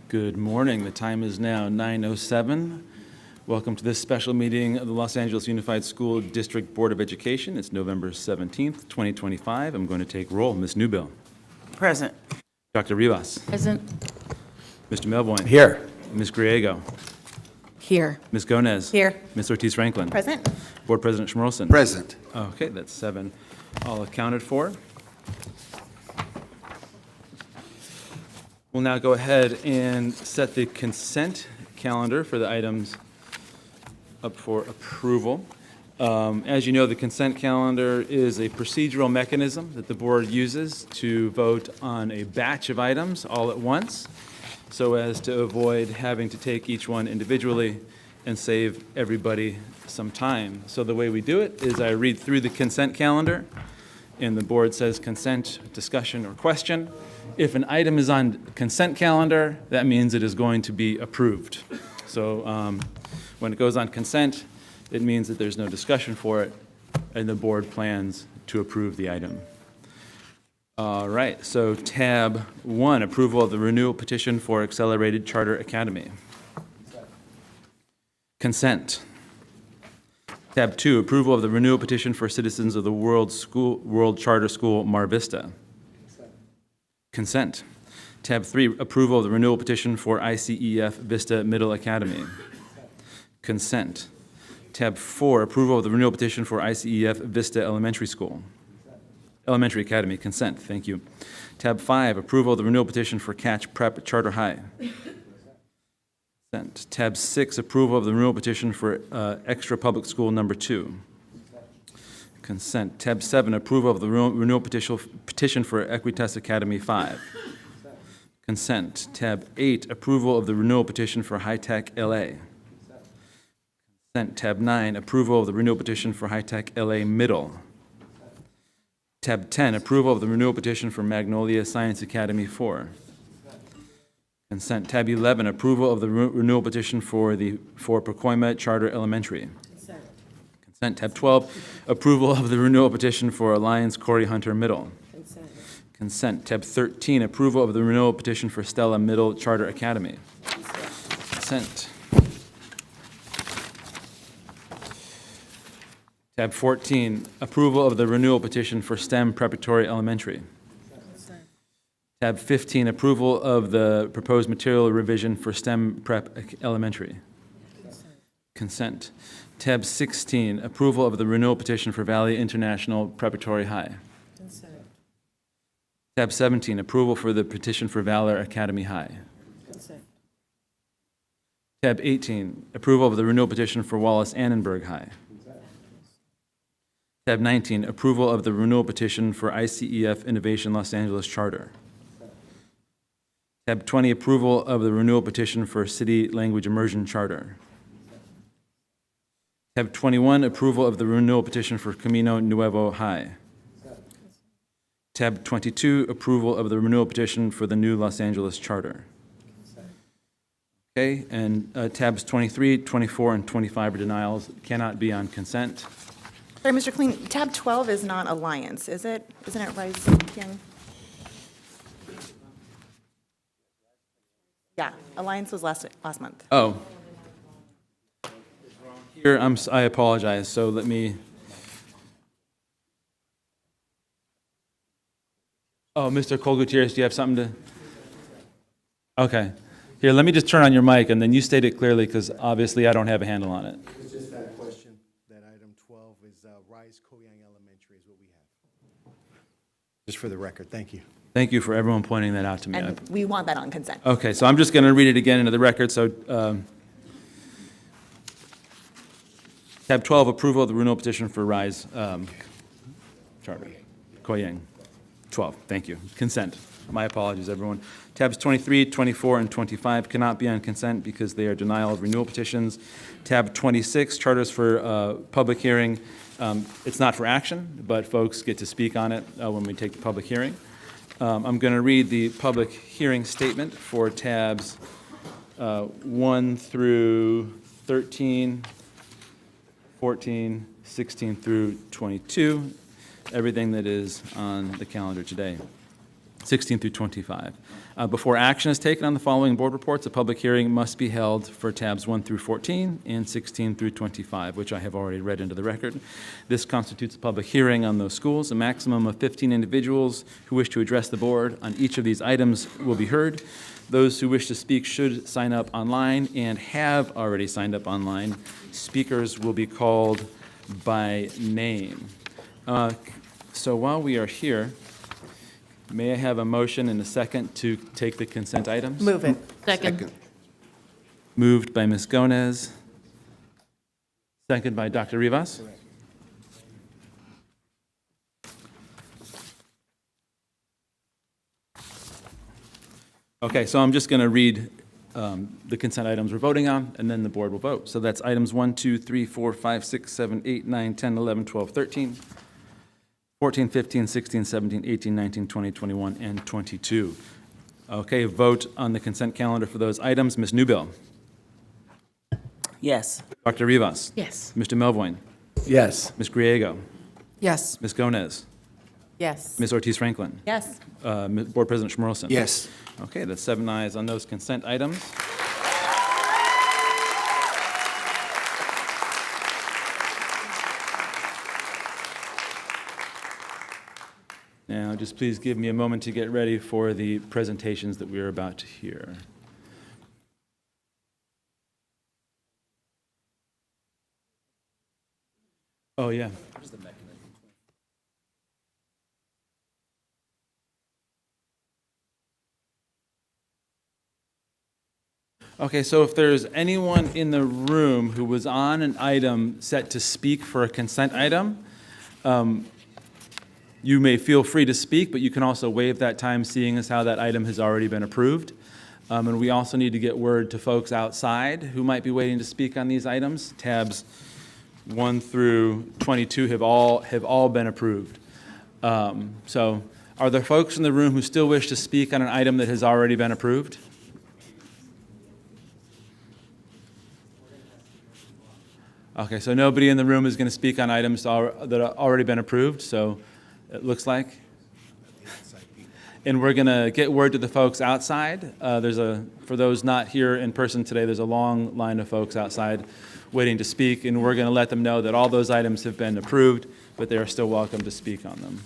Good morning. The time is now 9:07. Welcome to this special meeting of the Los Angeles Unified School District Board of Education. It's November 17th, 2025. I'm going to take roll. Ms. Newbill. Present. Dr. Rivas. Present. Mr. Melvoin. Here. Ms. Griego. Here. Ms. Gomez. Here. Ms. Ortiz-Franklin. Present. Board President Schmerlson. Present. Okay, that's 7 all accounted for. We'll now go ahead and set the consent calendar for the items up for approval. As you know, the consent calendar is a procedural mechanism that the board uses to vote on a batch of items all at once, so as to avoid having to take each one individually and save everybody some time. So the way we do it is I read through the consent calendar, and the board says consent, discussion, or question. If an item is on consent calendar, that means it is going to be approved. So when it goes on consent, it means that there's no discussion for it, and the board plans to approve the item. All right, so tab 1, approval of the renewal petition for Accelerated Charter Academy. Consent. Tab 2, approval of the renewal petition for Citizens of the World Charter School, Mar Vista. Consent. Tab 3, approval of the renewal petition for ICEF Vista Middle Academy. Consent. Tab 4, approval of the renewal petition for ICEF Vista Elementary School. Elementary Academy. Consent. Thank you. Tab 5, approval of the renewal petition for Catch Prep Charter High. Consent. Tab 6, approval of the renewal petition for Extra Public School Number 2. Consent. Tab 7, approval of the renewal petition for Equitas Academy 5. Consent. Tab 8, approval of the renewal petition for High Tech LA. Consent. Tab 9, approval of the renewal petition for High Tech LA Middle. Tab 10, approval of the renewal petition for Magnolia Science Academy 4. Consent. Tab 11, approval of the renewal petition for Pacoima Charter Elementary. Consent. Tab 12, approval of the renewal petition for Alliance Corey Hunter Middle. Consent. Tab 13, approval of the renewal petition for Stella Middle Charter Academy. Consent. Tab 14, approval of the renewal petition for STEM Preparatory Elementary. Tab 15, approval of the proposed material revision for STEM Prep Elementary. Consent. Tab 16, approval of the renewal petition for Valley International Preparatory High. Consent. Tab 17, approval for the petition for Valor Academy High. Consent. Tab 18, approval of the renewal petition for Wallace Annenberg High. Consent. Tab 19, approval of the renewal petition for ICEF Innovation Los Angeles Charter. Consent. Tab 20, approval of the renewal petition for City Language Immersion Charter. Tab 21, approval of the renewal petition for Camino Nuevo High. Tab 22, approval of the renewal petition for the new Los Angeles Charter. Okay, and tabs 23, 24, and 25 are denials, cannot be on consent. Sorry, Mr. Clean, tab 12 is not Alliance, is it? Isn't it Rise Young? Yeah, Alliance was last month. Oh. Here, I apologize, so let me. Oh, Mr. Cole Gutierrez, do you have something to? Okay. Here, let me just turn on your mic, and then you state it clearly, because obviously I don't have a handle on it. It's just that question, that item 12 is Rise Koyang Elementary is what we have. Just for the record, thank you. Thank you for everyone pointing that out to me. And we want that on consent. Okay, so I'm just going to read it again into the record. So tab 12, approval of the renewal petition for Rise Charter. Koyang. 12, thank you. Consent. My apologies, everyone. Tabs 23, 24, and 25 cannot be on consent because they are denial of renewal petitions. Tab 26, charters for public hearing. It's not for action, but folks get to speak on it when we take the public hearing. I'm going to read the public hearing statement for tabs 1 through 13, 14, 16 through 22, everything that is on the calendar today. 16 through 25. Before action is taken on the following board reports, a public hearing must be held for tabs 1 through 14 and 16 through 25, which I have already read into the record. This constitutes a public hearing on those schools. A maximum of 15 individuals who wish to address the board on each of these items will be heard. Those who wish to speak should sign up online and have already signed up online. Speakers will be called by name. So while we are here, may I have a motion and a second to take the consent items? Move it. Second. Moved by Ms. Gomez, second by Dr. Rivas. Okay, so I'm just going to read the consent items we're voting on, and then the board will vote. So that's items 1, 2, 3, 4, 5, 6, 7, 8, 9, 10, 11, 12, 13, 14, 15, 16, 17, 18, 19, 20, 21, and 22. Okay, vote on the consent calendar for those items. Ms. Newbill? Yes. Dr. Rivas? Yes. Mr. Melvoin? Yes. Ms. Griego? Yes. Ms. Gomez? Yes. Ms. Ortiz-Franklin? Yes. Board President Schmerelson? Yes. Okay, that's 7 ayes on those consent items. Now, just please give me a moment to get ready for the presentations that we are about to hear. Oh, yeah. Okay, so if there's anyone in the room who was on an item set to speak for a consent item, you may feel free to speak, but you can also waive that time, seeing as how that item has already been approved. And we also need to get word to folks outside who might be waiting to speak on these items. Tabs 1 through 22 have all been approved. So are there folks in the room who still wish to speak on an item that has already been approved? Okay, so nobody in the room is going to speak on items that have already been approved, so it looks like. And we're going to get word to the folks outside. For those not here in person today, there's a long line of folks outside waiting to speak, and we're going to let them know that all those items have been approved, but they are still welcome to speak on them.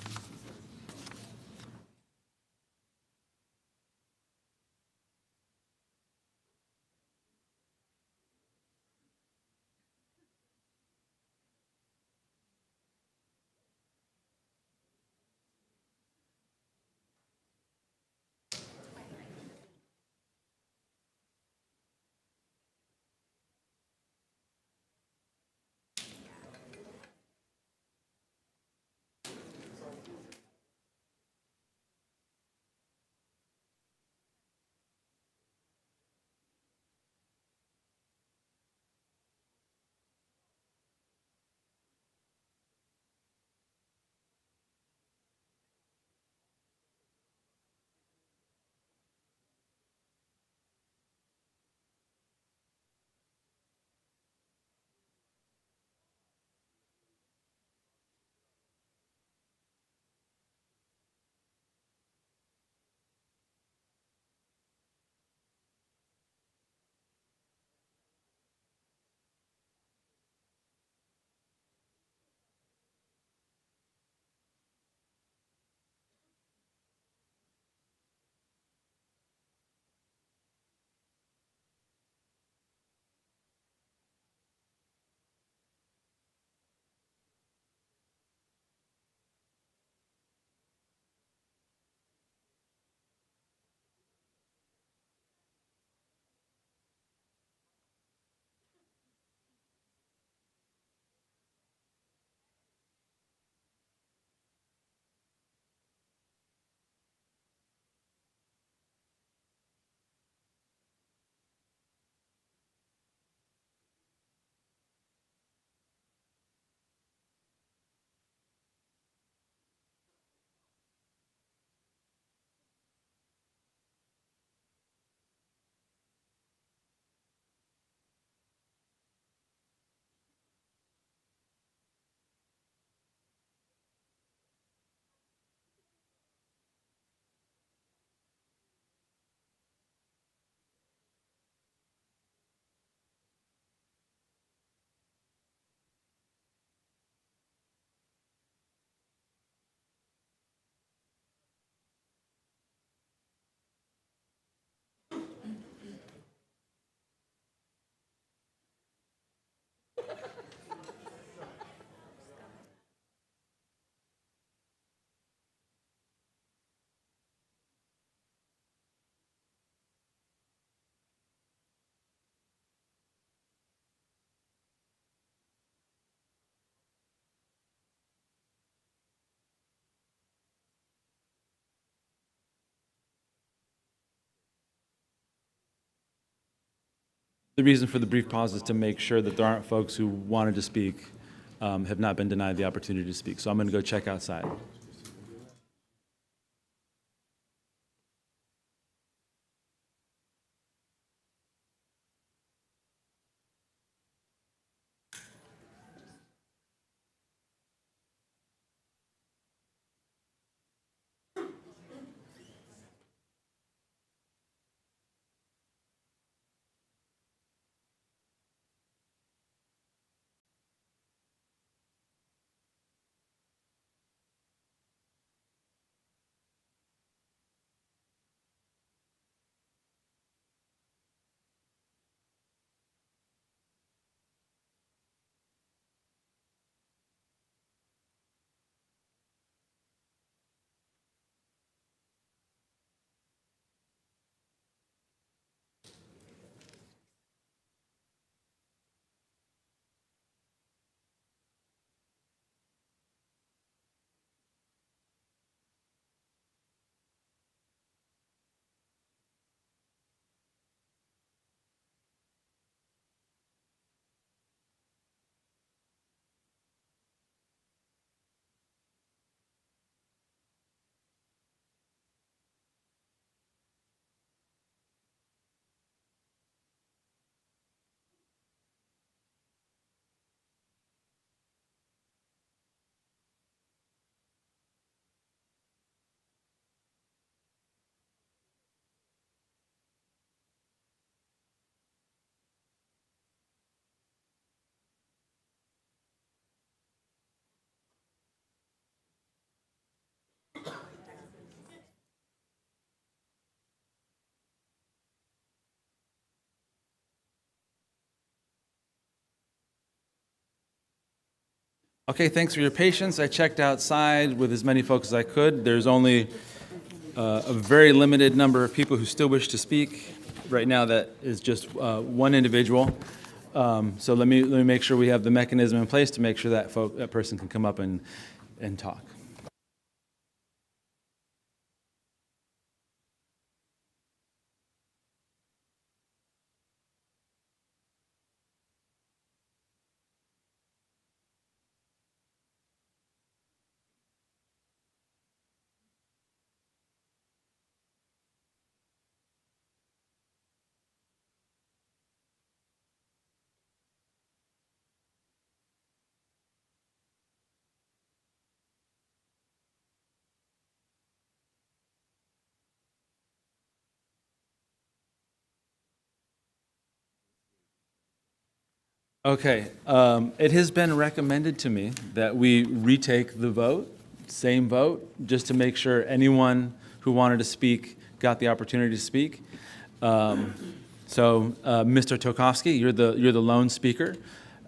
The reason for the brief pause is to make sure that there aren't folks who wanted to speak, have not been denied the opportunity to speak. So I'm going to go check outside. Okay, thanks for your patience. I checked outside with as many folks as I could. There's only a very limited number of people who still wish to speak. Right now, that is just one individual. So let me make sure we have the mechanism in place to make sure that person can come up and talk. Okay, it has been recommended to me that we retake the vote, same vote, just to make sure anyone who wanted to speak got the opportunity to speak. So, Mr. Tokofsky, you're the lone speaker.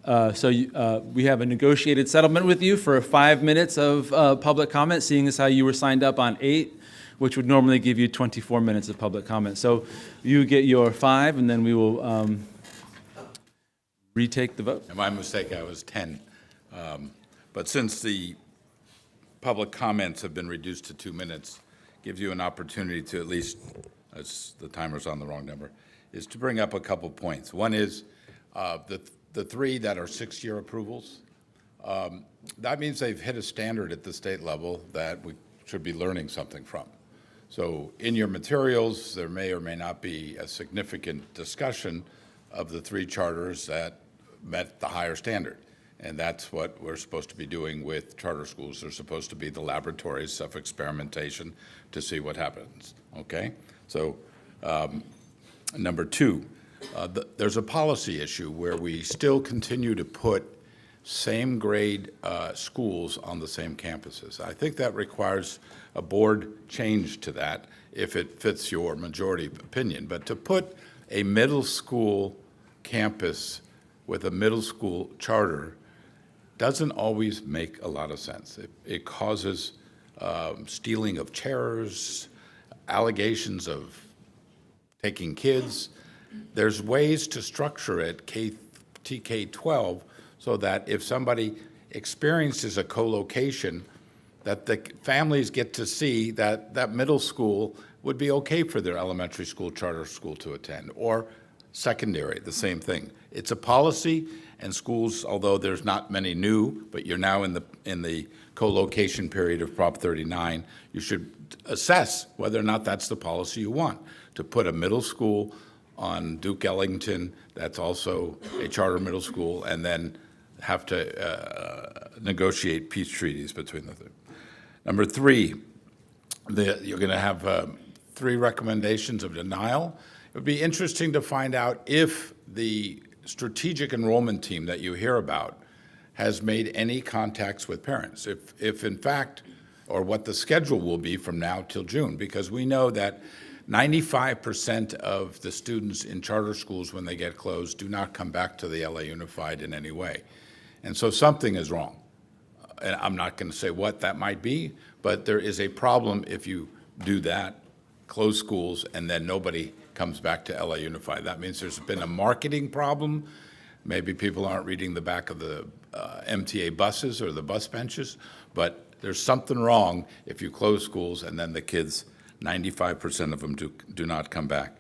We have a negotiated settlement with you for 5 minutes of public comment, seeing as how you were signed up on 8, which would normally give you 24 minutes of public comment. So you get your 5, and then we will retake the vote. And my mistake, I was 10. But since the public comments have been reduced to 2 minutes, gives you an opportunity to at least, as the timer's on the wrong number, is to bring up a couple points. One is the 3 that are 6-year approvals. That means they've hit a standard at the state level that we should be learning something from. So in your materials, there may or may not be a significant discussion of the 3 charters that met the higher standard. And that's what we're supposed to be doing with charter schools. They're supposed to be the laboratories of experimentation to see what happens, okay? So number 2, there's a policy issue where we still continue to put same grade schools on the same campuses. I think that requires a board change to that if it fits your majority opinion. But to put a middle school campus with a middle school charter doesn't always make a lot of sense. It causes stealing of chairs, allegations of taking kids. There's ways to structure it, TK-12, so that if somebody experiences a co-location, that the families get to see that that middle school would be okay for their elementary school charter school to attend, or secondary, the same thing. It's a policy, and schools, although there's not many new, but you're now in the co-location period of Prop 39, you should assess whether or not that's the policy you want, to put a middle school on Duke Ellington that's also a charter middle school, and then have to negotiate peace treaties between the two. Number three, you're going to have 3 recommendations of denial. It would be interesting to find out if the strategic enrollment team that you hear about has made any contacts with parents, if in fact, or what the schedule will be from now till June, because we know that 95% of the students in charter schools, when they get closed, do not come back to the LA Unified in any way. And so something is wrong. And I'm not going to say what that might be, but there is a problem if you do that, close schools, and then nobody comes back to LA Unified. That means there's been a marketing problem. Maybe people aren't reading the back of the MTA buses or the bus benches, but there's something wrong if you close schools and then the kids, 95% of them do not come back.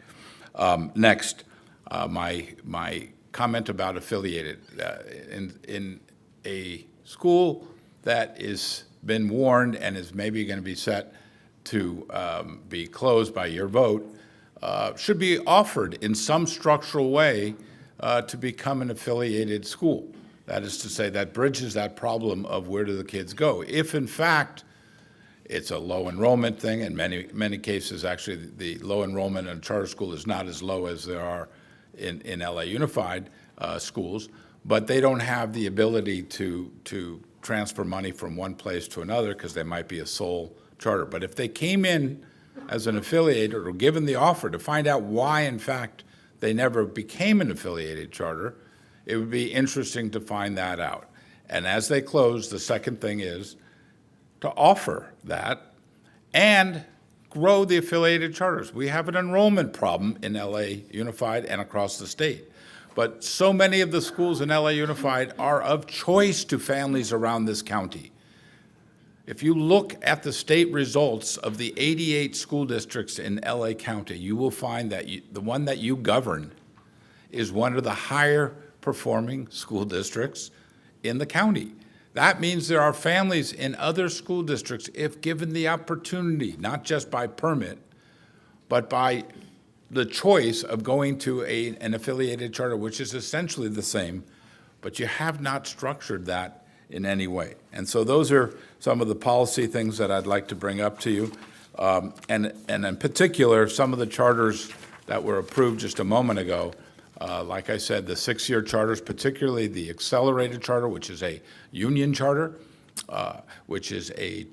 Next, my comment about affiliated. In a school that is been warned and is maybe going to be set to be closed by your vote, should be offered in some structural way to become an affiliated school. That is to say, that bridges that problem of where do the kids go. If in fact it's a low enrollment thing, in many cases actually the low enrollment in a charter school is not as low as there are in LA Unified schools, but they don't have the ability to transfer money from one place to another because they might be a sole charter. But if they came in as an affiliated or given the offer to find out why, in fact, they never became an affiliated charter, it would be interesting to find that out. And as they close, the second thing is to offer that and grow the affiliated charters. We have an enrollment problem in LA Unified and across the state. But so many of the schools in LA Unified are of choice to families around this county. If you look at the state results of the 88 school districts in LA County, you will find that the one that you govern is one of the higher performing school districts in the county. That means there are families in other school districts, if given the opportunity, not just by permit, but by the choice of going to an affiliated charter, which is essentially the same, but you have not structured that in any way. And so those are some of the policy things that I'd like to bring up to you. And in particular, some of the charters that were approved just a moment ago, like I said, the 6-year charters, particularly the accelerated charter, which is a union charter, which is a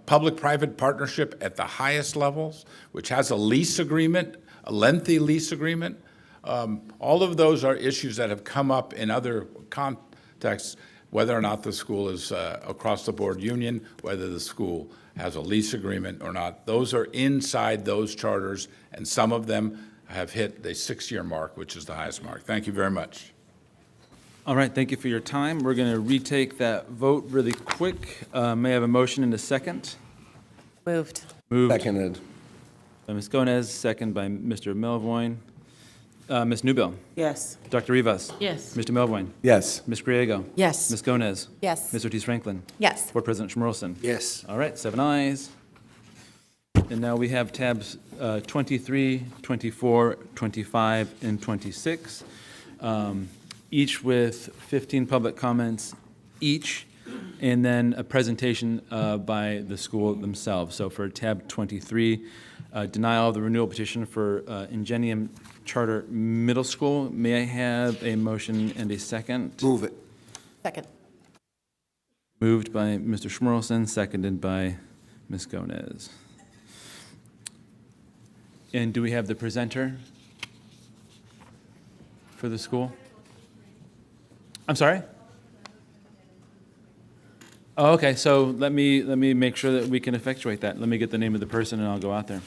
public-private partnership at the highest levels, which has a lease agreement, a lengthy lease agreement. All of those are issues that have come up in other contexts, whether or not the school is across-the-board union, whether the school has a lease agreement or not. Those are inside those charters, and some of them have hit the 6-year mark, which is the highest mark. Thank you very much. All right, thank you for your time. We're going to retake that vote really quick. May I have a motion and a second? Moved. Moved Seconded. by Ms. Gomez, second by Mr. Melvoin. Ms. Newbill? Yes. Dr. Rivas? Yes. Mr. Melvoin? Yes. Ms. Griego? Yes. Ms. Gomez? Yes. Ms. Ortiz-Franklin? Yes. Board President Schmerelson? Yes. All right, 7 ayes. And now we have tabs 23, 24, 25, and 26, each with 15 public comments each, and then a presentation by the school themselves. So for tab 23, denial of the renewal petition for Ingenium Charter Middle School. May I have a motion and a second? Move it. Second. Moved by Mr. Schmerelson, seconded by Ms. Gomez. And do we have the presenter for the school? I'm sorry? Oh, okay, so let me make sure that we can effectuate that. Let me get the name of the person and I'll go out there.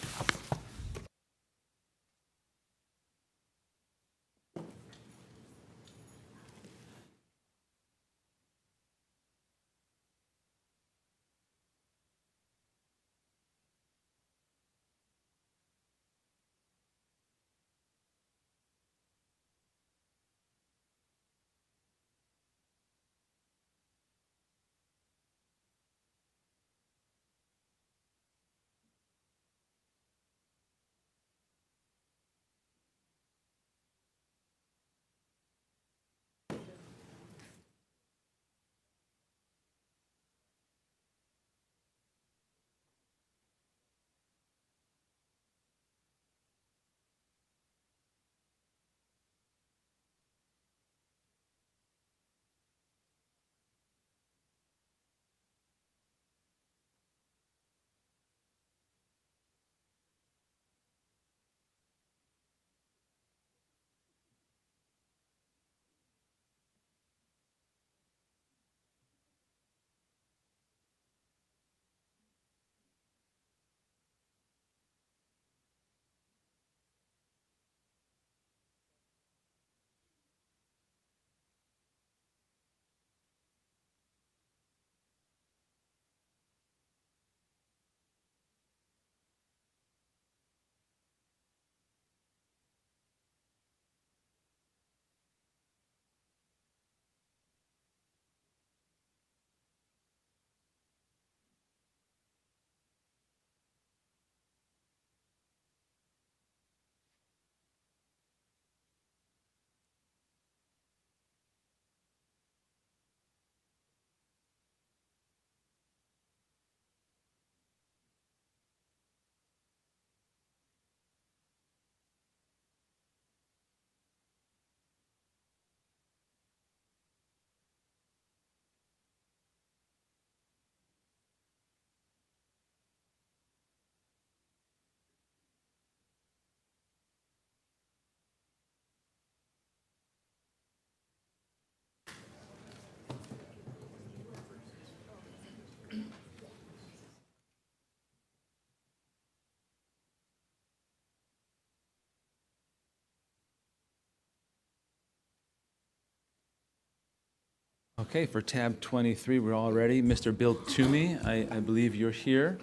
Okay, for tab 23, we're all ready. Mr. Bill Toomey, I believe you're here.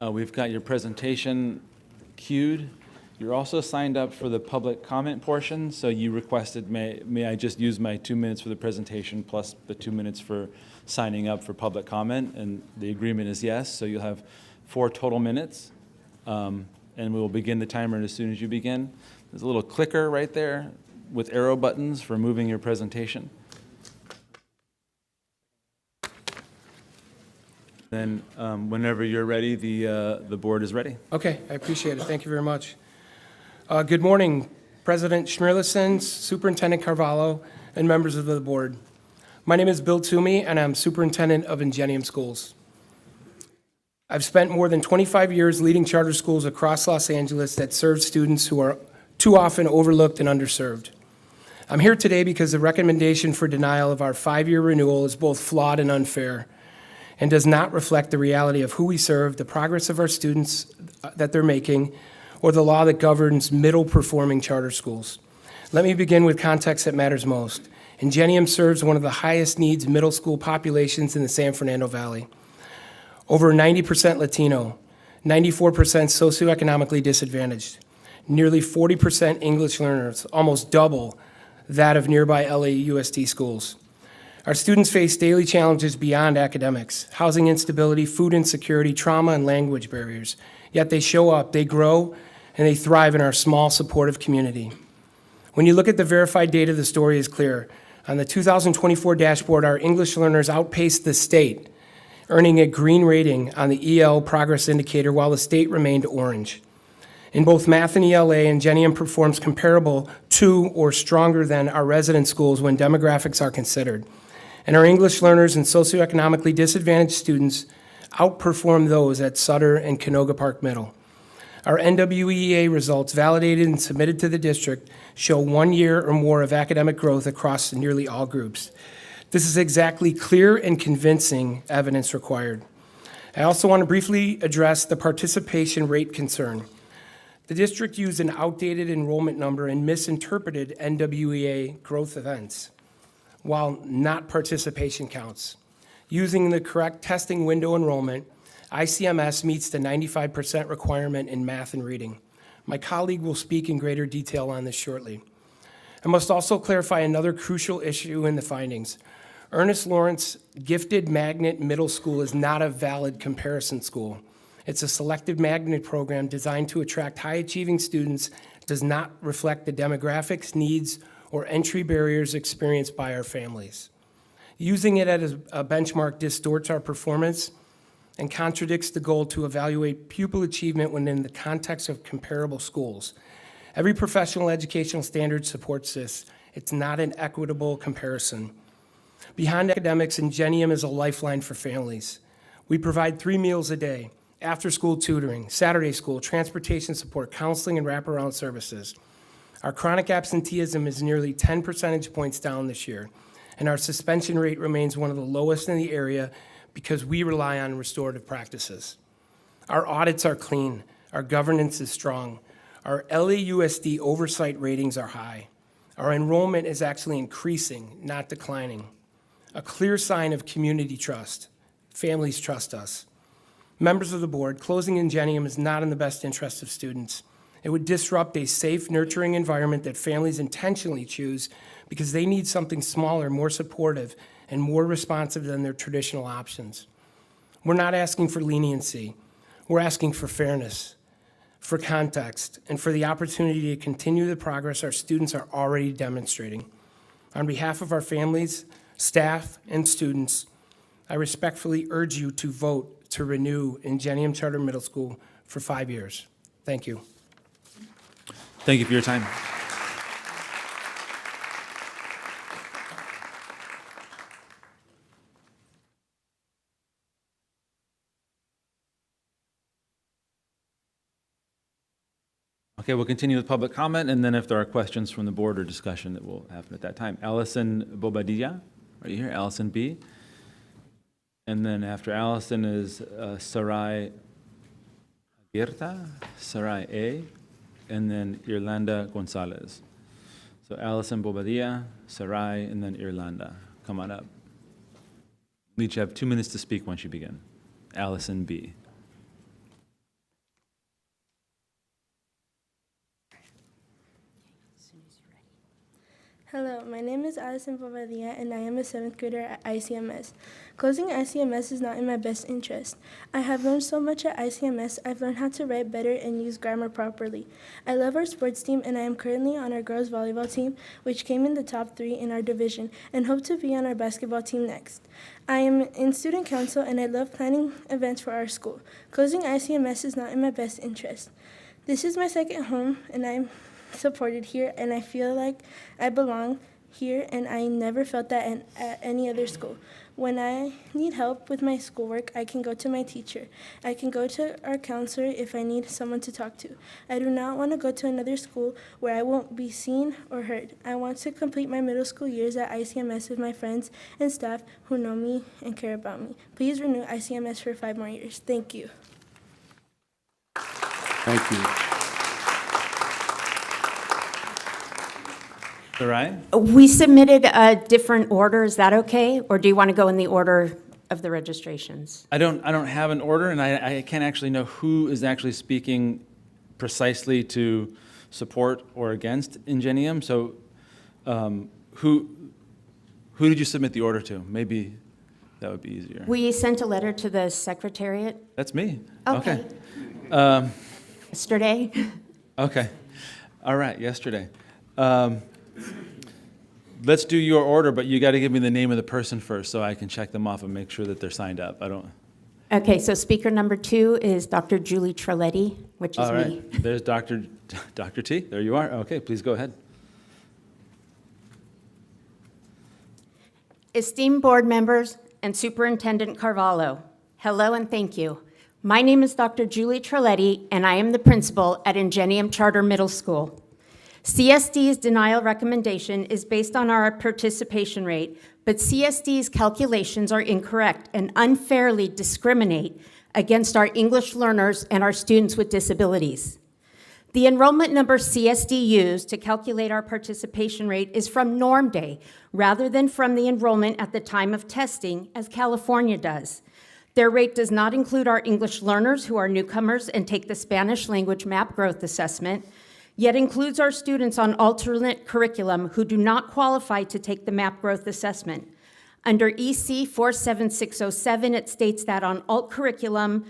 We've got your presentation queued. You're also signed up for the public comment portion, so you requested, may I just use my 2 minutes for the presentation plus the 2 minutes for signing up for public comment? And the agreement is yes, so you'll have 4 total minutes. And we will begin the timer as soon as you begin. There's a little clicker right there with arrow buttons for moving your presentation. Then whenever you're ready, the board is ready. Okay, I appreciate it. Thank you very much. Good morning, President Schmierlison, Superintendent Carvalho, and members of the board. My name is Bill Toomey, and I'm Superintendent of Ingenium Schools. I've spent more than 25 years leading charter schools across Los Angeles that serve students who are too often overlooked and underserved. I'm here today because the recommendation for denial of our 5-year renewal is both flawed and unfair, and does not reflect the reality of who we serve, the progress of our students that they're making, or the law that governs middle-performing charter schools. Let me begin with context that matters most. Ingenium serves one of the highest needs middle school populations in the San Fernando Valley. Over 90% Latino, 94% socioeconomically disadvantaged, nearly 40% English learners, almost double that of nearby LAUSD schools. Our students face daily challenges beyond academics, housing instability, food insecurity, trauma, and language barriers. Yet they show up, they grow, and they thrive in our small, supportive community. When you look at the verified data, the story is clear. On the 2024 dashboard, our English learners outpaced the state, earning a green rating on the EL progress indicator while the state remained orange. In both math and ELA, Ingenium performs comparable to or stronger than our resident schools when demographics are considered. And our English learners and socioeconomically disadvantaged students outperform those at Sutter and Canoga Park Middle. Our NWEA results, validated and submitted to the district, show 1 year or more of academic growth across nearly all groups. This is exactly clear and convincing evidence required. I also want to briefly address the participation rate concern. The district used an outdated enrollment number and misinterpreted NWEA growth events, while not participation counts. Using the correct testing window enrollment, ICMS meets the 95% requirement in math and reading. My colleague will speak in greater detail on this shortly. I must also clarify another crucial issue in the findings. Ernest Lawrence Gifted Magnet Middle School is not a valid comparison school. It's a selective magnet program designed to attract high-achieving students, does not reflect the demographics, needs, or entry barriers experienced by our families. Using it as a benchmark distorts our performance and contradicts the goal to evaluate pupil achievement within the context of comparable schools. Every professional educational standard supports this. It's not an equitable comparison. Beyond academics, Ingenium is a lifeline for families. We provide 3 meals a day, after-school tutoring, Saturday school, transportation support, counseling, and wraparound services. Our chronic absenteeism is nearly 10 percentage points down this year, and our suspension rate remains one of the lowest in the area because we rely on restorative practices. Our audits are clean, our governance is strong, our LAUSD oversight ratings are high. Our enrollment is actually increasing, not declining. A clear sign of community trust. Families trust us. Members of the board, closing Ingenium is not in the best interest of students. It would disrupt a safe, nurturing environment that families intentionally choose because they need something smaller, more supportive, and more responsive than their traditional options. We're not asking for leniency. We're asking for fairness, for context, and for the opportunity to continue the progress our students are already demonstrating. On behalf of our families, staff, and students, I respectfully urge you to vote to renew Ingenium Charter Middle School for 5 years. Thank you. Thank you for your time. Okay, we'll continue with public comment, and then if there are questions from the board or discussion, that will happen at that time. Allison Bobadilla, are you here? Allison B. And then after Allison is Sarai Aguirta, Sarai A, and then Irlanda Gonzalez. So Allison Bobadilla, Sarai, and then Irlanda. come on up. You each have 2 minutes to speak once you begin. Allison B. Hello, my name is Allison Bobadilla, and I am a 7th grader at ICMS. Closing ICMS is not in my best interest. I have learned so much at ICMS. I've learned how to write better and use grammar properly. I love our sports team, and I am currently on our girls volleyball team, which came in the top 3 in our division, and hope to be on our basketball team next. I am in student council, and I love planning events for our school. Closing ICMS is not in my best interest. This is my second home, and I'm supported here, and I feel like I belong here, and I never felt that at any other school. When I need help with my schoolwork, I can go to my teacher. I can go to our counselor if I need someone to talk to. I do not want to go to another school where I won't be seen or heard. I want to complete my middle school years at ICMS with my friends and staff who know me and care about me. Please renew ICMS for 5 more years. Thank you. Thank you. Sarai? We submitted a different order, is that okay? Or do you want to go in the order of the registrations? I don't have an order, and I can't actually know who is actually speaking precisely to support or against Ingenium. So who did you submit the order to? Maybe that would be easier. We sent a letter to the Secretariat That's me. Okay. Yesterday. Okay. All right, yesterday. Let's do your order, but you got to give me the name of the person first so I can check them off and make sure that they're signed up. Okay, so speaker number 2 is Dr. Julie Treletti, which is All me. right, there's Dr. T. There you are. Okay, please go ahead. Esteemed board members and Superintendent Carvalho, hello and thank you. My name is Dr. Julie Treletti, and I am the principal at Ingenium Charter Middle School. CSD's denial recommendation is based on our participation rate, but CSD's calculations are incorrect and unfairly discriminate against our English learners and our students with disabilities. The enrollment number CSD used to calculate our participation rate is from norm day, rather than from the enrollment at the time of testing, as California does. Their rate does not include our English learners who are newcomers and take the Spanish language map growth assessment, yet includes our students on alternate curriculum who do not qualify to take the map growth assessment. Under EC 47607, it states that on alt curriculum,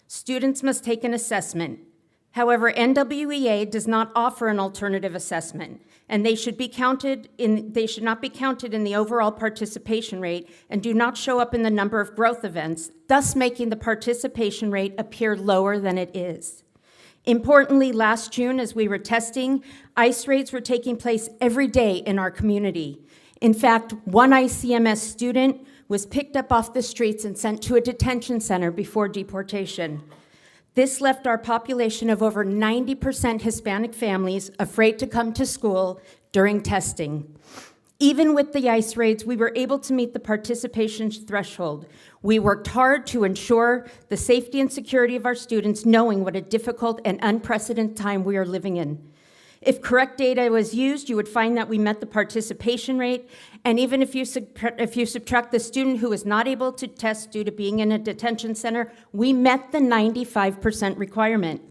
students must take an assessment. However, NWEA does not offer an alternative assessment, and they should not be counted in the overall participation rate and do not show up in the number of growth events, thus making the participation rate appear lower than it is. Importantly, last June, as we were testing, ICE raids were taking place every day in our community. In fact, one ICMS student was picked up off the streets and sent to a detention center before deportation. This left our population of over 90% Hispanic families afraid to come to school during testing. Even with the ICE raids, we were able to meet the participation threshold. We worked hard to ensure the safety and security of our students, knowing what a difficult and unprecedented time we are living in. If correct data was used, you would find that we met the participation rate, and even if you subtract the student who was not able to test due to being in a detention center, we met the 95% requirement.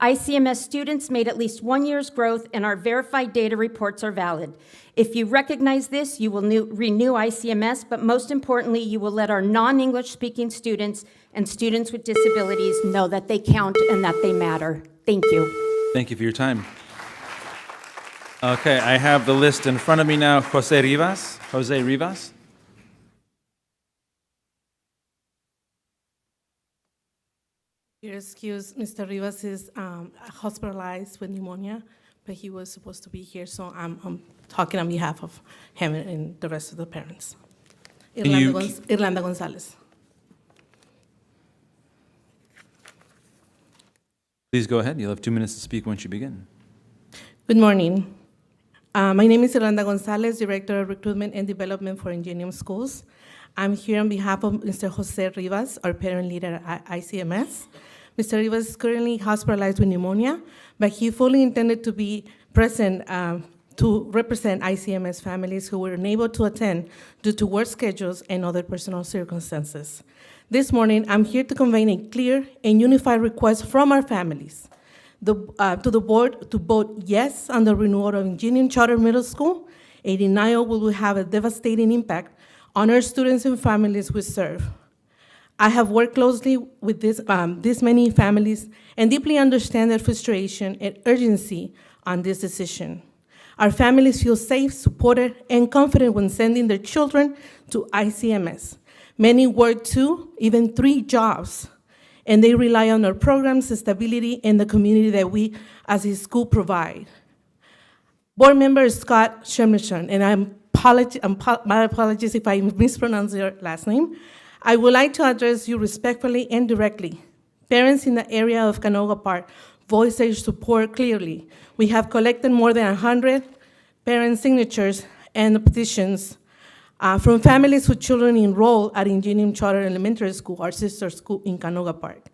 ICMS students made at least 1 year's growth, and our verified data reports are valid. If you recognize this, you will renew ICMS, but most importantly, you will let our non-English speaking students and students with disabilities know that they count and that they matter. Thank you. Thank you for your time. Okay, I have the list in front of me now. Jose Rivas. Your excuse, Mr. Rivas is hospitalized with pneumonia, but he was supposed to be here, so I'm talking on behalf of him and the rest of the parents. Irlanda Gonzalez. Please go ahead. You'll have 2 minutes to speak once you begin. Good morning. My name is Irlanda Gonzalez, Director of Recruitment and Development for Ingenium Schools. I'm here on behalf of Mr. Jose Rivas, our parent leader at ICMS. Mr. Rivas is currently hospitalized with pneumonia, but he fully intended to be present to represent ICMS families who were unable to attend due to work schedules and other personal circumstances. This morning, I'm here to convey a clear and unified request from our families to the board to vote yes on the renewal of Ingenium Charter Middle School. A denial will have a devastating impact on our students and families we serve. I have worked closely with this many families and deeply understand their frustration and urgency on this decision. Our families feel safe, supported, and confident when sending their children to ICMS. Many work 2, even 3 jobs, and they rely on our programs, stability, and the community that we as a school provide. Board member Scott Shemerson, and my apologies if I mispronounce your last name. I would like to address you respectfully and directly. Parents in the area of Canoga Park voice their support clearly. We have collected more than 100 parent signatures and petitions from families whose children enroll at Ingenium Charter Elementary School, our sister school in Canoga Park,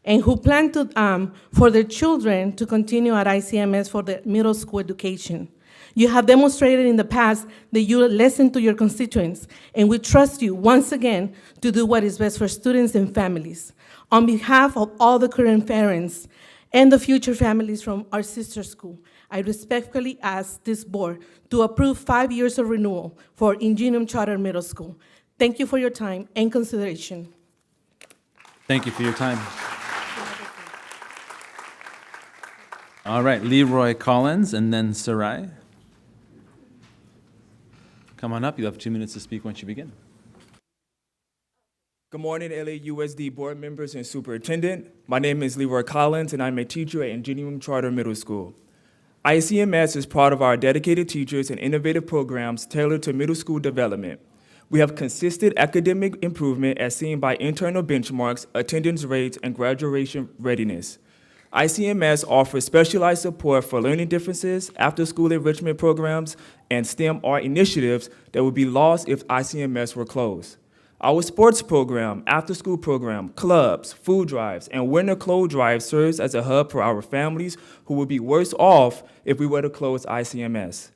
and who plan to, for their children to continue at ICMS for their middle school education. You have demonstrated in the past that you listen to your constituents, and we trust you once again to do what is best for students and families. On behalf of all the current parents and the future families from our sister school, I respectfully ask this board to approve 5 years of renewal for Ingenium Charter Middle School. Thank you for your time and consideration. Thank you for your time. All right, Leroy Collins and then Sarai. Come on up. You have 2 minutes to speak once you begin. Good morning, LAUSD board members and superintendent. My name is Leroy Collins, and I'm a teacher at Ingenium Charter Middle School. ICMS is proud of our dedicated teachers and innovative programs tailored to middle school development. We have consistent academic improvement as seen by internal benchmarks, attendance rates, and graduation readiness. ICMS offers specialized support for learning differences, after-school enrichment programs, and STEM art initiatives that would be lost if ICMS were closed. Our sports program, after-school program, clubs, food drives, and winter clothes drive serves as a hub for our families who would be worse off if we were to close ICMS.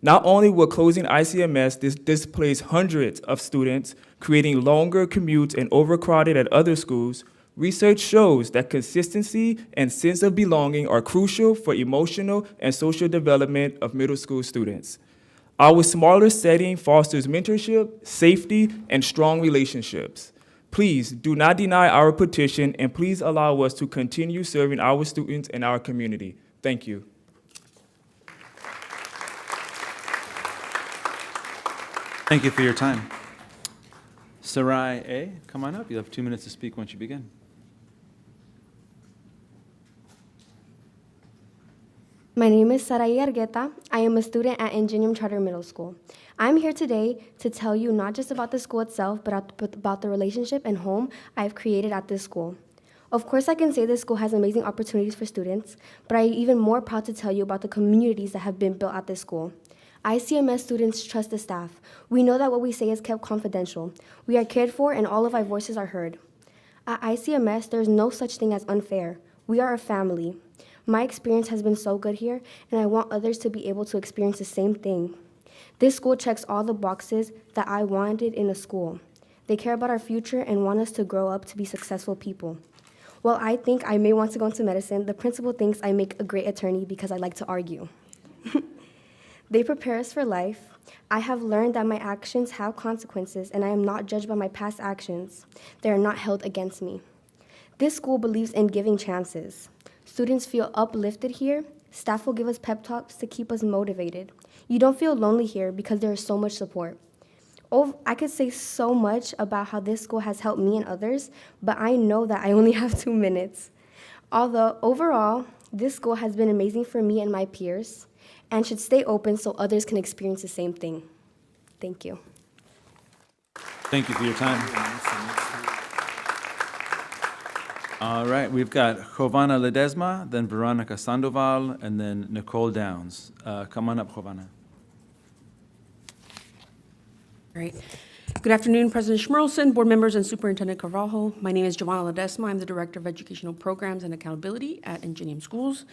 Not only will closing ICMS displace hundreds of students, creating longer commutes and overcrowded at other schools, research shows that consistency and sense of belonging are crucial for emotional and social development of middle school students. Our smaller setting fosters mentorship, safety, and strong relationships. Please do not deny our petition, and please allow us to continue serving our students and our community. Thank you. Thank you for your time. Sarai A., come on up. You have 2 minutes to speak once you begin. My name is Sarai Argueta. I am a student at Ingenium Charter Middle School. I'm here today to tell you not just about the school itself, but about the relationship and home I've created at this school. Of course, I can say this school has amazing opportunities for students, but I'm even more proud to tell you about the communities that have been built at this school. ICMS students trust the staff. We know that what we say is kept confidential. We are cared for, and all of our voices are heard. At ICMS, there is no such thing as unfair. We are a family. My experience has been so good here, and I want others to be able to experience the same thing. This school checks all the boxes that I wanted in a school. They care about our future and want us to grow up to be successful people. While I think I may want to go into medicine, the principal thinks I make a great attorney because I like to argue. They prepare us for life. I have learned that my actions have consequences, and I am not judged by my past actions. They are not held against me. This school believes in giving chances. Students feel uplifted here. Staff will give us pep talks to keep us motivated. You don't feel lonely here because there is so much support. I could say so much about how this school has helped me and others, but I know that I only have 2 minutes. Although overall, this school has been amazing for me and my peers and should stay open so others can experience the same thing. Thank you. Thank you for your time. All right, we've got Jovana Ledesma, then Veronica Sandoval, and then Nicole Downs. Come on up, Jovana. Great. Good afternoon, President Schmerlson, board members, and Superintendent Carvalho. My name is Giovanna Ledesma. I'm the Director of Educational Programs and Accountability at Ingenium Schools,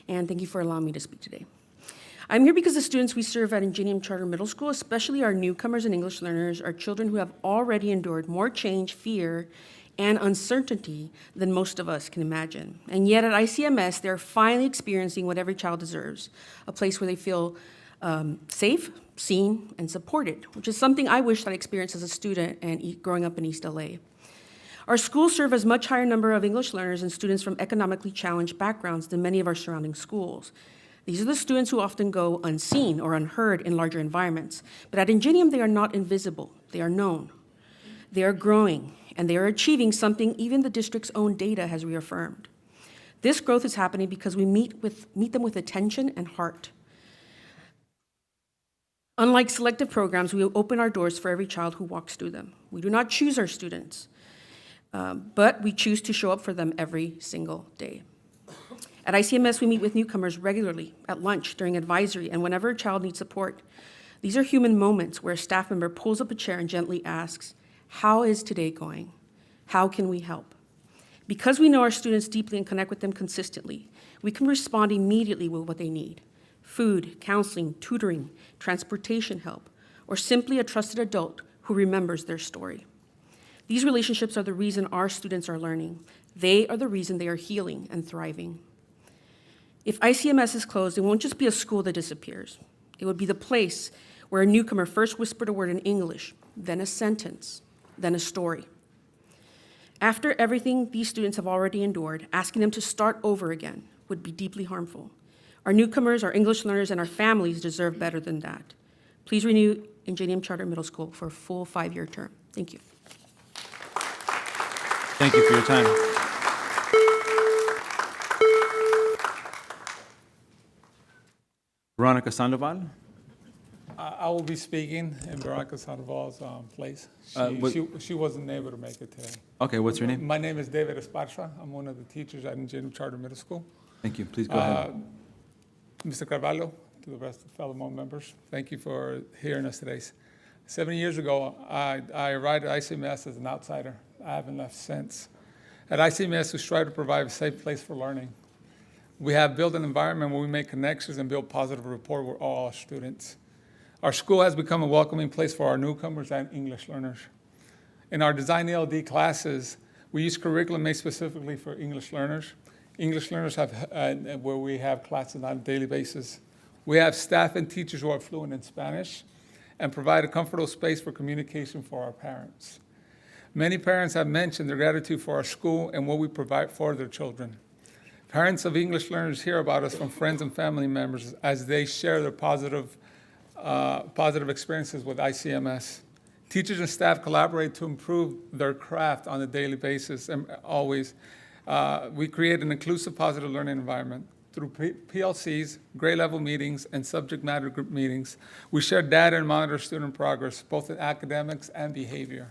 and thank you for allowing me to speak today. I'm here because the students we serve at Ingenium Charter Middle School, especially our newcomers and English learners, are children who have already endured more change, fear, and uncertainty than most of us can imagine. And yet at ICMS, they're finally experiencing what every child deserves, a place where they feel safe, seen, and supported, which is something I wish that I experienced as a student and growing up in East LA. Our schools serve as much higher number of English learners and students from economically challenged backgrounds than many of our surrounding schools. These are the students who often go unseen or unheard in larger environments. But at Ingenium, they are not invisible. They are known. They are growing, and they are achieving something even the district's own data has reaffirmed. This growth is happening because we meet them with attention and heart. Unlike selective programs, we open our doors for every child who walks through them. We do not choose our students, but we choose to show up for them every single day. At ICMS, we meet with newcomers regularly, at lunch, during advisory, and whenever a child needs support. These are human moments where a staff member pulls up a chair and gently asks, "How is today going? How can we help?" Because we know our students deeply and connect with them consistently, we can respond immediately with what they need: food, counseling, tutoring, transportation help, or simply a trusted adult who remembers their story. These relationships are the reason our students are learning. They are the reason they are healing and thriving. If ICMS is closed, it won't just be a school that disappears. It would be the place where a newcomer first whispered a word in English, then a sentence, then a story. After everything these students have already endured, asking them to start over again would be deeply harmful. Our newcomers, our English learners, and our families deserve better than that. Please renew Ingenium Charter Middle School for a full 5-year term. Thank you. Thank you for your time. Veronica Sandoval? I will be speaking in Veronica Sandoval's place. She wasn't able to make it today. Okay, what's your name? My name is David Esparza. I'm one of the teachers at Ingenium Charter Middle School. Thank you. Please go ahead. Mr. Carvalho, to the rest of the fellow board members, thank you for hearing us today. 7 years ago, I arrived at ICMS as an outsider. I haven't left since. At ICMS, we strive to provide a safe place for learning. We have built an environment where we make connections and build positive rapport with all our students. Our school has become a welcoming place for our newcomers and English learners. In our design ELD classes, we use curriculum made specifically for English learners. English learners have where we have classes on a daily basis. We have staff and teachers who are fluent in Spanish and provide a comfortable space for communication for our parents. Many parents have mentioned their gratitude for our school and what we provide for their children. Parents of English learners hear about us from friends and family members as they share their positive experiences with ICMS. Teachers and staff collaborate to improve their craft on a daily basis, and always. We create an inclusive, positive learning environment. Through PLCs, grade level meetings, and subject matter group meetings, we share data and monitor student progress, both in academics and behavior.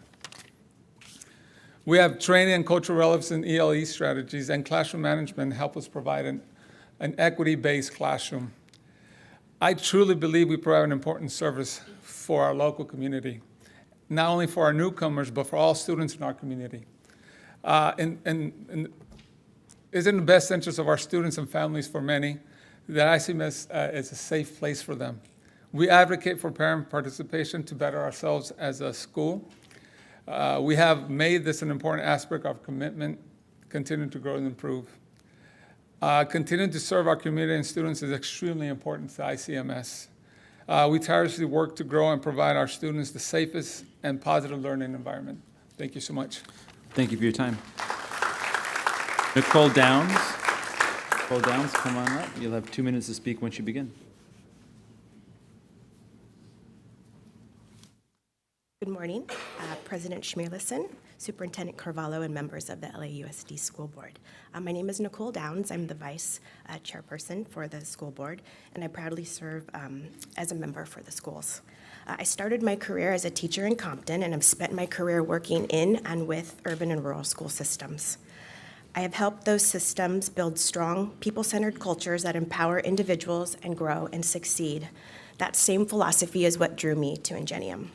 We have training and cultural relevance in ELE strategies, and classroom management help us provide an equity-based classroom. I truly believe we provide an important service for our local community, not only for our newcomers, but for all students in our community. It's in the best interest of our students and families for many that ICMS is a safe place for them. We advocate for parent participation to better ourselves as a school. We have made this an important aspect of commitment, continuing to grow and improve. Continuing to serve our community and students is extremely important to ICMS. We tirelessly work to grow and provide our students the safest and positive learning environment. Thank you so much. Thank you for your time. Nicole Downs. Nicole Downs, come on up. You'll have 2 minutes to speak once you begin. Good morning, President Schmierlissen, Superintendent Carvalho, and members of the LAUSD School Board. My name is Nicole Downs. I'm the Vice Chairperson for the School Board, and I proudly serve as a member for the schools. I started my career as a teacher in Compton, and I've spent my career working in and with urban and rural school systems. I have helped those systems build strong, people-centered cultures that empower individuals and grow and succeed. That same philosophy is what drew me to Ingenium.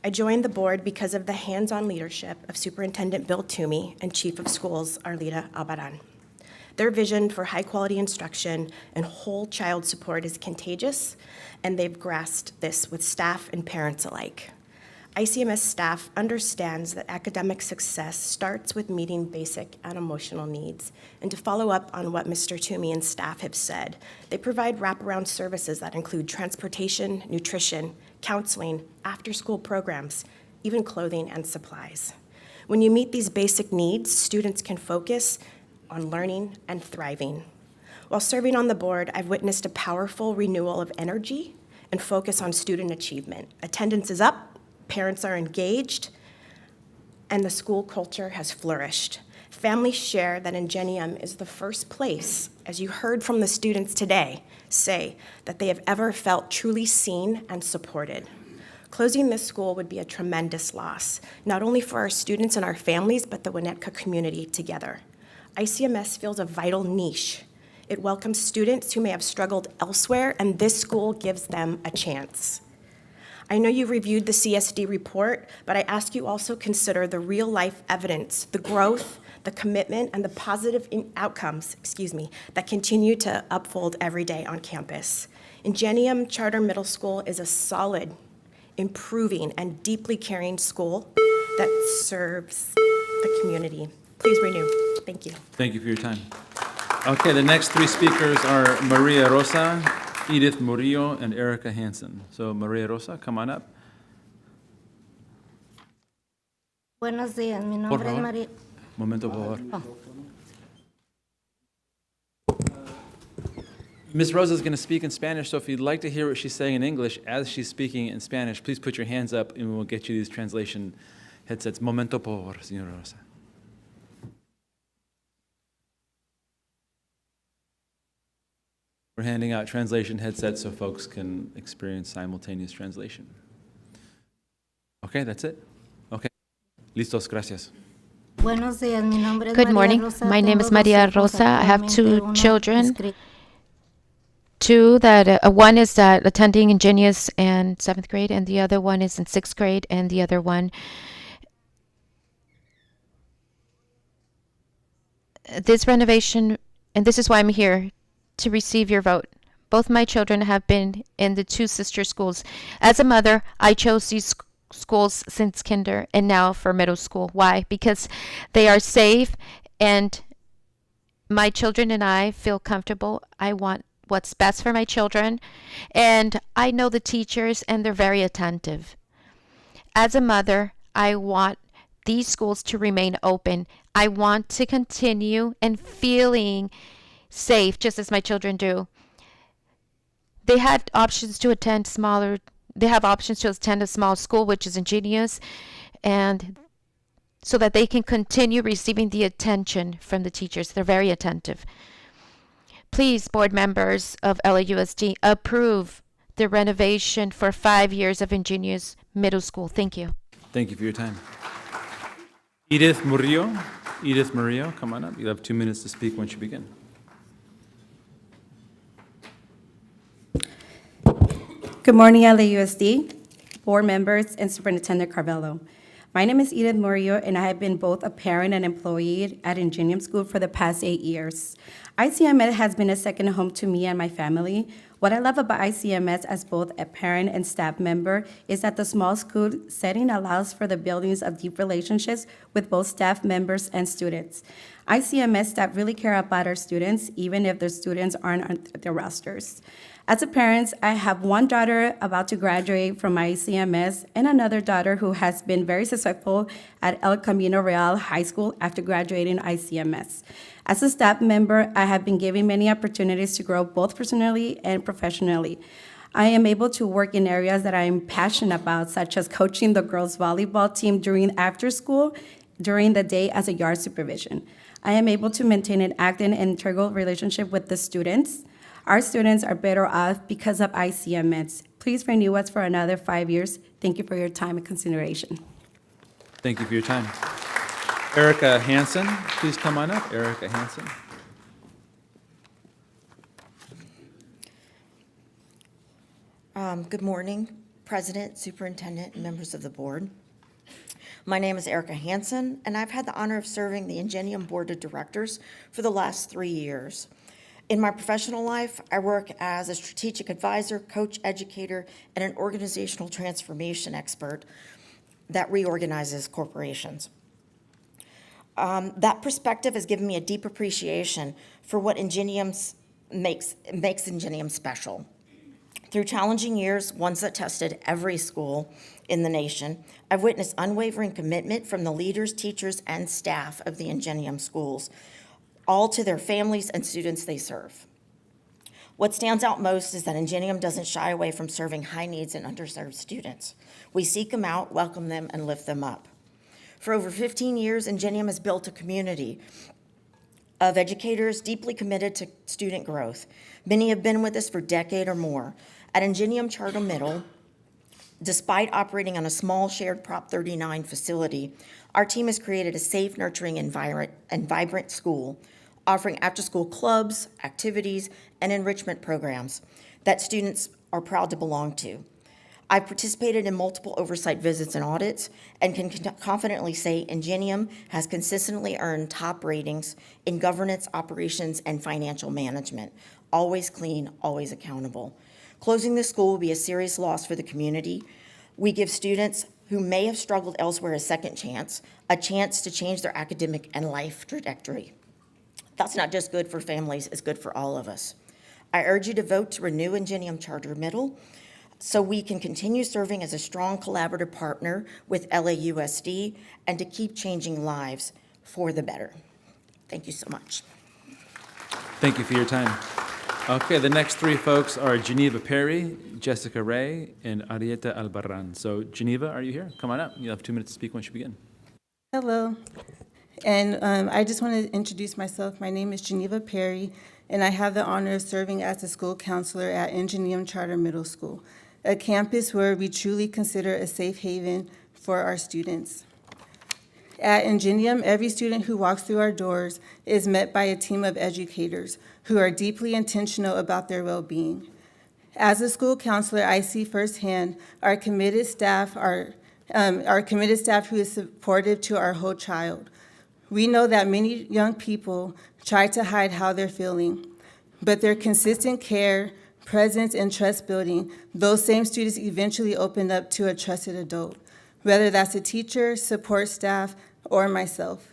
I joined the board because of the hands-on leadership of Superintendent Bill Toomey and Chief of Schools Arlita Albaran. Their vision for high-quality instruction and whole child support is contagious, and they've grasped this with staff and parents alike. ICMS staff understands that academic success starts with meeting basic and emotional needs. And to follow up on what Mr. Toomey and staff have said, they provide wraparound services that include transportation, nutrition, counseling, after-school programs, even clothing and supplies. When you meet these basic needs, students can focus on learning and thriving. While serving on the board, I've witnessed a powerful renewal of energy and focus on student achievement. Attendance is up, parents are engaged, and the school culture has flourished. Families share that Ingenium is the first place, as you heard from the students today, say that they have ever felt truly seen and supported. Closing this school would be a tremendous loss, not only for our students and our families, but the Winnetka community together. ICMS fills a vital niche. It welcomes students who may have struggled elsewhere, and this school gives them a chance. I know you reviewed the CSD report, but I ask you also consider the real-life evidence, the growth, the commitment, and the positive outcomes, that continue to unfold every day on campus. Ingenium Charter Middle School is a solid, improving, and deeply caring school that serves the community. Please renew. Thank you. Thank you for your time. Okay, the next three speakers are Maria Rosa, Edith Murillo, and Erica Hansen. So Maria Rosa, come on up. Buenos días, mi Por nombre es favor. María. Momento, por favor. Ms. Rosa is going to speak in Spanish, so if you'd like to hear what she's saying in English as she's speaking in Spanish, please put your hands up and we'll get you these translation headsets. Momento, por favor, señora Rosa. We're handing out translation headsets so folks can experience simultaneous translation. Okay, that's it? Okay. Listos, gracias. Buenos días, mi nombre es Good María morning. Rosa. My name Tengo is dos Maria hijos Rosa. I have actualmente, two uno children. inscri- One is attending Ingenious in 7th grade, and the other one is in 6th grade, and the other one. This renovation, and this is why I'm here, to receive your vote. Both my children have been in the two sister schools. As a mother, I chose these schools since kinder and now for middle school. Why? Because they are safe and my children and I feel comfortable. I want what's best for my children, and I know the teachers and they're very attentive. As a mother, I want these schools to remain open. I want to continue and feeling safe just as my children do. They had options to attend they have options to attend a small school, which is Ingenious, and so that they can continue receiving the attention from the teachers. They're very attentive. Please, board members of LAUSD, approve the renovation for 5 years of Ingenious Middle School. Thank you. Thank you for your time. Edith Murillo. Edith Murillo, come on up. You have 2 minutes to speak once you begin. Good morning, LAUSD, board members, and Superintendent Carvello. My name is Edith Murillo, and I have been both a parent and employee at Ingenium School for the past 8 years. ICMS has been a second home to me and my family. What I love about ICMS as both a parent and staff member is that the small school setting allows for the building of deep relationships with both staff members and students. ICMS staff really care about our students, even if the students aren't on their rosters. As a parent, I have one daughter about to graduate from ICMS and another daughter who has been very successful at El Camino Real High School after graduating ICMS. As a staff member, I have been given many opportunities to grow both personally and professionally. I am able to work in areas that I am passionate about, such as coaching the girls' volleyball team after school, during the day as a yard supervision. I am able to maintain an active and integral relationship with the students. Our students are better off because of ICMS. Please renew us for another 5 years. Thank you for your time and consideration. Thank you for your time. Erica Hansen, please come on up. Erica Hansen. Good morning, President, Superintendent, and members of the board. My name is Erica Hansen, and I've had the honor of serving the Ingenium Board of Directors for the last 3 years. In my professional life, I work as a strategic advisor, coach, educator, and an organizational transformation expert that reorganizes corporations. That perspective has given me a deep appreciation for what Ingenium makes Ingenium special. Through challenging years, ones that tested every school in the nation, I've witnessed unwavering commitment from the leaders, teachers, and staff of the Ingenium schools, all to their families and students they serve. What stands out most is that Ingenium doesn't shy away from serving high needs and underserved students. We seek them out, welcome them, and lift them up. For over 15 years, Ingenium has built a community of educators deeply committed to student growth. Many have been with us for a decade or more. At Ingenium Charter Middle, despite operating on a small shared Prop 39 facility, our team has created a safe, nurturing, and vibrant school, offering after-school clubs, activities, and enrichment programs that students are proud to belong to. I've participated in multiple oversight visits and audits and can confidently say Ingenium has consistently earned top ratings in governance, operations, and financial management. Always clean, always accountable. Closing the school will be a serious loss for the community. We give students who may have struggled elsewhere a second chance, a chance to change their academic and life trajectory. That's not just good for families, it's good for all of us. I urge you to vote to renew Ingenium Charter Middle so we can continue serving as a strong collaborative partner with LAUSD and to keep changing lives for the better. Thank you so much. Thank you for your time. Okay, the next three folks are Geneva Perry, Jessica Ray, and Arieta Albarran. So Geneva, are you here? Come on up. You have 2 minutes to speak once you begin. Hello. And I just want to introduce myself. My name is Geneva Perry, and I have the honor of serving as a school counselor at Ingenium Charter Middle School, a campus where we truly consider a safe haven for our students. At Ingenium, every student who walks through our doors is met by a team of educators who are deeply intentional about their well-being. As a school counselor, I see firsthand our committed staff who is supportive to our whole child. We know that many young people try to hide how they're feeling, but their consistent care, presence, and trust building, those same students eventually open up to a trusted adult, whether that's a teacher, support staff, or myself.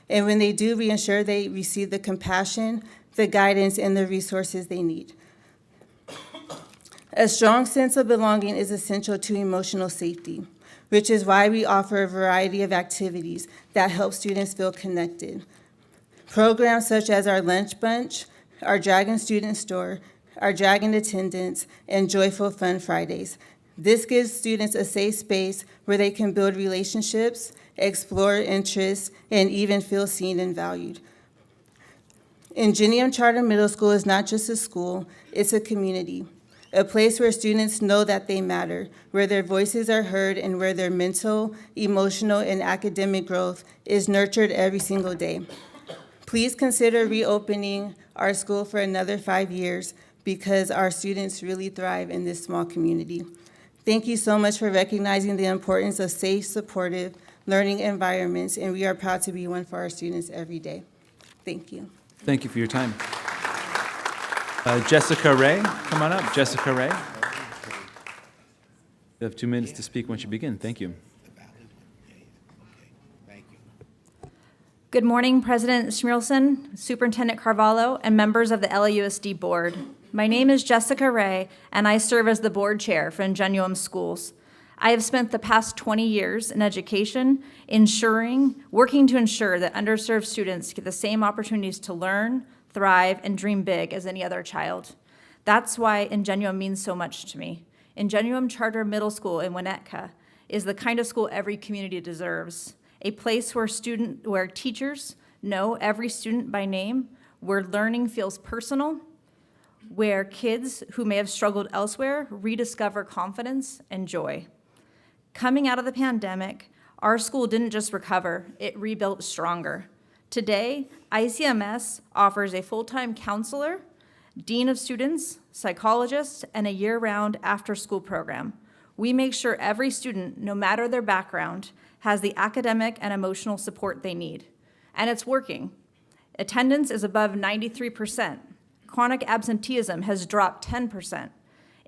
And when they do, we ensure they receive the compassion, the guidance, and the resources they need. A strong sense of belonging is essential to emotional safety, which is why we offer a variety of activities that help students feel connected. Programs such as our Lunch Bunch, our Dragon Student Store, our Dragon Attendance, and Joyful Fun Fridays. This gives students a safe space where they can build relationships, explore interests, and even feel seen and valued. Ingenium Charter Middle School is not just a school, it's a community, a place where students know that they matter, where their voices are heard, and where their mental, emotional, and academic growth is nurtured every single day. Please consider reopening our school for another 5 years because our students really thrive in this small community. Thank you so much for recognizing the importance of safe, supportive learning environments, and we are proud to be one for our students every day. Thank you. Thank you for your time. Jessica Ray, come on up. Jessica Ray. You have 2 minutes to speak once you begin. Thank you. Good morning, President Schmierlson, Superintendent Carvalho, and members of the LAUSD Board. My name is Jessica Ray, and I serve as the board chair for Ingenium Schools. I have spent the past 20 years in education, working to ensure that underserved students get the same opportunities to learn, thrive, and dream big as any other child. That's why Ingenium means so much to me. Ingenium Charter Middle School in Winnetka is the kind of school every community deserves, a place where teachers know every student by name, where learning feels personal, where kids who may have struggled elsewhere rediscover confidence and joy. Coming out of the pandemic, our school didn't just recover, it rebuilt stronger. Today, ICMS offers a full-time counselor, dean of students, psychologist, and a year-round after-school program. We make sure every student, no matter their background, has the academic and emotional support they need. And it's working. Attendance is above 93%. Chronic absenteeism has dropped 10%.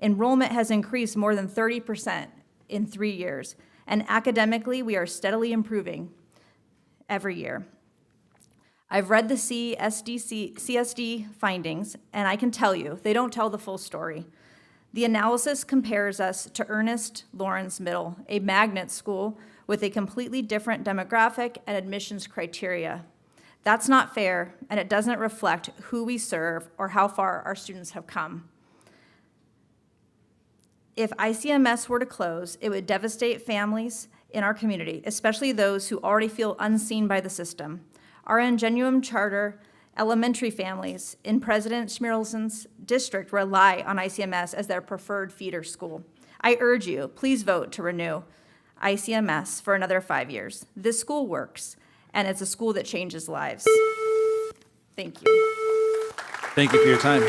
Enrollment has increased more than 30% in 3 years. And academically, we are steadily improving every year. I've read the CSD findings, and I can tell you, they don't tell the full story. The analysis compares us to Ernest Lawrence Middle, a magnet school with a completely different demographic and admissions criteria. That's not fair, and it doesn't reflect who we serve or how far our students have come. If ICMS were to close, it would devastate families in our community, especially those who already feel unseen by the system. Our Ingenium Charter elementary families in President Schmierlson's district rely on ICMS as their preferred feeder school. I urge you, please vote to renew ICMS for another 5 years. This school works, and it's a school that changes lives. Thank you. Thank you for your time.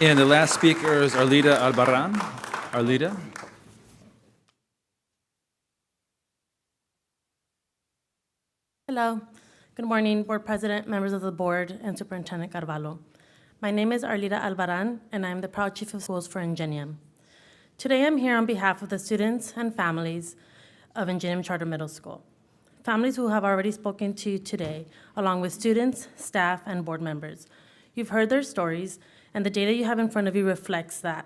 And the last speaker is Arlida Albaran. Arlida? Hello. Good morning, Board President, members of the Board, and Superintendent Carvalho. My name is Arlida Albaran, and I am the proud Chief of Schools for Ingenium. Today, I'm here on behalf of the students and families of Ingenium Charter Middle School. Families who have already spoken to you today, along with students, staff, and board members. You've heard their stories, and the data you have in front of you reflects that.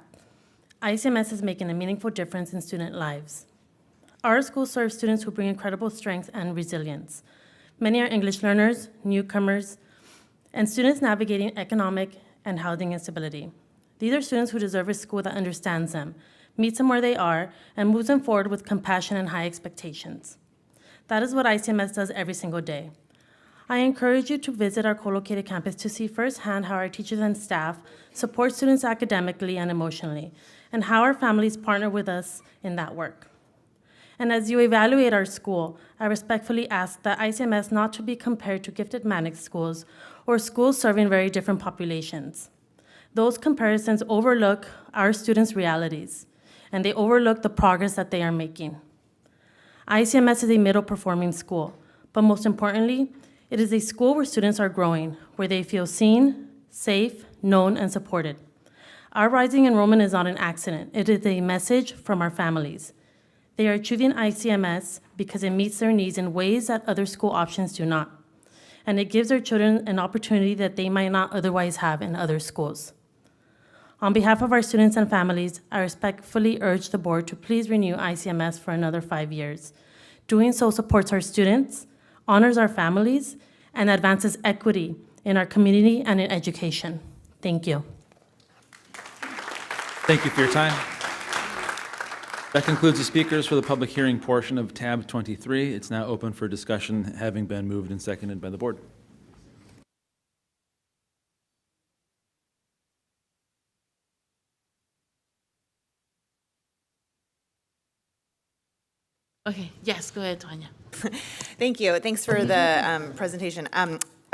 ICMS is making a meaningful difference in student lives. Our school serves students who bring incredible strength and resilience. Many are English learners, newcomers, and students navigating economic and housing instability. These are students who deserve a school that understands them, meets them where they are, and moves them forward with compassion and high expectations. That is what ICMS does every single day. I encourage you to visit our co-located campus to see firsthand how our teachers and staff support students academically and emotionally, and how our families partner with us in that work. And as you evaluate our school, I respectfully ask that ICMS not to be compared to gifted magnet schools or schools serving very different populations. Those comparisons overlook our students' realities, and they overlook the progress that they are making. ICMS is a middle-performing school, but most importantly, it is a school where students are growing, where they feel seen, safe, known, and supported. Our rising enrollment is not an accident. It is a message from our families. They are choosing ICMS because it meets their needs in ways that other school options do not, and it gives their children an opportunity that they might not otherwise have in other schools. On behalf of our students and families, I respectfully urge the board to please renew ICMS for another 5 years. Doing so supports our students, honors our families, and advances equity in our community and in education. Thank you. Thank you for your time. That concludes the speakers for the public hearing portion of tab 23. It's now open for discussion, having been moved and seconded by the board. Okay, yes, go ahead, Tanya. Thank you. Thanks for the presentation.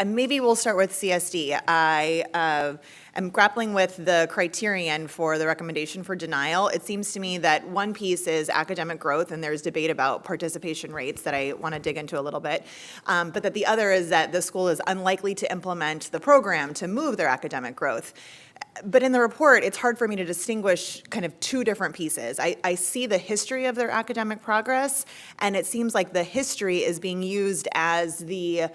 Maybe we'll start with CSD. I am grappling with the criterion for the recommendation for denial. It seems to me that one piece is academic growth, and there's debate about participation rates that I want to dig into a little bit. But that the other is that the school is unlikely to implement the program to move their academic growth. But in the report, it's hard for me to distinguish kind of two different pieces. I see the history of their academic progress, and it seems like the history is being used as the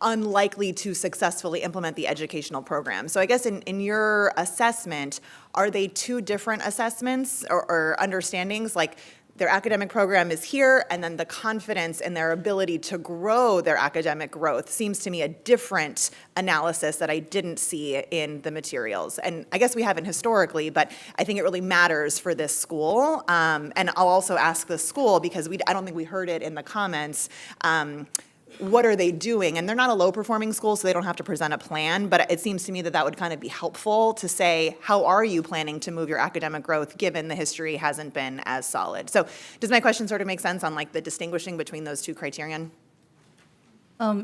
unlikely to successfully implement the educational program. So I guess in your assessment, are they two different assessments or understandings? Like their academic program is here, and then the confidence in their ability to grow their academic growth seems to me a different analysis that I didn't see in the materials. And I guess we haven't historically, but I think it really matters for this school. And I'll also ask the school, because I don't think we heard it in the comments, what are they doing? And they're not a low-performing school, so they don't have to present a plan, but it seems to me that that would kind of be helpful to say, how are you planning to move your academic growth given the history hasn't been as solid? So does my question sort of make sense on like the distinguishing between those two criterion?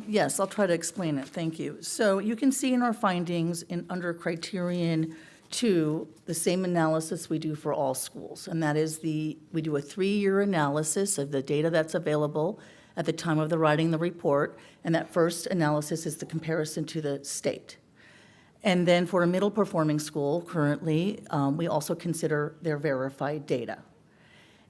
Yes, I'll try to explain it. Thank you. So you can see in our findings under criterion 2, the same analysis we do for all schools, and that is we do a 3-year analysis of the data that's available at the time of the writing the report, and that first analysis is the comparison to the state. And then for a middle performing school currently, we also consider their verified data.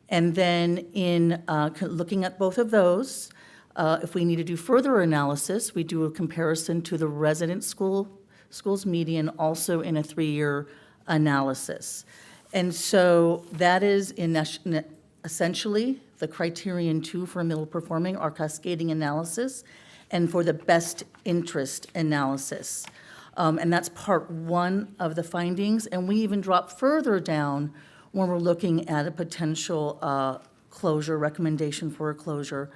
And then in looking at both of those, if we need to do further analysis, we do a comparison to the resident schools median, also in a 3-year analysis. And so that is essentially the criterion 2 for middle performing, our cascading analysis, and for the best interest analysis. And that's part 1 of the findings, and we even drop further down when we're looking at a potential closure, recommendation for a closure.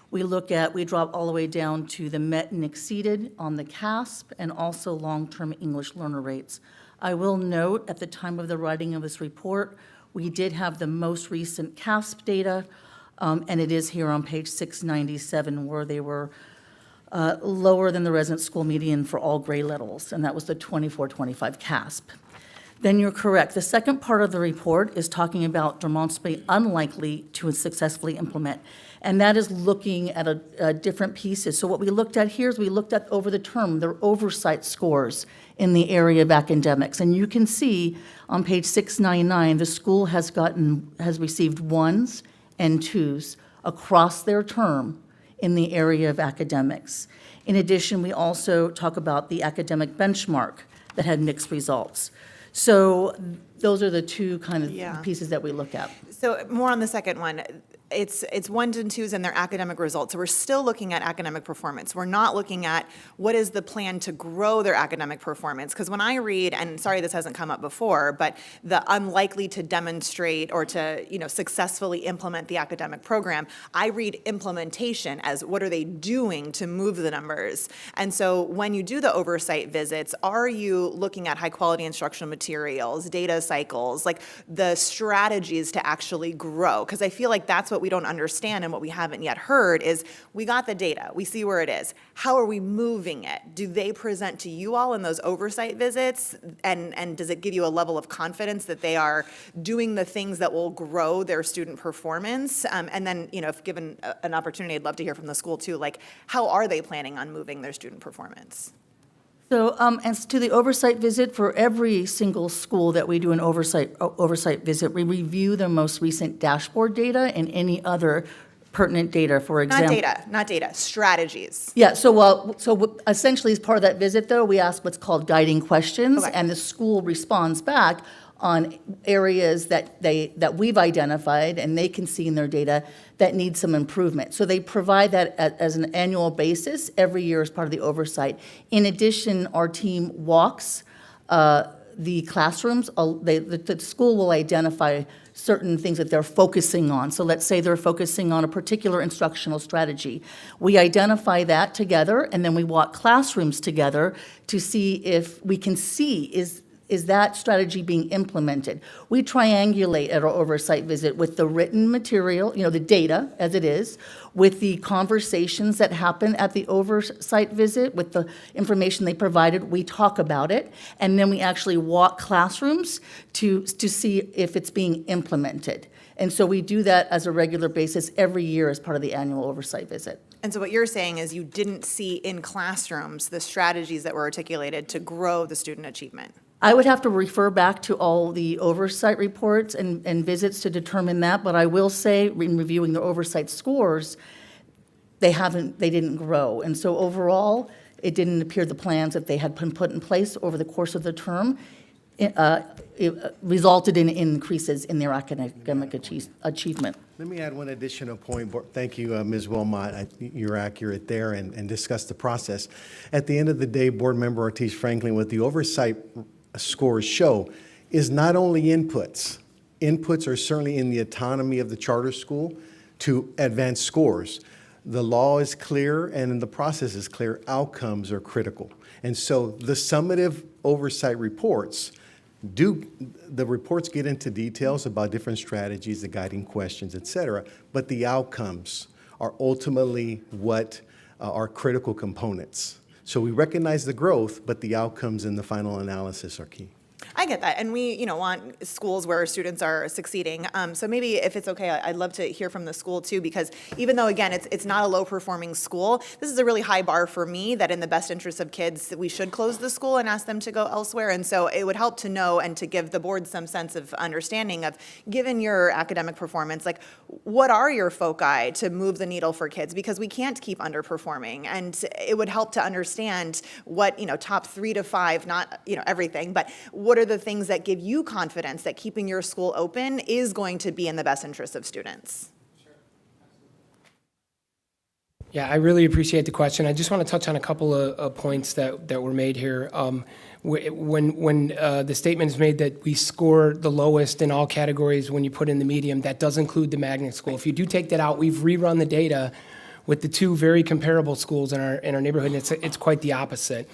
We drop all the way down to the met and exceeded on the CASP and also long-term English learner rates. I will note, at the time of the writing of this report, we did have the most recent CASP data, and it is here on page 697, where they were lower than the resident school median for all grade levels, and that was the 24-25 CASP. Then you're correct. The second part of the report is talking about demonstrably unlikely to successfully implement, and that is looking at different pieces. So what we looked at here is we looked at over the term, their oversight scores in the area of academics. And you can see on page 699, the school has received 1s and 2s across their term in the area of academics. In addition, we also talk about the academic benchmark that had mixed results. So those are the 2 kind of pieces that we look at. So more on the second one. It's 1s and 2s and their academic results. So we're still looking at academic performance. We're not looking at what is the plan to grow their academic performance. Because when I read, and sorry this hasn't come up before, but the unlikely to demonstrate or to successfully implement the academic program, I read implementation as what are they doing to move the numbers. And so when you do the oversight visits, are you looking at high quality instructional materials, data cycles, like the strategies to actually grow? Because I feel like that's what we don't understand and what we haven't yet heard is we got the data, we see where it is. How are we moving it? Do they present to you all in those oversight visits? And does it give you a level of confidence that they are doing the things that will grow their student performance? And then, if given an opportunity, I'd love to hear from the school too, like how are they planning on moving their student performance? So as to the oversight visit, for every single school that we do an oversight visit, we review the most recent dashboard data and any other pertinent data, for example. Not data, strategies. Yeah, so essentially as part of that visit, though, we ask what's called guiding questions, and the school responds back on areas that we've identified and they can see in their data that need some improvement. So they provide that as an annual basis every year as part of the oversight. In addition, our team walks the classrooms. The school will identify certain things that they're focusing on. So let's say they're focusing on a particular instructional strategy. We identify that together, and then we walk classrooms together to see if we can see is that strategy being implemented? We triangulate at our oversight visit with the written material, the data as it is, with the conversations that happen at the oversight visit, with the information they provided. We talk about it, and then we actually walk classrooms to see if it's being implemented. And so we do that as a regular basis every year as part of the annual oversight visit. And so what you're saying is you didn't see in classrooms the strategies that were articulated to grow the student achievement. I would have to refer back to all the oversight reports and visits to determine that, but I will say, in reviewing the oversight scores, they didn't grow. And so overall, it didn't appear the plans that they had been put in place over the course of the term it resulted in increases in their academic achievement. Let me add one additional point. Thank you, Ms. Wilmot. You're accurate there and discuss the process. At the end of the day, Board Member Ortiz-Franklin, what the oversight scores show is not only inputs. Inputs are certainly in the autonomy of the charter school to advance scores. The law is clear and the process is clear. Outcomes are critical. And so the summative oversight reports the reports get into details about different strategies, the guiding questions, et cetera, but the outcomes are ultimately what are critical components. So we recognize the growth, but the outcomes in the final analysis are key. I get that, and we, want schools where students are succeeding. So maybe if it's okay, I'd love to hear from the school too, because even though, again, it's not a low-performing school, this is a really high bar for me that in the best interest of kids, that we should close the school and ask them to go elsewhere. And so it would help to know and to give the board some sense of understanding of, given your academic performance, like, what are your foci to move the needle for kids? Because we can't keep underperforming, and it would help to understand what, top 3 to 5, not, everything, but what are the things that give you confidence that keeping your school open is going to be in the best interest of students? Yeah, I really appreciate the question. I just want to touch on a couple of points that were made here. When the statement is made that we score the lowest in all categories when you put in the medium, that does include the magnet school. If you do take that out, we've rerun the data with the two very comparable schools in our neighborhood, and it's quite the opposite.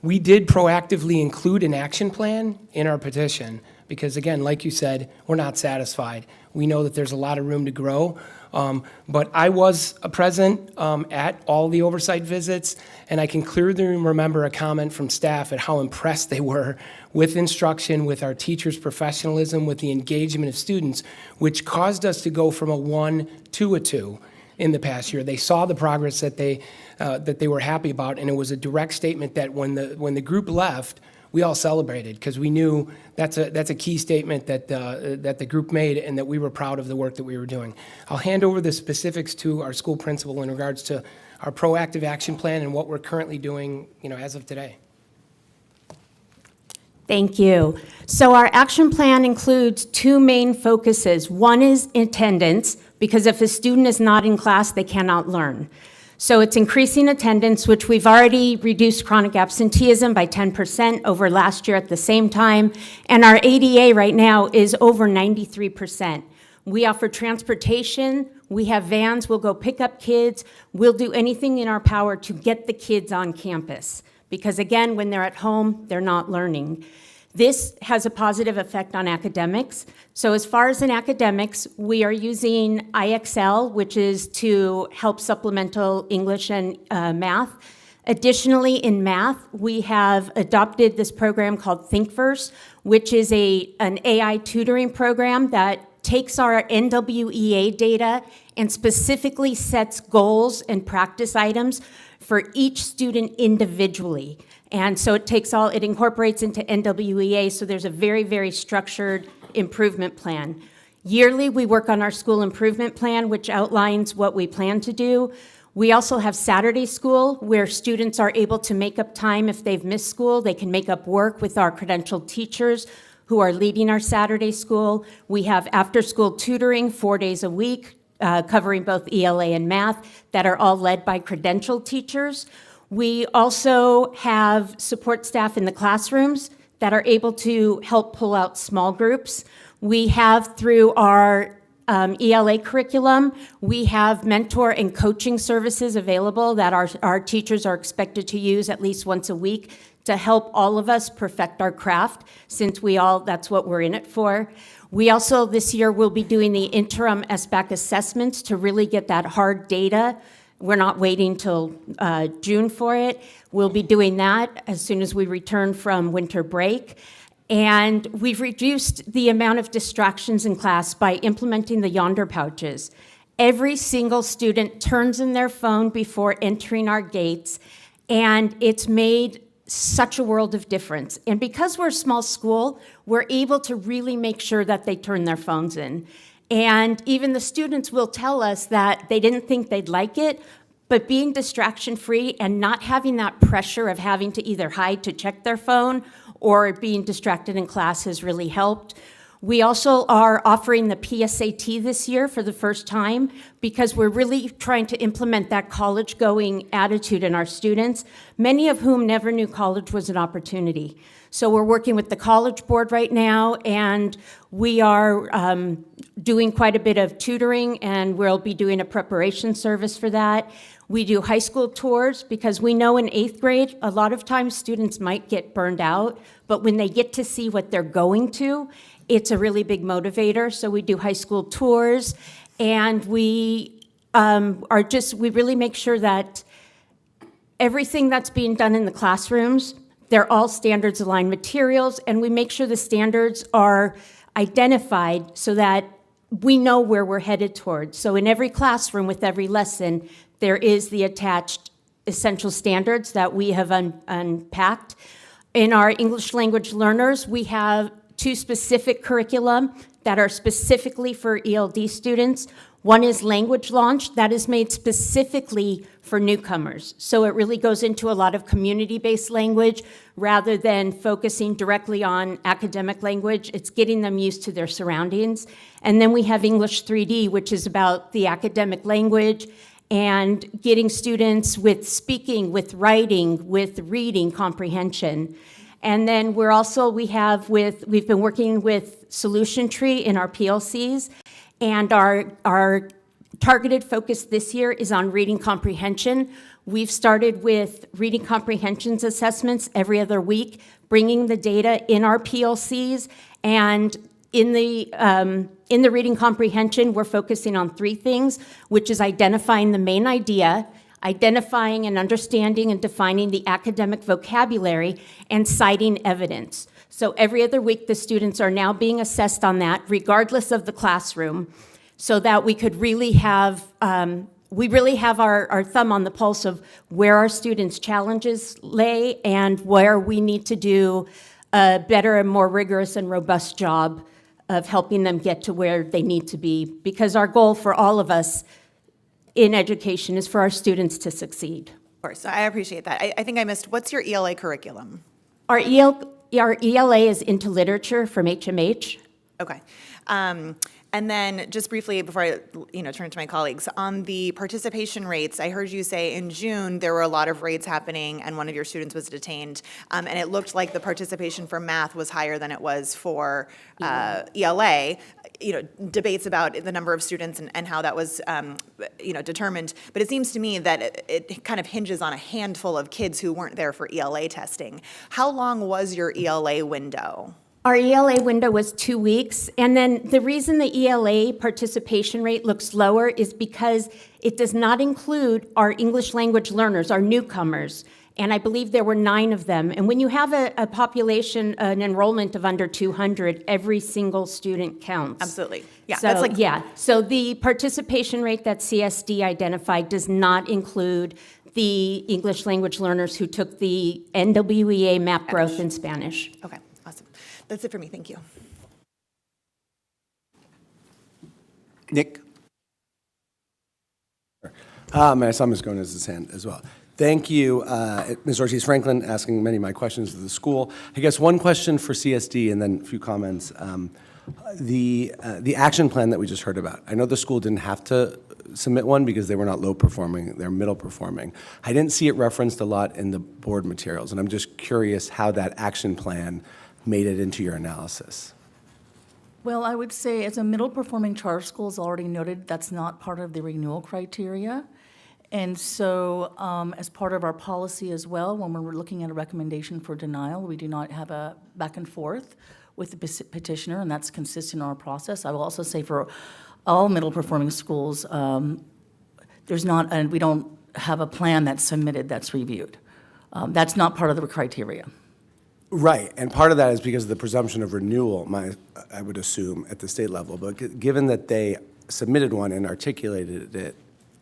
We did proactively include an action plan in our petition because, again, like you said, we're not satisfied. We know that there's a lot of room to grow. But I was present at all the oversight visits, and I can clearly remember a comment from staff at how impressed they were with instruction, with our teachers' professionalism, with the engagement of students, which caused us to go from a 1 to a 2 in the past year. They saw the progress that they were happy about, and it was a direct statement that when the group left, we all celebrated because we knew that's a key statement that the group made and that we were proud of the work that we were doing. I'll hand over the specifics to our school principal in regards to our proactive action plan and what we're currently doing, as of today. Thank you. So our action plan includes 2 main focuses. One is attendance, because if a student is not in class, they cannot learn. So it's increasing attendance, which we've already reduced chronic absenteeism by 10% over last year at the same time. And our ADA right now is over 93%. We offer transportation. We have vans. We'll go pick up kids. We'll do anything in our power to get the kids on campus. Because again, when they're at home, they're not learning. This has a positive effect on academics. So as far as in academics, we are using IXL, which is to help supplemental English and math. Additionally, in math, we have adopted this program called ThinkVerse, which is an AI tutoring program that takes our NWEA data and specifically sets goals and practice items for each student individually. And so it incorporates into NWEA, so there's a very, very structured improvement plan. Yearly, we work on our school improvement plan, which outlines what we plan to do. We also have Saturday school, where students are able to make up time if they've missed school. They can make up work with our credentialed teachers who are leading our Saturday school. We have after-school tutoring 4 days a week, covering both ELA and math, that are all led by credentialed teachers. We also have support staff in the classrooms that are able to help pull out small groups. We have, through our ELA curriculum, we have mentor and coaching services available that our teachers are expected to use at least once a week to help all of us perfect our craft, since that's what we're in it for. We also, this year, will be doing the interim SBAC assessments to really get that hard data. We're not waiting till June for it. We'll be doing that as soon as we return from winter break. And we've reduced the amount of distractions in class by implementing the Yonder pouches. Every single student turns in their phone before entering our gates, and it's made such a world of difference. And because we're a small school, we're able to really make sure that they turn their phones in. And even the students will tell us that they didn't think they'd like it, but being distraction-free and not having that pressure of having to either hide to check their phone or being distracted in class has really helped. We also are offering the PSAT this year for the first time because we're really trying to implement that college-going attitude in our students, many of whom never knew college was an opportunity. So we're working with the College Board right now, and we are doing quite a bit of tutoring, and we'll be doing a preparation service for that. We do high school tours because we know in 8th grade, a lot of times students might get burned out, but when they get to see what they're going to, it's a really big motivator. So we do high school tours, and we really make sure that everything that's being done in the classrooms, They're all standards aligned materials, and we make sure the standards are identified so that we know where we're headed towards. So in every classroom with every lesson, there is the attached essential standards that we have unpacked. In our English language learners, we have 2 specific curriculum that are specifically for ELD students. One is Language Launch, that is made specifically for newcomers. So it really goes into a lot of community-based language rather than focusing directly on academic language. It's getting them used to their surroundings. And then we have English 3D, which is about the academic language and getting students with speaking, with writing, with reading comprehension. And then we've been working with Solution Tree in our PLCs, and our targeted focus this year is on reading comprehension. We've started with reading comprehensions assessments every other week, bringing the data in our PLCs, and in the reading comprehension, we're focusing on 3 things, which is identifying the main idea, identifying and understanding and defining the academic vocabulary, and citing evidence. So every other week, the students are now being assessed on that, regardless of the classroom, so that we could really have, our thumb on the pulse of where our students' challenges lay and where we need to do a better and more rigorous and robust job of helping them get to where they need to be. Because our goal for all of us in education is for our students to succeed. Of course, I appreciate that. I think I missed, what's your ELA curriculum? Our ELA is into literature from HMH. Okay. And then just briefly before I turn to my colleagues, on the participation rates, I heard you say in June there were a lot of raids happening and one of your students was detained. And it looked like the participation for math was higher than it was for ELA. Debates about the number of students and how that was determined. But it seems to me that it kind of hinges on a handful of kids who weren't there for ELA testing. How long was your ELA window? Our ELA window was 2 weeks, and then the reason the ELA participation rate looks lower is because it does not include our English language learners, our newcomers, and I believe there were 9 of them. And when you have a population, an enrollment of under 200, every single student counts. Absolutely. Yeah, So, so the participation rate that CSD identified does not include the English language learners who took the NWEA MAP growth in Spanish. Okay, awesome. That's it for me. Thank you. Nick? My son is going to his hand as well. Thank you, Ms. Ortiz-Franklin, asking many of my questions of the school. I guess one question for CSD and then a few comments. The action plan that we just heard about, I know the school didn't have to submit one because they were not low performing, they're middle performing. I didn't see it referenced a lot in the board materials, and I'm just curious how that action plan made it into your analysis. Well, I would say as a middle-performing charter school is already noted, that's not part of the renewal criteria. And so as part of our policy as well, when we're looking at a recommendation for denial, we do not have a back and forth with the petitioner, and that's consistent in our process. I will also say for all middle-performing schools, there's not, and we don't have a plan that's submitted that's reviewed. That's not part of the criteria. Right, and part of that is because of the presumption of renewal, I would assume, at the state level. But given that they submitted one and articulated it,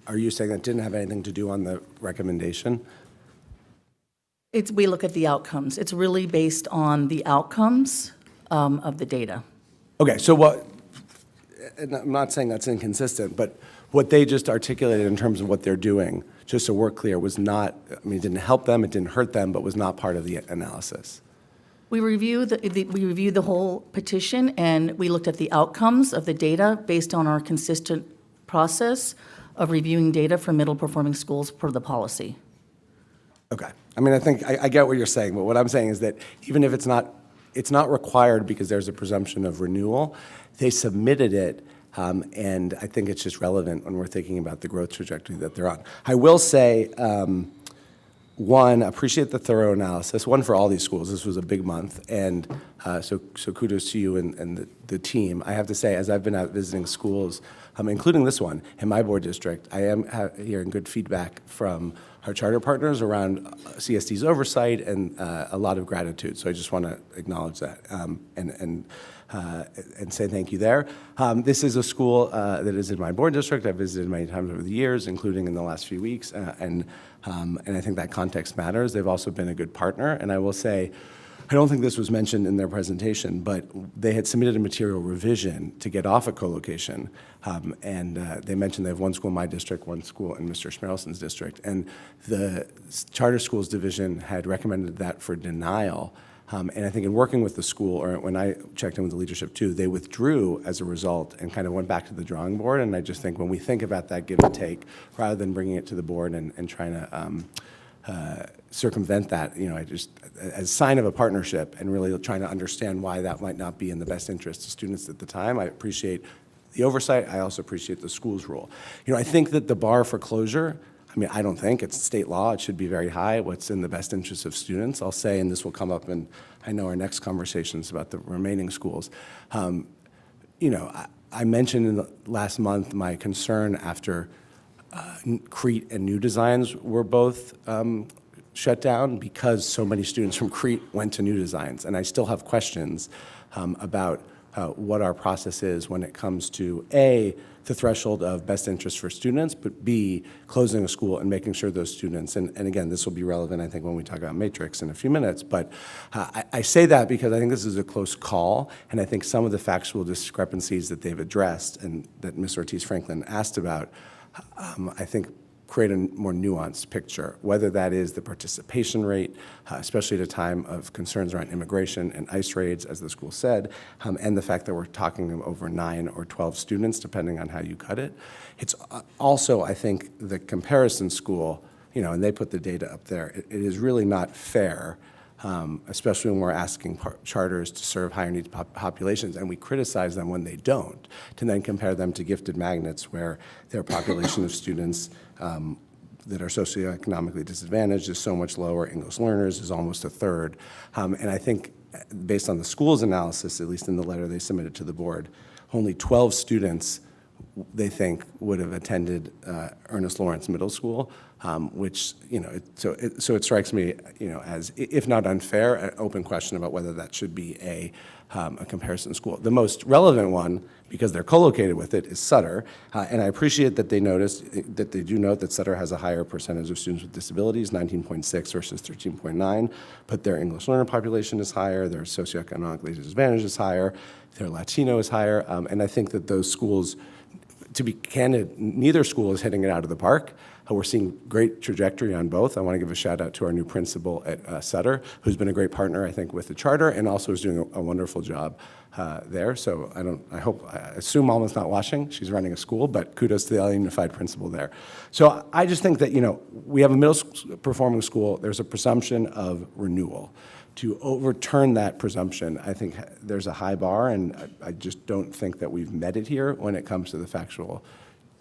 are you saying that didn't have anything to do on the recommendation? We look at the outcomes. It's really based on the outcomes of the data. Okay, so what, and I'm not saying that's inconsistent, but what they just articulated in terms of what they're doing, just so we're clear, was not, I mean, it didn't help them, it didn't hurt them, but was not part of the analysis. We reviewed the whole petition, and we looked at the outcomes of the data based on our consistent process of reviewing data for middle-performing schools per the policy. Okay. I mean, I think I get what you're saying, but what I'm saying is that even if it's not required because there's a presumption of renewal, they submitted it, and I think it's just relevant when we're thinking about the growth trajectory that they're on. I will say, One, appreciate the thorough analysis, one for all these schools. This was a big month, and so kudos to you and the team. I have to say, as I've been out visiting schools, including this one, in my board district, I am hearing good feedback from our charter partners around CSD's oversight and a lot of gratitude. So I just want to acknowledge that and say thank you there. This is a school that is in my board district. I've visited many times over the years, including in the last few weeks, and I think that context matters. They've also been a good partner, and I will say, I don't think this was mentioned in their presentation, but they had submitted a material revision to get off a co-location, and they mentioned they have one school in my district, one school in Mr. Schmerelson's district, and the Charter Schools Division had recommended that for denial. And I think in working with the school, or when I checked in with the leadership too, they withdrew as a result and kind of went back to the drawing board. And I just think when we think about that give and take, rather than bringing it to the board and trying to circumvent that, you know, I just, as a sign of a partnership and really trying to understand why that might not be in the best interest of students at the time, I appreciate the oversight. I also appreciate the school's role. You know, I think that the bar for closure, I mean, I don't think it's state law. It should be very high. What's in the best interest of students, I'll say, and this will come up in, I know, our next conversations about the remaining schools. You know, I mentioned in the last month my concern after Crete and New Designs were both shut down because so many students from Crete went to New Designs. And I still have questions about what our process is when it comes to, A, the threshold of best interest for students, but B, closing a school and making sure those students, and again, this will be relevant, I think, when we talk about Matrix in a few minutes, but I say that because I think this is a close call, and I think some of the factual discrepancies that they've addressed and that Ms. Ortiz-Franklin asked about, I think create a more nuanced picture, whether that is the participation rate, especially at a time of concerns around immigration and ICE raids, as the school said, and the fact that we're talking over 9 or 12 students, depending on how you cut it. It's also, I think, the comparison school, you know, and they put the data up there, it is really not fair, especially when we're asking charters to serve higher needs populations, and we criticize them when they don't, to then compare them to gifted magnets where their population of students that are socioeconomically disadvantaged is so much lower. English learners is almost a third. And I think based on the school's analysis, at least in the letter they submitted to the board, only 12 students they think would have attended Ernest Lawrence Middle School, which, you know, so it strikes me, you know, as, if not unfair, an open question about whether that should be a comparison school. The most relevant one, because they're co-located with it, is Sutter, and I appreciate that they noticed, that they do note that Sutter has a higher percentage of students with disabilities, 19.6 versus 13.9, but their English learner population is higher, their socioeconomically disadvantaged is higher, their Latino is higher, and I think that those schools, to be candid, neither school is hitting it out of the park. We're seeing great trajectory on both. I want to give a shout out to our new principal at Sutter, who's been a great partner, I think, with the charter, and also is doing a wonderful job there. So I assume Alma's not watching. She's running a school, but kudos to the LA Unified principal there. So I just think that, you know, we have a middle performing school. There's a presumption of renewal. To overturn that presumption, I think there's a high bar, and I just don't think that we've met it here when it comes to the factual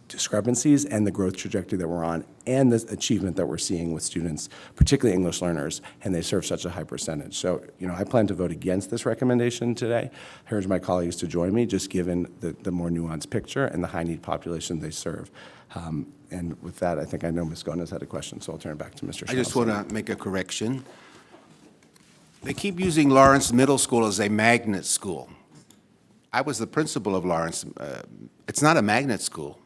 discrepancies and the growth trajectory that we're on and the achievement that we're seeing with students, particularly English learners, and they serve such a high percentage. So, you know, I plan to vote against this recommendation today. I urge my colleagues to join me, just given the more nuanced picture and the high need population they serve. And with that, I think I know Ms. Gomez had a question, so I'll turn it back to Mr. I just want to make a correction. They keep using Lawrence Middle School as a magnet school. I was the principal of Lawrence. It's not a magnet school.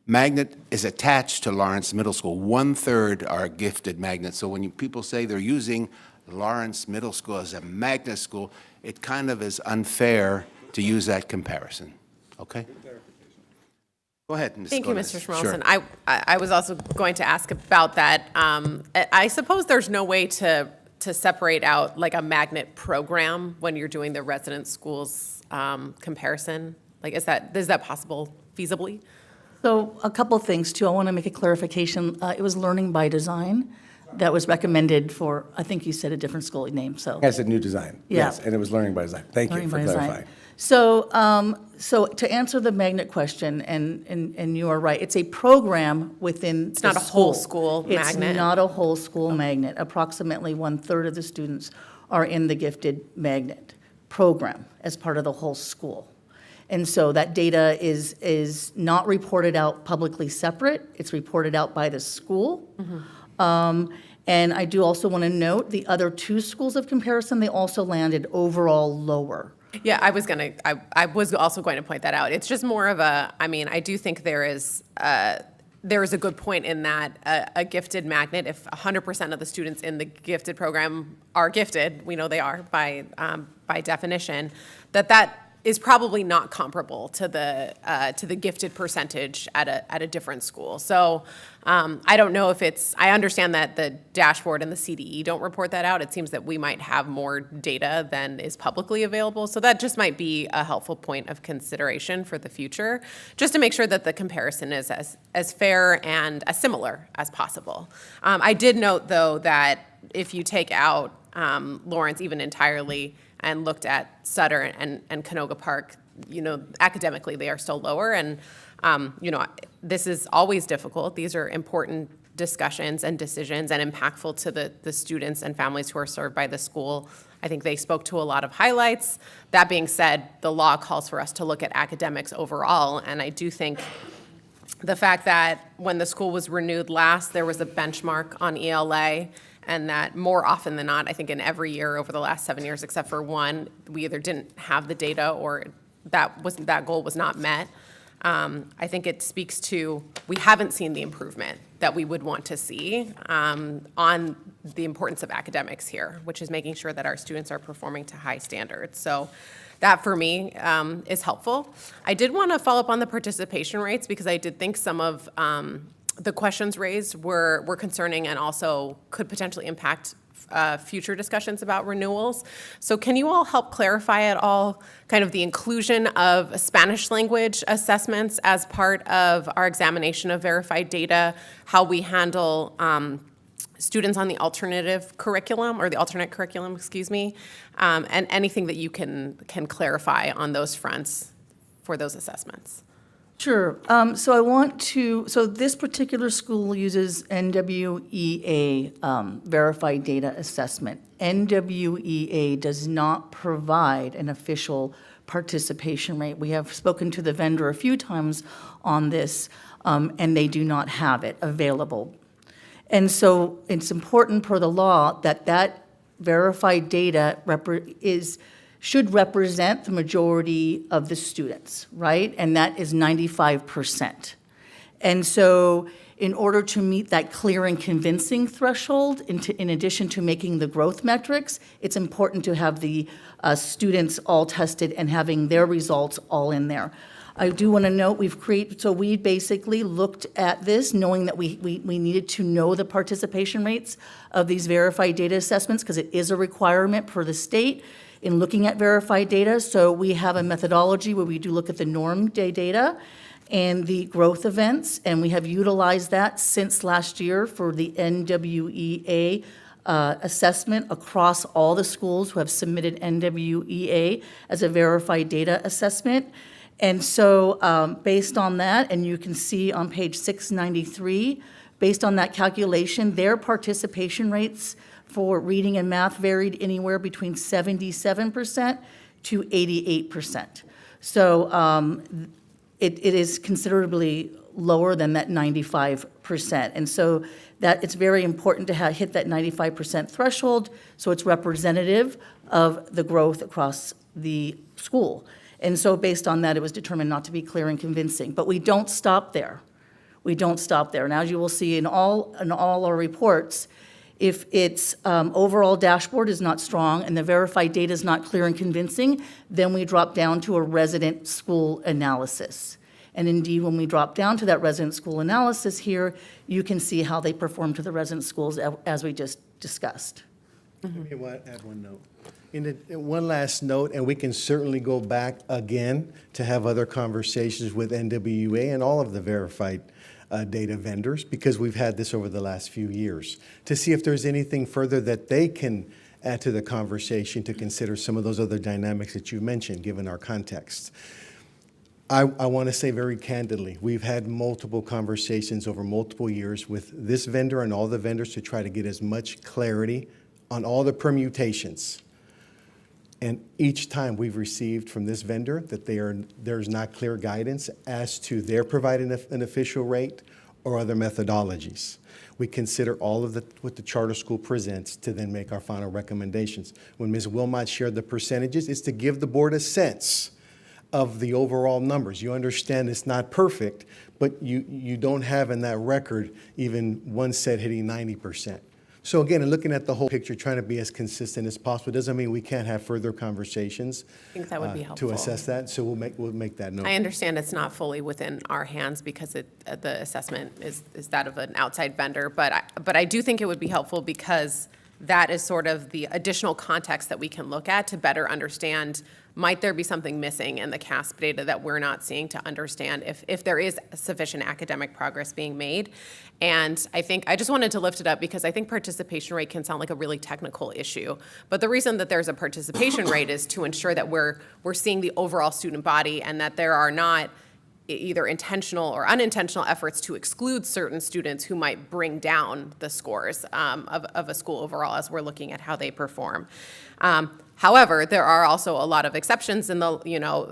Magnet is attached to Lawrence Middle School. 1/3 are gifted magnets. So when people say they're using Lawrence Middle School as a magnet school, it kind of is unfair to use that comparison. Okay? Go ahead, Ms. Thank you, Gomez. Mr. Schmerelson. I was also going to ask about that. I suppose there's no way to separate out like a magnet program when you're doing the resident schools comparison. Like, is that possible feasibly? So a couple things, too. I want to make a clarification. It was Learning by Design that was recommended for, I think you said a different school name, so. I said New Design, Yeah. yes, and it was Learning by Design. Thank you Learning for by Design. clarifying. So to answer the magnet question, and you are right, it's a program within It's the not a whole school magnet. It's not a whole school magnet. Approximately 1/3 of the students are in the gifted magnet program as part of the whole school. And so that data is not reported out publicly separate. It's reported out by the school. And I do also want to note the other two schools of comparison, they also landed overall lower. Yeah, I was also going to point that out. It's just more of a, I mean, I do think there is a good point in that a gifted magnet, if 100% of the students in the gifted program are gifted, we know they are by definition, that is probably not comparable to the gifted percentage at a different school. So I don't know if I understand that the dashboard and the CDE don't report that out. It seems that we might have more data than is publicly available. So that just might be a helpful point of consideration for the future, just to make sure that the comparison is as fair and as similar as possible. I did note, though, that if you take out Lawrence even entirely, and looked at Sutter and Canoga Park, academically they are still lower. And, this is always difficult. These are important discussions and decisions and impactful to the students and families who are served by the school. I think they spoke to a lot of highlights. That being said, the law calls for us to look at academics overall. And I do think the fact that when the school was renewed last, there was a benchmark on ELA, and that more often than not, I think in every year over the last 7 years, except for one, we either didn't have the data or that goal was not met. I think it speaks to, we haven't seen the improvement that we would want to see on the importance of academics here, which is making sure that our students are performing to high standards. So that, for me, is helpful. I did want to follow up on the participation rates, because I did think some of the questions raised were concerning and also could potentially impact future discussions about renewals. So can you all help clarify at all kind of the inclusion of Spanish language assessments as part of our examination of verified data, how we handle students on the alternative curriculum, or the alternate curriculum, excuse me, and anything that you can clarify on those fronts for those assessments? Sure. So this particular school uses NWEA verified data assessment. NWEA does not provide an official participation rate. We have spoken to the vendor a few times on this, and they do not have it available. And so it's important per the law that verified data should represent the majority of the students, right? And that is 95%. And so in order to meet that clear and convincing threshold, in addition to making the growth metrics, it's important to have the students all tested and having their results all in there. I do want to note we basically looked at this knowing that we needed to know the participation rates of these verified data assessments, because it is a requirement per the state in looking at verified data. So we have a methodology where we do look at the norm day data and the growth events, and we have utilized that since last year for the NWEA assessment across all the schools who have submitted NWEA as a verified data assessment. And so based on that, and you can see on page 693, based on that calculation, their participation rates for reading and math varied anywhere between 77% to 88%. So it is considerably lower than that 95%. And so that it's very important to hit that 95% threshold so it's representative of the growth across the school. And so based on that, it was determined not to be clear and convincing. But we don't stop there. We don't stop there. And as you will see in all our reports, if its overall dashboard is not strong and the verified data is not clear and convincing, then we drop down to a resident school analysis. And indeed, when we drop down to that resident school analysis here, you can see how they perform to the resident schools as we just discussed. Let me add one note. One last note, and we can certainly go back again to have other conversations with NWEA and all of the verified data vendors, because we've had this over the last few years, to see if there's anything further that they can add to the conversation to consider some of those other dynamics that you mentioned, given our context. I want to say very candidly, we've had multiple conversations over multiple years with this vendor and all the vendors to try to get as much clarity on all the permutations. And each time we've received from this vendor that there's not clear guidance as to their providing an official rate or other methodologies. We consider all of what the charter school presents to then make our final recommendations. When Ms. Wilmot shared the percentages, it's to give the board a sense of the overall numbers. You understand it's not perfect, but you don't have in that record even one set hitting 90%. So again, in looking at the whole picture, trying to be as consistent as possible, doesn't mean we can't have further conversations. I think that would be helpful. To assess that, so we'll make that note. I understand it's not fully within our hands because the assessment is that of an outside vendor, but I do think it would be helpful because that is sort of the additional context that we can look at to better understand, might there be something missing in the CASP data that we're not seeing, to understand if there is sufficient academic progress being made. And I just wanted to lift it up because I think participation rate can sound like a really technical issue. But the reason that there's a participation rate is to ensure that we're seeing the overall student body and that there are not either intentional or unintentional efforts to exclude certain students who might bring down the scores of a school overall as we're looking at how they perform. However, there are also a lot of exceptions in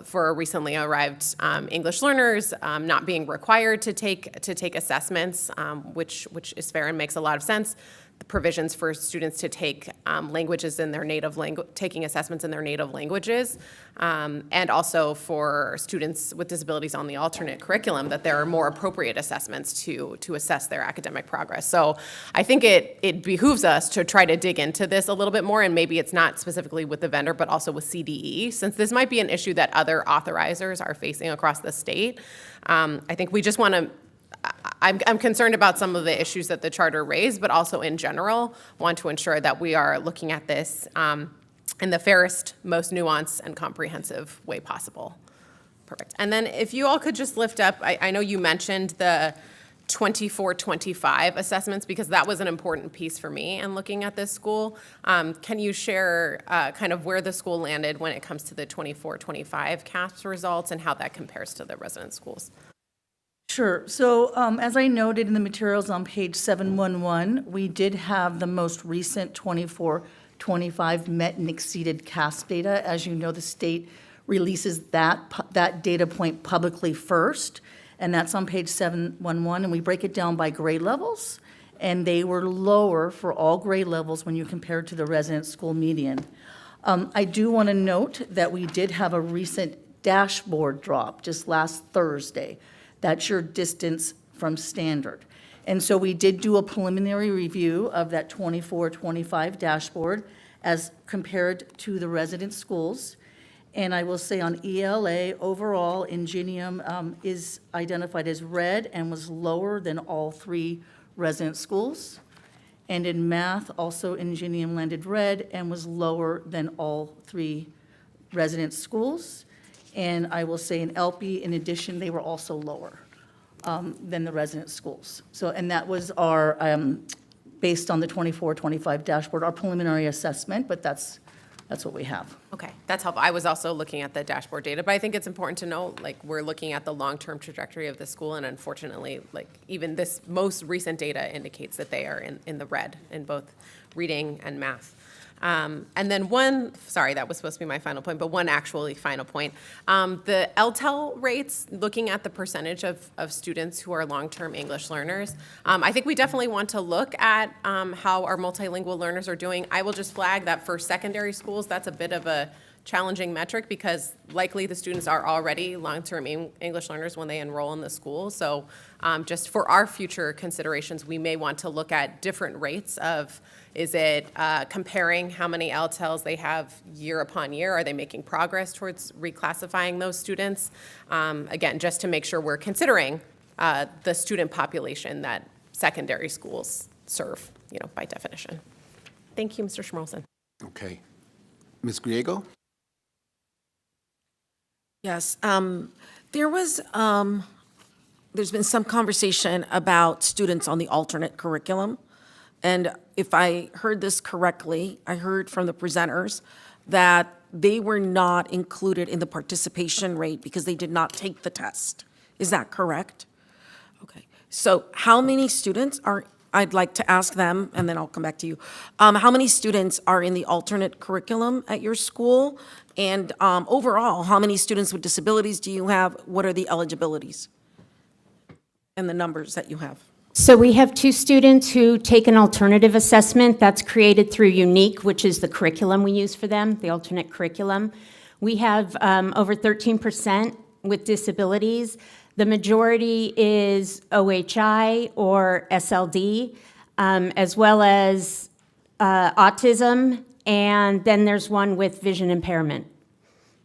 for recently arrived English learners not being required to take assessments, which is fair and makes a lot of sense. The provisions for students to take languages in their native language, taking assessments in their native languages, and also for students with disabilities on the alternate curriculum, that there are more appropriate assessments to assess their academic progress. So I think it behooves us to try to dig into this a little bit more, and maybe it's not specifically with the vendor, but also with CDE, since this might be an issue that other authorizers are facing across the state. I think we just want to I'm concerned about some of the issues that the charter raised, but also in general want to ensure that we are looking at this in the fairest, most nuanced, and comprehensive way possible. Perfect. And then if you all could just lift up, I know you mentioned the 24-25 assessments because that was an important piece for me in looking at this school. Can you share kind of where the school landed when it comes to the 24-25 CASP results and how that compares to the resident schools? Sure. So as I noted in the materials on page 711, we did have the most recent 24-25 met and exceeded CASP data. As you know, the state releases that data point publicly first, and that's on page 711, and we break it down by grade levels, and they were lower for all grade levels when you compare to the resident school median. I do want to note that we did have a recent dashboard drop just last Thursday. That's your distance from standard. And so we did do a preliminary review of that 24-25 dashboard as compared to the resident schools. And I will say on ELA, overall, Ingenium is identified as red and was lower than all three resident schools. And in math, also Ingenium landed red and was lower than all three resident schools. And I will say in LP, in addition, they were also lower than the resident schools. So, and that was our, based on the 24-25 dashboard, our preliminary assessment, but that's what we have. Okay, that's helpful. I was also looking at the dashboard data, but I think it's important to know, like, we're looking at the long-term trajectory of the school, and unfortunately, like, even this most recent data indicates that they are in the red in both reading and math. And then sorry, that was supposed to be my final point, but one actually final point. The LTEL rates, looking at the percentage of students who are long-term English learners, I think we definitely want to look at how our multilingual learners are doing. I will just flag that for secondary schools, that's a bit of a challenging metric because likely the students are already long-term English learners when they enroll in the school. So just for our future considerations, we may want to look at different rates of, is it comparing how many LTELs they have year upon year? Are they making progress towards reclassifying those students? Again, just to make sure we're considering the student population that secondary schools serve, by definition. Thank you, Mr. Schmerlson. Okay. Ms. Griego? Yes, there's been some conversation about students on the alternate curriculum, and if I heard this correctly, I heard from the presenters that they were not included in the participation rate because they did not take the test. Is that correct? Okay. So how many students are, I'd like to ask them, and then I'll come back to you. How many students are in the alternate curriculum at your school? And overall, how many students with disabilities do you have? What are the eligibilities and the numbers that you have? So we have 2 students who take an alternative assessment that's created through Unique, which is the curriculum we use for them, the alternate curriculum. We have over 13% with disabilities. The majority is OHI or SLD, as well as autism, and then there's one with vision impairment.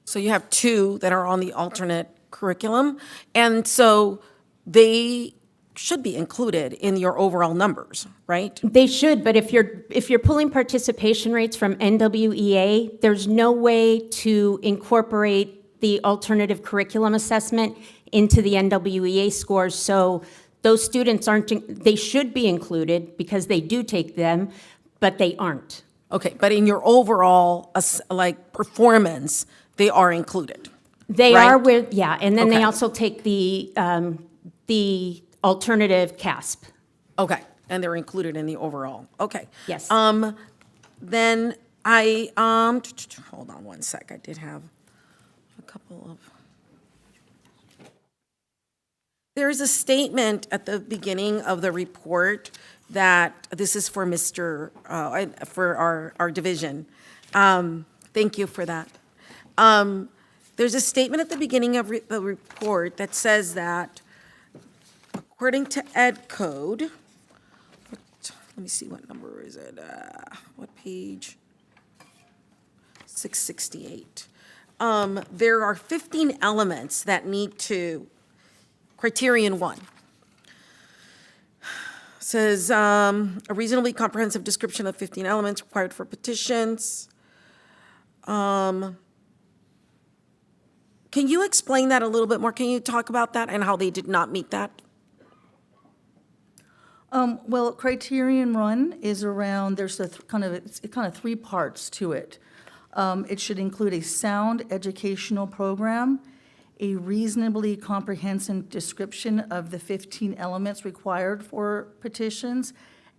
So you have 2 that are on the alternate curriculum, and so they should be included in your overall numbers, right? They should, but if you're pulling participation rates from NWEA, there's no way to incorporate the alternative curriculum assessment into the NWEA scores. So those students they should be included because they do take them, but they aren't. Okay, but in your overall, like, performance, they are included. They right? are with, yeah, and then they Okay. also take the alternative CASP. Okay, and they're included in the overall. Okay. Yes. Then I, hold on one sec, I did have a couple of. There's a statement at the beginning of the report that, this is for for our division. Thank you for that. There's a statement at the beginning of the report that says that, according to Ed Code, let me see, what number is it? What page? 668. There are 15 elements that need to, criterion 1. Says, a reasonably comprehensive description of 15 elements required for petitions. Can you explain that a little bit more? Can you talk about that and how they did not meet that? Well, criterion 1 is around, there's it's kind of 3 parts to it. It should include a sound educational program, a reasonably comprehensive description of the 15 elements required for petitions,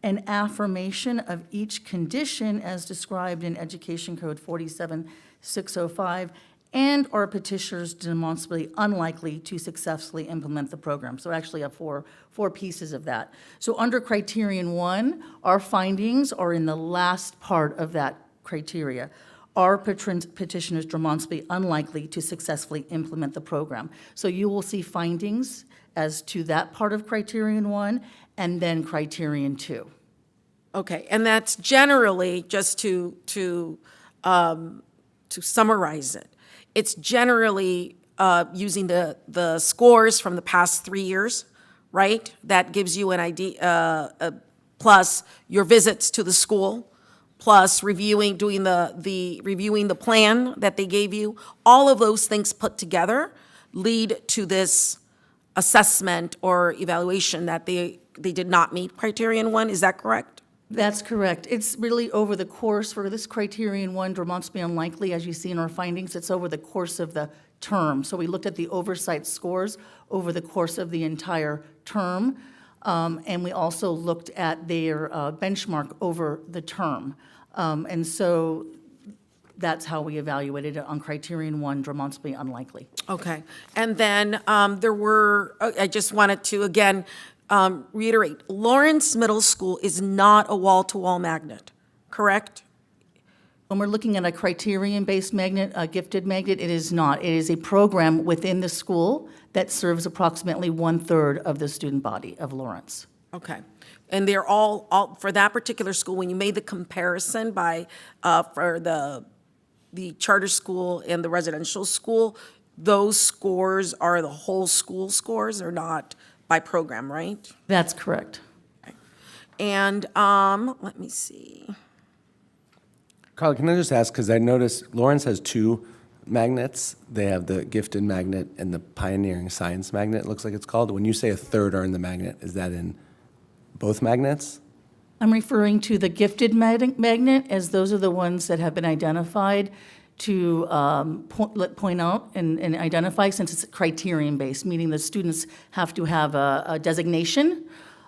an affirmation of each condition as described in Education Code 47605, and are petitioners demonstrably unlikely to successfully implement the program. So actually have four pieces of that. So under criterion 1, our findings are in the last part of that criteria. Are petitioners demonstrably unlikely to successfully implement the program? So you will see findings as to that part of criterion 1 and then criterion 2. Okay, and that's generally, just to summarize it, it's generally using the scores from the past 3 years, right? That gives you an idea, plus your visits to the school, plus reviewing the plan that they gave you. All of those things put together lead to this assessment or evaluation that they did not meet criterion 1. Is that correct? That's correct. It's really over the course, for this criterion 1, demonstrably unlikely, as you see in our findings, it's over the course of the term. So we looked at the oversight scores over the course of the entire term, and we also looked at their benchmark over the term. And so that's how we evaluated it on criterion 1, demonstrably unlikely. Okay, and then I just wanted to, again, reiterate, Lawrence Middle School is not a wall-to-wall magnet, correct? When we're looking at a criterion-based magnet, a gifted magnet, it is not. It is a program within the school that serves approximately 1/3 of the student body of Lawrence. Okay, and they're all for that particular school, when you made the comparison for the charter school and the residential school, those scores are the whole school scores, they're not by program, right? That's correct. Okay. And let me see. Carla, can I just ask, because I noticed Lawrence has 2 magnets. They have the gifted magnet and the pioneering science magnet, it looks like it's called. When you say 1/3 are in the magnet, is that in both magnets? I'm referring to the gifted magnet, as those are the ones that have been identified to point out and identify, since it's criterion-based, meaning the students have to have a designation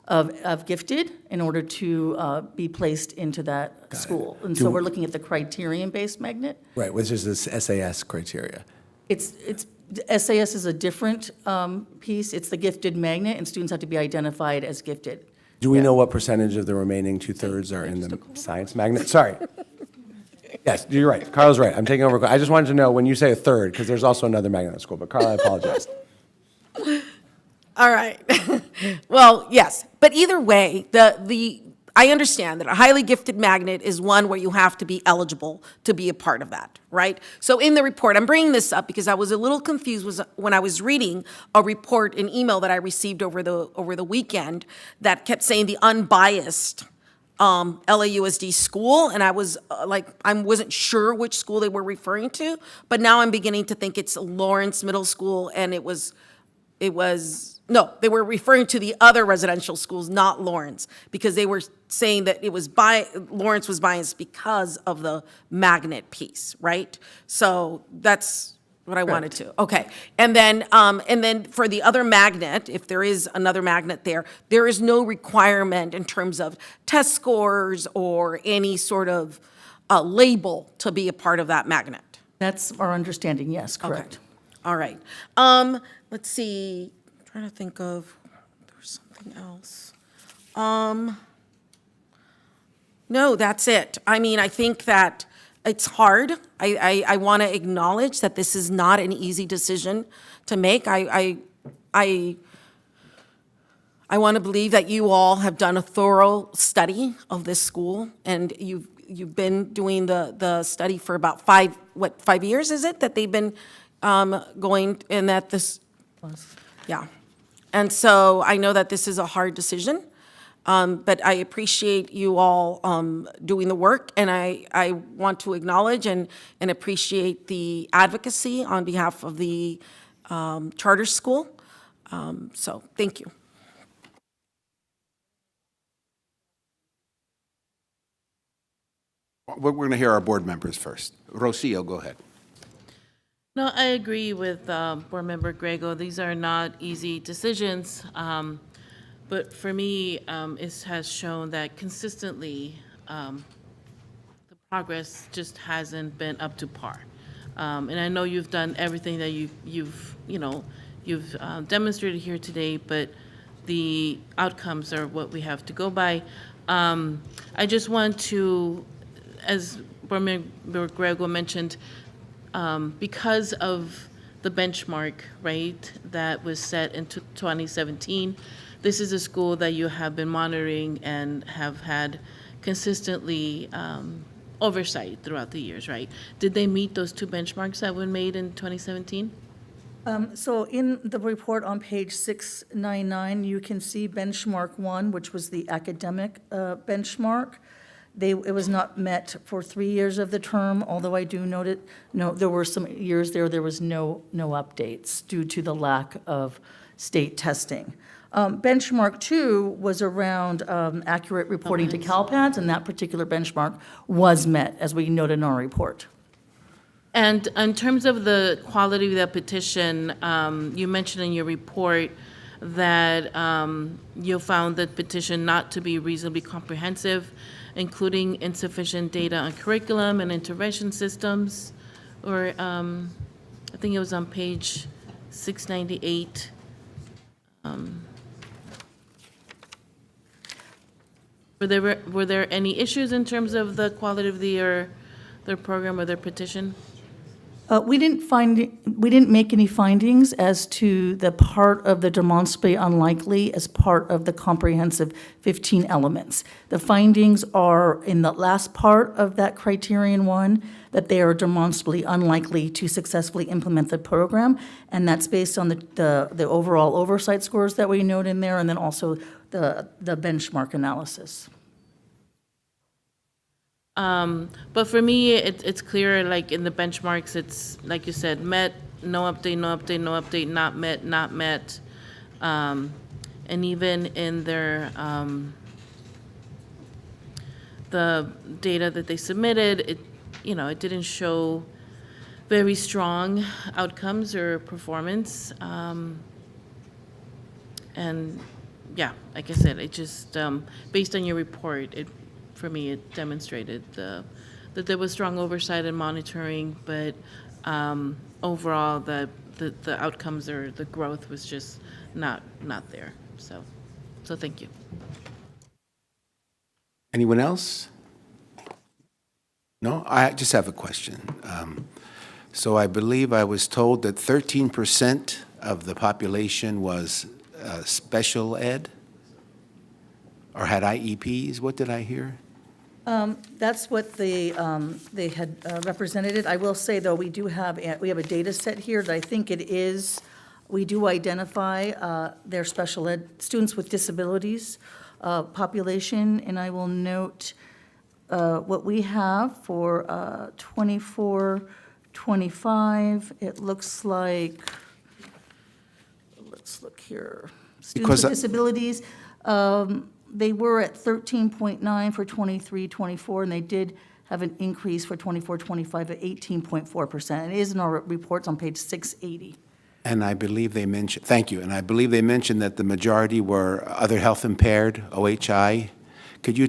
of gifted in order to be placed into that school. And so we're looking at the criterion-based magnet. Right, which is this SAS criteria. It's SAS is a different piece. It's the gifted magnet, and students have to be identified as gifted. Do we know what percentage of the remaining 2/3 are in the science magnet? Sorry. Yes, you're right. Carla's right. I'm taking over. I just wanted to know when you say a third, because there's also another magnet at school. But Carla, I apologize. All right. Well, yes, but either way, I understand that a highly gifted magnet is one where you have to be eligible to be a part of that, right? So in the report, I'm bringing this up because I was a little confused when I was reading a report, an email that I received over the weekend that kept saying the unbiased LAUSD school, and I was I wasn't sure which school they were referring to, but now I'm beginning to think it's Lawrence Middle School, and no, they were referring to the other residential schools, not Lawrence, because they were saying that Lawrence was biased because of the magnet piece, right? So that's what I wanted to. Okay, and then for the other magnet, if there is another magnet there is no requirement in terms of test scores or any sort of label to be a part of that magnet. That's our understanding, yes, correct. Okay. All right. Let's see. I'm trying to think of, there's something else. No, that's it. I mean, I think that it's hard. I want to acknowledge that this is not an easy decision to make. I want to believe that you all have done a thorough study of this school, and you've been doing the study for about 5 years, is it, that they've been going, and that this, yeah. And so I know that this is a hard decision, but I appreciate you all doing the work, and I want to acknowledge and appreciate the advocacy on behalf of the charter school. So thank you. We're going to hear our board members first. Rocio, go ahead. No, I agree with Board Member Grego. These are not easy decisions, but for me, it has shown that consistently the progress just hasn't been up to par. And I know you've done everything that you've demonstrated here today, but the outcomes are what we have to go by. I just want to, as Board Member Grego mentioned, because of the benchmark, right, that was set in 2017, this is a school that you have been monitoring and have had consistently oversight throughout the years, right? Did they meet those 2 benchmarks that were made in 2017? So in the report on page 699, you can see benchmark 1, which was the academic benchmark. It was not met for 3 years of the term, although I do note there were some years there was no updates due to the lack of state testing. Benchmark 2 was around accurate reporting to CalPADS, and that particular benchmark was met, as we noted in our report. And in terms of the quality of that petition, you mentioned in your report that you found the petition not to be reasonably comprehensive, including insufficient data on curriculum and intervention systems, or I think it was on page 698. Were there any issues in terms of the quality of their program or their petition? We didn't make any findings as to the part of the demonstrably unlikely as part of the comprehensive 15 elements. The findings are in the last part of that criterion 1, that they are demonstrably unlikely to successfully implement the program, and that's based on the overall oversight scores that we note in there, and then also the benchmark analysis. But for me, it's clear, like in the benchmarks, it's like you said, met, no update, no update, no update, not met, not met. And even in their the data that they submitted, it didn't show very strong outcomes or performance. And yeah, like I said, it just, based on your report, for me, it demonstrated that there was strong oversight and monitoring, but overall, the outcomes or the growth was just not there. So thank you. Anyone else? No, I just have a question. So I believe I was told that 13% of the population was special ed or had IEPs. What did I hear? That's what they had represented it. I will say, though, we have a data set here that I think we do identify their special ed students with disabilities population, and I will note what we have for 24-25. It looks like, let's look here. Students with disabilities, they were at 13.9 for 23-24, and they did have an increase for 24-25 at 18.4%. It is in our reports on page 680. And I believe they mentioned, thank you, and I believe they mentioned that the majority were other health impaired, OHI. Could you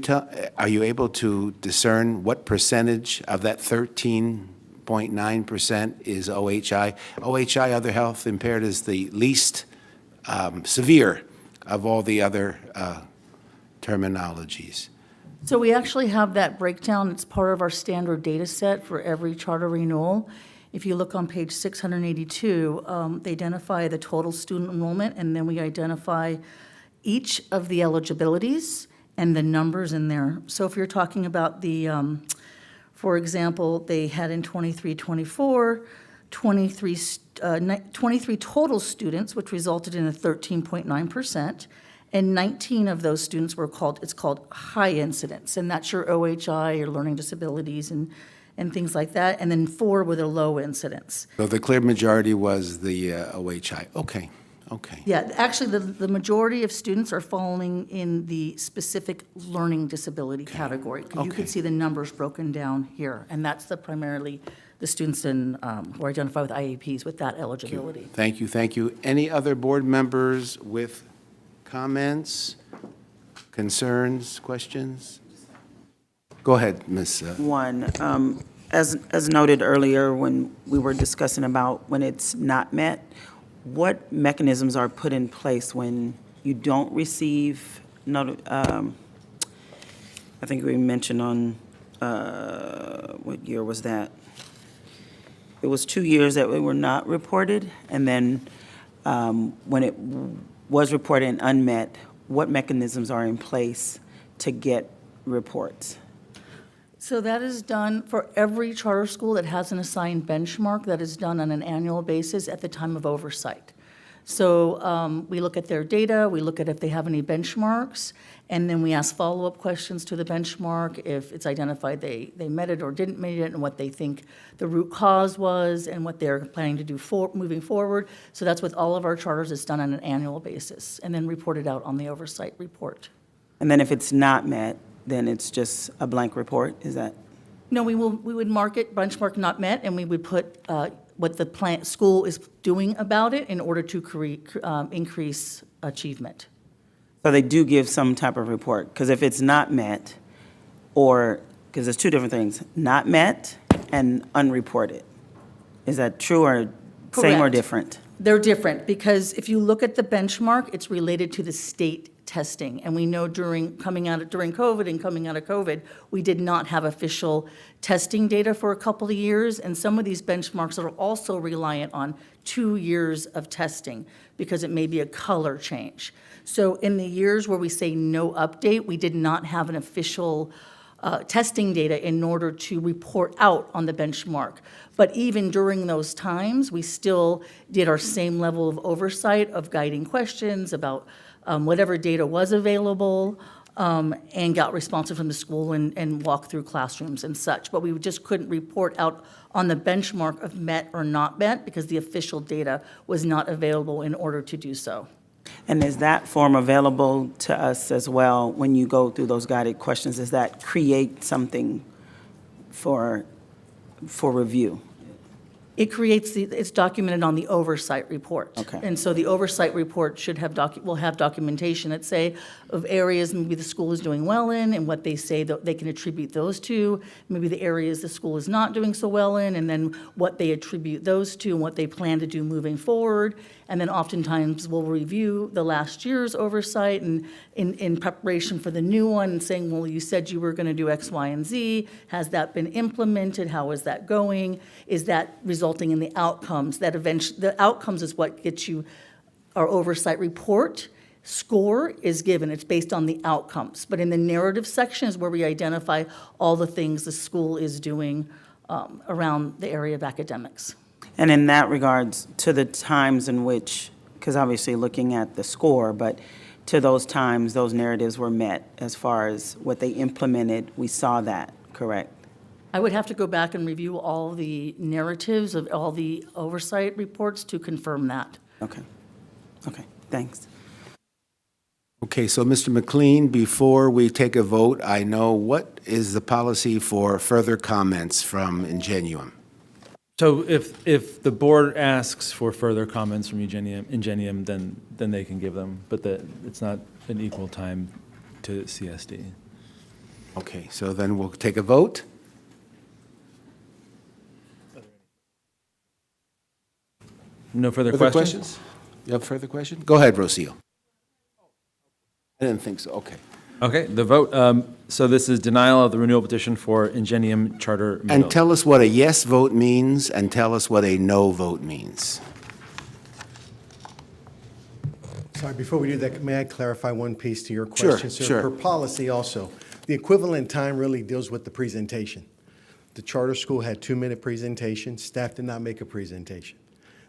are you able to discern what percentage of that 13.9% is OHI? OHI, other health impaired, is the least severe of all the other terminologies. So we actually have that breakdown. It's part of our standard data set for every charter renewal. If you look on page 682, they identify the total student enrollment, and then we identify each of the eligibilities and the numbers in there. So if you're talking about the, for example, they had in 23-24, 23 total students, which resulted in a 13.9%, and 19 of those students were it's called high incidence, and that's your OHI, your learning disabilities, and things like that, and then 4 with a low incidence. So the clear majority was the OHI. Okay. Yeah, actually, the majority of students are falling in the specific learning disability category. You can see the numbers broken down here, and that's primarily the students who are identified with IEPs with that eligibility. Thank you. Any other board members with comments, concerns, questions? Go ahead, Ms. One, as noted earlier when we were discussing about when it's not met, what mechanisms are put in place when you don't receive, I think we mentioned on, what year was that? It was 2 years that we were not reported, and then when it was reported and unmet, what mechanisms are in place to get reports? So that is done for every charter school that has an assigned benchmark. That is done on an annual basis at the time of oversight. So we look at their data, we look at if they have any benchmarks, and then we ask follow-up questions to the benchmark if it's identified they met it or didn't meet it, and what they think the root cause was and what they're planning to do moving forward. So that's with all of our charters. It's done on an annual basis and then reported out on the oversight report. And then if it's not met, then it's just a blank report, is that? No, we would mark it benchmark not met, and we would put what the school is doing about it in order to increase achievement. So they do give some type of report, because if it's not met, or, because there's two different things, not met and unreported. Is that true or same or Correct. different? They're different, because if you look at the benchmark, it's related to the state testing. And we know during COVID and coming out of COVID, we did not have official testing data for a couple of years. And some of these benchmarks are also reliant on 2 years of testing because it may be a color change. So in the years where we say no update, we did not have an official testing data in order to report out on the benchmark. But even during those times, we still did our same level of oversight of guiding questions about whatever data was available, and got responsive from the school and walked through classrooms and such. But we just couldn't report out on the benchmark of met or not met because the official data was not available in order to do so. And is that form available to us as well when you go through those guided questions? Does that create something for review? It creates it's documented on the oversight report. Okay. And so the oversight report should have will have documentation that say of areas maybe the school is doing well in and what they say that they can attribute those to, maybe the areas the school is not doing so well in, and then what they attribute those to and what they plan to do moving forward. And then oftentimes we'll review the last year's oversight and in preparation for the new one and saying, well, you said you were going to do X, Y, and Z. Has that been implemented? How is that going? Is that resulting in the outcomes? The outcomes is what gets you our oversight report. Score is given. It's based on the outcomes. But in the narrative section is where we identify all the things the school is doing around the area of academics. And in that regards, to the times in which, because obviously looking at the score, but to those times, those narratives were met as far as what they implemented, we saw that, correct? I would have to go back and review all the narratives of all the oversight reports to confirm that. Okay. Okay, thanks. Okay, so Mr. McLean, before we take a vote, I know what is the policy for further comments from Ingenium? So if the board asks for further comments from Ingenium, then they can give them, but it's not an equal time to CSD. Okay, so then we'll take a vote. No further Further questions? You have further question? Go ahead, Rocio. I didn't think so, okay. Okay, the vote, so this is denial of the renewal petition for Ingenium Charter Middle. And tell us what a yes vote means, and tell us what a no vote means. Sorry, before we do that, may I clarify one piece to your Sure, question, sir? sure. Per policy also, the equivalent time really deals with the presentation. The charter school had 2-minute presentation, staff did not make a presentation.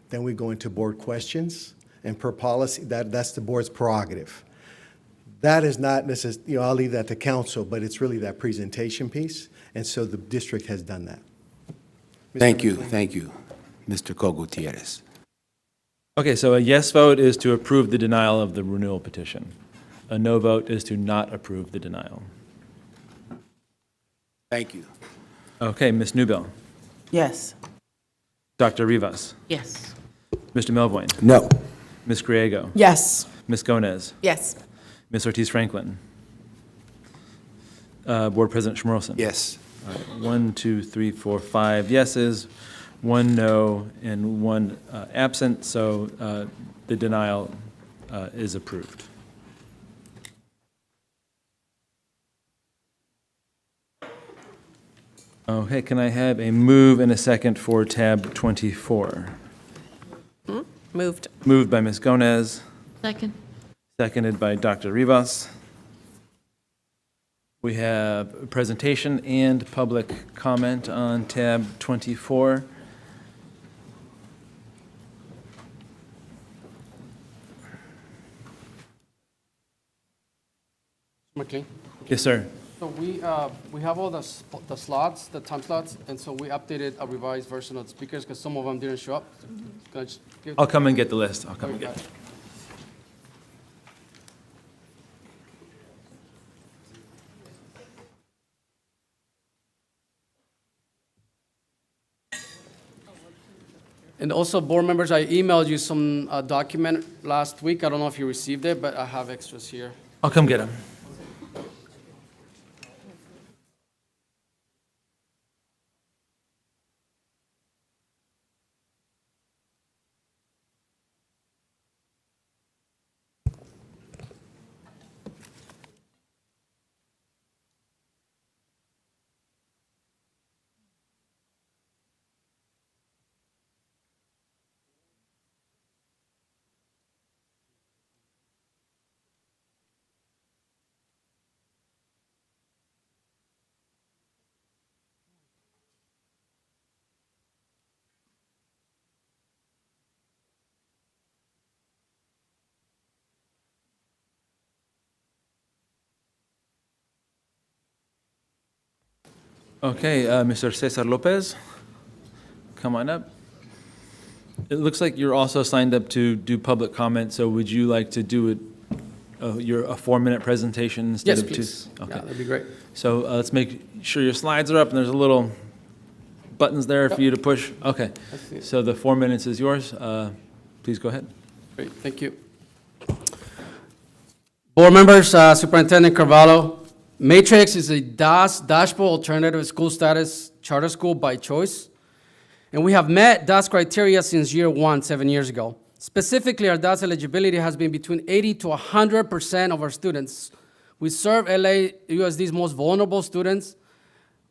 Then we go into board questions, and per policy, that's the board's prerogative. That is not necessarily, I'll leave that to council, but it's really that presentation piece, and so the district has done that. Thank you, Mr. Cogutierrez. Okay, so a yes vote is to approve the denial of the renewal petition. A no vote is to not approve the denial. Thank you. Okay, Ms. Newbill. Yes. Dr. Rivas. Yes. Mr. Melvoin. No. Ms. Griego. Yes. Ms. Gomez. Yes. Ms. Ortiz-Franklin. Board President Schmerelson. Yes. All right, 1, 2, 3, 4, 5 yeses, 1 no, and 1 absent, so the denial is approved. Okay, can I have a move and a second for tab 24? Moved. Moved by Ms. Gomez, Second. seconded by Dr. Rivas. We have a presentation and public comment on tab 24. McLean? Yes, sir. So we have all the slots, the time slots, and so we updated a revised version of the speakers because some of them didn't show up. Can I just give- I'll come and get the list. I'll come and get it. And also, board members, I emailed you some document last week. I don't know if you received it, but I have extras here. I'll come get them. Okay, Mr. Cesar Lopez, come on up. It looks like you're also signed up to do public comment, so would you like to do it, a 4-minute presentation instead Yes, of 2? please. Okay. Yeah, that'd be great. So let's make sure your slides are up, and there's a little buttons there for you to push. Okay. I see it. So the 4 minutes is yours. Please go ahead. Great, thank you. Board members, Superintendent Carvalho, Matrix is a dashboard alternative school status charter school by choice. And we have met DAS criteria since year 1, 7 years ago. Specifically, our DAS eligibility has been between 80 to 100% of our students. We serve LAUSD's most vulnerable students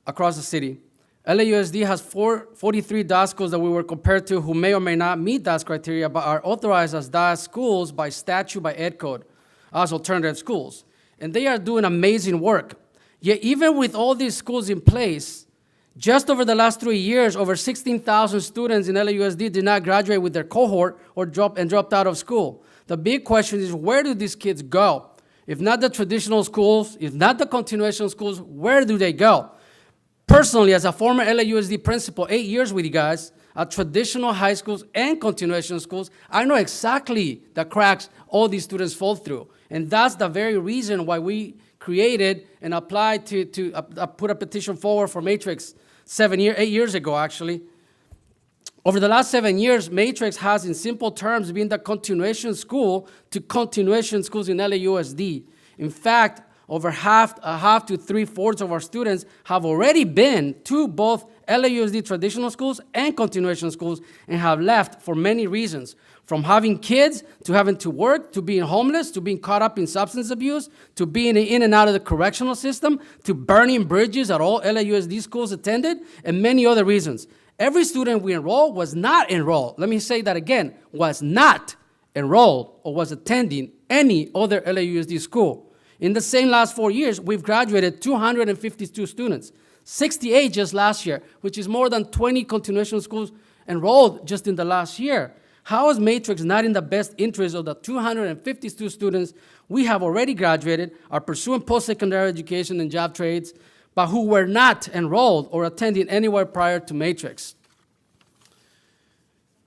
across the city. LAUSD has 43 DAS schools that we were compared to who may or may not meet DAS criteria, but are authorized as DAS schools by statute, by Ed Code, as alternative schools. And they are doing amazing work. Yet even with all these schools in place, just over the last 3 years, over 16,000 students in LAUSD did not graduate with their cohort or dropped out of school. The big question is, where do these kids go? If not the traditional schools, if not the continuation schools, where do they go? Personally, as a former LAUSD principal, 8 years with you guys, at traditional high schools and continuation schools, I know exactly the cracks all these students fall through. And that's the very reason why we created and applied to put a petition forward for Matrix 8 years ago, actually. Over the last 7 years, Matrix has, in simple terms, been the continuation school to continuation schools in LAUSD. In fact, over half to 3/4 of our students have already been to both LAUSD traditional schools and continuation schools and have left for many reasons. From having kids, to having to work, to being homeless, to being caught up in substance abuse, to being in and out of the correctional system, to burning bridges at all LAUSD schools attended, and many other reasons. Every student we enrolled was not enrolled. Let me say that again, was not enrolled or was attending any other LAUSD school. In the same last 4 years, we've graduated 252 students, 68 just last year, which is more than 20 continuation schools enrolled just in the last year. How is Matrix not in the best interest of the 252 students we have already graduated, are pursuing post-secondary education and job trades, but who were not enrolled or attending anywhere prior to Matrix?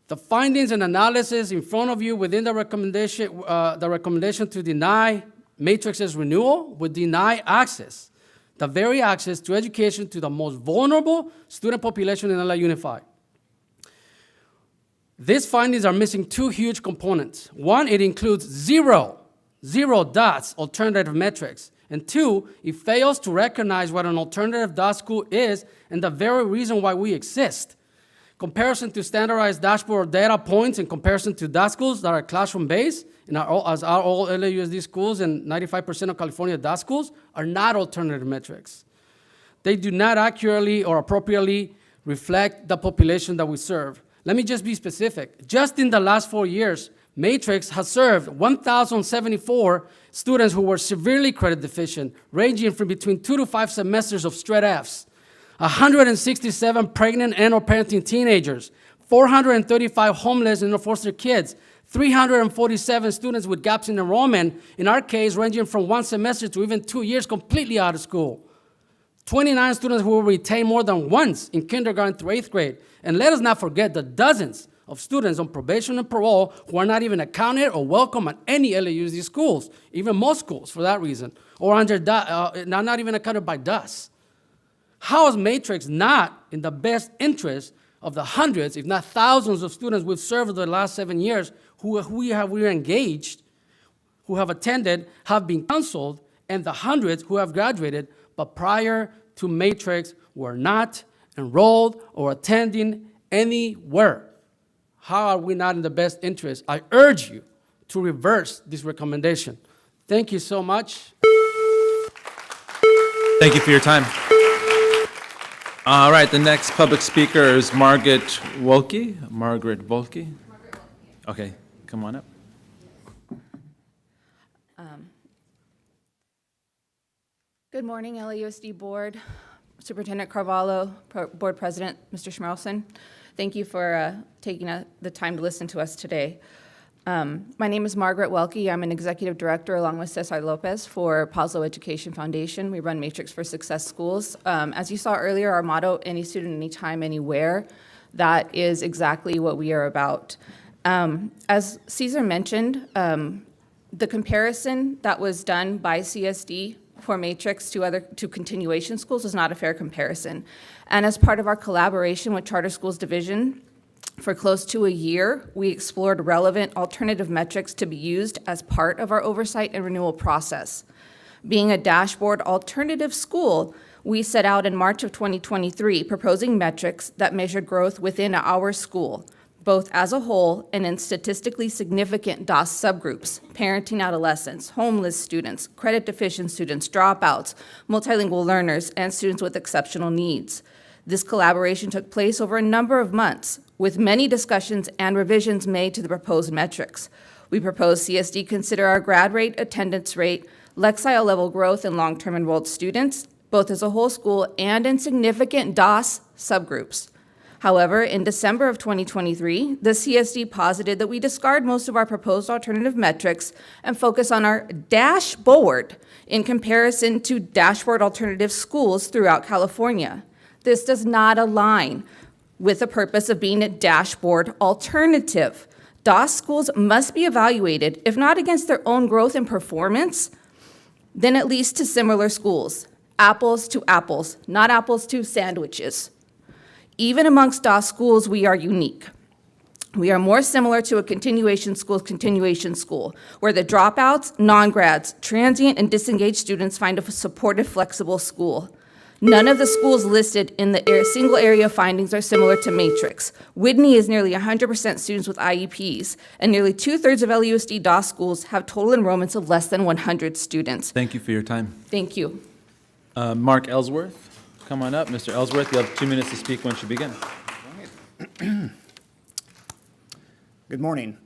The findings and analysis in front of you within the recommendation to deny Matrix's renewal would deny access, the very access to education to the most vulnerable student population in LA Unified. These findings are missing 2 huge components. 1, it includes zero DOTS alternative metrics. And 2, it fails to recognize what an alternative DOTS school is and the very reason why we exist. Comparison to standardized dashboard data points in comparison to DOTS schools that are classroom-based, as are all LAUSD schools and 95% of California DOTS schools, are not alternative metrics. They do not accurately or appropriately reflect the population that we serve. Let me just be specific. Just in the last 4 years, Matrix has served 1,074 students who were severely credit deficient, ranging from between 2 to 5 semesters of straight Fs, 167 pregnant and or parenting teenagers, 435 homeless and or foster kids, 347 students with gaps in enrollment, in our case ranging from 1 semester to even 2 years completely out of school. 29 students who were retained more than once in kindergarten through 8th grade. And let us not forget the dozens of students on probation and parole who are not even accounted or welcome at any LAUSD schools, even most schools for that reason, or under not even accounted by DUS. How is Matrix not in the best interest of the hundreds, if not thousands of students we've served over the last 7 years who we are engaged, who have attended, have been counseled, and the hundreds who have graduated, but prior to Matrix were not enrolled or attending anywhere? How are we not in the best interest? I urge you to reverse this recommendation. Thank you so much. Thank you for your time. All right, the next public speaker is Margaret Wolke. Margaret Wolke. Okay, come on up. Good morning, LAUSD Board, Superintendent Carvalho, Board President, Mr. Schmerelson. Thank you for taking the time to listen to us today. My name is Margaret Welke. I'm an Executive Director along with Cesar Lopez for Pazlo Education Foundation. We run Matrix for Success Schools. As you saw earlier, our motto, any student, anytime, anywhere. that is exactly what we are about. As Cesar mentioned, the comparison that was done by CSD for Matrix to continuation schools is not a fair comparison. And as part of our collaboration with Charter Schools Division, for close to a year, we explored relevant alternative metrics to be used as part of our oversight and renewal process. Being a dashboard alternative school, we set out in March of 2023 proposing metrics that measured growth within our school, both as a whole and in statistically significant DOS subgroups: parenting adolescents, homeless students, credit deficient students, dropouts, multilingual learners, and students with exceptional needs. This collaboration took place over a number of months, with many discussions and revisions made to the proposed metrics. We proposed CSD consider our grad rate, attendance rate, Lexile level growth in long-term enrolled students, both as a whole school and in significant DOS subgroups. However, in December of 2023, the CSD posited that we discard most of our proposed alternative metrics and focus on our dashboard in comparison to dashboard alternative schools throughout California. This does not align with the purpose of being a dashboard alternative. DOS schools must be evaluated, if not against their own growth and performance, then at least to similar schools. Apples to apples, not apples to sandwiches. Even amongst DOS schools, we are unique. We are more similar to a continuation school, where the dropouts, non-grads, transient, and disengaged students find a supportive, flexible school. None of the schools listed in the single area findings are similar to Matrix. Whitney is nearly 100% students with IEPs, and nearly 2/3 of LUSD DOS schools have total enrollments of less than 100 students. Thank you for your time. Thank you. Mark Ellsworth, come on up. Mr. Ellsworth, you have 2 minutes to speak once you begin. Good morning.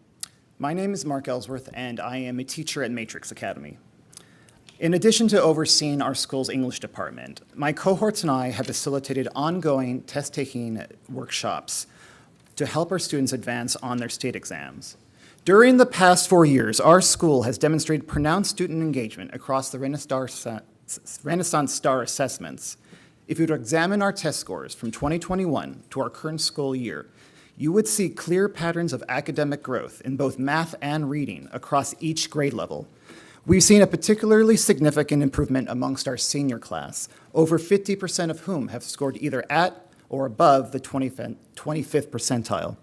My name is Mark Ellsworth, and I am a teacher at Matrix Academy. In addition to overseeing our school's English department, my cohorts and I have facilitated ongoing test-taking workshops to help our students advance on their state exams. During the past 4 years, our school has demonstrated pronounced student engagement across the Renaissance Star assessments. If you were to examine our test scores from 2021 to our current school year, you would see clear patterns of academic growth in both math and reading across each grade level. We've seen a particularly significant improvement amongst our senior class, over 50% of whom have scored either at or above the 25th percentile.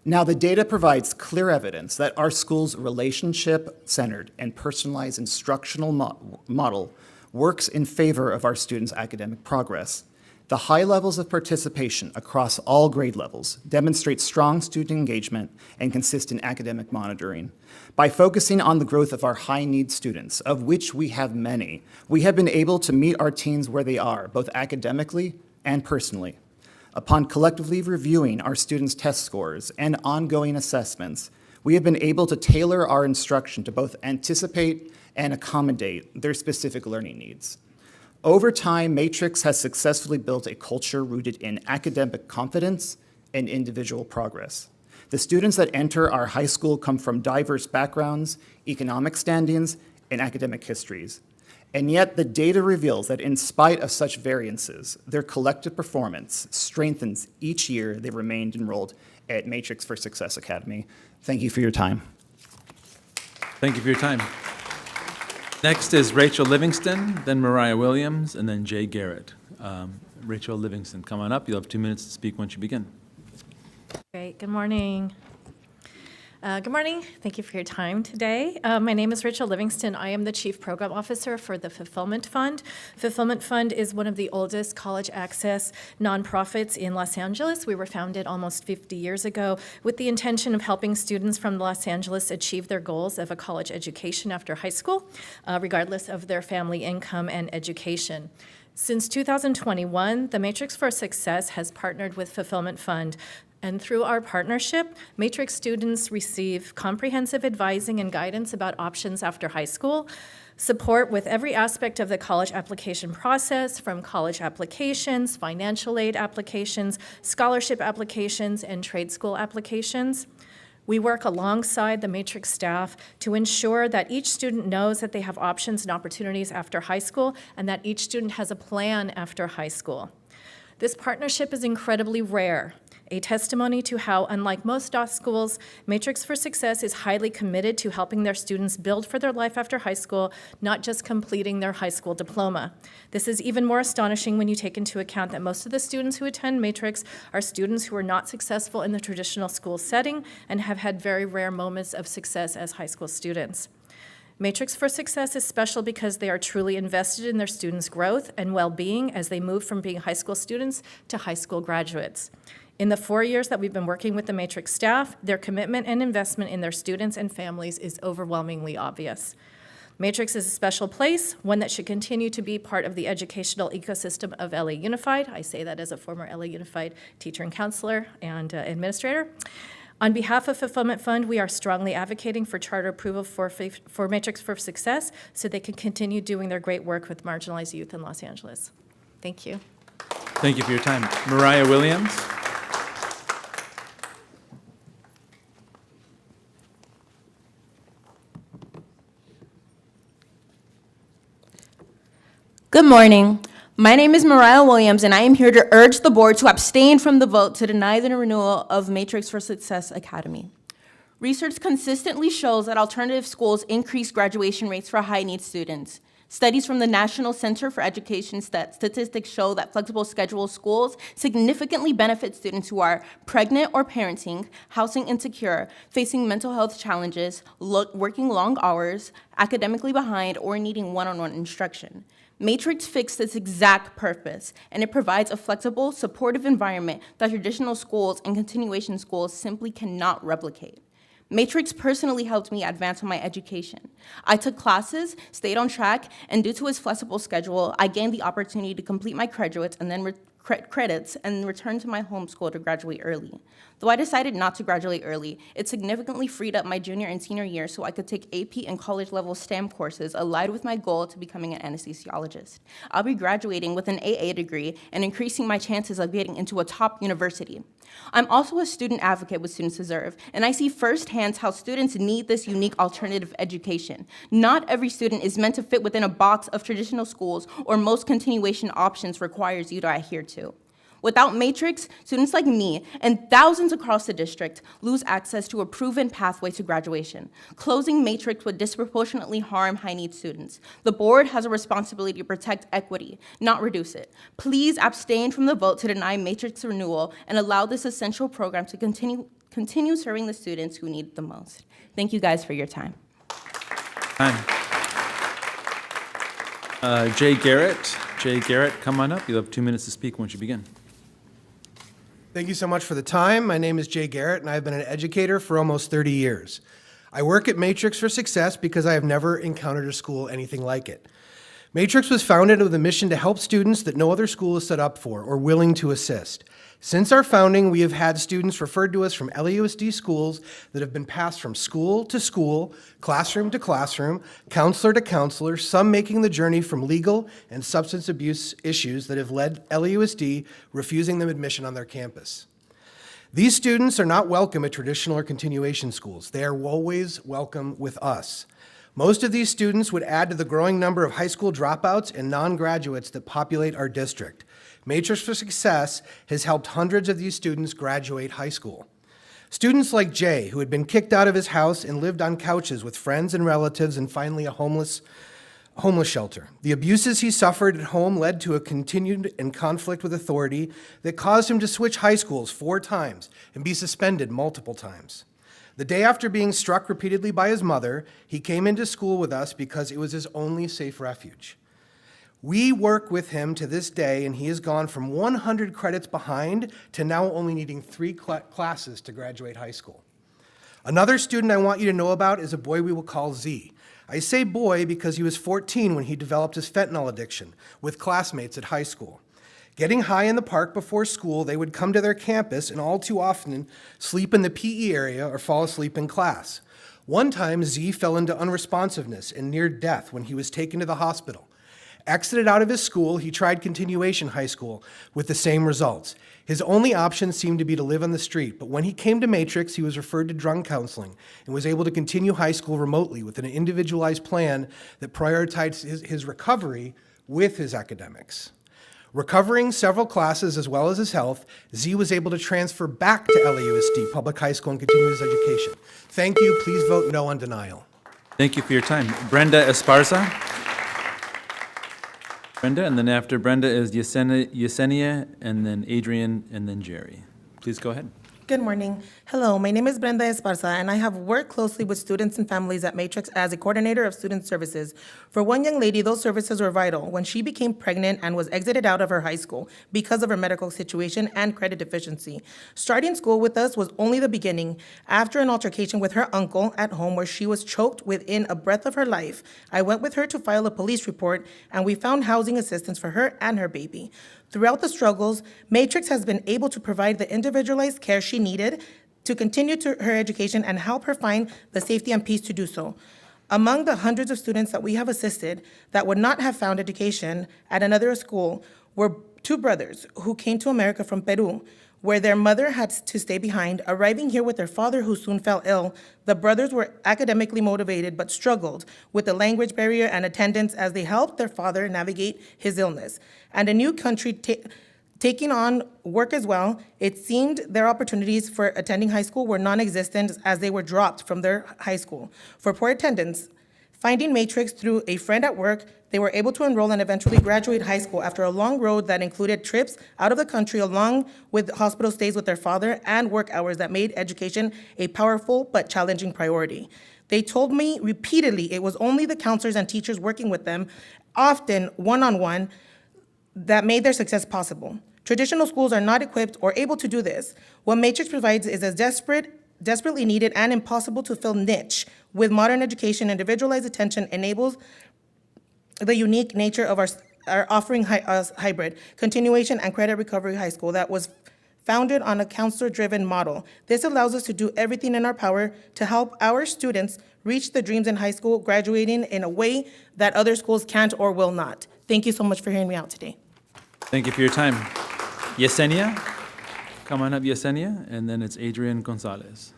Now, the data provides clear evidence that our school's relationship-centered and personalized instructional model works in favor of our students' academic progress. The high levels of participation across all grade levels demonstrate strong student engagement and consistent academic monitoring. By focusing on the growth of our high-need students, of which we have many, we have been able to meet our teens where they are, both academically and personally. Upon collectively reviewing our students' test scores and ongoing assessments, we have been able to tailor our instruction to both anticipate and accommodate their specific learning needs. Over time, Matrix has successfully built a culture rooted in academic confidence and individual progress. The students that enter our high school come from diverse backgrounds, economic standings, and academic histories. And yet, the data reveals that in spite of such variances, their collective performance strengthens each year they remained enrolled at Matrix for Success Academy. Thank you for your time. Thank you for your time. Next is Rachel Livingston, then Mariah Williams, and then Jay Garrett. Rachel Livingston, come on up. You'll have 2 minutes to speak once you begin. Great. Good morning. Good morning. Thank you for your time today. My name is Rachel Livingston. I am the Chief Program Officer for the Fulfillment Fund. Fulfillment Fund is one of the oldest college access nonprofits in Los Angeles. We were founded almost 50 years ago with the intention of helping students from Los Angeles achieve their goals of a college education after high school, regardless of their family income and education. Since 2021, the Matrix for Success has partnered with Fulfillment Fund. And through our partnership, Matrix students receive comprehensive advising and guidance about options after high school, support with every aspect of the college application process, from college applications, financial aid applications, scholarship applications, and trade school applications. We work alongside the Matrix staff to ensure that each student knows that they have options and opportunities after high school, and that each student has a plan after high school. This partnership is incredibly rare. a testimony to how, unlike most DOS schools, Matrix for Success is highly committed to helping their students build for their life after high school, not just completing their high school diploma. This is even more astonishing when you take into account that most of the students who attend Matrix are students who are not successful in the traditional school setting and have had very rare moments of success as high school students. Matrix for Success is special because they are truly invested in their students' growth and well-being as they move from being high school students to high school graduates. In the 4 years that we've been working with the Matrix staff, their commitment and investment in their students and families is overwhelmingly obvious. Matrix is a special place, one that should continue to be part of the educational ecosystem of LA Unified. I say that as a former LA Unified teacher and counselor and administrator. On behalf of Fulfillment Fund, we are strongly advocating for charter approval for Matrix for Success so they can continue doing their great work with marginalized youth in Los Angeles. Thank you. Thank you for your time. Mariah Williams. Good morning. My name is Mariah Williams, and I am here to urge the board to abstain from the vote to deny the renewal of Matrix for Success Academy. Research consistently shows that alternative schools increase graduation rates for high-need students. Studies from the National Center for Education statistics show that flexible schedule schools significantly benefit students who are pregnant or parenting, housing insecure, facing mental health challenges, working long hours, academically behind, or needing one-on-one instruction. Matrix fixed its exact purpose, and it provides a flexible, supportive environment that traditional schools and continuation schools simply cannot replicate. Matrix personally helped me advance in my education. I took classes, stayed on track, and due to its flexible schedule, I gained the opportunity to complete my credits and then credits and return to my home school to graduate early. Though I decided not to graduate early, it significantly freed up my junior and senior year so I could take AP and college-level STEM courses aligned with my goal to becoming an anesthesiologist. I'll be graduating with an AA degree and increasing my chances of getting into a top university. I'm also a student advocate with Students Deserve, and I see firsthand how students need this unique alternative education. Not every student is meant to fit within a box of traditional schools or most continuation options requires you to adhere to. Without Matrix, students like me and thousands across the district lose access to a proven pathway to graduation. Closing Matrix would disproportionately harm high-need students. The board has a responsibility to protect equity, not reduce it. Please abstain from the vote to deny Matrix renewal and allow this essential program to continue serving the students who need it the most. Thank you guys for your time. Jay Garrett. Jay Garrett, come on up. You'll have 2 minutes to speak once you begin. Thank you so much for the time. My name is Jay Garrett, and I've been an educator for almost 30 years. I work at Matrix for Success because I have never encountered a school anything like it. Matrix was founded with a mission to help students that no other school is set up for or willing to assist. Since our founding, we have had students referred to us from LAUSD schools that have been passed from school to school, classroom to classroom, counselor to counselor, some making the journey from legal and substance abuse issues that have led LAUSD refusing them admission on their campus. These students are not welcome at traditional or continuation schools. They are always welcome with us. Most of these students would add to the growing number of high school dropouts and non-graduates that populate our district. Matrix for Success has helped hundreds of these students graduate high school. Students like Jay, who had been kicked out of his house and lived on couches with friends and relatives and finally a homeless shelter. The abuses he suffered at home led to a continued in conflict with authority that caused him to switch high schools 4 times and be suspended multiple times. The day after being struck repeatedly by his mother, he came into school with us because it was his only safe refuge. We work with him to this day, and he has gone from 100 credits behind to now only needing 3 classes to graduate high school. Another student I want you to know about is a boy we will call Z. I say boy because he was 14 when he developed his fentanyl addiction with classmates at high school. Getting high in the park before school, they would come to their campus and all too often sleep in the PE area or fall asleep in class. One time, Z fell into unresponsiveness and near death when he was taken to the hospital. Exited out of his school, he tried continuation high school with the same results. His only option seemed to be to live on the street, but when he came to Matrix, he was referred to drug counseling and was able to continue high school remotely with an individualized plan that prioritized his recovery with his academics. Recovering several classes as well as his health, Z was able to transfer back to LAUSD Public High School and continue his education. Thank you. Please vote no on denial. Thank you for your time. Brenda Esparza. Brenda, and then after Brenda is Yesenia, and then Adrian, and then Jerry. Please go ahead. Good morning. Hello, my name is Brenda Esparza, and I have worked closely with students and families at Matrix as a coordinator of student services. For one young lady, those services were vital when she became pregnant and was exited out of her high school because of her medical situation and credit deficiency. Starting school with us was only the beginning. After an altercation with her uncle at home where she was choked within a breath of her life, I went with her to file a police report, and we found housing assistance for her and her baby. Throughout the struggles, Matrix has been able to provide the individualized care she needed to continue her education and help her find the safety and peace to do so. Among the hundreds of students that we have assisted that would not have found education at another school were two brothers who came to America from Peru, where their mother had to stay behind. Arriving here with their father, who soon fell ill, the brothers were academically motivated but struggled with the language barrier and attendance as they helped their father navigate his illness. And a new country taking on work as well, it seemed their opportunities for attending high school were non-existent as they were dropped from their high school. For poor attendance, finding Matrix through a friend at work, they were able to enroll and eventually graduate high school after a long road that included trips out of the country along with hospital stays with their father and work hours that made education a powerful but challenging priority. They told me repeatedly it was only the counselors and teachers working with them, often one-on-one, that made their success possible. Traditional schools are not equipped or able to do this. What Matrix provides is a desperately needed and impossible to fill niche. With modern education, individualized attention enables the unique nature of our offering hybrid, continuation, and credit recovery high school that was founded on a counselor-driven model. This allows us to do everything in our power to help our students reach their dreams in high school, graduating in a way that other schools can't or will not. Thank you so much for hearing me out today. Thank you for your time. Yesenia, come on up, Yesenia, and then it's Adrian Gonzalez.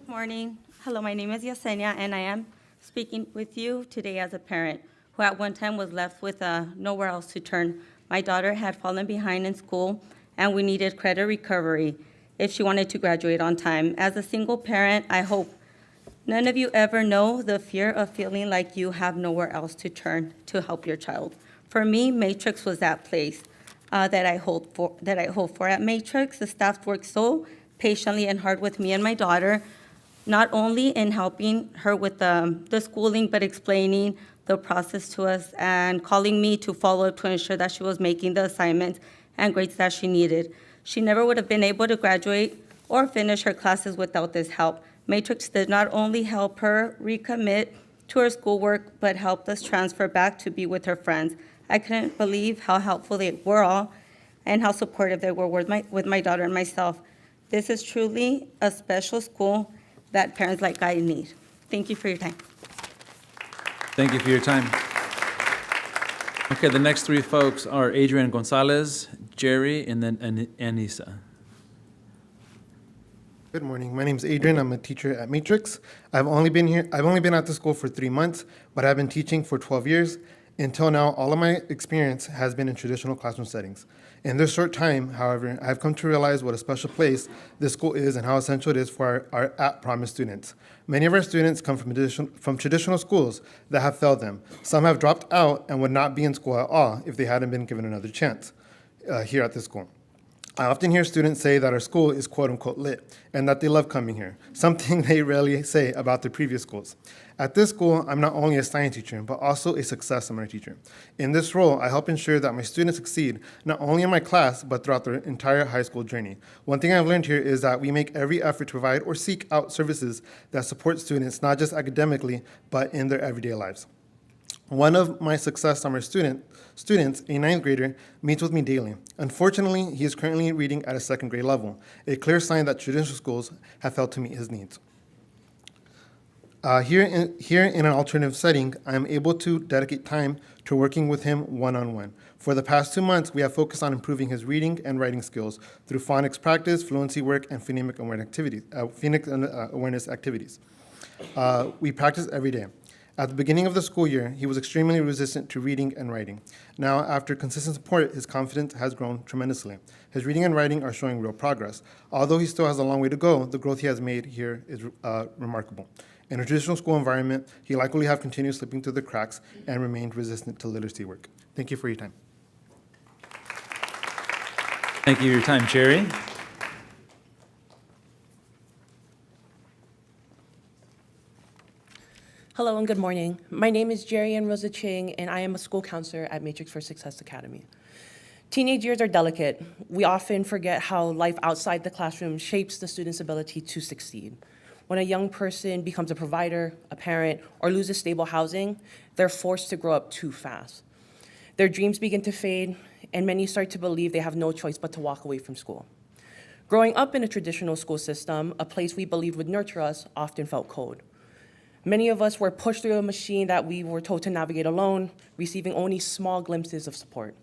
Good morning. Hello, my name is Yesenia, and I am speaking with you today as a parent who at one time was left with nowhere else to turn. My daughter had fallen behind in school, and we needed credit recovery if she wanted to graduate on time. As a single parent, I hope none of you ever know the fear of feeling like you have nowhere else to turn to help your child. For me, Matrix was that place that I hope for. At Matrix, the staff worked so patiently and hard with me and my daughter, not only in helping her with the schooling, but explaining the process to us and calling me to follow up to ensure that she was making the assignments and grades that she needed. She never would have been able to graduate or finish her classes without this help. Matrix did not only help her recommit to her schoolwork, but helped us transfer back to be with her friends. I couldn't believe how helpful they were all and how supportive they were with my daughter and myself. This is truly a special school that parents like I need. Thank you for your time. Thank you for your time. Okay, the next three folks are Adrian Gonzalez, Jerry, and then Anissa. Good morning. My name is Adrian. I'm a teacher at Matrix. I've only been at the school for 3 months, but I've been teaching for 12 years. Until now, all of my experience has been in traditional classroom settings. In this short time, however, I've come to realize what a special place this school is and how essential it is for our at-promise students. Many of our students come from traditional schools that have failed them. Some have dropped out and would not be in school at all if they hadn't been given another chance here at this school. I often hear students say that our school is quote-unquote lit and that they love coming here, something they rarely say about their previous schools. At this school, I'm not only a science teacher, but also a success seminar teacher. In this role, I help ensure that my students succeed, not only in my class, but throughout their entire high school journey. One thing I've learned here is that we make every effort to provide or seek out services that support students, not just academically, but in their everyday lives. One of my success summer students, a ninth grader, meets with me daily. Unfortunately, he is currently reading at a second grade level, a clear sign that traditional schools have failed to meet his needs. Here in an alternative setting, I am able to dedicate time to working with him one-on-one. For the past 2 months, we have focused on improving his reading and writing skills through phonics practice, fluency work, and phonemic awareness activities. We practice every day. At the beginning of the school year, he was extremely resistant to reading and writing. Now, after consistent support, his confidence has grown tremendously. His reading and writing are showing real progress. Although he still has a long way to go, the growth he has made here is remarkable. In a traditional school environment, he likely have continued slipping through the cracks and remained resistant to literacy work. Thank you for your time. Thank you for your time, Cherry. Hello and good morning. My name is Jerry Ann Rosa Ching, and I am a school counselor at Matrix for Success Academy. Teenage years are delicate. We often forget how life outside the classroom shapes the student's ability to succeed. When a young person becomes a provider, a parent, or loses stable housing, they're forced to grow up too fast. Their dreams begin to fade, and many start to believe they have no choice but to walk away from school. Growing up in a traditional school system, a place we believed would nurture us, often felt cold. Many of us were pushed through a machine that we were told to navigate alone, receiving only small glimpses of support.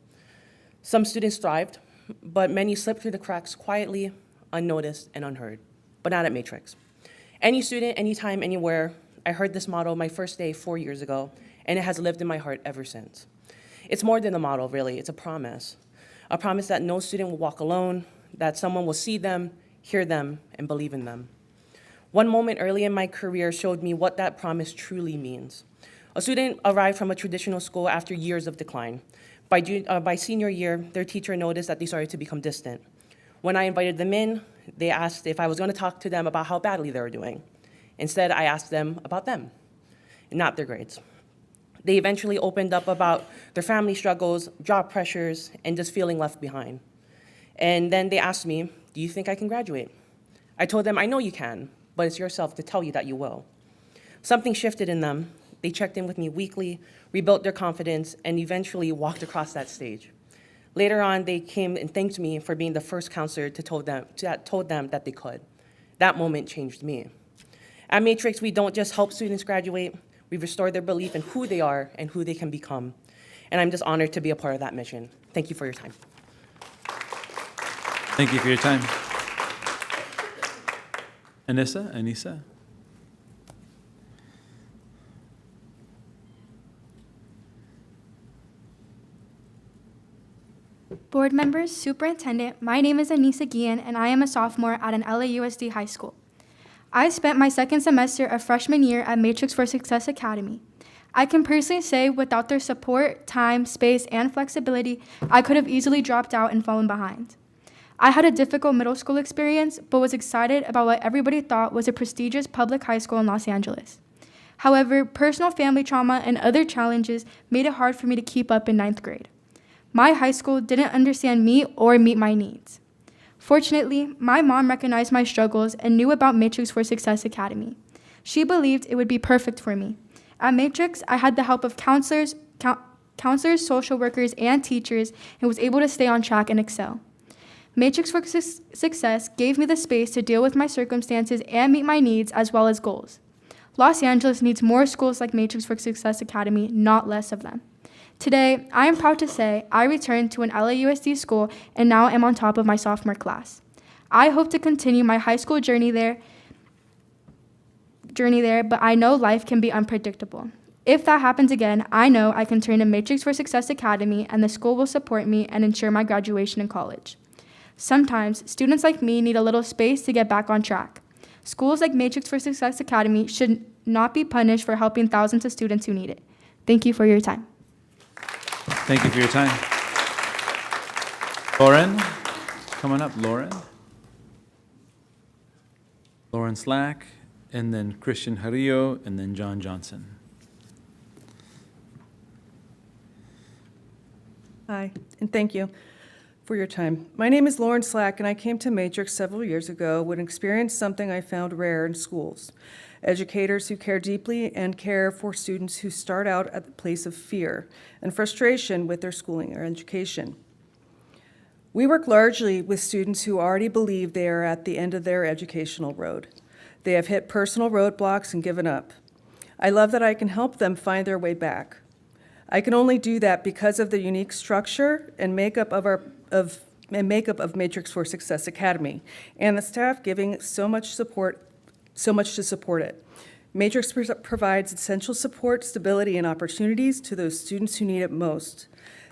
Some students thrived, but many slipped through the cracks quietly, unnoticed, and unheard, but not at Matrix. Any student, anytime, anywhere, I heard this motto my first day 4 years ago, and it has lived in my heart ever since. It's more than a motto, really, it's a promise that no student will walk alone, that someone will see them, hear them, and believe in them. One moment early in my career showed me what that promise truly means. A student arrived from a traditional school after years of decline. By senior year, their teacher noticed that they started to become distant. When I invited them in, they asked if I was going to talk to them about how badly they were doing. Instead, I asked them about them, not their grades. They eventually opened up about their family struggles, job pressures, and just feeling left behind. And then they asked me, "Do you think I can graduate?" I told them, "I know you can, but it's yourself to tell you that you will." Something shifted in them. They checked in with me weekly, rebuilt their confidence, and eventually walked across that stage. Later on, they came and thanked me for being the first counselor told them that they could. That moment changed me. At Matrix, we don't just help students graduate, we restore their belief in who they are and who they can become. And I'm just honored to be a part of that mission. Thank you for your time. Thank you for your time. Anissa? Board members, superintendent, my name is Anissa Guillen, and I am a sophomore at an LAUSD high school. I spent my second semester of freshman year at Matrix for Success Academy. I can personally say without their support, time, space, and flexibility, I could have easily dropped out and fallen behind. I had a difficult middle school experience, but was excited about what everybody thought was a prestigious public high school in Los Angeles. However, personal family trauma and other challenges made it hard for me to keep up in 9th grade. My high school didn't understand me or meet my needs. Fortunately, my mom recognized my struggles and knew about Matrix for Success Academy. She believed it would be perfect for me. At Matrix, I had the help of counselors, social workers, and teachers, and was able to stay on track and excel. Matrix for Success gave me the space to deal with my circumstances and meet my needs as well as goals. Los Angeles needs more schools like Matrix for Success Academy, not less of them. Today, I am proud to say I returned to an LAUSD school and now am on top of my sophomore class. I hope to continue my high school journey there, but I know life can be unpredictable. If that happens again, I know I can turn to Matrix for Success Academy and the school will support me and ensure my graduation in college. Sometimes, students like me need a little space to get back on track. Schools like Matrix for Success Academy should not be punished for helping thousands of students who need it. Thank you for your time. Thank you for your time. Lauren, come on up, Lauren. Lauren Slack, and then Christian Jarillo, and then John Johnson. Hi, and thank you for your time. My name is Lauren Slack, and I came to Matrix several years ago when experienced something I found rare in schools. Educators who care deeply and care for students who start out at the place of fear and frustration with their schooling or education. We work largely with students who already believe they are at the end of their educational road. They have hit personal roadblocks and given up. I love that I can help them find their way back. I can only do that because of the unique structure and makeup of Matrix for Success Academy and the staff giving so much to support it. Matrix provides essential support, stability, and opportunities to those students who need it most.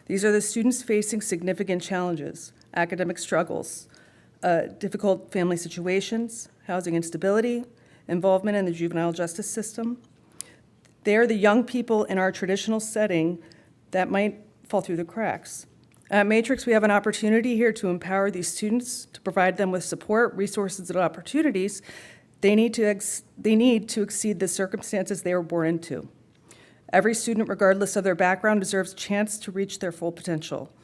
These are the students facing significant challenges, academic struggles, difficult family situations, housing instability, involvement in the juvenile justice system. They are the young people in our traditional setting that might fall through the cracks. At Matrix, we have an opportunity here to empower these students, to provide them with support, resources, and opportunities they need to exceed the circumstances they were born into. Every student, regardless of their background, deserves a chance to reach their full potential.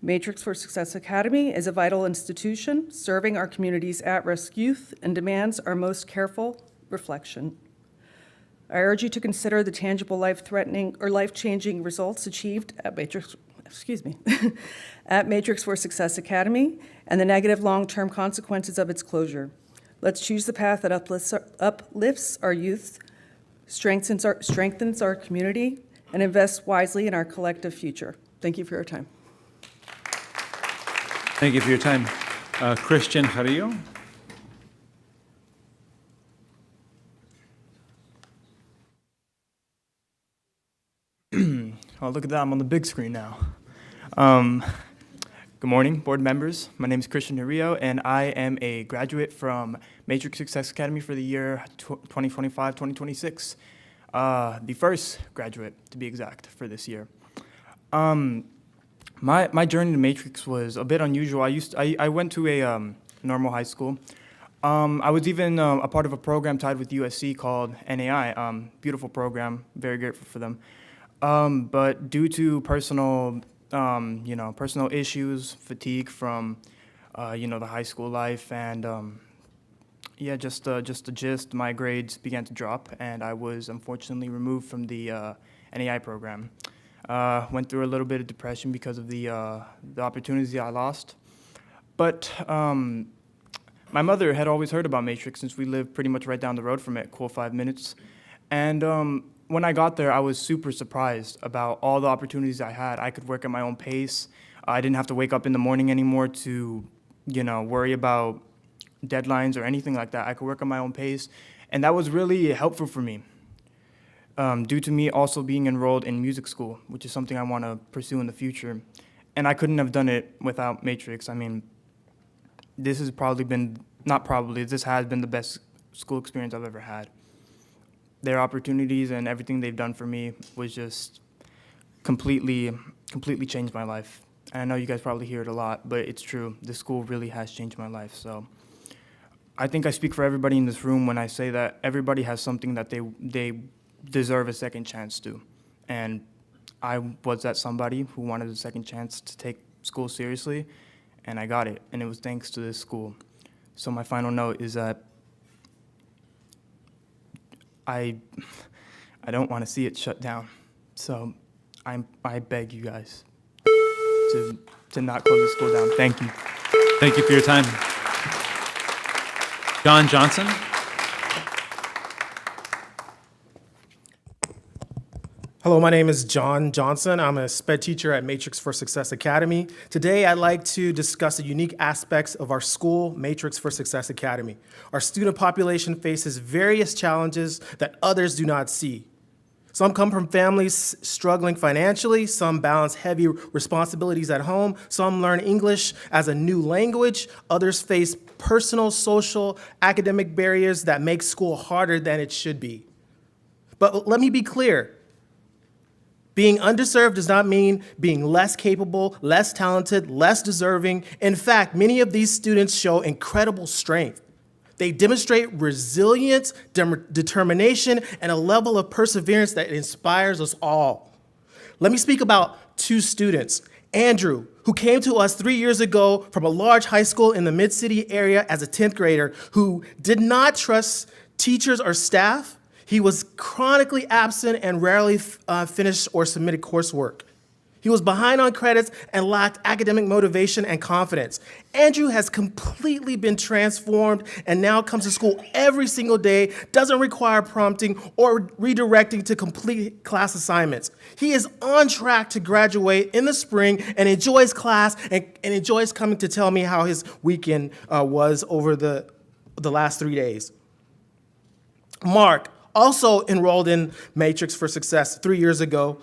Matrix for Success Academy is a vital institution serving our community's at-risk youth and demands our most careful reflection. I urge you to consider the tangible life-threatening or life-changing results achieved at Matrix for Success Academy and the negative long-term consequences of its closure. Let's choose the path that uplifts our youth, strengthens our community, and invests wisely in our collective future. Thank you for your time. Thank you for your time. Christian Jarillo. Oh, look at that, I'm on the big screen now. Good morning, board members. My name is Christian Jarillo, and I am a graduate from Matrix Success Academy for the year 2025-2026. The first graduate, to be exact, for this year. My journey to Matrix was a bit unusual. I went to a normal high school. I was even a part of a program tied with USC called NAI. Beautiful program, very grateful for them. But due to personal issues, fatigue from, the high school life, and just the gist, my grades began to drop, and I was unfortunately removed from the NAI program. Went through a little bit of depression because of the opportunities I lost. But my mother had always heard about Matrix since we lived pretty much right down the road from it, cool 5 minutes. And when I got there, I was super surprised about all the opportunities I had. I could work at my own pace. I didn't have to wake up in the morning anymore to, worry about deadlines or anything like that. I could work at my own pace, and that was really helpful for me. Due to me also being enrolled in music school, which is something I want to pursue in the future. And I couldn't have done it without Matrix. I mean, this has been the best school experience I've ever had. Their opportunities and everything they've done for me was just completely changed my life. And I know you guys probably hear it a lot, but it's true. This school really has changed my life. So I think I speak for everybody in this room when I say that everybody has something that they deserve a second chance to. And I was that somebody who wanted a second chance to take school seriously, and I got it. And it was thanks to this school. So my final note is that I don't want to see it shut down. So I beg you guys to not close the school down. Thank you. Thank you for your time. John Johnson. Hello, my name is John Johnson. I'm a SPED teacher at Matrix for Success Academy. Today, I'd like to discuss the unique aspects of our school, Matrix for Success Academy. Our student population faces various challenges that others do not see. Some come from families struggling financially, some balance heavy responsibilities at home, some learn English as a new language, others face personal, social, academic barriers that make school harder than it should be. But let me be clear. Being underserved does not mean being less capable, less talented, less deserving. In fact, many of these students show incredible strength. They demonstrate resilience, determination, and a level of perseverance that inspires us all. Let me speak about two students. Andrew, who came to us 3 years ago from a large high school in the Mid-City area as a 10th grader, who did not trust teachers or staff. He was chronically absent and rarely finished or submitted coursework. He was behind on credits and lacked academic motivation and confidence. Andrew has completely been transformed and now comes to school every single day, doesn't require prompting or redirecting to complete class assignments. He is on track to graduate in the spring and enjoys class and enjoys coming to tell me how his weekend was over the last 3 days. Mark also enrolled in Matrix for Success 3 years ago.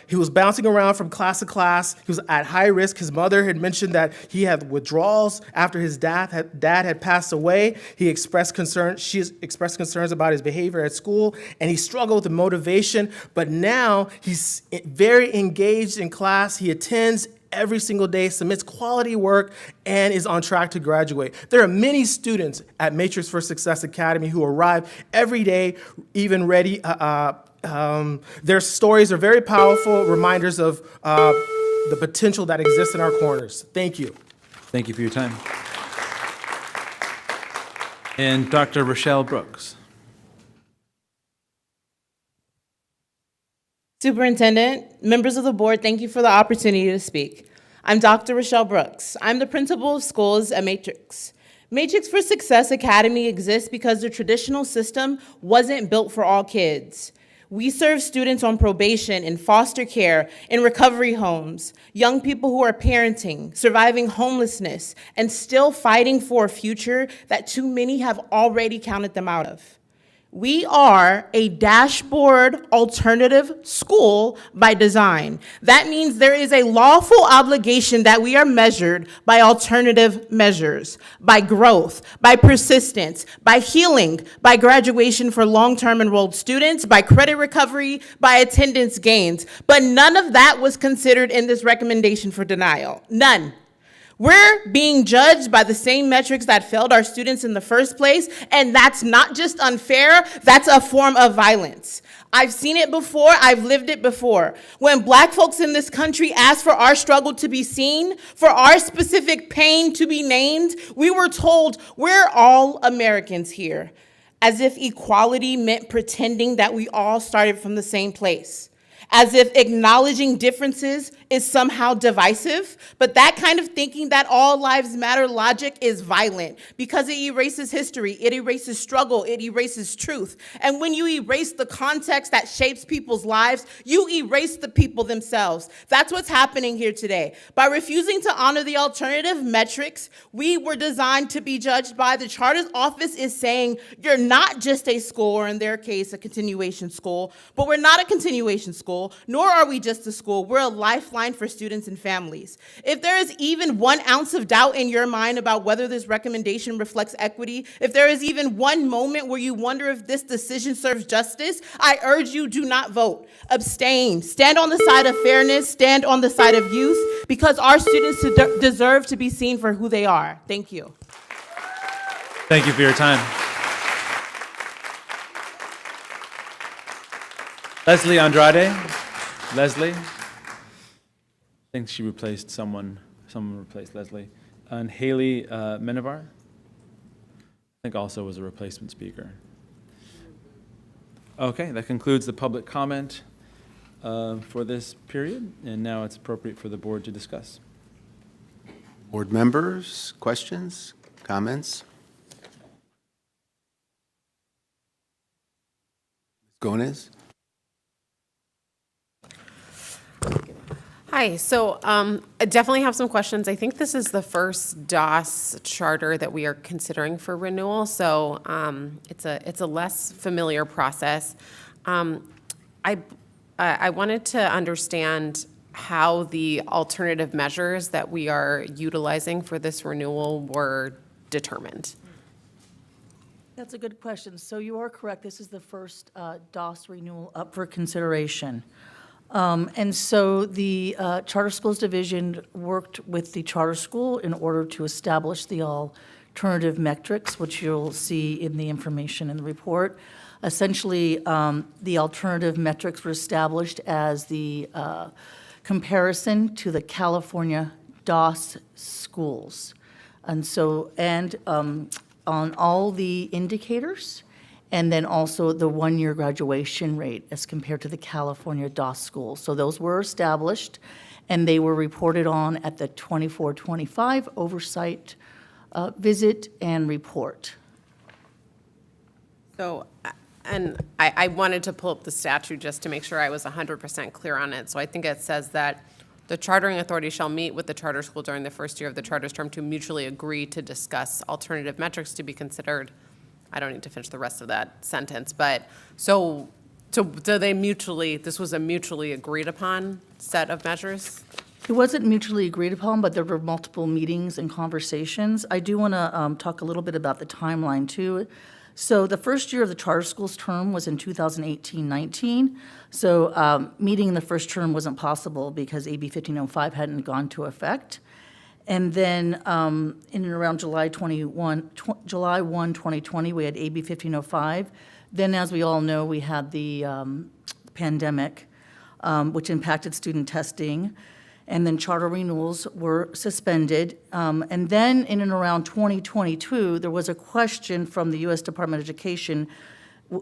He was bouncing around from class to class. He was at high risk. His mother had mentioned that he had withdrawals after his dad had passed away. She expressed concerns about his behavior at school, and he struggled with motivation. But now he's very engaged in class. He attends every single day, submits quality work, and is on track to graduate. There are many students at Matrix for Success Academy who arrive every day, even ready. Their stories are very powerful reminders of the potential that exists in our corners. Thank you. Thank you for your time. And Dr. Rochelle Brooks. Superintendent, members of the board, thank you for the opportunity to speak. I'm Dr. Rochelle Brooks. I'm the principal of schools at Matrix. Matrix for Success Academy exists because the traditional system wasn't built for all kids. We serve students on probation, in foster care, in recovery homes, young people who are parenting, surviving homelessness, and still fighting for a future that too many have already counted them out of. We are a dashboard alternative school by design. That means there is a lawful obligation that we are measured by alternative measures, by growth, by persistence, by healing, by graduation for long-term enrolled students, by credit recovery, by attendance gains. But none of that was considered in this recommendation for denial. None. We're being judged by the same metrics that failed our students in the first place, and that's not just unfair, that's a form of violence. I've seen it before, I've lived it before. When Black folks in this country asked for our struggle to be seen, for our specific pain to be named, we were told we're all Americans here, as if equality meant pretending that we all started from the same place. As if acknowledging differences is somehow divisive, but that kind of thinking that all lives matter logic is violent because it erases history, it erases struggle, it erases truth. And when you erase the context that shapes people's lives, you erase the people themselves. That's what's happening here today. By refusing to honor the alternative metrics we were designed to be judged by, the Charter's office is saying you're not just a school, or in their case, a continuation school, but we're not a continuation school. Nor are we just a school. We're a lifeline for students and families. If there is even 1 ounce of doubt in your mind about whether this recommendation reflects equity, if there is even one moment where you wonder if this decision serves justice, I urge you, do not vote. Abstain. Stand on the side of fairness. Stand on the side of youth, because our students deserve to be seen for who they are. Thank you. Thank you for your time. Leslie Andrade. Leslie. I think she replaced someone replaced Leslie. And Haley Menevar, I think also was a replacement speaker. Okay, that concludes the public comment for this period, and now it's appropriate for the board to discuss. Board members, questions, comments? Ms. Gomez? Hi, so I definitely have some questions. I think this is the first DOS charter that we are considering for renewal, so it's a less familiar process. I wanted to understand how the alternative measures that we are utilizing for this renewal were determined. That's a good question. So you are correct. This is the first DOS renewal up for consideration. And so the Charter Schools Division worked with the charter school in order to establish the alternative metrics, which you'll see in the information in the report. Essentially, the alternative metrics were established as the comparison to the California DOS schools. And so, on all the indicators, and then also the one-year graduation rate as compared to the California DOS schools. So those were established, and they were reported on at the 24-25 oversight visit and report. So, and I wanted to pull up the statute just to make sure I was 100% clear on it. So I think it says that the chartering authority shall meet with the charter school during the first year of the charter's term to mutually agree to discuss alternative metrics to be considered I don't need to finish the rest of that sentence, but, so do they mutually, this was a mutually agreed upon set of measures? It wasn't mutually agreed upon, but there were multiple meetings and conversations. I do want to talk a little bit about the timeline, too. So the first year of the charter schools term was in 2018-19. So meeting in the first term wasn't possible because AB 1505 hadn't gone to effect. And then in and around July 1, 2020, we had AB 1505. Then, as we all know, we had the pandemic, which impacted student testing. And then charter renewals were suspended. And then in and around 2022, there was a question from the U.S. Department of Education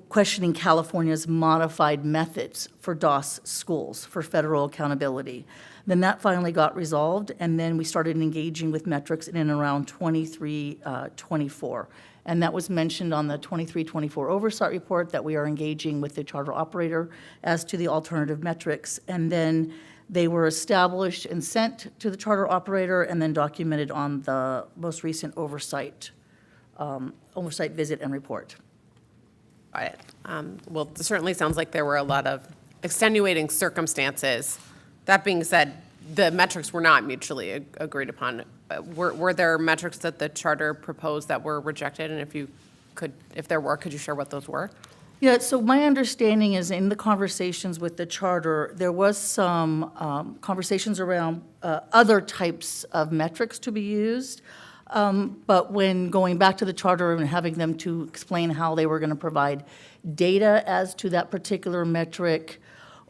questioning California's modified methods for DOS schools for federal accountability. Then that finally got resolved, and then we started engaging with metrics in and around 23-24. And that was mentioned on the 23-24 oversight report that we are engaging with the charter operator as to the alternative metrics. And then they were established and sent to the charter operator and then documented on the most recent oversight visit and report. Got it. Well, it certainly sounds like there were a lot of extenuating circumstances. That being said, the metrics were not mutually agreed upon. Were there metrics that the charter proposed that were rejected? And if there were, could you share what those were? Yeah, so my understanding is in the conversations with the charter, there was some conversations around other types of metrics to be used. But when going back to the charter and having them to explain how they were going to provide data as to that particular metric,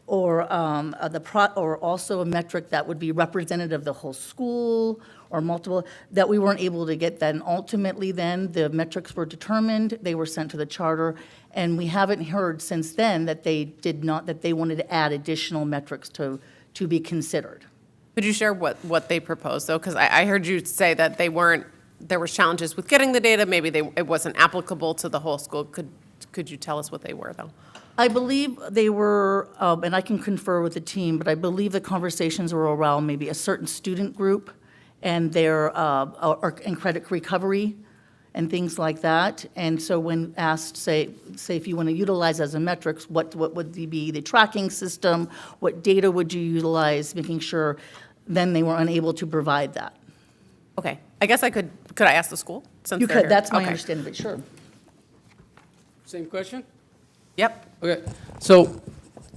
or or also a metric that would be representative of the whole school, or multiple, that we weren't able to get that. And ultimately then, the metrics were determined, they were sent to the charter, and we haven't heard since then that they did not, that they wanted to add additional metrics to be considered. Could you share what they proposed, though? Because I heard you say that there were challenges with getting the data, maybe it wasn't applicable to the whole school. Could you tell us what they were, though? I believe they were, and I can confer with the team, but I believe the conversations were around maybe a certain student group and their and credit recovery and things like that. And so when asked, say if you want to utilize as a metrics, what would be the tracking system? What data would you utilize? Making sure, then they were unable to provide that. Okay. I guess could I ask the school? Since You they're could, here? that's my Okay. understanding of it, sure. Same question? Yep. Okay, so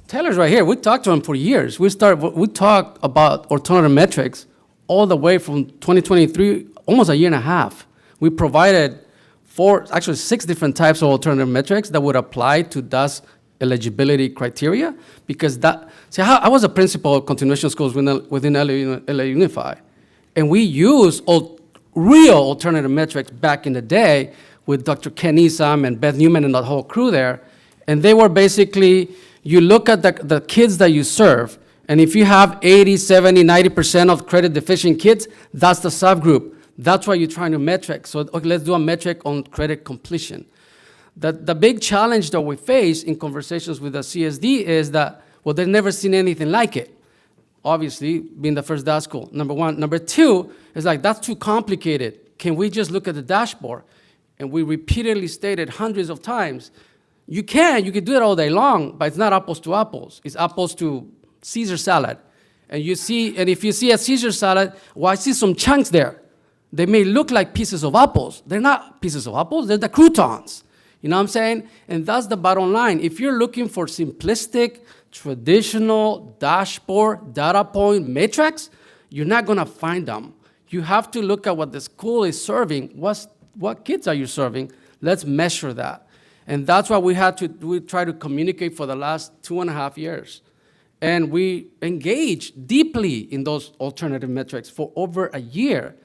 Taylor's right here. We talked to him for years. We talked about alternative metrics all the way from 2023, almost a year and a half. We provided actually 6 different types of alternative metrics that would apply to DOS eligibility criteria, because I was a principal of continuation schools within LA Unified, and we used real alternative metrics back in the day with Dr. Ken Isam and Beth Newman and that whole crew there. And they were basically, you look at the kids that you serve, and if you have 80, 70, 90% of credit deficient kids, that's the subgroup. That's why you're trying to metric. So okay, let's do a metric on credit completion. The big challenge that we face in conversations with the CSD is that, well, they've never seen anything like it. Obviously, being the first DOS school, number one. Number two is like, that's too complicated. Can we just look at the dashboard? And we repeatedly stated hundreds of times, you can do it all day long, but it's not apples to apples. It's apples to Caesar salad. And if you see a Caesar salad, well, I see some chunks there. They may look like pieces of apples. They're not pieces of apples, they're the croutons. You know what I'm saying? And that's the bottom line. If you're looking for simplistic, traditional dashboard, data point matrix, you're not gonna find them. You have to look at what the school is serving. What kids are you serving? Let's measure that. And that's why we try to communicate for the last 2.5 years. And we engage deeply in those alternative metrics for over a year.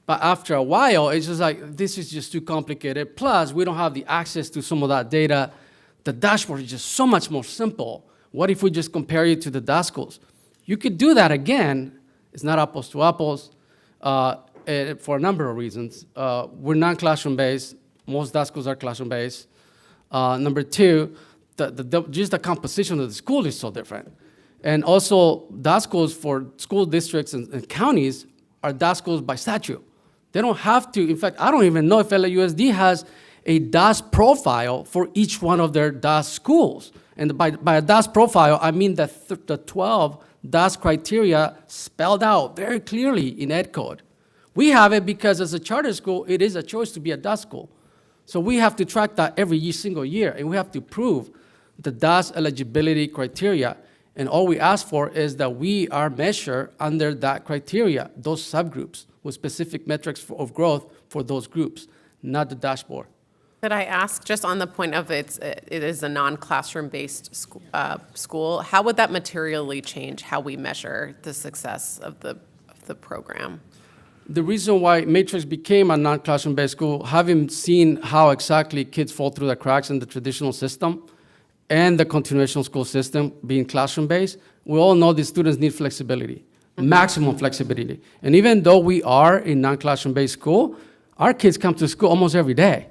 But after a while, it's just like, this is just too complicated. Plus, we don't have the access to some of that data. The dashboard is just so much more simple. What if we just compare it to the DOS schools? You could do that again. It's not apples to apples for a number of reasons. We're non-classroom based. Most DOS schools are classroom based. Number two, just the composition of the school is so different. And also, DOS schools for school districts and counties are DOS schools by statute. They don't have to, in fact, I don't even know if LAUSD has a DOS profile for each one of their DOS schools. And by a DOS profile, I mean the 12 DOS criteria spelled out very clearly in Ed Code. We have it because as a charter school, it is a choice to be a DOS school. So we have to track that every single year, and we have to prove the DOS eligibility criteria. And all we ask for is that we are measured under that criteria, those subgroups, with specific metrics of growth for those groups, not the dashboard. Could I ask, just on the point of it is a non-classroom-based school, how would that materially change how we measure the success of the program? The reason why Matrix became a non-classroom-based school, having seen how exactly kids fall through the cracks in the traditional system and the continuation school system being classroom-based, we all know the students need flexibility, maximum flexibility. And even though we are a non-classroom-based school, our kids come to school almost every day.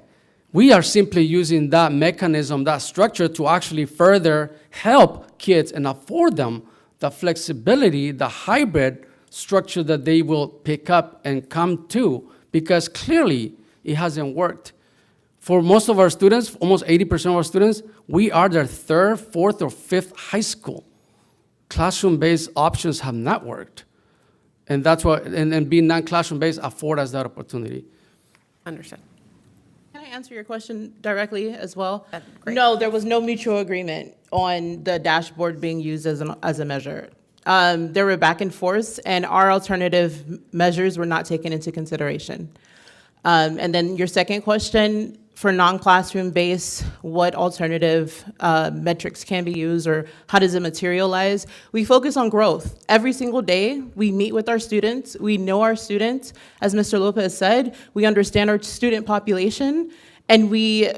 We are simply using that mechanism, that structure to actually further help kids and afford them the flexibility, the hybrid structure that they will pick up and come to, because clearly it hasn't worked. For most of our students, almost 80% of our students, we are their third, fourth, or fifth high school. Classroom-based options have not worked. And that's why, and being non-classroom-based afford us that opportunity. Understood. Can I answer your question directly as well? Great. No, there was no mutual agreement on the dashboard being used as a measure. There were back and forth, and our alternative measures were not taken into consideration. And then your second question, for non-classroom based, what alternative metrics can be used, or how does it materialize? We focus on growth. Every single day, we meet with our students. We know our students. As Mr. Lopez said, we understand our student population, and we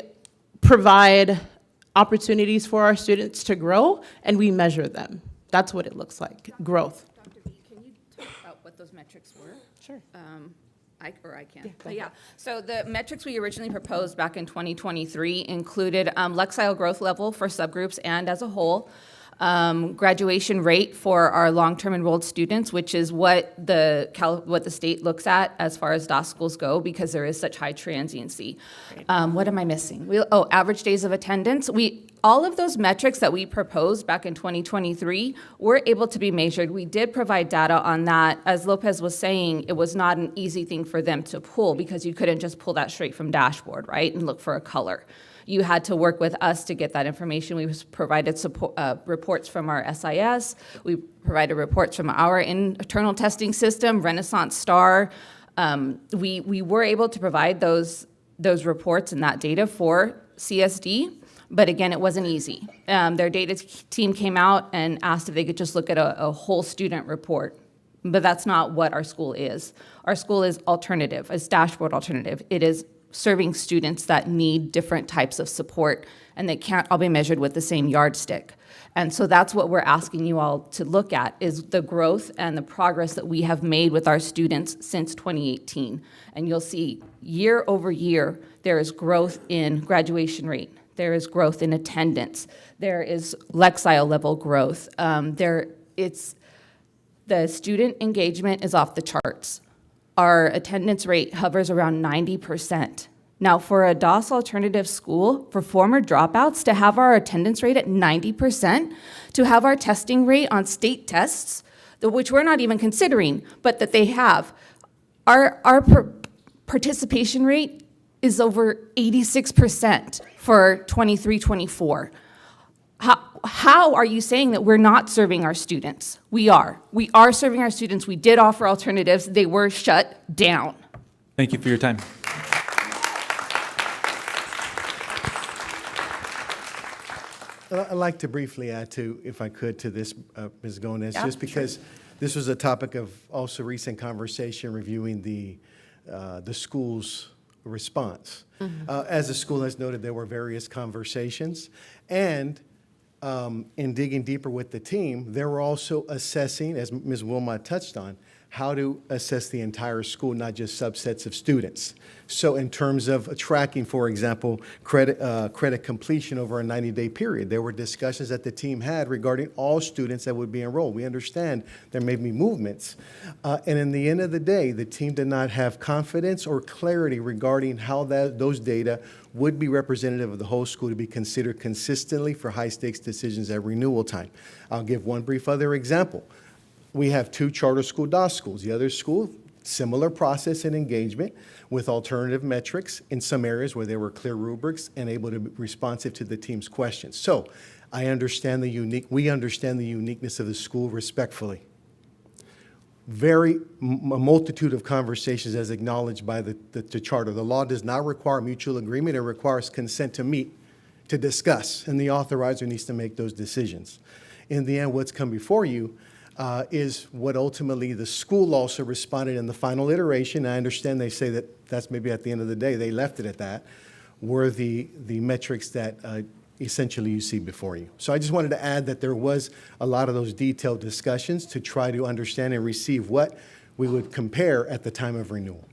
provide opportunities for our students to grow, and we measure them. That's what it looks like, growth. Dr. B, can you talk about what those metrics were? Sure. I can. But yeah, so the metrics we originally proposed back in 2023 included Lexile growth level for subgroups and as a whole, graduation rate for our long-term enrolled students, which is what the state looks at as far as DOS schools go, because there is such high transiency. What am I missing? Average days of attendance. All of those metrics that we proposed back in 2023 were able to be measured. We did provide data on that. As Lopez was saying, it was not an easy thing for them to pull, because you couldn't just pull that straight from dashboard, right, and look for a color. You had to work with us to get that information. We provided reports from our SIS. We provided reports from our internal testing system, Renaissance Star. We were able to provide those reports and that data for CSD. But again, it wasn't easy. Their data team came out and asked if they could just look at a whole student report. But that's not what our school is. Our school is alternative, it's dashboard alternative. It is serving students that need different types of support, and they can't all be measured with the same yardstick. And so that's what we're asking you all to look at, is the growth and the progress that we have made with our students since 2018. And you'll see year over year, there is growth in graduation rate. There is growth in attendance. There is Lexile level growth. The student engagement is off the charts. Our attendance rate hovers around 90%. Now, for a DOS alternative school, for former dropouts to have our attendance rate at 90%, to have our testing rate on state tests, which we're not even considering, but that they have, our participation rate is over 86% for 23-24. How are you saying that we're not serving our students? We are. We are serving our students. We did offer alternatives. They were shut down. Thank you for your time. I'd like to briefly add to, if I could, to this, Ms. Gomez, Yeah, just because this was a topic of also recent conversation reviewing the school's response. As the school has noted, there were various conversations, and in digging deeper with the team, they were also assessing, as Ms. Wilmot touched on, how to assess the entire school, not just subsets of students. So in terms of tracking, for example, credit completion over a 90-day period, there were discussions that the team had regarding all students that would be enrolled. We understand there may be movements. And in the end of the day, the team did not have confidence or clarity regarding how those data would be representative of the whole school to be considered consistently for high-stakes decisions at renewal time. I'll give one brief other example. We have 2 charter school DOS schools. The other school, similar process and engagement with alternative metrics in some areas where there were clear rubrics and able to be responsive to the team's questions. So we understand the uniqueness of the school respectfully. A multitude of conversations as acknowledged by the charter. The law does not require mutual agreement. It requires consent to meet, to discuss, and the authorizer needs to make those decisions. In the end, what's come before you is what ultimately the school also responded in the final iteration. I understand they say that that's maybe at the end of the day, they left it at that, were the metrics that essentially you see before you. So I just wanted to add that there was a lot of those detailed discussions to try to understand and receive what we would compare at the time of renewal.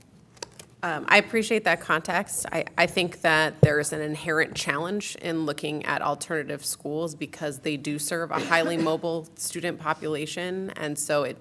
I appreciate that context. I think that there's an inherent challenge in looking at alternative schools because they do serve a highly mobile student population. And so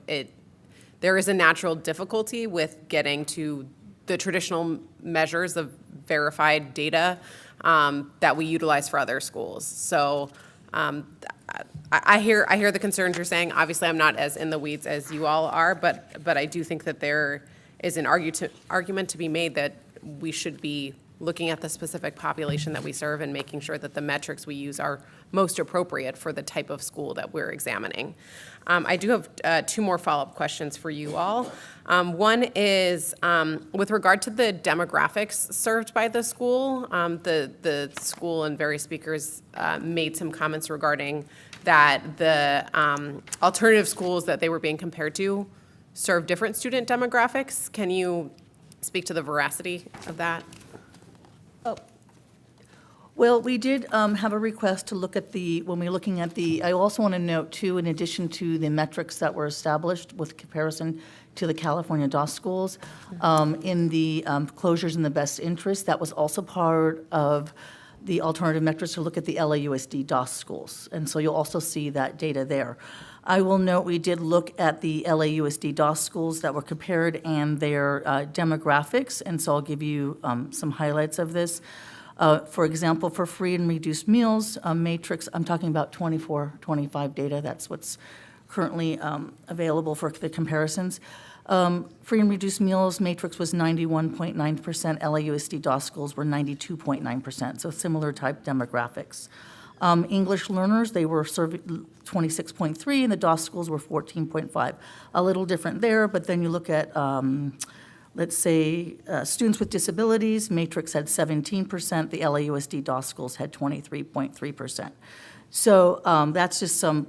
there is a natural difficulty with getting to the traditional measures of verified data that we utilize for other schools. So I hear the concerns you're saying. Obviously, I'm not as in the weeds as you all are, but I do think that there is an argument to be made that we should be looking at the specific population that we serve and making sure that the metrics we use are most appropriate for the type of school that we're examining. I do have 2 more follow-up questions for you all. One is with regard to the demographics served by the school. The school and various speakers made some comments regarding that the alternative schools that they were being compared to serve different student demographics. Can you speak to the veracity of that? Well, we did have a request to look at when we're looking at I also want to note too, in addition to the metrics that were established with comparison to the California DOS schools, in the closures in the best interest, that was also part of the alternative metrics to look at the LAUSD DOS schools. And so you'll also see that data there. I will note we did look at the LAUSD DOS schools that were compared and their demographics, and so I'll give you some highlights of this. For example, for free and reduced meals, matrix, I'm talking about 24-25 data, that's what's currently available for the comparisons. Free and reduced meals, matrix was 91.9%, LAUSD DOS schools were 92.9%, so similar type demographics. English learners, they were 26.3, and the DOS schools were 14.5. A little different there, but then you look at, let's say, students with disabilities, matrix had 17%, the LAUSD DOS schools had 23.3%. So that's just some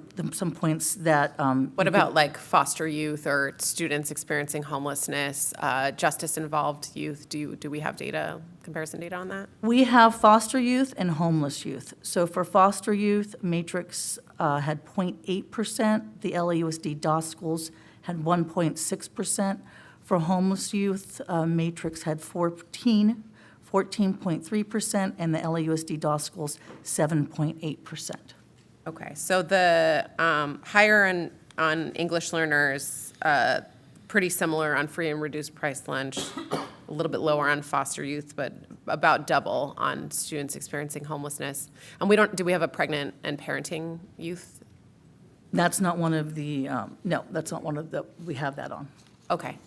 points that. What about like foster youth or students experiencing homelessness, justice-involved youth? Do we have comparison data on that? We have foster youth and homeless youth. So for foster youth, matrix had 0.8%. The LAUSD DOS schools had 1.6%. For homeless youth, matrix had 14.3%, and the LAUSD DOS schools 7.8%. Okay, so the higher on English learners, pretty similar on free and reduced price lunch, a little bit lower on foster youth, but about double on students experiencing homelessness. And do we have a pregnant and parenting youth? That's not one of the, no, that's not one of the, we have that on. Okay.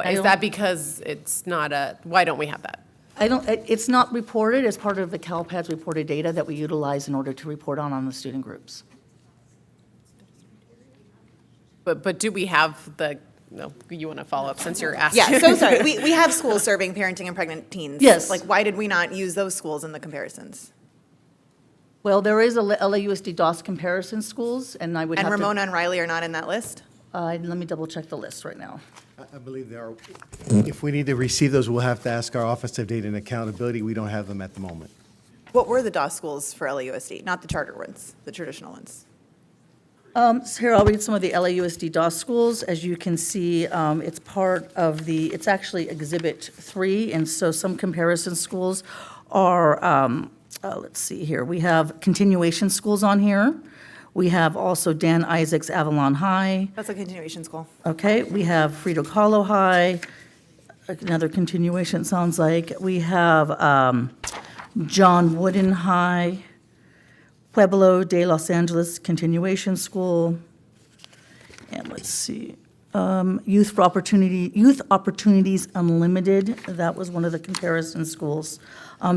Is that because it's not why don't we have that? It's not reported as part of the CalPADS reported data that we utilize in order to report on the student groups. But do we have no, you want to follow up since you're asking? Yeah, so sorry. We have schools serving parenting and pregnant teens. Yes. Like, why did we not use those schools in the comparisons? Well, there is a LAUSD DOS comparison schools, and I would have to. And Ramona and Riley are not in that list? Let me double check the list right now. I believe there are. If we need to receive those, we'll have to ask our Office of Data and Accountability. We don't have them at the moment. What were the DOS schools for LAUSD? Not the charter ones, the traditional ones. So here, I'll read some of the LAUSD DOS schools. As you can see, it's part of it's actually Exhibit 3, and so some comparison schools are, let's see here, we have continuation schools on here. We have also Dan Isaacs Avalon High. That's a continuation school. Okay, we have Frito Kahlo High, another continuation, it sounds like. We have John Wooden High, Pueblo de Los Angeles Continuation School, and let's see, Youth Opportunities Unlimited, that was one of the comparison schools,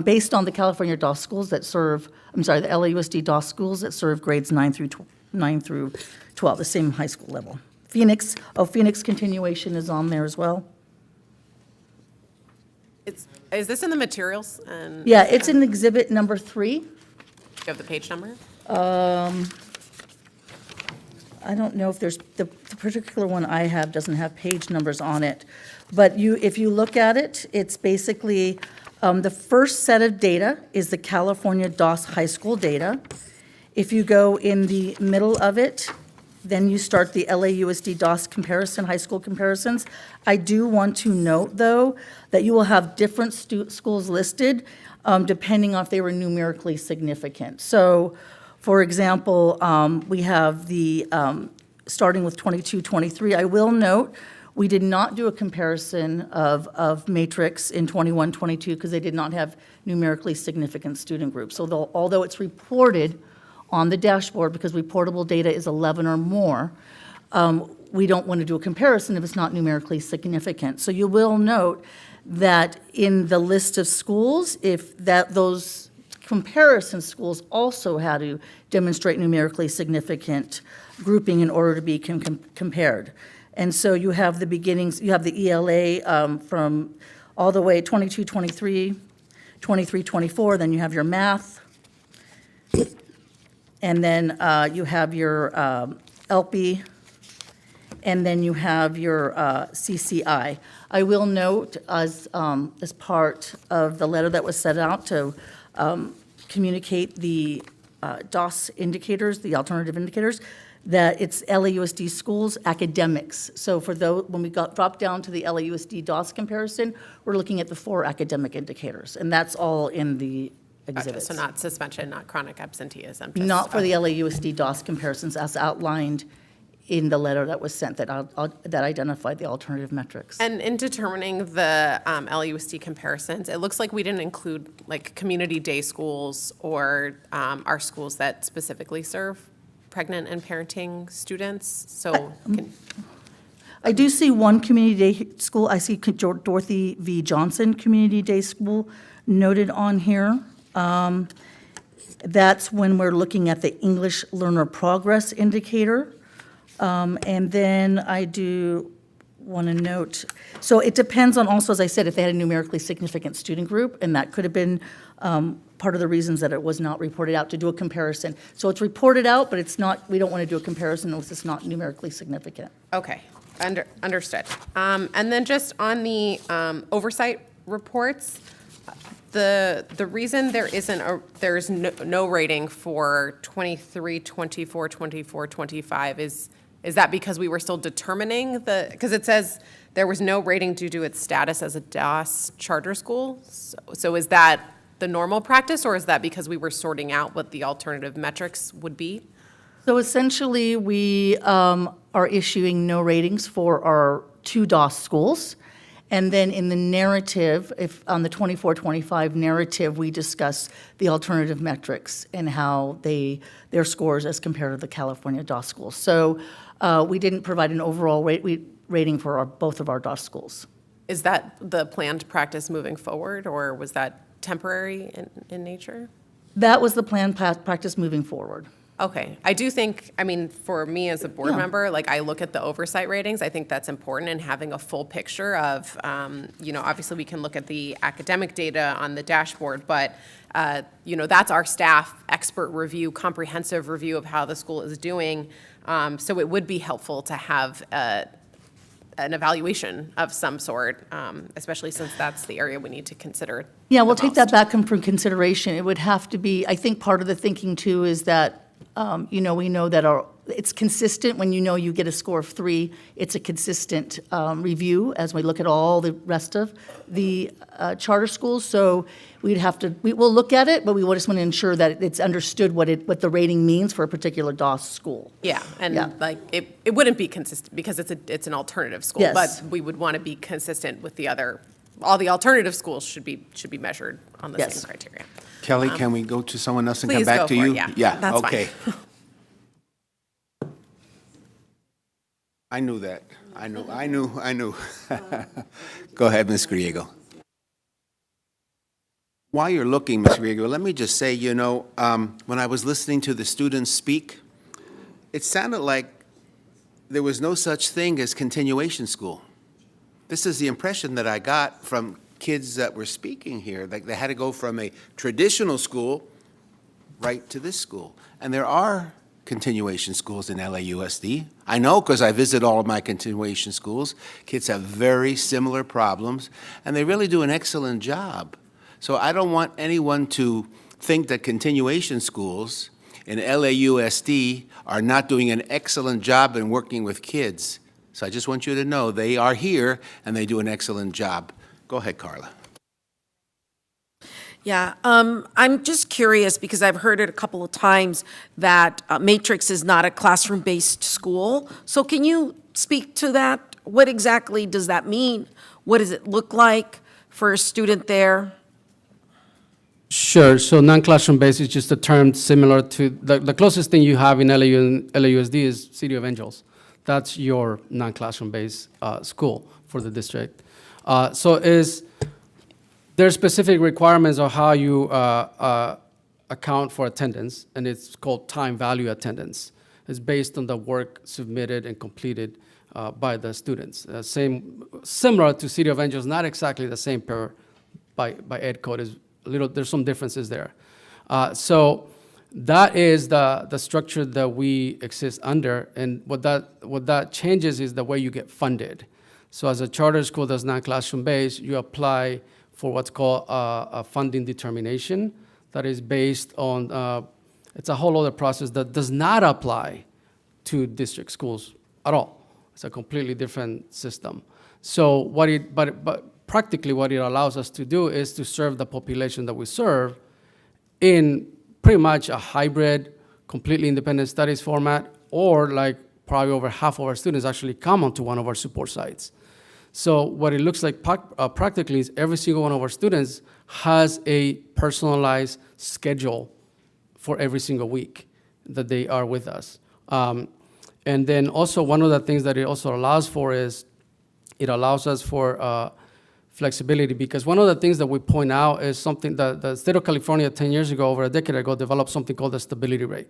based on the California DOS schools that serve, the LAUSD DOS schools that serve grades 9 through 12, the same high school level. Phoenix Continuation is on there as well. Is this in the materials? And Yeah, it's in exhibit number 3. you have the page number? I don't know if there's, the particular one I have doesn't have page numbers on it, but if you look at it, it's basically, the first set of data is the California DOS high school data. If you go in the middle of it, then you start the LAUSD DOS comparison, high school comparisons. I do want to note, though, that you will have different schools listed depending on if they were numerically significant. So, for example, we have the, starting with 22-23, I will note, we did not do a comparison of matrix in 21-22 because they did not have numerically significant student groups. So although it's reported on the dashboard, because reportable data is 11 or more, we don't want to do a comparison if it's not numerically significant. So you will note that in the list of schools, if those comparison schools also had to demonstrate numerically significant grouping in order to be compared. And so you have the beginnings, you have the ELA from all the way 22-23, 23-24, then you have your math, and then you have your LP, and then you have your CCI. I will note as part of the letter that was sent out to communicate the DOS indicators, the alternative indicators, that it's LAUSD schools academics. So for those, when we dropped down to the LAUSD DOS comparison, we're looking at the 4 academic indicators, and that's all in the exhibits. So not suspension, not chronic absenteeism? Not for the LAUSD DOS comparisons as outlined in the letter that was sent that identified the alternative metrics. And in determining the LAUSD comparisons, it looks like we didn't include like community day schools or our schools that specifically serve pregnant and parenting students. So I do see one community day school. I see Dorothy V. Johnson Community Day School noted on here. That's when we're looking at the English Learner Progress Indicator. And then I do want to note, so it depends on also, as I said, if they had a numerically significant student group, and that could have been part of the reasons that it was not reported out to do a comparison. So it's reported out, but it's not, we don't want to do a comparison unless it's not numerically significant. Okay, understood. And then just on the oversight reports, the reason there's no rating for 23, 24, 24, 25 is that because we were still determining because it says there was no rating due to its status as a DOS charter school. So is that the normal practice, or is that because we were sorting out what the alternative metrics would be? So essentially, we are issuing no ratings for our 2 DOS schools. And then in the narrative, if on the 24-25 narrative, we discuss the alternative metrics and how their scores as compared to the California DOS schools. So we didn't provide an overall rating for both of our DOS schools. Is that the planned practice moving forward, or was that temporary in nature? That was the planned practice moving forward. Okay. I do think, I mean, for me as a board member, like I look at the oversight ratings, I think that's important, and having a full picture of, obviously we can look at the academic data on the dashboard, but, that's our staff expert review, comprehensive review of how the school is doing. So it would be helpful to have an evaluation of some sort, especially since that's the area we need to consider. Yeah, we'll take that back for consideration. It would have to be, I think part of the thinking too is that, we know that it's consistent when you know you get a score of 3. It's a consistent review as we look at all the rest of the charter schools. So we will look at it, but we just want to ensure that it's understood what the rating means for a particular DOS school. Yeah, and Yeah. like, it wouldn't be consistent because it's an alternative school. Yes. But we would want to be consistent with all the alternative schools should be measured on the Yes. same criteria. Kelly, can we go to someone else and come Please back go to for it, you? yeah. That's fine. Okay. I knew that. I knew. Go ahead, Ms. Griego. While you're looking, Ms. Griego, let me just say, when I was listening to the students speak, it sounded like there was no such thing as continuation school. This is the impression that I got from kids that were speaking here, like they had to go from a traditional school right to this school. And there are continuation schools in LAUSD. I know because I visit all of my continuation schools. Kids have very similar problems, and they really do an excellent job. So I don't want anyone to think that continuation schools in LAUSD are not doing an excellent job in working with kids. So I just want you to know they are here, and they do an excellent job. Go ahead, Carla. Yeah, I'm just curious because I've heard it a couple of times that Matrix is not a classroom-based school. So can you speak to that? What exactly does that mean? What does it look like for a student there? Sure. So non-classroom based is just a term similar to, the closest thing you have in LAUSD is City of Angels. That's your non-classroom based school for the district. There are specific requirements of how you account for attendance, and it's called time value attendance. It's based on the work submitted and completed by the students. Similar to City of Angels, not exactly the same by Ed Code. There's some differences there. So that is the structure that we exist under, and what that changes is the way you get funded. So as a charter school that's non-classroom based, you apply for what's called a funding determination that is based on, it's a whole other process that does not apply to district schools at all. It's a completely different system. So but practically what it allows us to do is to serve the population that we serve in pretty much a hybrid, completely independent studies format, or like probably over half of our students actually come onto one of our support sites. So what it looks like practically is every single one of our students has a personalized schedule for every single week that they are with us. And then also one of the things that it also allows for is it allows us for flexibility, because one of the things that we point out is something that the state of California 10 years ago, over a decade ago, developed something called the stability rate.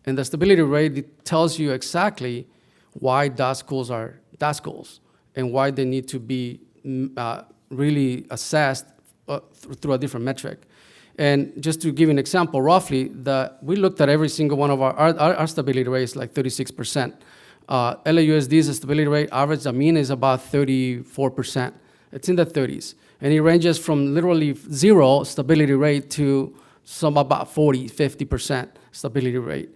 And the stability rate tells you exactly why DOS schools are DOS schools, and why they need to be really assessed through a different metric. And just to give you an example, roughly, we looked at every single one of our stability rate is like 36%. LAUSD's stability rate average, the mean is about 34%. It's in the 30s. And it ranges from literally 0 stability rate to some about 40, 50% stability rate.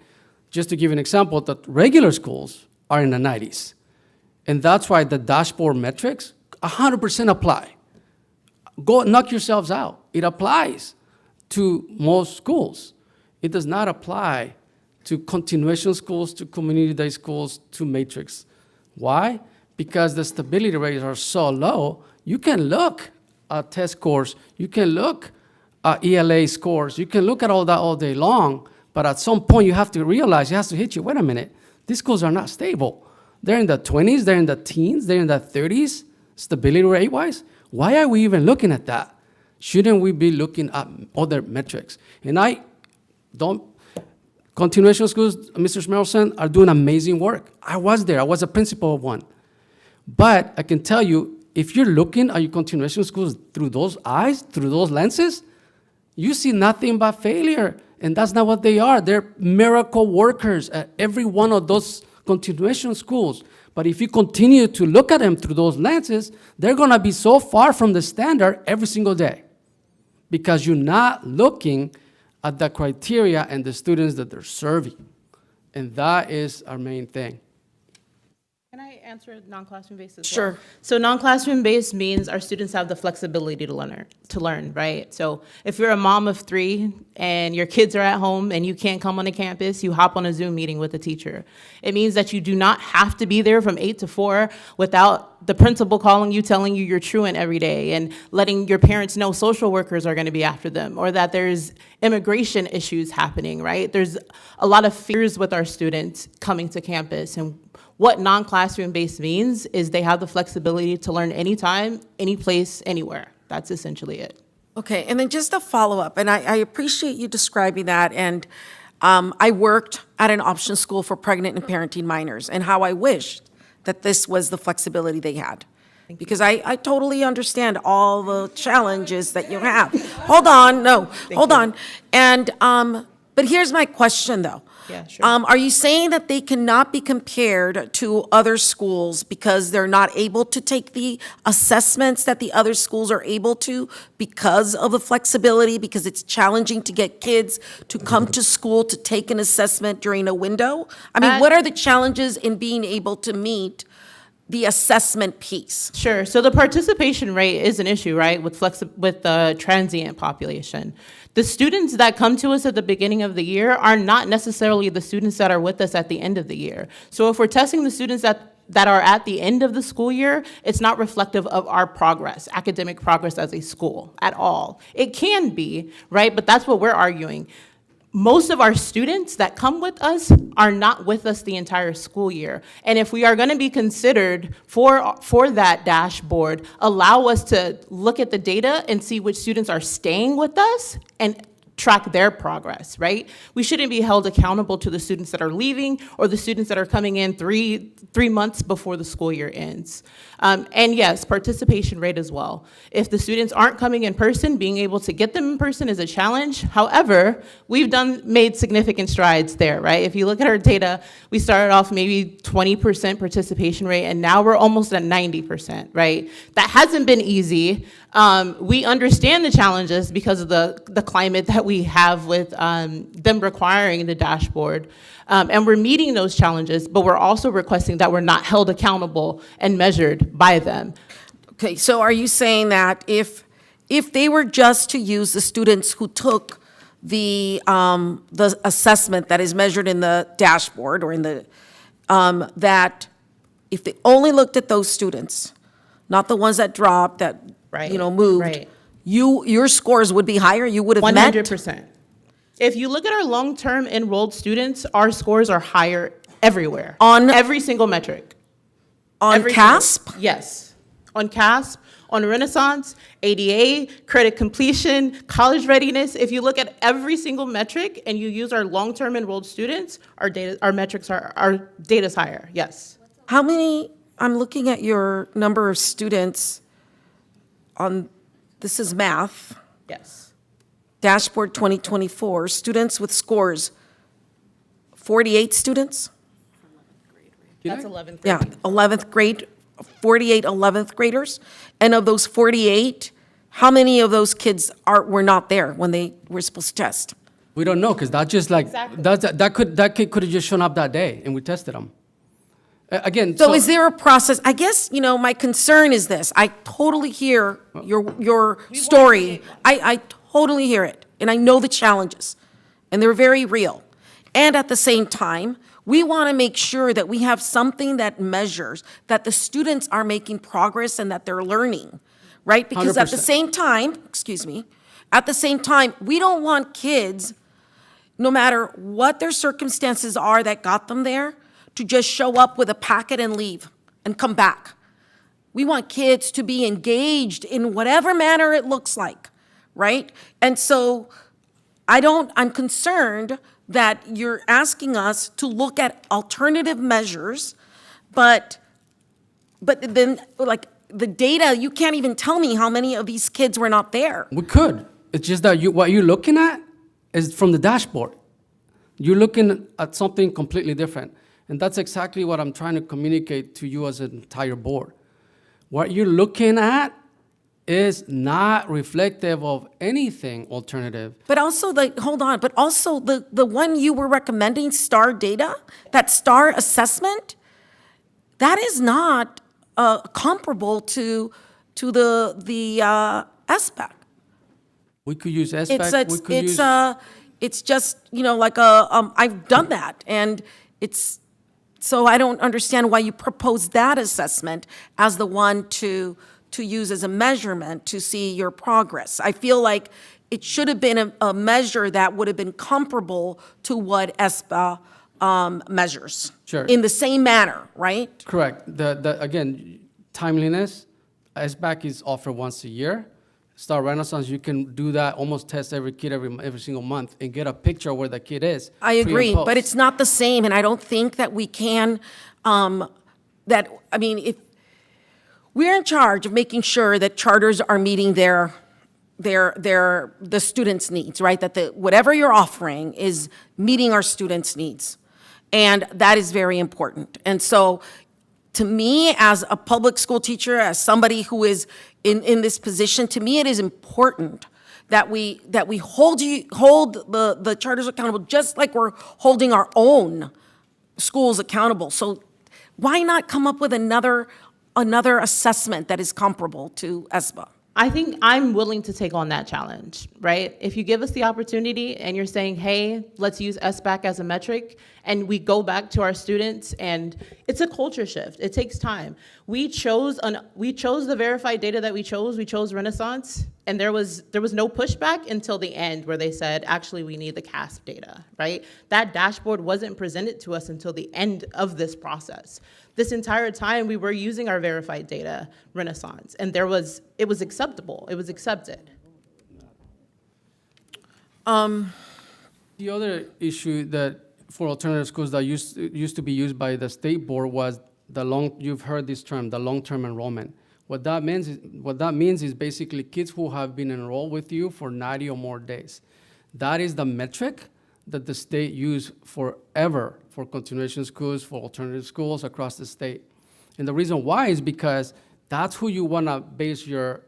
Just to give you an example, the regular schools are in the 90s. And that's why the dashboard metrics 100% apply. Go knock yourselves out. It applies to most schools. It does not apply to continuation schools, to community-day schools, to matrix. Why? Because the stability rates are so low, you can look at test scores, you can look at ELA scores, you can look at all that all day long, but at some point you have to realize, it has to hit you, wait a minute, these schools are not stable. They're in the 20s, they're in the teens, they're in the 30s, stability rate-wise. Why are we even looking at that? Shouldn't we be looking at other metrics? And continuation schools, Mr. Smelson, are doing amazing work. I was there, I was a principal of one. But I can tell you, if you're looking at your continuation schools through those eyes, through those lenses, you see nothing but failure. And that's not what they are. They're miracle workers at every one of those continuation schools. But if you continue to look at them through those lenses, they're going to be so far from the standard every single day, because you're not looking at the criteria and the students that they're serving. And that is our main thing. Can I answer non-classroom based as well? Sure. So non-classroom based means our students have the flexibility to learn, right? So if you're a mom of 3 and your kids are at home and you can't come on the campus, you hop on a Zoom meeting with a teacher. It means that you do not have to be there from 8 to 4 without the principal calling you, telling you you're truant every day, and letting your parents know social workers are going to be after them, or that there's immigration issues happening, right? There's a lot of fears with our students coming to campus, and what non-classroom based means is they have the flexibility to learn anytime, any place, anywhere. That's essentially it. Okay, and then just a follow-up, and I appreciate you describing that, and I worked at an option school for pregnant and parenting minors, and how I wished that this was the flexibility they had. Because I totally understand all the challenges that you have. Hold on, no, hold on. And, but here's my question, though. Yeah, sure. Are you saying that they cannot be compared to other schools because they're not able to take the assessments that the other schools are able to because of the flexibility, because it's challenging to get kids to come to school to take an assessment during a window? I mean, what are the challenges in being able to meet the assessment piece? Sure. So the participation rate is an issue, right, with the transient population. The students that come to us at the beginning of the year are not necessarily the students that are with us at the end of the year. So if we're testing the students that are at the end of the school year, it's not reflective of our progress, academic progress as a school at all. It can be, right, but that's what we're arguing. Most of our students that come with us are not with us the entire school year. And if we are going to be considered for that dashboard, allow us to look at the data and see which students are staying with us and track their progress, right? We shouldn't be held accountable to the students that are leaving or the students that are coming in three months before the school year ends. And yes, participation rate as well. If the students aren't coming in person, being able to get them in person is a challenge. However, we've made significant strides there, right? If you look at our data, we started off maybe 20% participation rate, and now we're almost at 90%, right? That hasn't been easy. We understand the challenges because of the climate that we have with them requiring the dashboard. And we're meeting those challenges, but we're also requesting that we're not held accountable and measured by them. Okay, so are you saying that if they were just to use the students who took the assessment that is measured in the dashboard or in the, that if they only looked at those students, not the ones that dropped, that, you know, moved, Right. your scores would be higher? You would have met? 100%. If you look at our long-term enrolled students, our scores are higher everywhere. On every single metric. On CASP? Yes. On CASP, on Renaissance, ADA, credit completion, college readiness. If you look at every single metric and you use our long-term enrolled students, our data's higher, yes. How many, I'm looking at your number of students on, this is math. Yes. Dashboard 2024, students with scores, 48 students? That's 11th grade. Yeah, 11th grade, 48 11th graders. And of those 48, how many of those kids were not there when they were supposed to test? We don't know, because that just like, Exactly. that kid could have just shown up that day, and we tested them. Again, So is there a process? I guess, you know, my concern is this. I totally hear your story. I totally hear it, and I know the challenges, and they're very real. And at the same time, we want to make sure that we have something that measures that the students are making progress and that they're learning, right? Because at the 100%. same time, excuse me, at the same time, we don't want kids, no matter what their circumstances are that got them there, to just show up with a packet and leave and come back. We want kids to be engaged in whatever manner it looks like, right? And so I'm concerned that you're asking us to look at alternative measures, but then, like, the data, you can't even tell me how many of these kids were not there. We could. It's just that what you're looking at is from the dashboard. You're looking at something completely different. And that's exactly what I'm trying to communicate to you as an entire board. What you're looking at is not reflective of anything alternative. But also hold on, but also the one you were recommending, STAR data, that STAR assessment, that is not comparable to the SBAC. We could use SBAC. It's just, like I've done that, and so I don't understand why you propose that assessment as the one to use as a measurement to see your progress. I feel like it should have been a measure that would have been comparable to what ESPA measures. Sure. In the same manner, right? Correct. Again, timeliness, SBAC is offered once a year. Star Renaissance, you can do that, almost test every kid every single month and get a picture of where the kid is. I pre and agree, post. but it's not the same, and I don't think that we can, if we're in charge of making sure that charters are meeting the students' needs, right? That whatever you're offering is meeting our students' needs. And that is very important. And so, to me, as a public school teacher, as somebody who is in this position, to me it is important that we hold the charters accountable, just like we're holding our own schools accountable. So why not come up with another assessment that is comparable to ESPA? I think I'm willing to take on that challenge, right? If you give us the opportunity and you're saying, hey, let's use SBAC as a metric, and we go back to our students, and it's a culture shift. It takes time. We chose the verified data that we chose. We chose Renaissance, and there was no pushback until the end where they said, actually, we need the CASP data, right? That dashboard wasn't presented to us until the end of this process. This entire time, we were using our verified data, Renaissance, and it was acceptable. It was accepted. The other issue that for alternative schools that used to be used by the state board was you've heard this term, the long-term enrollment. What that means is basically kids who have been enrolled with you for 90 or more days. That is the metric that the state used forever for continuation schools, for alternative schools across the state. And the reason why is because that's who you want to base your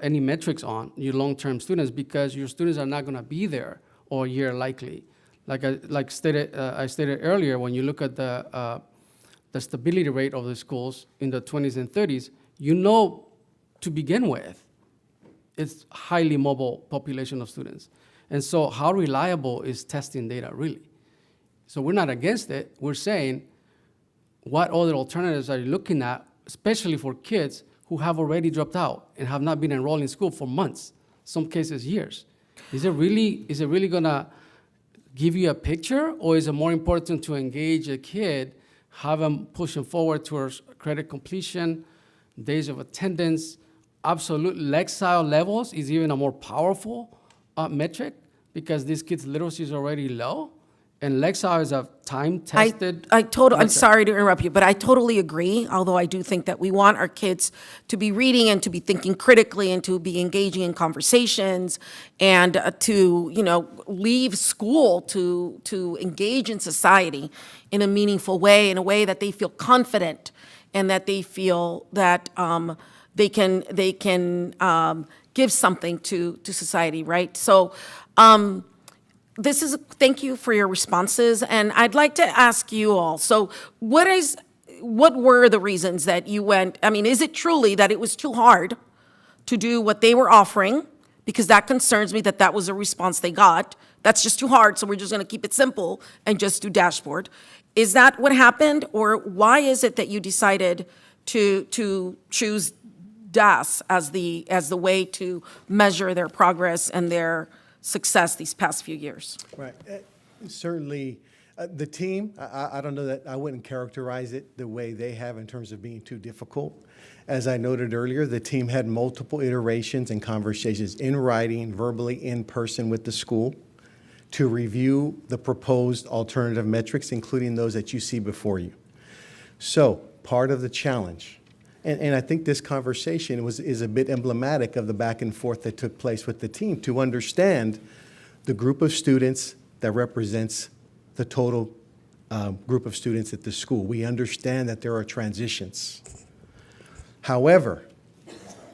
any metrics on, your long-term students, because your students are not going to be there all year likely. I stated earlier, when you look at the stability rate of the schools in the 20s and 30s, to begin with, it's highly mobile population of students. And so how reliable is testing data really? So we're not against it. We're saying, what other alternatives are you looking at, especially for kids who have already dropped out and have not been enrolled in school for months, some cases years? Is it really gonna give you a picture, or is it more important to engage a kid, have them pushing forward towards credit completion, days of attendance, absolute Lexile levels is even a more powerful metric, because this kid's literacy is already low, and Lexile is a time-tested. I'm sorry to interrupt you, but I totally agree, although I do think that we want our kids to be reading and to be thinking critically and to be engaging in conversations and to, leave school to engage in society in a meaningful way, in a way that they feel confident and that they feel that they can give something to society, right? So thank you for your responses, and I'd like to ask you all, so what were the reasons that you went, is it truly that it was too hard to do what they were offering? Because that concerns me that was a response they got. That's just too hard, so we're just gonna keep it simple and just do dashboard. Is that what happened, or why is it that you decided to choose DAS as the way to measure their progress and their success these past few years? Right. Certainly, the team, I don't know that I wouldn't characterize it the way they have in terms of being too difficult. As I noted earlier, the team had multiple iterations and conversations in writing, verbally, in person with the school to review the proposed alternative metrics, including those that you see before you. So part of the challenge, and I think this conversation is a bit emblematic of the back and forth that took place with the team to understand the group of students that represents the total group of students at the school. We understand that there are transitions. However,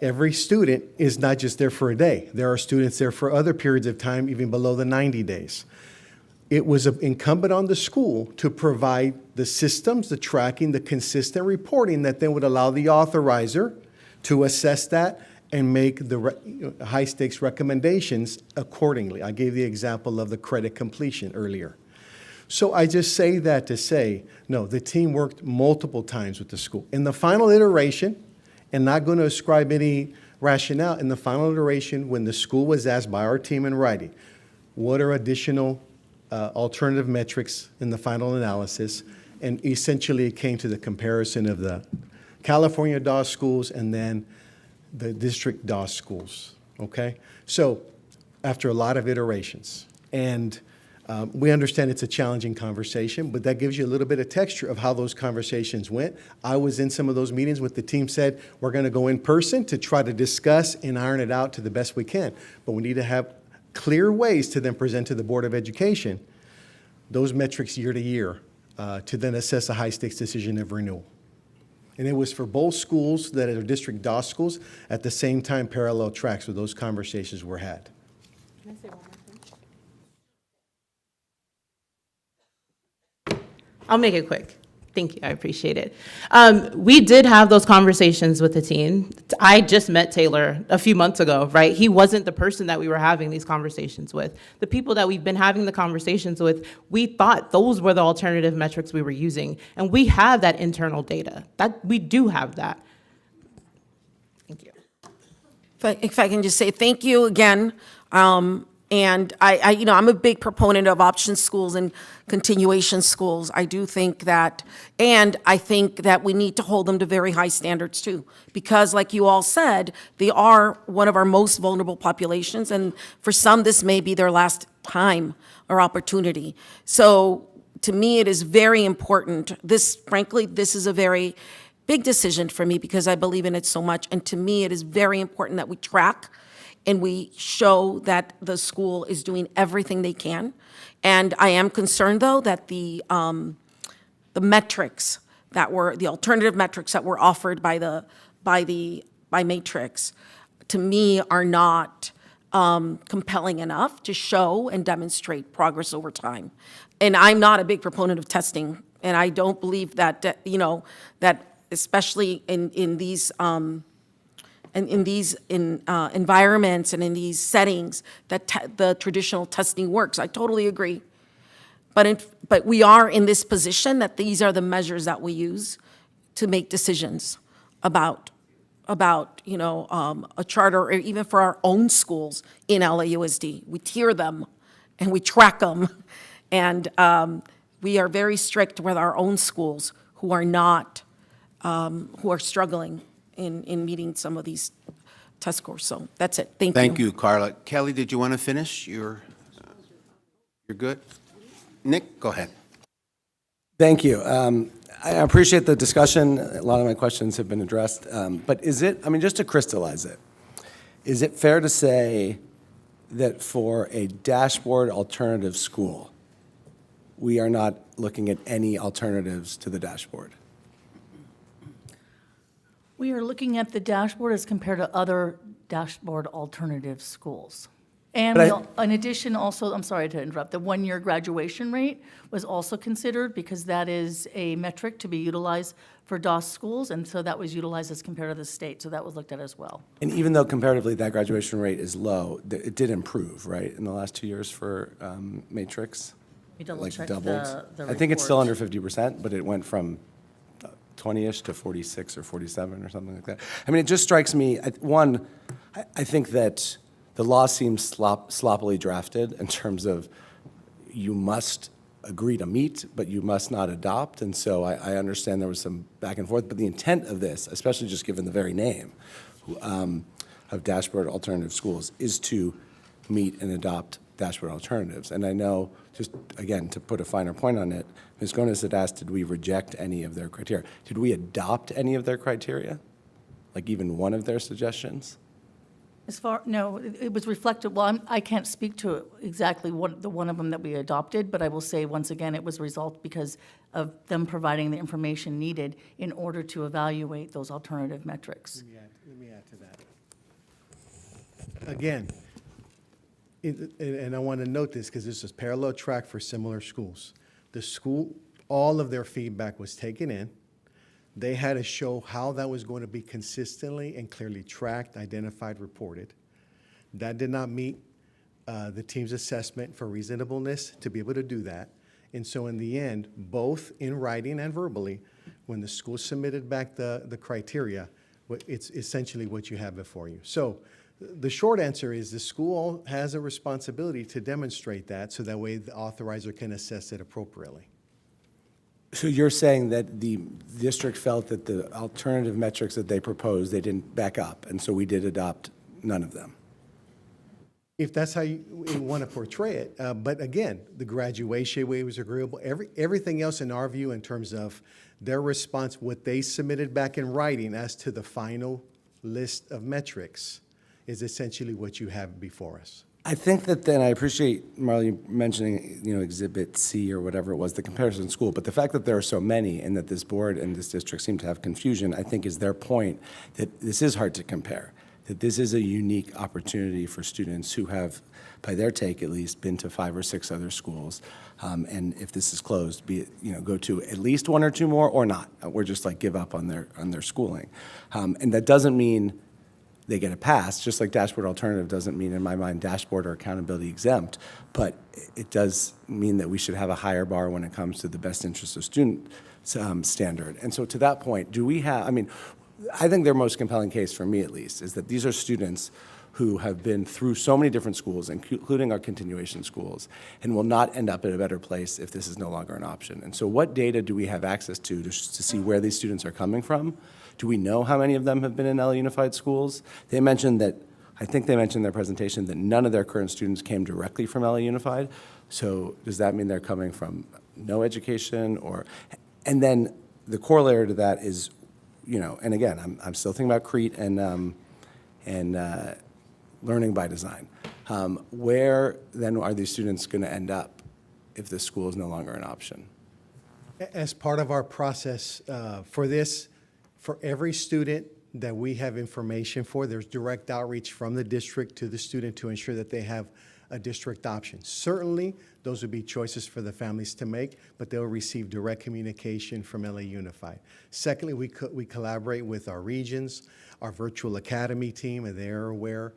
every student is not just there for a day. There are students there for other periods of time, even below the 90 days. It was incumbent on the school to provide the systems, the tracking, the consistent reporting that then would allow the authorizer to assess that and make the high-stakes recommendations accordingly. I gave the example of the credit completion earlier. So I just say that to say, no, the team worked multiple times with the school. In the final iteration, and not going to ascribe any rationale, in the final iteration, when the school was asked by our team in writing, what are additional alternative metrics in the final analysis, and essentially it came to the comparison of the California DOS schools and then the district DOS schools, okay? So after a lot of iterations, and we understand it's a challenging conversation, but that gives you a little bit of texture of how those conversations went. I was in some of those meetings with the team said, we're gonna go in person to try to discuss and iron it out to the best we can, but we need to have clear ways to then present to the Board of Education those metrics year to year to then assess a high-stakes decision of renewal. And it was for both schools that are district DOS schools at the same time, parallel tracks where those conversations were had. Can I say one more thing? I'll make it quick. Thank you, I appreciate it. We did have those conversations with the team. I just met Taylor a few months ago, right? He wasn't the person that we were having these conversations with. The people that we've been having the conversations with, we thought those were the alternative metrics we were using. And we have that internal data. We do have that. Thank you. If I can just say thank you again. And I'm a big proponent of option schools and continuation schools. I do think that, and I think that we need to hold them to very high standards too. Because like you all said, they are one of our most vulnerable populations. And for some, this may be their last time or opportunity. So to me, it is very important. Frankly, this is a very big decision for me because I believe in it so much. And to me, it is very important that we track and we show that the school is doing everything they can. And I am concerned, though, that the metrics that were, the alternative metrics that were offered by Matrix, to me, are not compelling enough to show and demonstrate progress over time. And I'm not a big proponent of testing, and I don't believe that, that especially in these environments and in these settings that the traditional testing works. I totally agree. But we are in this position that these are the measures that we use to make decisions about a charter, or even for our own schools in LAUSD. We tier them and we track them. And we are very strict with our own schools who are not, who are struggling in meeting some of these test scores. So that's it. Thank you. Thank you, Carla. Kelly, did you want to finish? You're good? Nick, go ahead. Thank you. I appreciate the discussion. A lot of my questions have been addressed. But is it, just to crystallize it, is it fair to say that for a dashboard alternative school, we are not looking at any alternatives to the dashboard? We are looking at the dashboard as compared to other dashboard alternative schools. And in addition, also, I'm sorry to interrupt, the one-year graduation rate was also considered because that is a metric to be utilized for DOS schools, and so that was utilized as compared to the state, so that was looked at as well. And even though comparatively that graduation rate is low, it did improve, right, in the last 2 years for Matrix? We double-checked doubled. the I think it's still report. under 50%, but it went from 20-ish to 46 or 47 or something like that. It just strikes me, I think that the law seems sloppily drafted in terms of you must agree to meet, but you must not adopt. And so I understand there was some back and forth, but the intent of this, especially just given the very name of dashboard alternative schools, is to meet and adopt dashboard alternatives. And I know, just again, to put a finer point on it, Ms. Gones had asked, did we reject any of their criteria? Did we adopt any of their criteria? Like even one of their suggestions? No, it was reflected, well, I can't speak to exactly the one of them that we adopted, but I will say, once again, it was a result because of them providing the information needed in order to evaluate those alternative metrics. Let me add to that. Again, and I want to note this because this is parallel track for similar schools. The school, all of their feedback was taken in. They had to show how that was going to be consistently and clearly tracked, identified, reported. That did not meet the team's assessment for reasonableness to be able to do that. And so in the end, both in writing and verbally, when the school submitted back the criteria, it's essentially what you have before you. So the short answer is the school has a responsibility to demonstrate that so that way the authorizer can assess it appropriately. So you're saying that the district felt that the alternative metrics that they proposed, they didn't back up, and so we did adopt none of them? If that's how you want to portray it. But again, the graduation way was agreeable. Everything else in our view in terms of their response, what they submitted back in writing as to the final list of metrics is essentially what you have before us. I think that then, I appreciate, Marley, mentioning, Exhibit C or whatever it was, the comparison school, but the fact that there are so many and that this board and this district seem to have confusion, I think is their point that this is hard to compare, that this is a unique opportunity for students who have, by their take at least, been to 5 or 6 other schools. And if this is closed, go to at least 1 or 2 more or not, or just like give up on their schooling. And that doesn't mean they get a pass, just like dashboard alternative doesn't mean, in my mind, dashboard or accountability exempt, but it does mean that we should have a higher bar when it comes to the best interest of student standard. And so to that point, do we have, I think their most compelling case, for me at least, is that these are students who have been through so many different schools, including our continuation schools, and will not end up in a better place if this is no longer an option. And so what data do we have access to see where these students are coming from? Do we know how many of them have been in LA Unified schools? They mentioned that, I think they mentioned in their presentation that none of their current students came directly from LA Unified. So does that mean they're coming from no education or, and then the corollary to that is, and again, I'm still thinking about CREAT and learning by design. Where then are these students going to end up if this school is no longer an option? As part of our process for this, for every student that we have information for, there's direct outreach from the district to the student to ensure that they have a district option. Certainly, those would be choices for the families to make, but they'll receive direct communication from LA Unified. Secondly, we collaborate with our regions, our virtual academy team, and they're aware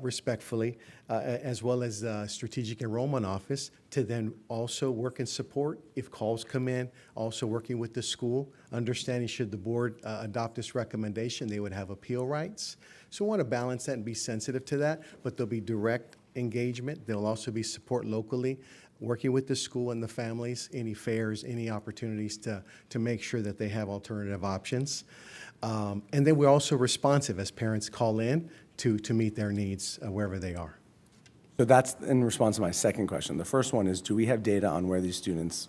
respectfully, as well as Strategic Enrollment Office, to then also work and support if calls come in, also working with the school, understanding should the board adopt this recommendation, they would have appeal rights. So we want to balance that and be sensitive to that, but there'll be direct engagement. There'll also be support locally, working with the school and the families, any fairs, any opportunities to make sure that they have alternative options. And then we're also responsive as parents call in to meet their needs wherever they are. So that's in response to my second question. The first one is, do we have data on where these students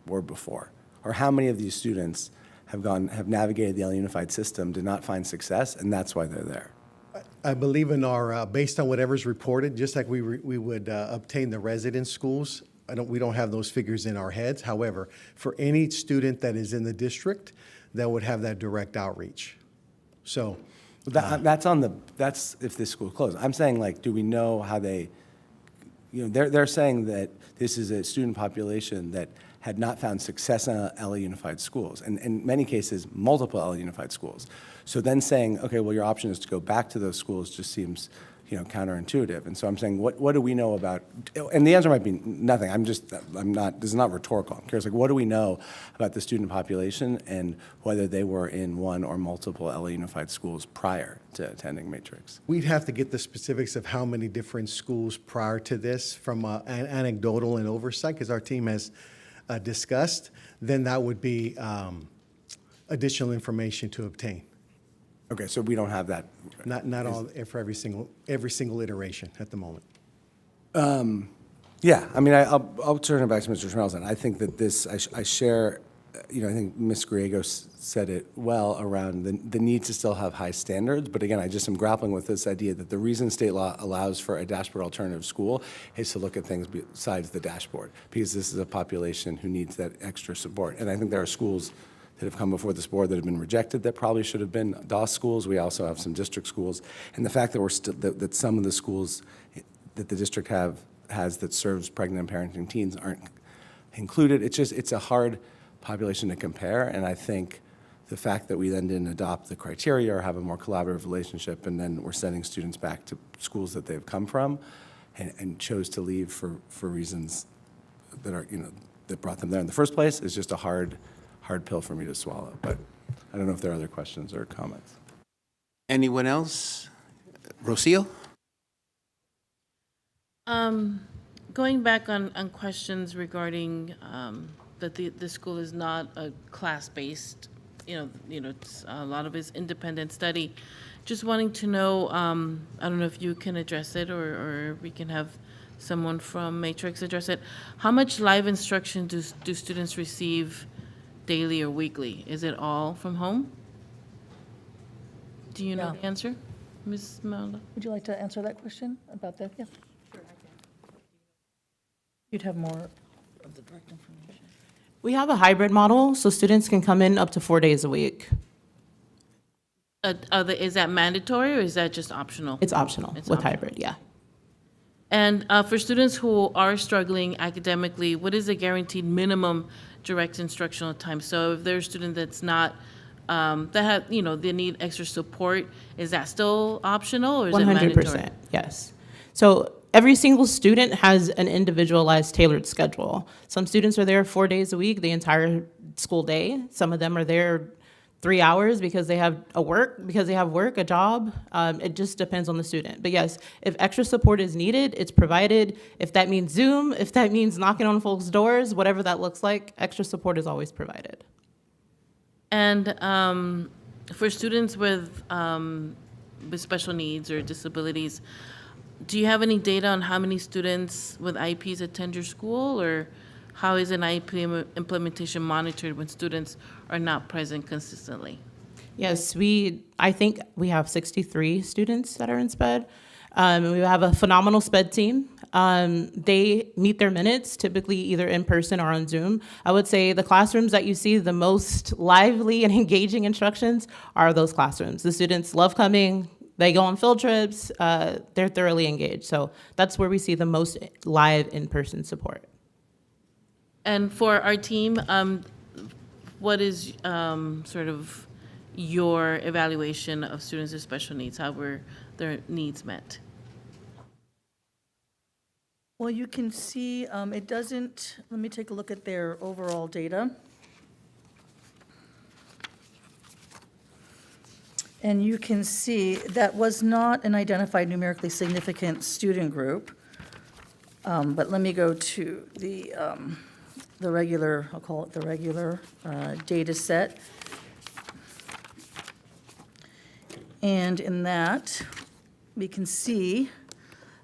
were before? Or how many of these students have navigated the LA Unified system, did not find success, and that's why they're there? I believe in our, based on whatever's reported, just like we would obtain the resident schools, we don't have those figures in our heads. However, for any student that is in the district, that would have that direct outreach. So that's if this school closed. I'm saying, like, do we know how they, they're saying that this is a student population that had not found success in LA Unified schools, and in many cases, multiple LA Unified schools. So then saying, okay, well, your option is to go back to those schools just seems, counterintuitive. And so I'm saying, what do we know about, and the answer might be nothing. this is not rhetorical. I'm curious, what do we know about the student population and whether they were in one or multiple LA Unified schools prior to attending Matrix? We'd have to get the specifics of how many different schools prior to this from anecdotal and oversight, because our team has discussed, then that would be additional information to obtain. Okay, so we don't have that. Not all for every single iteration at the moment. Yeah, I'll turn it back to Mr. Schmelzen. I think that this, I share, I think Ms. Griego said it well around the need to still have high standards. But again, I just am grappling with this idea that the reason state law allows for a dashboard alternative school is to look at things besides the dashboard, because this is a population who needs that extra support. And I think there are schools that have come before this board that have been rejected that probably should have been DOS schools. We also have some district schools. And the fact that that some of the schools that the district has that serves pregnant and parenting teens aren't included, it's a hard population to compare. And I think the fact that we then didn't adopt the criteria or have a more collaborative relationship, and then we're sending students back to schools that they've come from and chose to leave for reasons that are, that brought them there in the first place is just a hard pill for me to swallow. But I don't know if there are other questions or comments. Anyone else? Rocio? Going back on questions regarding that the school is not a class-based, it's, a lot of it's independent study. Just wanting to know, I don't know if you can address it or we can have someone from Matrix address it. How much live instruction do students receive daily or weekly? Is it all from home? Do you know the answer, Ms. Malda? Would you like to answer that question about that? Yeah. You'd have more of the direct information. We have a hybrid model, so students can come in up to 4 days a week. Is that mandatory or is that just optional? It's optional It's with optional. hybrid, yeah. And for students who are struggling academically, what is the guaranteed minimum direct instructional time? So if there's a student that's not, they need extra support, is that still optional or is it mandatory? 100%, yes. So every single student has an individualized, tailored schedule. Some students are there 4 days a week, the entire school day. Some of them are there 3 hours because they have work, a job. It just depends on the student. But yes, if extra support is needed, it's provided. If that means Zoom, if that means knocking on folks' doors, whatever that looks like, extra support is always provided. And for students with special needs or disabilities, do you have any data on how many students with IEPs attend your school, or how is an IEP implementation monitored when students are not present consistently? Yes, I think we have 63 students that are in SPED. We have a phenomenal SPED team. They meet their minutes, typically either in person or on Zoom. I would say the classrooms that you see the most lively and engaging instructions are those classrooms. The students love coming. They go on field trips. They're thoroughly engaged. So that's where we see the most live in-person support. And for our team, what is sort of your evaluation of students with special needs? How were their needs met? Well, you can see, it doesn't, let me take a look at their overall data. And you can see that was not an identified numerically significant student group. But let me go to the regular, I'll call it the regular data set. And in that, we can see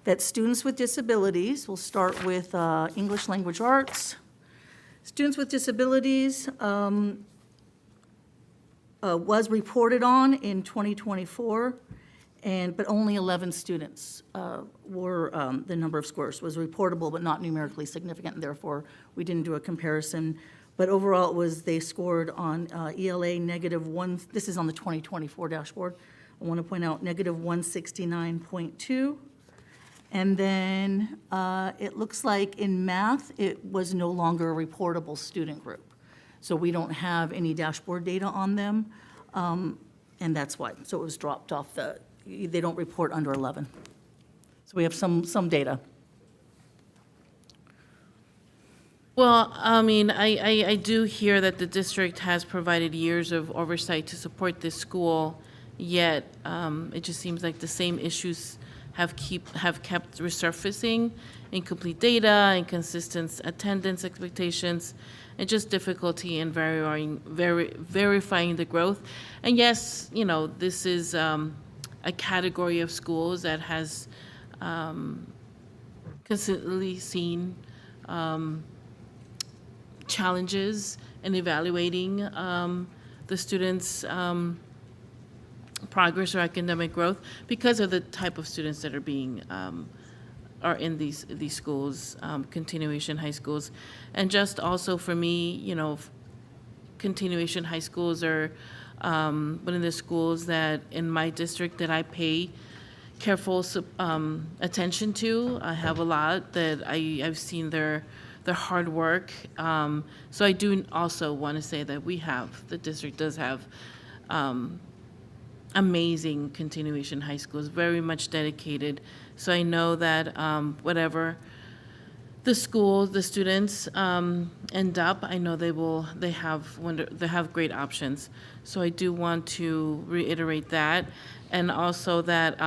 that students with disabilities, we'll start with English language arts. Students with disabilities was reported on in 2024, but only 11 students were, the number of scores was reportable but not numerically significant, and therefore we didn't do a comparison. But overall, they scored on ELA -1, this is on the 2024 dashboard. I want to point out -169.2. And then it looks like in math, it was no longer a reportable student group. So we don't have any dashboard data on them, and that's why. So it was dropped off they don't report under 11. So we have some data. Well, I mean, I do hear that the district has provided years of oversight to support this school, yet it just seems like the same issues have kept resurfacing: incomplete data, inconsistent attendance expectations, and just difficulty in verifying the growth. And yes, this is a category of schools that has consistently seen challenges in evaluating the students' progress or academic growth because of the type of students that are in these schools, continuation high schools. And just also for me, continuation high schools are one of the schools that in my district that I pay careful attention to. I have a lot that I've seen their hard work. So I do also want to say that the district does have amazing continuation high schools, very much dedicated. So I know that whatever the students end up, I know they have great options. So I do want to reiterate that, and also that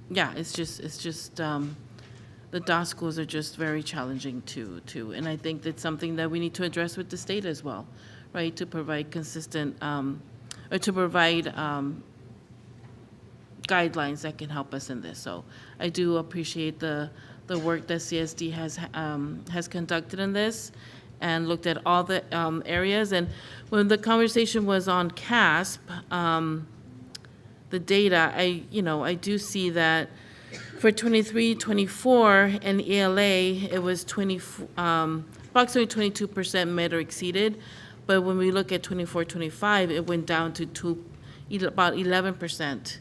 it's just the DOS schools are just very challenging too, and I think that's something that we need to address with the state as well, right? To provide consistent or to provide guidelines that can help us in this. So I do appreciate the work that CSD has conducted in this and looked at all the areas. And when the conversation was on CASP, the data, I do see that for 23-24 and ELA, it was approximately 22% met or exceeded. But when we look at 24-25, it went down to about 11%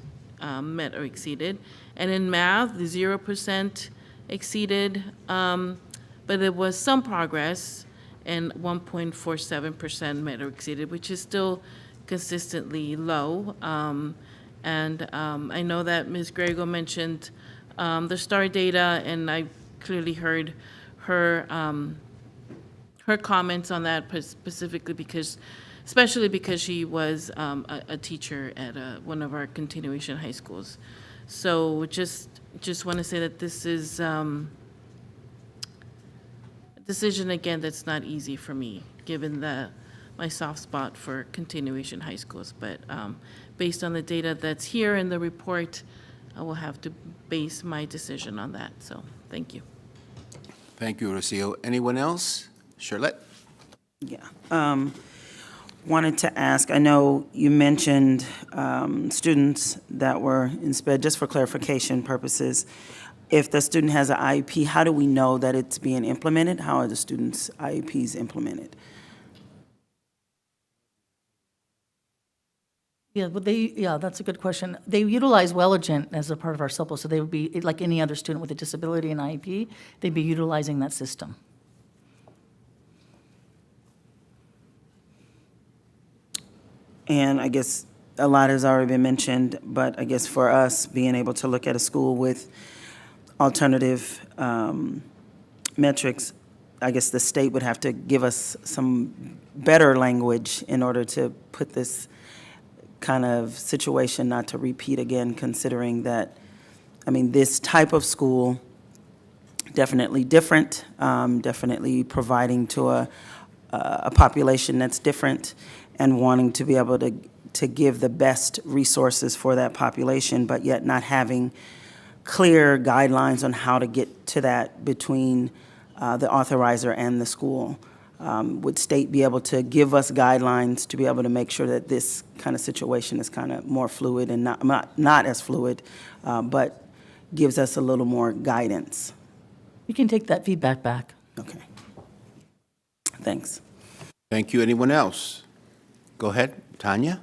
met or exceeded. And in math, the 0% exceeded, but there was some progress, and 1.47% met or exceeded, which is still consistently low. And I know that Ms. Grego mentioned the STAR data, and I clearly heard her comments on that specifically especially because she was a teacher at one of our continuation high schools. So just want to say that this is a decision, again, that's not easy for me, given my soft spot for continuation high schools. But based on the data that's here in the report, I will have to base my decision on that. So thank you. Thank you, Rocio. Anyone else? Charlotte? Yeah. Wanted to ask, I know you mentioned students that were in SPED, just for clarification purposes. If the student has an IEP, how do we know that it's being implemented? How are the students' IEPs implemented? Yeah, that's a good question. They utilize Welligent as a part of our SOPO, so they would be, like any other student with a disability and IEP, they'd be utilizing that system. And I guess a lot has already been mentioned, but I guess for us, being able to look at a school with alternative metrics, I guess the state would have to give us some better language in order to put this kind of situation not to repeat again, considering that, I mean, this type of school, definitely different, definitely providing to a population that's different, and wanting to be able to give the best resources for that population, but yet not having clear guidelines on how to get to that between the authorizer and the school. Would state be able to give us guidelines to be able to make sure that this kind of situation is kind of more fluid and not as fluid, but gives us a little more guidance? You can take that feedback back. Okay. Thanks. Thank you. Anyone else? Go ahead, Tanya.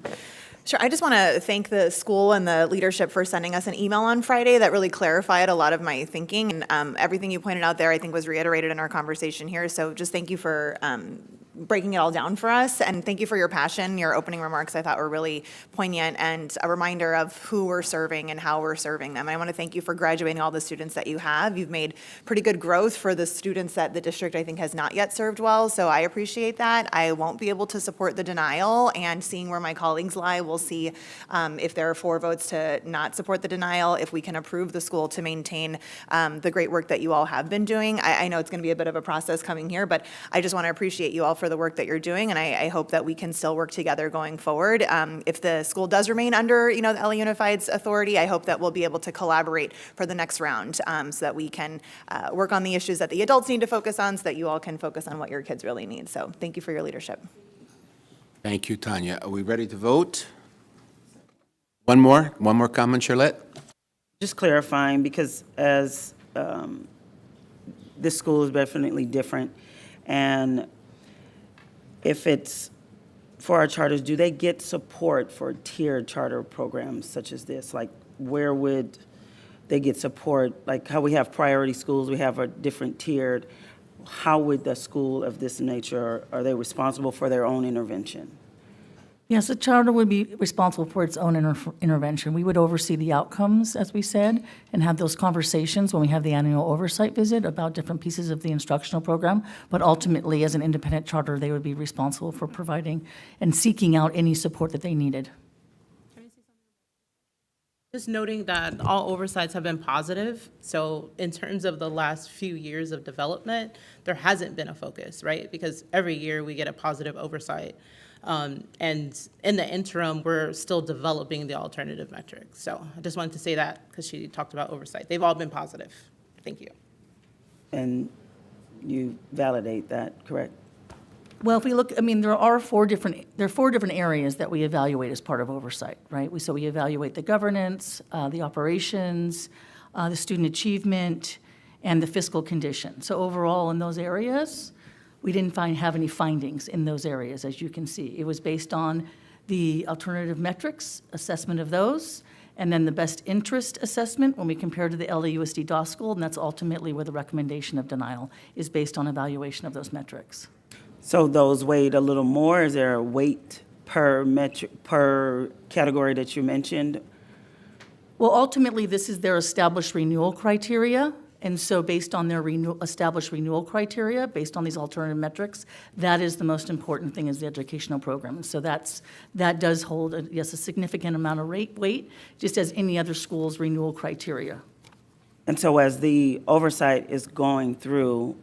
Sure. I just want to thank the school and the leadership for sending us an email on Friday that really clarified a lot of my thinking. And everything you pointed out there, I think, was reiterated in our conversation here. So just thank you for breaking it all down for us. And thank you for your passion. Your opening remarks, I thought, were really poignant and a reminder of who we're serving and how we're serving them. I want to thank you for graduating all the students that you have. You've made pretty good growth for the students that the district, I think, has not yet served well. So I appreciate that. I won't be able to support the denial, and seeing where my colleagues lie, we'll see if there are 4 votes to not support the denial, if we can approve the school to maintain the great work that you all have been doing. I know it's going to be a bit of a process coming here, but I just want to appreciate you all for the work that you're doing, and I hope that we can still work together going forward. If the school does remain under, the LA Unified's authority, I hope that we'll be able to collaborate for the next round, so that we can work on the issues that the adults need to focus on, so that you all can focus on what your kids really need. So thank you for your leadership. Thank you, Tanya. Are we ready to vote? One more comment, Charlotte? Just clarifying, because as this school is definitely different, and if it's for our charters, do they get support for tiered charter programs such as this? Like, where would they get support? Like how we have priority schools, we have a different tiered. How would the school of this nature, are they responsible for their own intervention? Yes, the charter would be responsible for its own intervention. We would oversee the outcomes, as we said, and have those conversations when we have the annual oversight visit about different pieces of the instructional program. But ultimately, as an independent charter, they would be responsible for providing and seeking out any support that they needed. Just noting that all oversights have been positive. So in terms of the last few years of development, there hasn't been a focus, right? Because every year we get a positive oversight. And in the interim, we're still developing the alternative metrics. So I just wanted to say that because she talked about oversight. They've all been positive. Thank you. And you validate that, correct? Well, if we look, I mean, there are four different areas that we evaluate as part of oversight, right? So we evaluate the governance, the operations, the student achievement, and the fiscal condition. So overall, in those areas, we didn't have any findings in those areas, as you can see. It was based on the alternative metrics, assessment of those, and then the best interest assessment when we compare to the LAUSD DOS school, and that's ultimately where the recommendation of denial is based on evaluation of those metrics. So those weighed a little more? Is there a weight per metric, per category that you mentioned? Well, ultimately, this is their established renewal criteria. And so based on their established renewal criteria, based on these alternative metrics, that is the most important thing is the educational program. And so that does hold, yes, a significant amount of weight, just as any other school's renewal criteria. And so as the oversight is going through,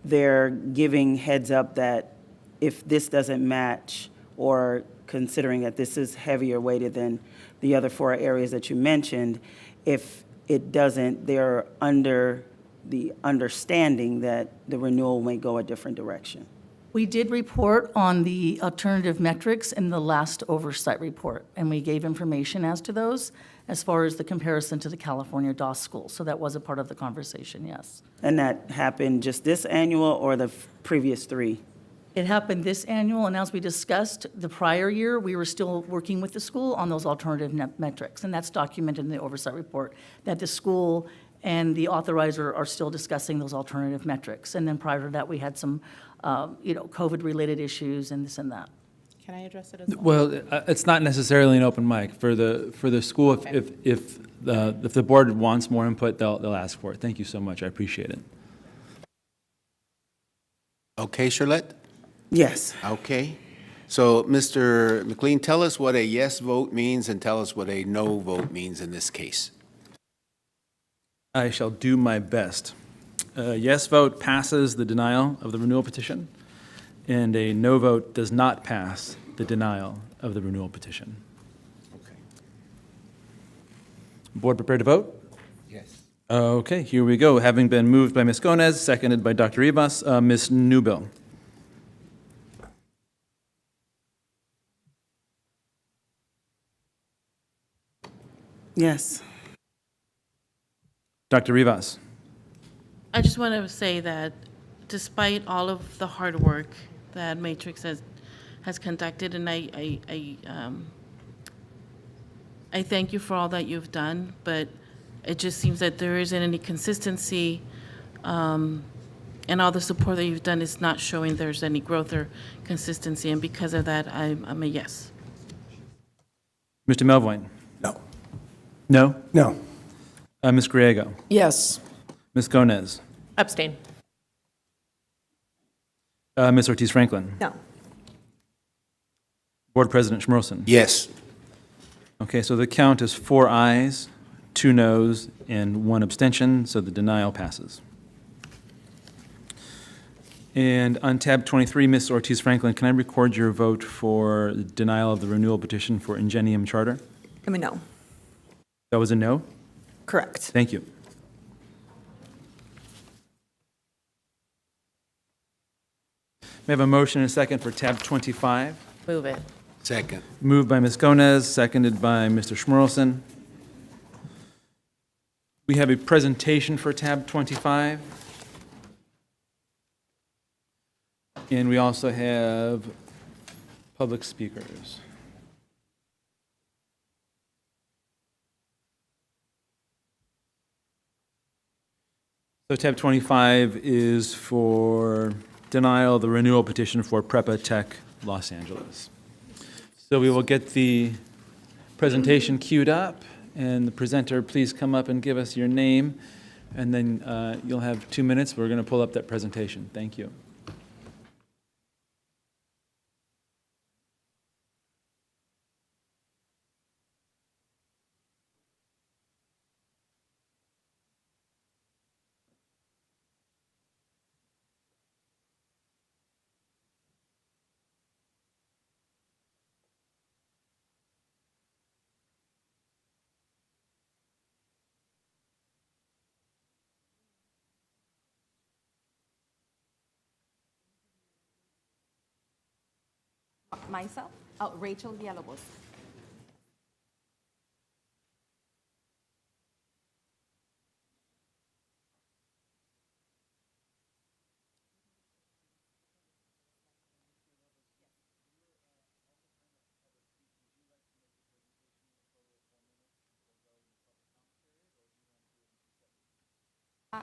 they're giving heads up that if this doesn't match, or considering that this is heavier weighted than the other four areas that you mentioned, if it doesn't, they're under the understanding that the renewal may go a different direction. We did report on the alternative metrics in the last oversight report, and we gave information as to those as far as the comparison to the California DOS school. So that was a part of the conversation, yes. And that happened just this annual or the previous three? It happened this annual, and as we discussed, the prior year, we were still working with the school on those alternative metrics, and that's documented in the oversight report, that the school and the authorizer are still discussing those alternative metrics. And then prior to that, we had some, COVID-related issues and this and that. Can I address it as well? Well, it's not necessarily an open mic. For the school, if the board wants more input, they'll ask for it. Thank you so much. I appreciate it. Okay, Charlotte? Yes. Okay. So, Mr. McLean, tell us what a yes vote means and tell us what a no vote means in this case. I shall do my best. A yes vote passes the denial of the renewal petition, and a no vote does not pass the denial of the renewal petition. Okay. Board prepared to vote? Yes. Okay, here we go. Having been moved by Ms. Gomez, seconded by Dr. Rivas, Ms. Newbill. Yes. Dr. Rivas. I just want to say that despite all of the hard work that Matrix has conducted, and I thank you for all that you've done, but it just seems that there isn't any consistency, and all the support that you've done is not showing there's any growth or consistency, and because of that, I'm a yes. Mr. Melvoin. No. No? No. Ms. Griego. Yes. Ms. Gomez. Abstain. Ms. Ortiz-Franklin. No. Board President Schmerlson. Yes. Okay, so the count is 4 ayes, 2 noes, and 1 abstention, so the denial passes. And on tab 23, Ms. Ortiz-Franklin, can I record your vote for denial of the renewal petition for Ingenium Charter? No. That was a no? Correct. Thank you. May I have a motion and a second for tab 25? Move it. Second. Moved by Ms. Gomez, seconded by Mr. Schmerlson. We have a presentation for tab 25. And we also have public speakers. So tab 25 is for denial of the renewal petition for Prepa Tech Los Angeles. So we will get the presentation queued up, and the presenter, please come up and give us your name, and then you'll have 2 minutes. We're going to pull up that presentation. Thank you. Myself? Oh, Rachel Villalobos.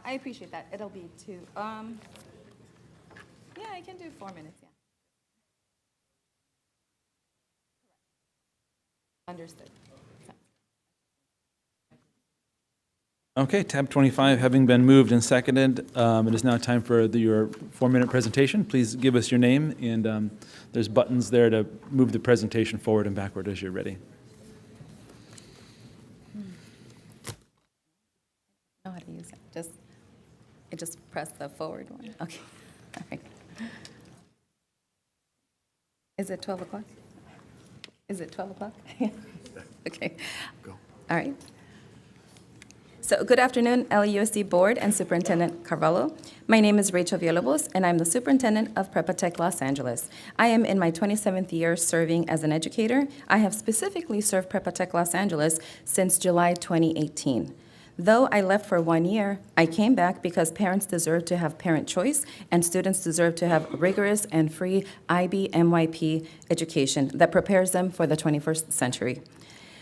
I appreciate that. It'll be 2. Yeah, I can do 4 minutes, yeah. Understood. Okay, tab 25 having been moved and seconded, it is now time for your 4-minute presentation. Please give us your name, and there's buttons there to move the presentation forward and backward as you're ready. Know how to use it. I just press the forward one. Okay. All right. Is it 12 o'clock? Is it 12 o'clock? Okay. Go. All right. So good afternoon, LAUSD Board and Superintendent Carvalho. My name is Rachel Villalobos, and I'm the Superintendent of Prepa Tech Los Angeles. I am in my 27th year serving as an educator. I have specifically served Prepa Tech Los Angeles since July 2018. Though I left for 1 year, I came back because parents deserve to have parent choice and students deserve to have rigorous and free IB/MYP education that prepares them for the 21st century.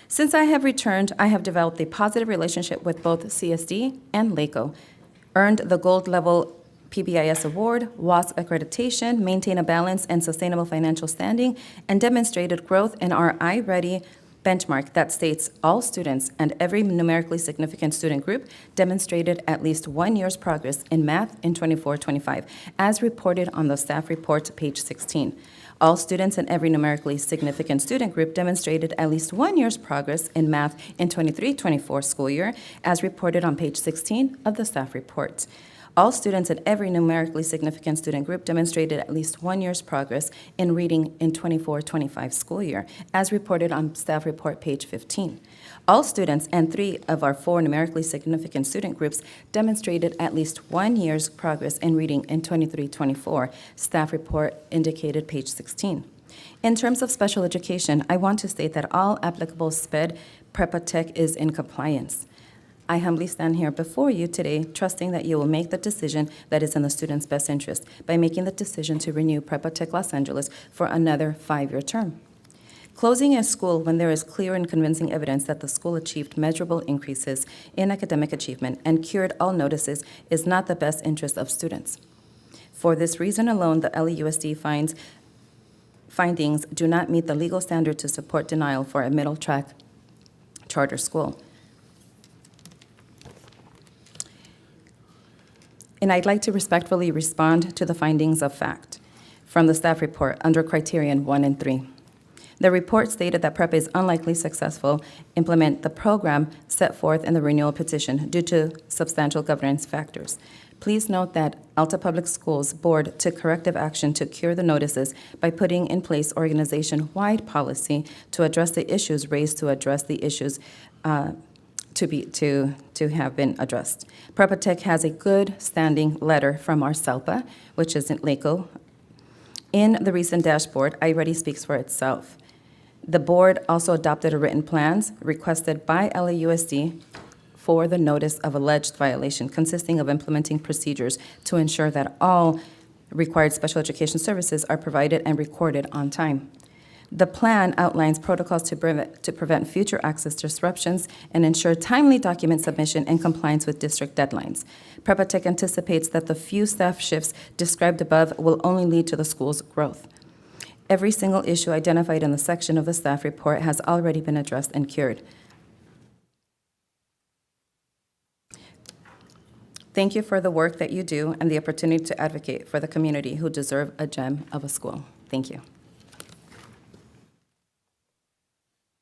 Since I have returned, I have developed a positive relationship with both CSD and LACO, earned the gold level PBIS award, WASC accreditation, maintained a balanced and sustainable financial standing, and demonstrated growth in our iReady benchmark that states all students and every numerically significant student group demonstrated at least 1 year's progress in math in 24-25, as reported on the staff report, page 16. All students in every numerically significant student group demonstrated at least 1 year's progress in math in 23-24 school year, as reported on page 16 of the staff report. All students in every numerically significant student group demonstrated at least 1 year's progress in reading in 24-25 school year, as reported on staff report page 15. All students and 3 of our 4 numerically significant student groups demonstrated at least 1 year's progress in reading in 23-24, staff report indicated page 16. In terms of special education, I want to state that all applicable SPED Prepa Tech is in compliance. I humbly stand here before you today, trusting that you will make the decision that is in the student's best interest by making the decision to renew Prepa Tech Los Angeles for another 5-year term. Closing a school when there is clear and convincing evidence that the school achieved measurable increases in academic achievement and cured all notices is not the best interest of students. For this reason alone, the LAUSD findings do not meet the legal standard to support denial for a middle-track charter school. And I'd like to respectfully respond to the findings of fact from the staff report under criterion 1 and 3. The report stated that PREPA is unlikely successful implement the program set forth in the renewal petition due to substantial governance factors. Please note that Alta Public Schools Board took corrective action to cure the notices by putting in place organization-wide policy to address the issues raised to address the issues to have been addressed. Prepa Tech has a good standing letter from our SELPA, which is in LACO. In the recent dashboard, iReady speaks for itself. The board also adopted a written plans requested by LAUSD for the notice of alleged violation, consisting of implementing procedures to ensure that all required special education services are provided and recorded on time. The plan outlines protocols to prevent future access disruptions and ensure timely document submission and compliance with district deadlines. Prepa Tech anticipates that the few staff shifts described above will only lead to the school's growth. Every single issue identified in the section of the staff report has already been addressed and cured. Thank you for the work that you do and the opportunity to advocate for the community who deserve a gem of a school. Thank you.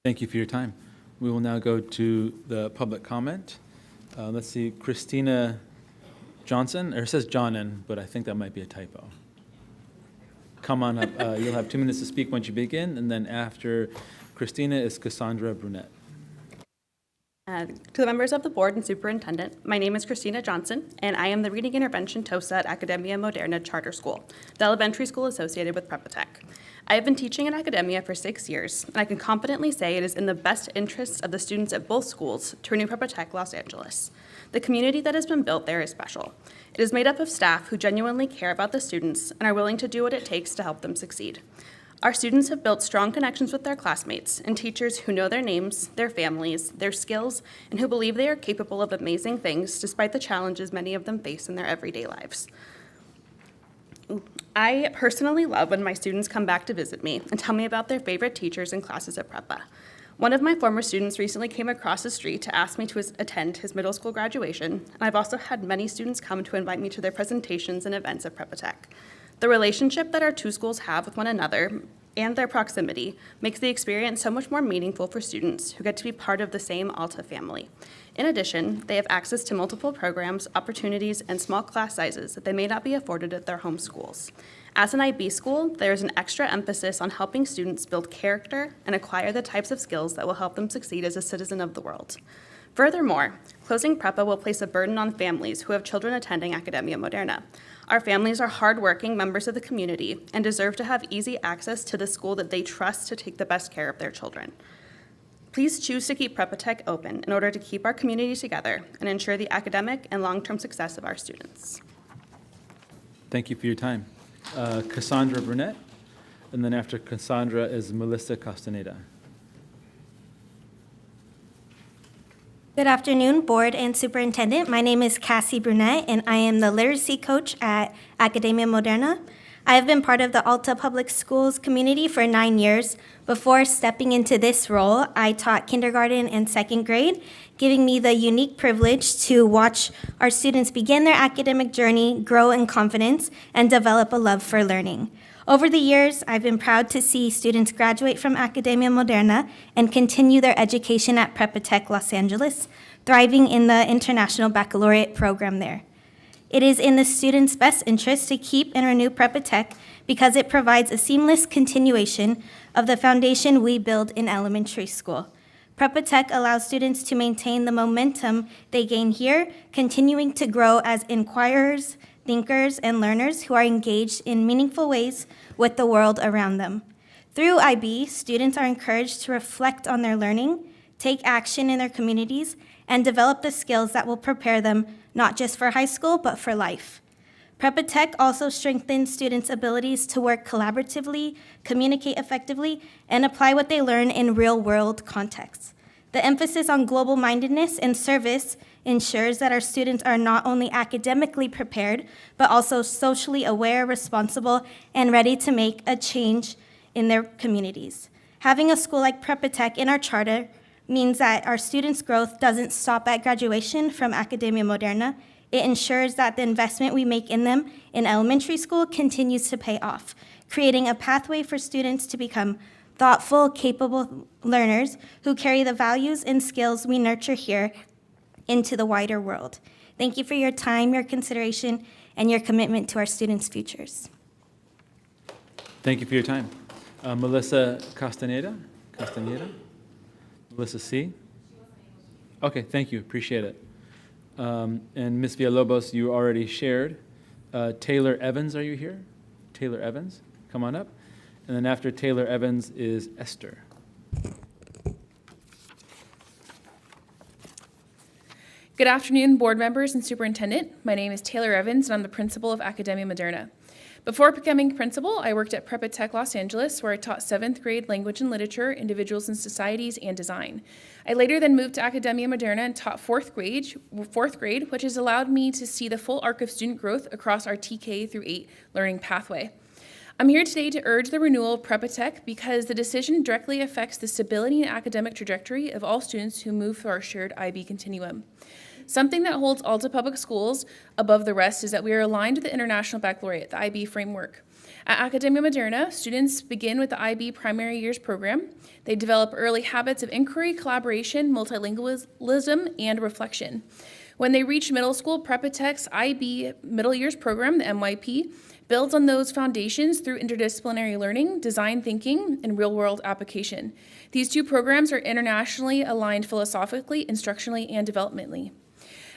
Thank you for your time. We will now go to the public comment. Let's see, Christina Johnson, or it says Johnen, but I think that might be a typo. Come on up. You'll have 2 minutes to speak once you begin, and then after Christina is Cassandra Brunette. To the members of the board and superintendent, my name is Christina Johnson, and I am the Reading Intervention TOSA at Academia Moderna Charter School, the elementary school associated with Prepa Tech. I have been teaching in academia for 6 years, and I can confidently say it is in the best interests of the students at both schools to renew Prepa Tech Los Angeles. The community that has been built there is special. It is made up of staff who genuinely care about the students and are willing to do what it takes to help them succeed. Our students have built strong connections with their classmates and teachers who know their names, their families, their skills, and who believe they are capable of amazing things despite the challenges many of them face in their everyday lives. I personally love when my students come back to visit me and tell me about their favorite teachers and classes at Prepa. One of my former students recently came across the street to ask me to attend his middle school graduation, and I've also had many students come to invite me to their presentations and events at Prepa Tech. The relationship that our two schools have with one another and their proximity makes the experience so much more meaningful for students who get to be part of the same Alta family. In addition, they have access to multiple programs, opportunities, and small class sizes that they may not be afforded at their home schools. As an IB school, there is an extra emphasis on helping students build character and acquire the types of skills that will help them succeed as a citizen of the world. Furthermore, closing Prepa will place a burden on families who have children attending Academia Moderna. Our families are hardworking members of the community and deserve to have easy access to the school that they trust to take the best care of their children. Please choose to keep Prepa Tech open in order to keep our community together and ensure the academic and long-term success of our students. Thank you for your time. Cassandra Brunette, and then after Cassandra is Melissa Castaneda. Good afternoon, board and superintendent. My name is Cassie Brunette, and I am the literacy coach at Academia Moderna. I have been part of the Alta Public Schools community for 9 years. Before stepping into this role, I taught kindergarten and second grade, giving me the unique privilege to watch our students begin their academic journey, grow in confidence, and develop a love for learning. Over the years, I've been proud to see students graduate from Academia Moderna and continue their education at Prepa Tech Los Angeles, thriving in the International Baccalaureate program there. It is in the students' best interest to keep and renew Prepa Tech because it provides a seamless continuation of the foundation we build in elementary school. Prepa Tech allows students to maintain the momentum they gain here, continuing to grow as inquirers, thinkers, and learners who are engaged in meaningful ways with the world around them. Through IB, students are encouraged to reflect on their learning, take action in their communities, and develop the skills that will prepare them not just for high school, but for life. Prepa Tech also strengthens students' abilities to work collaboratively, communicate effectively, and apply what they learn in real-world contexts. The emphasis on global mindedness and service ensures that our students are not only academically prepared, but also socially aware, responsible, and ready to make a change in their communities. Having a school like Prepa Tech in our charter means that our students' growth doesn't stop at graduation from Academia Moderna. It ensures that the investment we make in them in elementary school continues to pay off, creating a pathway for students to become thoughtful, capable learners who carry the values and skills we nurture here into the wider world. Thank you for your time, your consideration, and your commitment to our students' futures. Thank you for your time. Melissa Castaneda? Melissa C? Okay, thank you, appreciate it. And Ms. Villalobos, you already shared. Taylor Evans, are you here? Taylor Evans, come on up. And then after Taylor Evans is Esther. Good afternoon, board members and superintendent. My name is Taylor Evans, and I'm the principal of Academia Moderna. Before becoming principal, I worked at Prepa Tech Los Angeles, where I taught 7th grade language and literature, individuals and societies, and design. I later then moved to Academia Moderna and taught fourth grade, which has allowed me to see the full arc of student growth across our TK through 8 learning pathway. I'm here today to urge the renewal of Prepa Tech because the decision directly affects the stability and academic trajectory of all students who move through our shared IB continuum. Something that holds Alta Public Schools above the rest is that we are aligned with the International Baccalaureate, the IB framework. At Academia Moderna, students begin with the IB Primary Years program. They develop early habits of inquiry, collaboration, multilingualism, and reflection. When they reach middle school, Prepa Tech's IB Middle Years program, the MYP, builds on those foundations through interdisciplinary learning, design thinking, and real-world application. These two programs are internationally aligned philosophically, instructionally, and developmentally.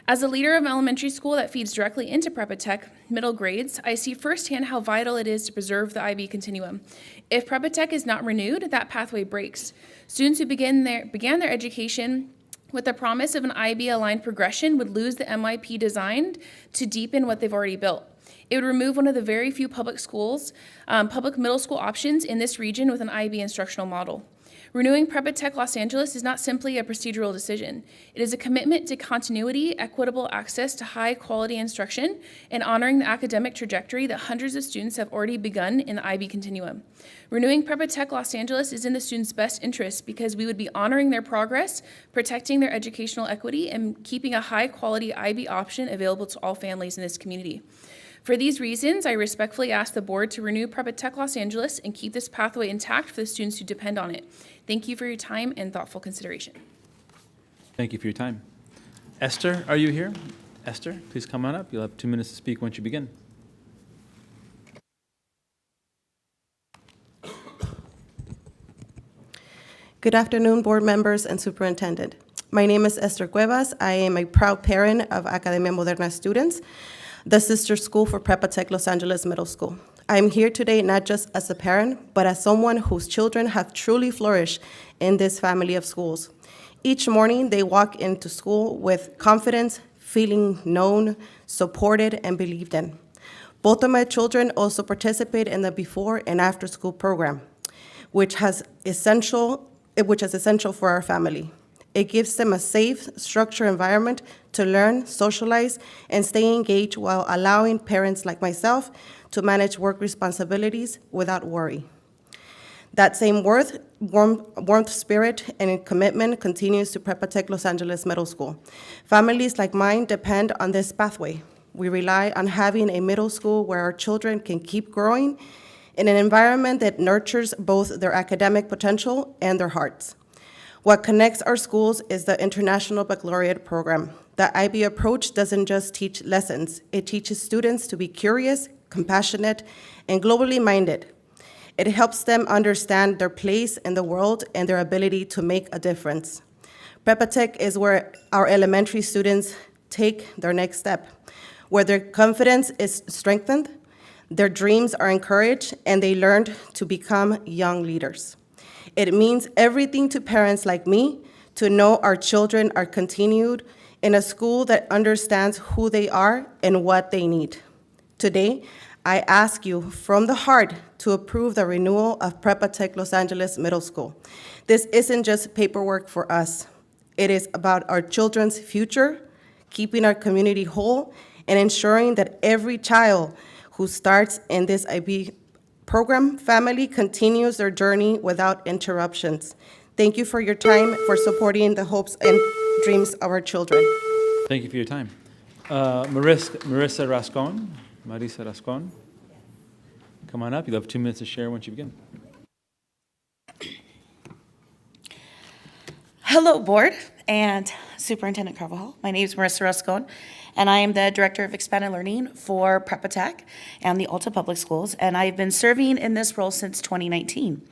As a leader of elementary school that feeds directly into Prepa Tech middle grades, I see firsthand how vital it is to preserve the IB continuum. If Prepa Tech is not renewed, that pathway breaks. Students who began their education with the promise of an IB-aligned progression would lose the MYP designed to deepen what they've already built. It would remove one of the very few public middle school options in this region with an IB instructional model. Renewing Prepa Tech Los Angeles is not simply a procedural decision. It is a commitment to continuity, equitable access to high-quality instruction, and honoring the academic trajectory that hundreds of students have already begun in the IB continuum. Renewing Prepa Tech Los Angeles is in the students' best interest because we would be honoring their progress, protecting their educational equity, and keeping a high-quality IB option available to all families in this community. For these reasons, I respectfully ask the board to renew Prepa Tech Los Angeles and keep this pathway intact for the students who depend on it. Thank you for your time and thoughtful consideration. Thank you for your time. Esther, are you here? Esther, please come on up. You'll have 2 minutes to speak once you begin. Good afternoon, board members and superintendent. My name is Esther Cuevas. I am a proud parent of Academia Moderna students, the sister school for Prepa Tech Los Angeles Middle School. I am here today not just as a parent, but as someone whose children have truly flourished in this family of schools. Each morning, they walk into school with confidence, feeling known, supported, and believed in. Both of my children also participate in the before and after school program, which is essential for our family. It gives them a safe, structured environment to learn, socialize, and stay engaged while allowing parents like myself to manage work responsibilities without worry. That same warmth, spirit, and commitment continues to Prepa Tech Los Angeles Middle School. Families like mine depend on this pathway. We rely on having a middle school where our children can keep growing in an environment that nurtures both their academic potential and their hearts. What connects our schools is the International Baccalaureate program. The IB approach doesn't just teach lessons, it teaches students to be curious, compassionate, and globally minded. It helps them understand their place in the world and their ability to make a difference. Prepa Tech is where our elementary students take their next step, where their confidence is strengthened, their dreams are encouraged, and they learn to become young leaders. It means everything to parents like me to know our children are continued in a school that understands who they are and what they need. Today, I ask you from the heart to approve the renewal of Prepa Tech Los Angeles Middle School. This isn't just paperwork for us. It is about our children's future, keeping our community whole, and ensuring that every child who starts in this IB program family continues their journey without interruptions. Thank you for your time, for supporting the hopes and dreams of our children. Thank you for your time. Marissa Rascon, come on up. You'll have 2 minutes to share once you begin. Hello, board and Superintendent Carvajal. My name is Marissa Rascon, and I am the Director of Expanded Learning for Prepa Tech and the Alta Public Schools, and I've been serving in this role since 2019.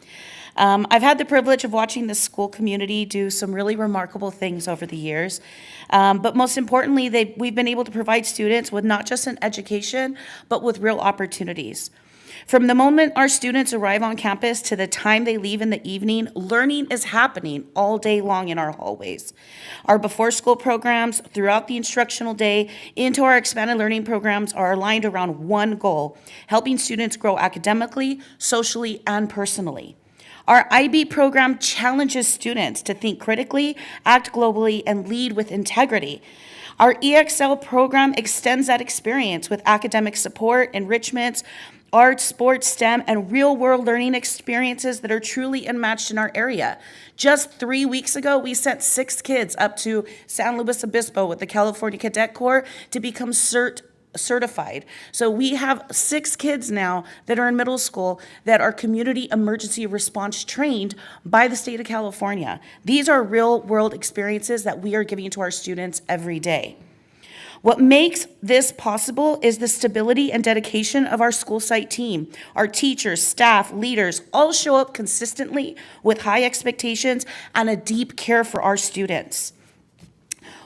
I've had the privilege of watching the school community do some really remarkable things over the years, but most importantly, we've been able to provide students with not just an education, but with real opportunities. From the moment our students arrive on campus to the time they leave in the evening, learning is happening all day long in our hallways. Our before-school programs throughout the instructional day into our expanded learning programs are aligned around one goal, helping students grow academically, socially, and personally. Our IB program challenges students to think critically, act globally, and lead with integrity. Our EXL program extends that experience with academic support, enrichments, arts, sports, STEM, and real-world learning experiences that are truly unmatched in our area. Just 3 weeks ago, we sent 6 kids up to San Luis Obispo with the California Cadet Corps to become certified. So we have 6 kids now that are in middle school that are community emergency response trained by the state of California. These are real-world experiences that we are giving to our students every day. What makes this possible is the stability and dedication of our school site team. Our teachers, staff, leaders all show up consistently with high expectations and a deep care for our students.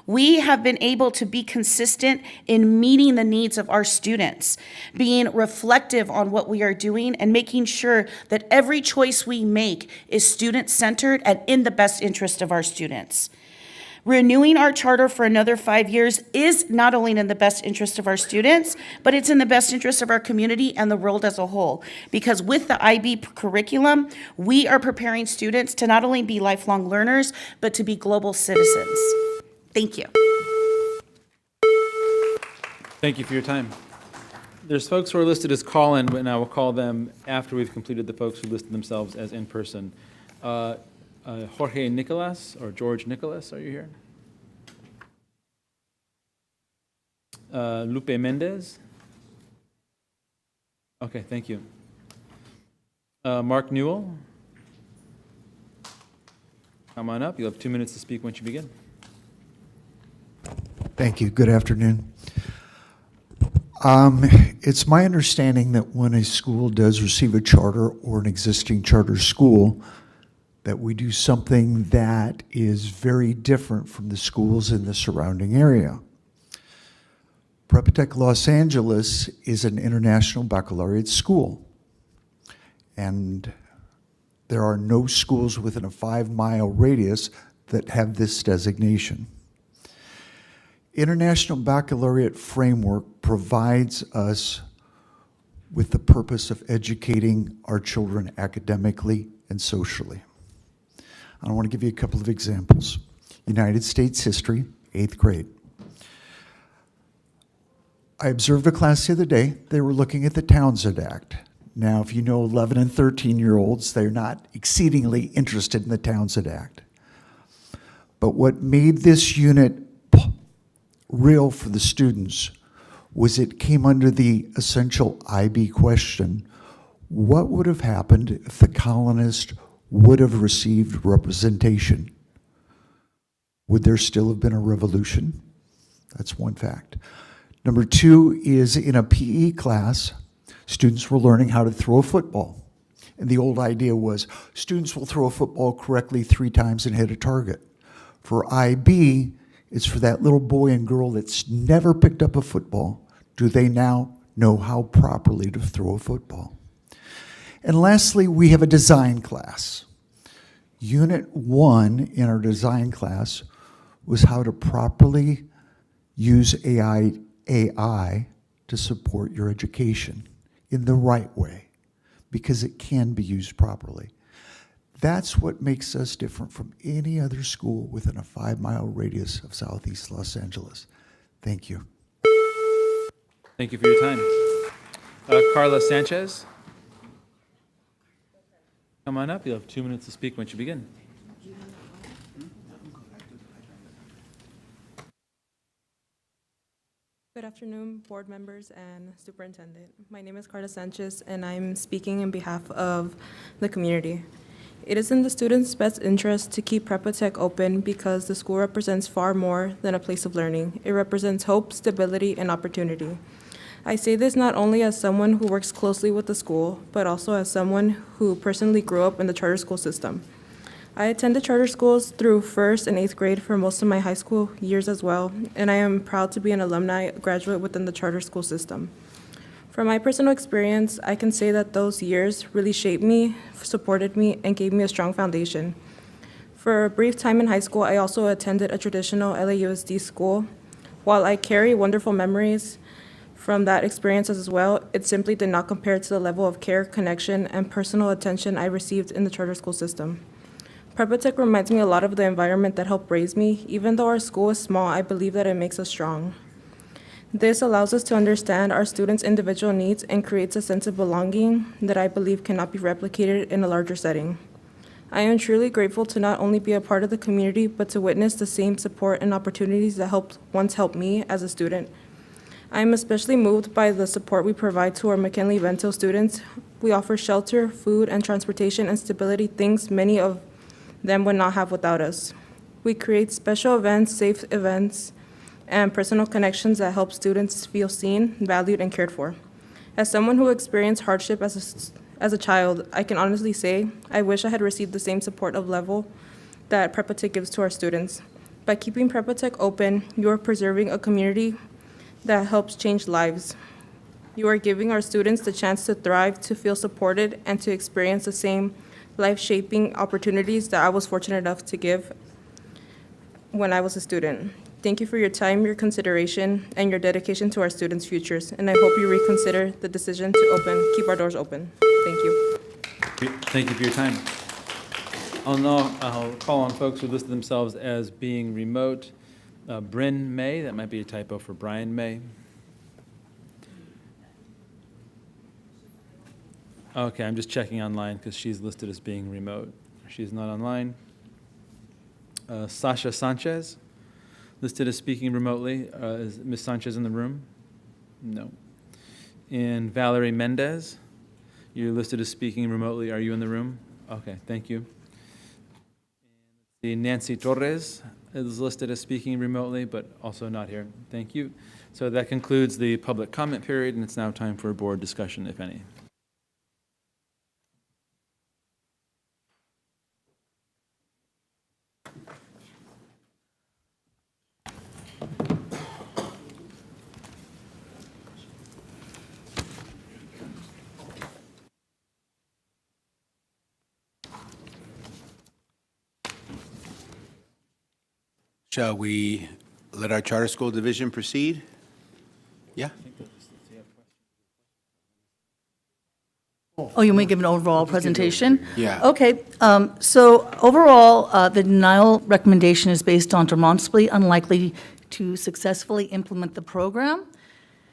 We have been able to be consistent in meeting the needs of our students, being reflective on what we are doing and making sure that every choice we make is student-centered and in the best interest of our students. Renewing our charter for another 5 years is not only in the best interest of our students, but it's in the best interest of our community and the world as a whole. Because with the IB curriculum, we are preparing students to not only be lifelong learners, but to be global citizens. Thank you. Thank you for your time. There's folks who are listed as call-in, and I will call them after we've completed the folks who listed themselves as in-person. Jorge Nicolas, or George Nicolas, are you here? Lupe Mendez? Okay, thank you. Mark Newell? Come on up. You'll have 2 minutes to speak once you begin. Thank you. Good afternoon. It's my understanding that when a school does receive a charter or an existing charter school, that we do something that is very different from the schools in the surrounding area. Prepa Tech Los Angeles is an international baccalaureate school, and there are no schools within a 5-mile radius that have this designation. International Baccalaureate Framework provides us with the purpose of educating our children academically and socially. I want to give you a couple of examples. United States history, 8th grade. I observed a class the other day. They were looking at the Townsend Act. Now, if you know 11 and 13-year-olds, they're not exceedingly interested in the Townsend Act. But what made this unit real for the students was it came under the essential IB question: what would have happened if the colonists would have received representation? Would there still have been a revolution? That's one fact. Number 2 is in a PE class, students were learning how to throw a football. And the old idea was students will throw a football correctly 3 times and hit a target. For IB, it's for that little boy and girl that's never picked up a football. Do they now know how properly to throw a football? And lastly, we have a design class. Unit 1 in our design class was how to properly use AI to support your education in the right way, because it can be used properly. That's what makes us different from any other school within a 5-mile radius of Southeast Los Angeles. Thank you. Thank you for your time. Carla Sanchez? Come on up. You'll have 2 minutes to speak once you begin. Good afternoon, board members and superintendent. My name is Carla Sanchez, and I'm speaking in behalf of the community. It is in the students' best interest to keep Prepa Tech open because the school represents far more than a place of learning. It represents hope, stability, and opportunity. I say this not only as someone who works closely with the school, but also as someone who personally grew up in the charter school system. I attended charter schools through 1st and 8th grade for most of my high school years as well, and I am proud to be an alumni graduate within the charter school system. From my personal experience, I can say that those years really shaped me, supported me, and gave me a strong foundation. For a brief time in high school, I also attended a traditional LAUSD school. While I carry wonderful memories from that experience as well, it simply did not compare to the level of care, connection, and personal attention I received in the charter school system. Prepa Tech reminds me a lot of the environment that helped raise me. Even though our school is small, I believe that it makes us strong. This allows us to understand our students' individual needs and creates a sense of belonging that I believe cannot be replicated in a larger setting. I am truly grateful to not only be a part of the community, but to witness the same support and opportunities that once helped me as a student. I am especially moved by the support we provide to our McKinley-Vento students. We offer shelter, food, and transportation and stability, things many of them would not have without us. We create special events, safe events, and personal connections that help students feel seen, valued, and cared for. As someone who experienced hardship as a child, I can honestly say I wish I had received the same supportive level that Prepa Tech gives to our students. By keeping Prepa Tech open, you are preserving a community that helps change lives. You are giving our students the chance to thrive, to feel supported, and to experience the same life-shaping opportunities that I was fortunate enough to give when I was a student. Thank you for your time, your consideration, and your dedication to our students' futures. And I hope you reconsider the decision to keep our doors open. Thank you. Thank you for your time. I'll call on folks who listed themselves as being remote. Bryn May, that might be a typo for Brian May. Okay, I'm just checking online because she's listed as being remote. She's not online. Sasha Sanchez, listed as speaking remotely. Is Ms. Sanchez in the room? No. And Valerie Mendez, you're listed as speaking remotely. Are you in the room? Okay, thank you. And Nancy Torres is listed as speaking remotely, but also not here. Thank you. So that concludes the public comment period, and it's now time for a board discussion, if any. Shall we let our charter school division proceed? Yeah? Oh, you want me to give an overall presentation? Yeah. Okay, so overall, the denial recommendation is based on demonstrably unlikely to successfully implement the program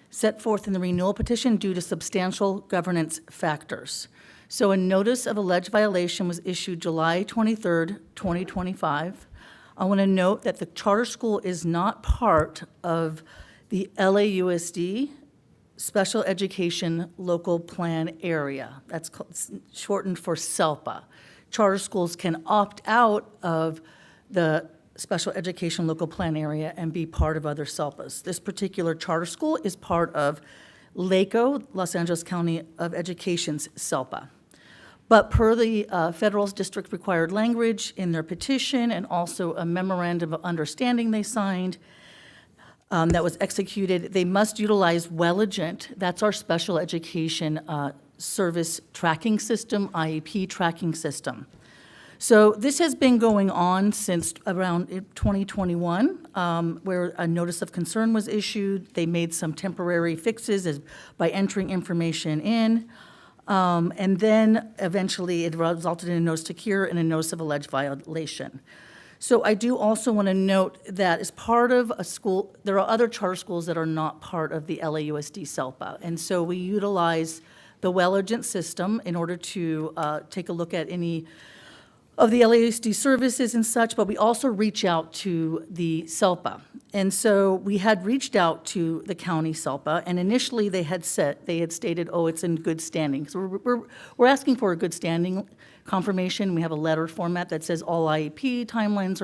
set forth in the renewal petition due to substantial governance factors. So a notice of alleged violation was issued July 23rd, 2025. I want to note that the charter school is not part of the LAUSD Special Education Local Plan Area. That's shortened for SELPA. Charter schools can opt out of the Special Education Local Plan Area and be part of other SELPAs. This particular charter school is part of LACO, Los Angeles County of Education's SELPA. But per the federal district required language in their petition and also a memorandum of understanding they signed that was executed, they must utilize Welligent. That's our special education service tracking system, IEP tracking system. So this has been going on since around 2021, where a notice of concern was issued. They made some temporary fixes by entering information in. And then eventually it resulted in a notice to cure and a notice of alleged violation. So I do also want to note that as part of a school, there are other charter schools that are not part of the LAUSD SELPA. And so we utilize the Welligent system in order to take a look at any of the LAUSD services and such, but we also reach out to the SELPA. And so we had reached out to the county SELPA, and initially they had stated, oh, it's in good standing. So we're asking for a good standing confirmation. We have a letter format that says all IEP timelines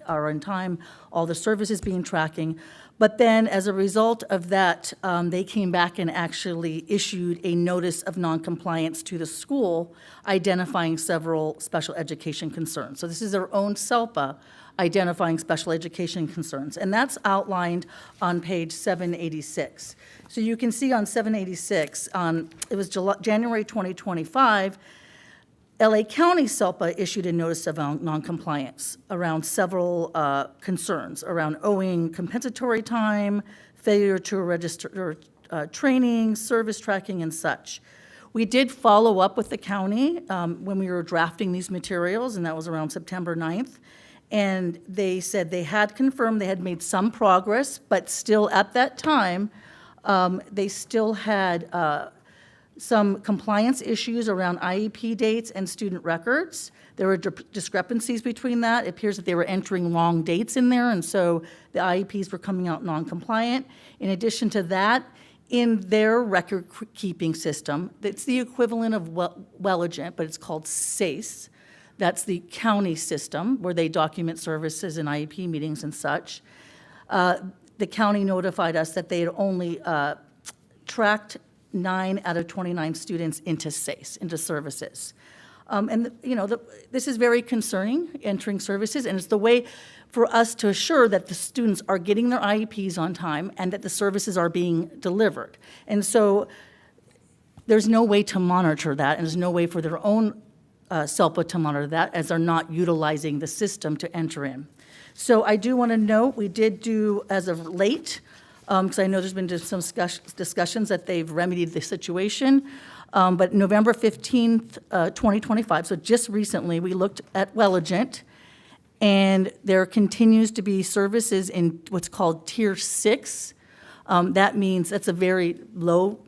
are in time, all the services being tracking. But then as a result of that, they came back and actually issued a notice of noncompliance to the school, identifying several special education concerns. So this is their own SELPA identifying special education concerns. And that's outlined on page 786. So you can see on 786, it was January 2025, LA County SELPA issued a notice of noncompliance around several concerns, around owing compensatory time, failure to register training, service tracking, and such. We did follow up with the county when we were drafting these materials, and that was around September 9th. And they said they had confirmed they had made some progress, but still at that time, they still had some compliance issues around IEP dates and student records. There were discrepancies between that. It appears that they were entering wrong dates in there, and so the IEPs were coming out non-compliant. In addition to that, in their record-keeping system, it's the equivalent of Welligent, but it's called SACE. That's the county system where they document services and IEP meetings and such. The county notified us that they had only tracked 9 out of 29 students into SACE, into services. This is very concerning, entering services, and it's the way for us to assure that the students are getting their IEPs on time and that the services are being delivered. And so there's no way to monitor that, and there's no way for their own SELPA to monitor that, as they're not utilizing the system to enter in. So I do want to note, we did do, as of late, because I know there's been some discussions that they've remedied the situation, but November 15th, 2025, so just recently, we looked at Welligent, and there continues to be services in what's called Tier 6. That means that's a very low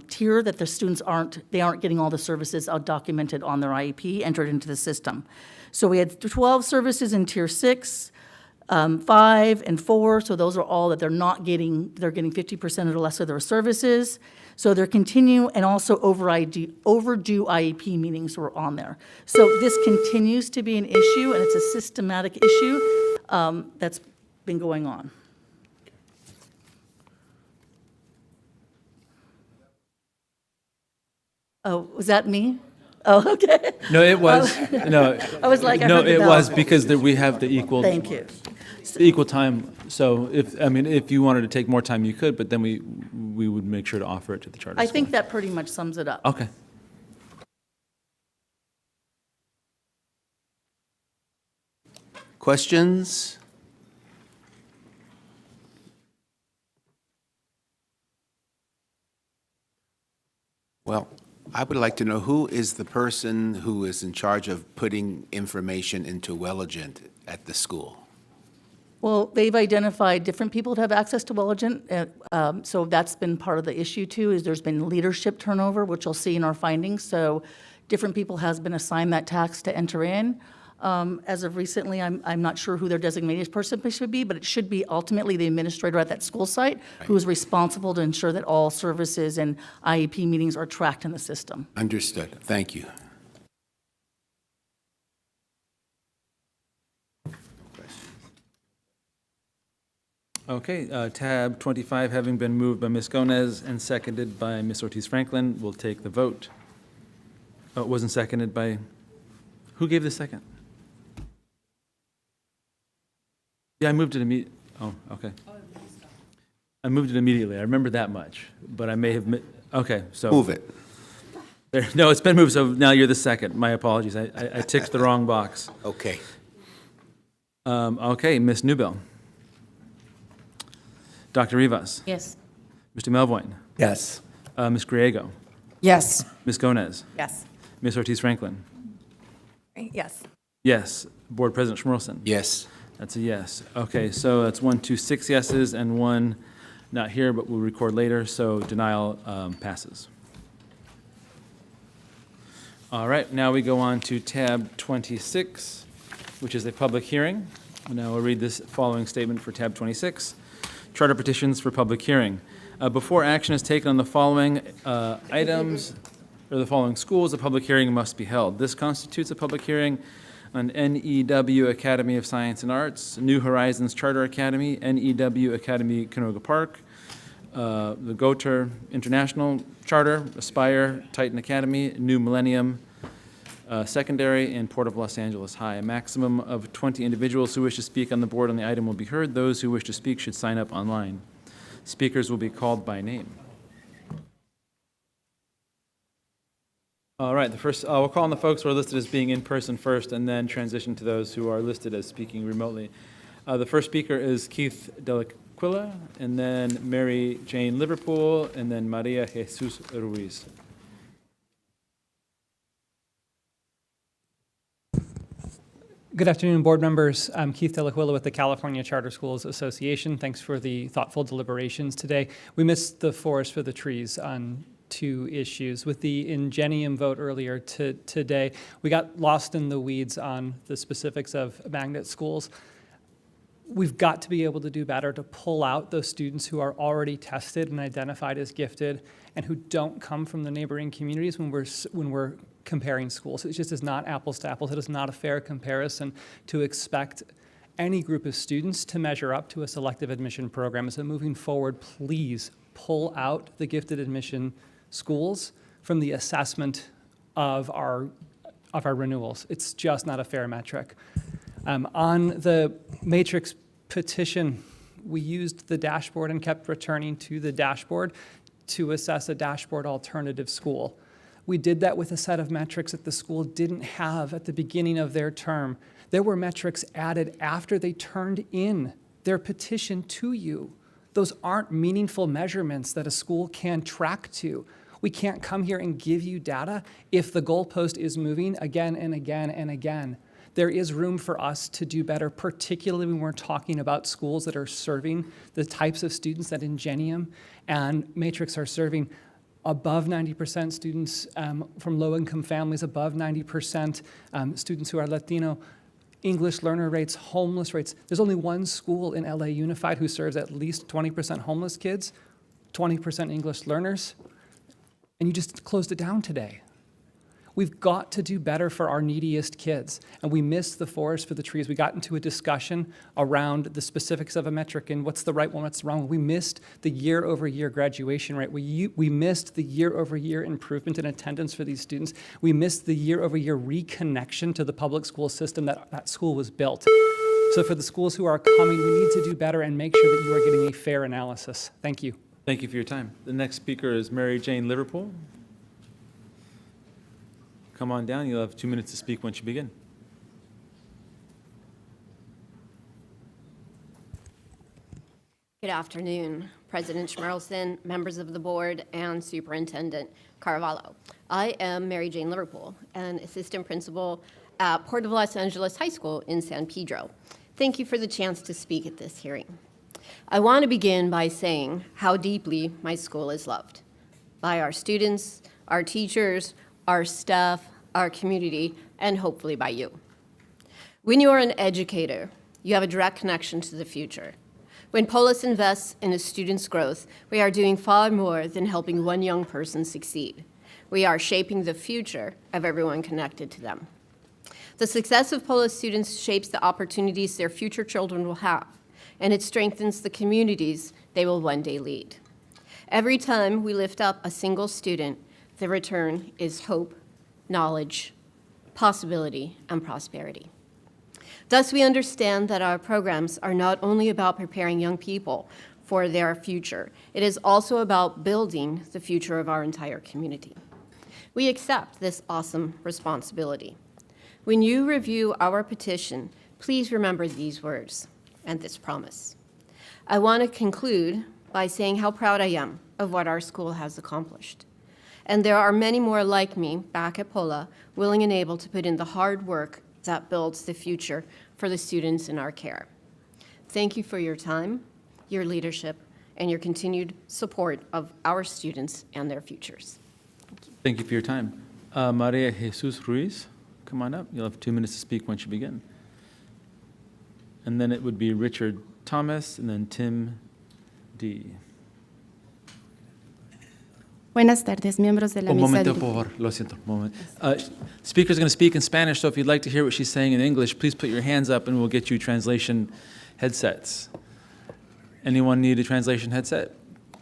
tier that the students aren't getting all the services documented on their IEP, entered into the system. So we had 12 services in Tier 6, 5 and 4, so those are all that they're not getting. They're getting 50% or less of their services. So they're continuing, and also overdue IEP meetings were on there. So this continues to be an issue, and it's a systematic issue that's been going on. Oh, was that me? Oh, okay. No, it was, no. I was like, I no, heard the it bell. was because we have the equal. Thank you. The equal time. So if you wanted to take more time, you could, but then we would make sure to offer it to the charter I school. think that pretty much sums it up. Okay. Questions? Well, I would like to know who is the person who is in charge of putting information into Welligent at the school? Well, they've identified different people to have access to Welligent, so that's been part of the issue too, is there's been leadership turnover, which you'll see in our findings. So different people has been assigned that task to enter in. As of recently, I'm not sure who their designated person should be, but it should be ultimately the administrator at that school site who is responsible to ensure that all services and IEP meetings are tracked in the system. Understood. Thank you. Okay, tab 25 having been moved by Ms. Gomez and seconded by Ms. Ortiz-Franklin, we'll take the vote. Oh, it wasn't seconded by, who gave the second? Yeah, I moved it immediately. Oh, okay. I moved it immediately. I remember that much, but I may have, okay, so. Move it. There, no, it's been moved, so now you're the second. My apologies. I ticked the wrong box. Okay. Okay, Ms. Newbell. Dr. Rivas. Yes. Mr. Melvoin. Yes. Ms. Griego. Yes. Ms. Gomez. Yes. Ms. Ortiz-Franklin. Yes. Yes. Board President Schmerlson. Yes. That's a yes. Okay, so that's 1, 2, 6 yeses and 1 not here, but we'll record later, so denial passes. All right, now we go on to tab 26, which is a public hearing. Now we'll read this following statement for tab 26. Charter petitions for public hearing. Before action is taken on the following items, or the following schools, a public hearing must be held. This constitutes a public hearing on NEW Academy of Science and Arts, New Horizons Charter Academy, NEW Academy Canoga Park, the Goethe International Charter, Aspire, Titan Academy, New Millennium Secondary, and Port of Los Angeles High. A maximum of 20 individuals who wish to speak on the board on the item will be heard. Those who wish to speak should sign up online. Speakers will be called by name. All right, we'll call on the folks who are listed as being in person first, and then transition to those who are listed as speaking remotely. The first speaker is Keith Delaquila, and then Mary Jane Liverpool, and then Maria Jesus Ruiz. Good afternoon, board members. I'm Keith Delaquila with the California Charter Schools Association. Thanks for the thoughtful deliberations today. We missed the forest for the trees on 2 issues. With the Ingenium vote earlier today, we got lost in the weeds on the specifics of magnet schools. We've got to be able to do better to pull out those students who are already tested and identified as gifted and who don't come from the neighboring communities when we're comparing schools. It just is not apples to apples. It is not a fair comparison to expect any group of students to measure up to a selective admission program. So moving forward, please pull out the gifted admission schools from the assessment of our renewals. It's just not a fair metric. On the matrix petition, we used the dashboard and kept returning to the dashboard to assess a dashboard alternative school. We did that with a set of metrics that the school didn't have at the beginning of their term. There were metrics added after they turned in their petition to you. Those aren't meaningful measurements that a school can track to. We can't come here and give you data if the goalpost is moving again and again and again. There is room for us to do better, particularly when we're talking about schools that are serving the types of students that Ingenium and Matrix are serving. Above 90% students from low-income families, above 90% students who are Latino, English learner rates, homeless rates. There's only one school in LA Unified who serves at least 20% homeless kids, 20% English learners, and you just closed it down today. We've got to do better for our neediest kids, and we missed the forest for the trees. We got into a discussion around the specifics of a metric and what's the right one, what's the wrong one. We missed the year-over-year graduation rate. We missed the year-over-year improvement in attendance for these students. We missed the year-over-year reconnection to the public school system that school was built. So for the schools who are coming, we need to do better and make sure that you are getting a fair analysis. Thank you. Thank you for your time. The next speaker is Mary Jane Liverpool. Come on down. You'll have 2 minutes to speak once you begin. Good afternoon, President Schmerelson, members of the board, and Superintendent Carvalho. I am Mary Jane Liverpool, an assistant principal at Port of Los Angeles High School in San Pedro. Thank you for the chance to speak at this hearing. I want to begin by saying how deeply my school is loved by our students, our teachers, our staff, our community, and hopefully by you. When you are an educator, you have a direct connection to the future. When Polis invests in a student's growth, we are doing far more than helping one young person succeed. We are shaping the future of everyone connected to them. The success of Polis students shapes the opportunities their future children will have, and it strengthens the communities they will one day lead. Every time we lift up a single student, the return is hope, knowledge, possibility, and prosperity. Thus, we understand that our programs are not only about preparing young people for their future, it is also about building the future of our entire community. We accept this awesome responsibility. When you review our petition, please remember these words and this promise. I want to conclude by saying how proud I am of what our school has accomplished. And there are many more like me back at POLA, willing and able to put in the hard work that builds the future for the students in our care. Thank you for your time, your leadership, and your continued support of our students and their futures. Thank you for your time. Maria Jesus Ruiz, come on up. You'll have 2 minutes to speak once you begin. And then it would be Richard Thomas and then Tim D. Buenas tardes, miembros de la mesa. Un momento, por favor. Lo siento. Moment. Speaker's going to speak in Spanish, so if you'd like to hear what she's saying in English, please put your hands up and we'll get you translation headsets. Anyone need a translation headset?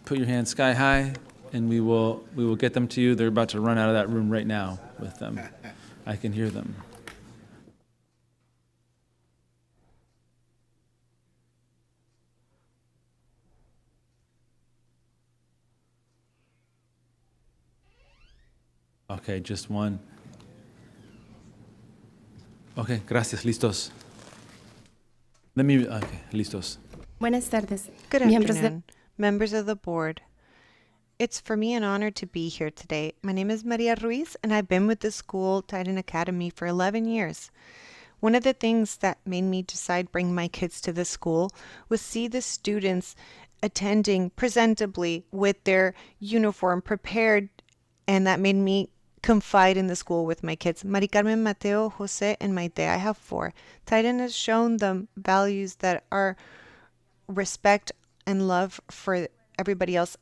Put your hands sky high and we will get them to you. They're about to run out of that room right now with them. I can hear them. Okay, just one. Okay, gracias, listos. Okay, listos. Buenas tardes. Good miembros afternoon, members of the board. It's for me an honor to be here today. My name is Maria Ruiz, and I've been with the school, Titan Academy, for 11 years. One of the things that made me decide bring my kids to the school was see the students attending presentably with their uniform prepared, and that made me confide in the school with my kids. Mari Carmen, Mateo, Jose, and Maite. I have 4. Titan has shown them values that are respect and love for everybody else,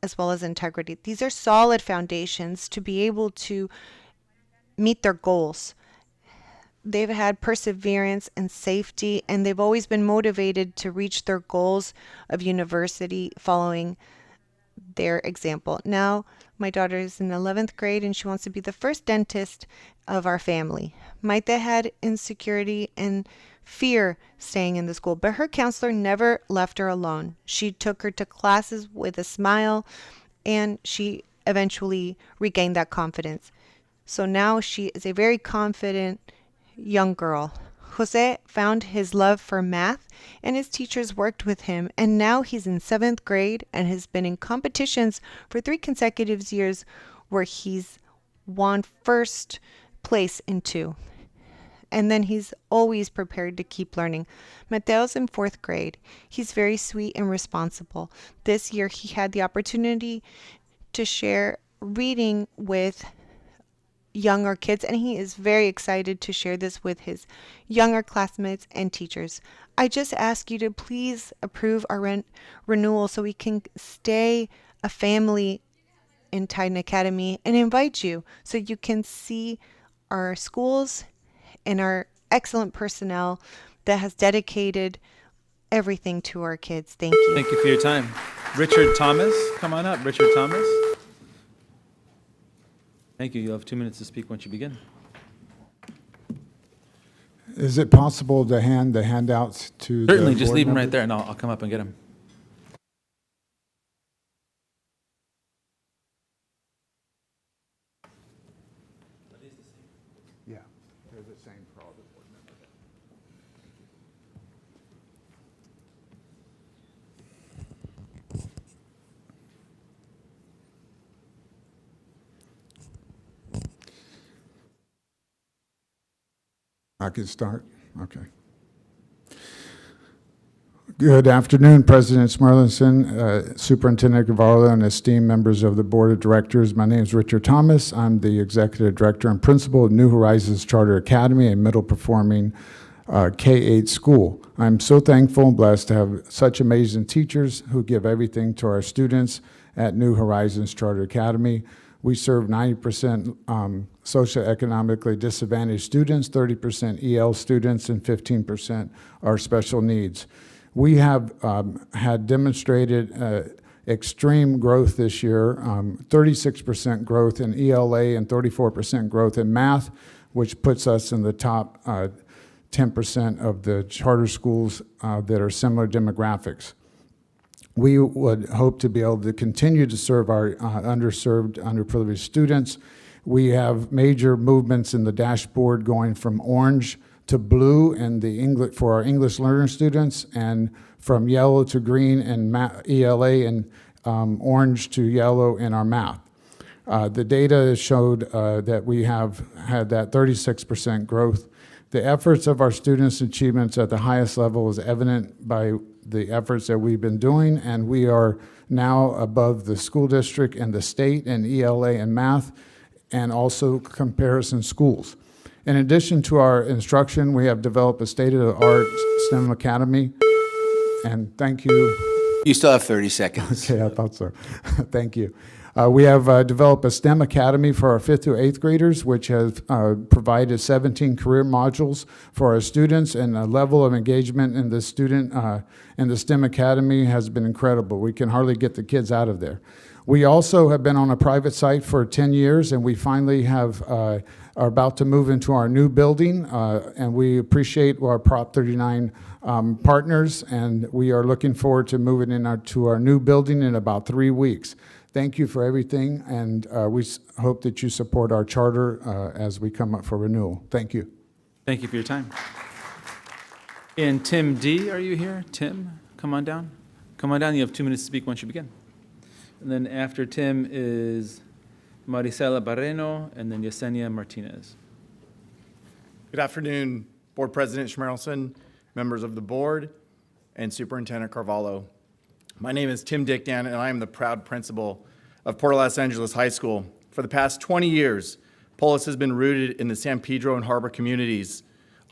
as well as integrity. These are solid foundations to be able to meet their goals. They've had perseverance and safety, and they've always been motivated to reach their goals of university following their example. Now, my daughter is in 11th grade, and she wants to be the first dentist of our family. Maite had insecurity and fear staying in the school, but her counselor never left her alone. She took her to classes with a smile, and she eventually regained that confidence. So now she is a very confident young girl. Jose found his love for math, and his teachers worked with him, and now he's in 7th grade and has been in competitions for 3 consecutive years where he's won first place in 2. And then he's always prepared to keep learning. Mateo's in 4th grade. He's very sweet and responsible. This year he had the opportunity to share reading with younger kids, and he is very excited to share this with his younger classmates and teachers. I just ask you to please approve our renewal so we can stay a family in Titan Academy, and invite you so you can see our schools and our excellent personnel that has dedicated everything to our kids. Thank you. Thank you for your time. Richard Thomas, come on up. Richard Thomas. Thank you. You'll have 2 minutes to speak once you begin. Is it possible to hand the handouts to Certainly, the just board leave them right members? there, and I'll come up and get them. Yeah, they're the same for all the board members. I can start? Okay. Good afternoon, President Smirlinson, Superintendent Carvalho, and esteemed members of the Board of Directors. My name is Richard Thomas. I'm the Executive Director and Principal of New Horizons Charter Academy, a middle-performing K-8 school. I'm so thankful and blessed to have such amazing teachers who give everything to our students at New Horizons Charter Academy. We serve 90% socioeconomically disadvantaged students, 30% EL students, and 15% are special needs. We have had demonstrated extreme growth this year, 36% growth in ELA and 34% growth in math, which puts us in the top 10% of the charter schools that are similar demographics. We would hope to be able to continue to serve our underserved, underprivileged students. We have major movements in the dashboard going from orange to blue in the English, for our English learner students, and from yellow to green in ELA, and orange to yellow in our math. The data showed that we have had that 36% growth. The efforts of our students' achievements at the highest level is evident by the efforts that we've been doing, and we are now above the school district and the state in ELA and math, and also comparison schools. In addition to our instruction, we have developed a state-of-the-art STEM academy, and thank you. You still have 30 seconds. Okay, I thought so. Thank you. We have developed a STEM academy for our 5th through 8th graders, which has provided 17 career modules for our students, and the level of engagement in the student in the STEM academy has been incredible. We can hardly get the kids out of there. We also have been on a private site for 10 years, and we finally are about to move into our new building, and we appreciate our Prop 39 partners, and we are looking forward to moving to our new building in about 3 weeks. Thank you for everything, and we hope that you support our charter as we come up for renewal. Thank you. Thank you for your time. And Tim D., are you here? Tim, come on down. Come on down. You have 2 minutes to speak once you begin. And then after Tim is Marisela Barreno, and then Yesenia Martinez. Good afternoon, Board President Schmerelson, members of the board, and Superintendent Carvalho. My name is Tim Dickdan, and I am the proud principal of Port Los Angeles High School. For the past 20 years, Polis has been rooted in the San Pedro and Harbor communities,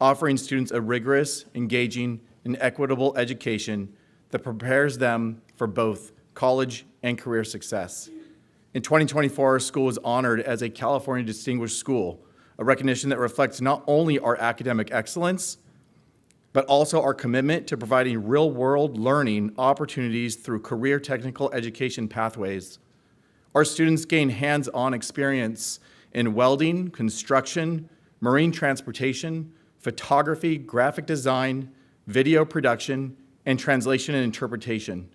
offering students a rigorous, engaging, and equitable education that prepares them for both college and career success. In 2024, our school was honored as a California Distinguished School, a recognition that reflects not only our academic excellence, but also our commitment to providing real-world learning opportunities through career technical education pathways. Our students gain hands-on experience in welding, construction, marine transportation, photography, graphic design, video production, and translation and interpretation.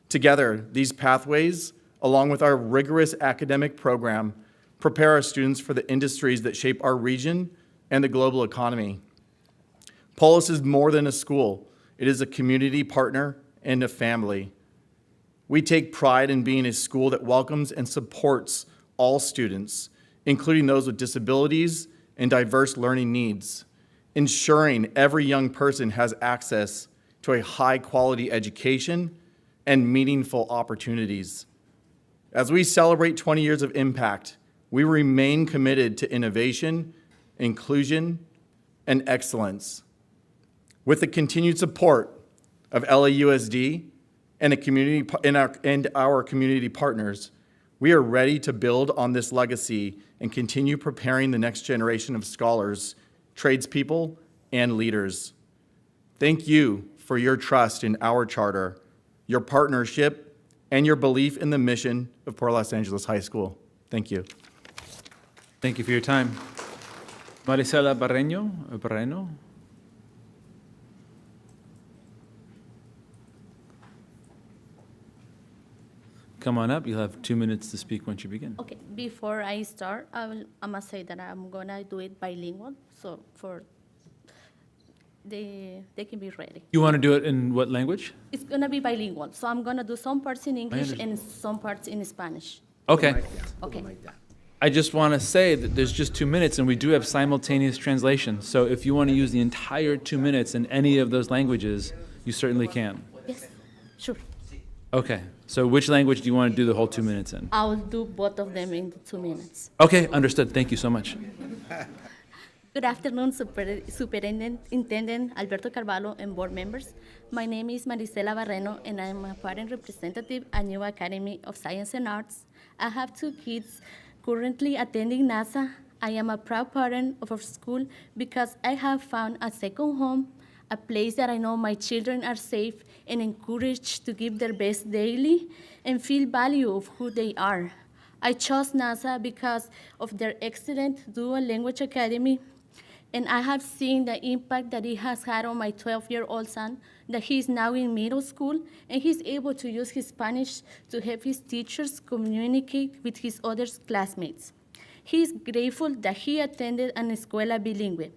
Together, these pathways, along with our rigorous academic program, prepare our students for the industries that shape our region and the global economy. Polis is more than a school. It is a community partner and a family. We take pride in being a school that welcomes and supports all students, including those with disabilities and diverse learning needs, ensuring every young person has access to a high-quality education and meaningful opportunities. As we celebrate 20 years of impact, we remain committed to innovation, inclusion, and excellence. With the continued support of LAUSD and our community partners, we are ready to build on this legacy and continue preparing the next generation of scholars, tradespeople, and leaders. Thank you for your trust in our charter, your partnership, and your belief in the mission of Port Los Angeles High School. Thank you. Thank you for your time. Marisela Barreno. Come on up. You'll have 2 minutes to speak once you begin. Okay, before I start, I must say that I'm gonna do it bilingual, so they can be ready. You want to do it in what language? It's gonna be bilingual, so I'm gonna do some parts in English and some parts in Spanish. Okay. Okay. I just want to say that there's just 2 minutes, and we do have simultaneous translation. So if you want to use the entire 2 minutes in any of those languages, you certainly can. Yes, sure. Okay. So which language do you want to do the whole 2 minutes in? I'll do both of them in 2 minutes. Okay, understood. Thank you so much. Good afternoon, Superintendent Alberto Carvalho and board members. My name is Marisela Barreno, and I'm a parent representative at New Academy of Science and Arts. I have 2 kids currently attending NASA. I am a proud parent of our school because I have found a second home, a place that I know my children are safe and encouraged to give their best daily and feel value of who they are. I chose NASA because of their excellent dual language academy, and I have seen the impact that it has had on my 12-year-old son, that he is now in middle school, and he's able to use his Spanish to help his teachers communicate with his other classmates. He is grateful that he attended an escuela bilingüe,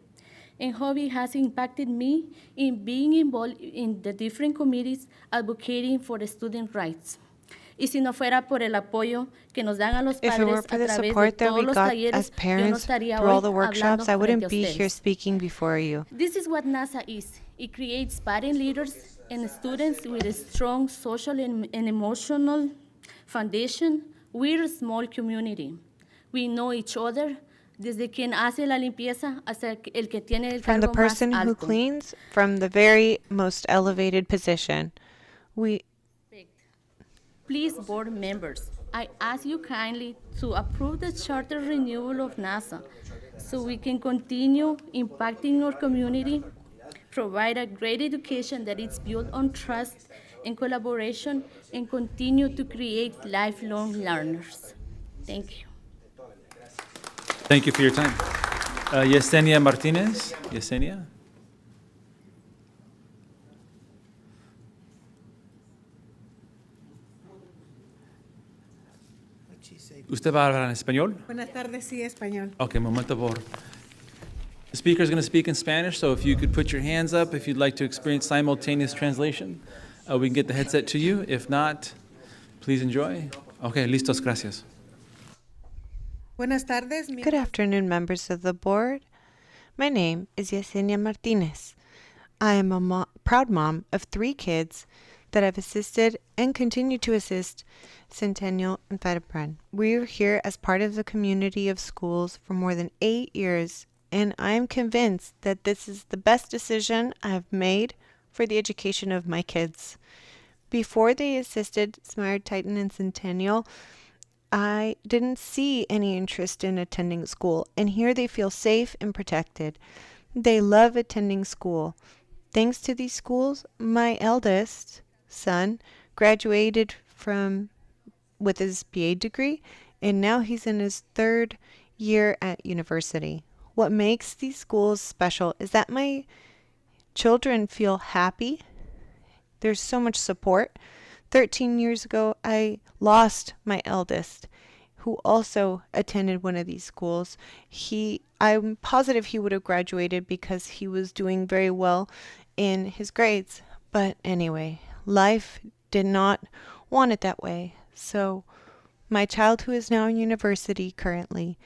and how it has impacted me in being involved in the different committees advocating for the student rights. Y si no fuera por el apoyo que nos dan a los If it were padres for a the través de support that we todos los got talleres, as yo no parents estaría through all hoy the workshops, I hablando wouldn't frente a be here ustedes. speaking before you. This is what NASA is. It creates parent leaders and students with a strong social and emotional foundation. We're a small community. We know each other, desde quien hace la limpieza hasta el que tiene el From the cargo más person who alto. cleans, from the very most elevated position. Please, board members, I ask you kindly to approve the charter renewal of NASA so we can continue impacting our community. provide a great education that is built on trust and collaboration, and continue to create lifelong learners. Thank you. Thank you for your time. Yesenia Martinez. Yesenia? ¿Usted va a hablar en español? Buenas tardes, sí, español. Okay, momento por. The speaker is going to speak in Spanish, so if you could put your hands up if you'd like to experience simultaneous translation, we can get the headset to you. If not, please enjoy. Okay, listos, gracias. Buenas tardes. Good afternoon, members of the board. My name is Yesenia Martinez. I am a proud mom of 3 kids that I've assisted and continue to assist Centennial and Fedipren. We are here as part of the community of schools for more than 8 years, and I am convinced that this is the best decision I have made for the education of my kids. Before they assisted Smart Titan and Centennial, I didn't see any interest in attending school, and here they feel safe and protected. They love attending school. Thanks to these schools, my eldest son graduated with his BA degree, and now he's in his 3rd year at university. What makes these schools special is that my children feel happy. There's so much support. 13 years ago, I lost my eldest, who also attended one of these schools. I'm positive he would have graduated because he was doing very well in his grades. But anyway, life did not want it that way. So my child, who is now in university currently,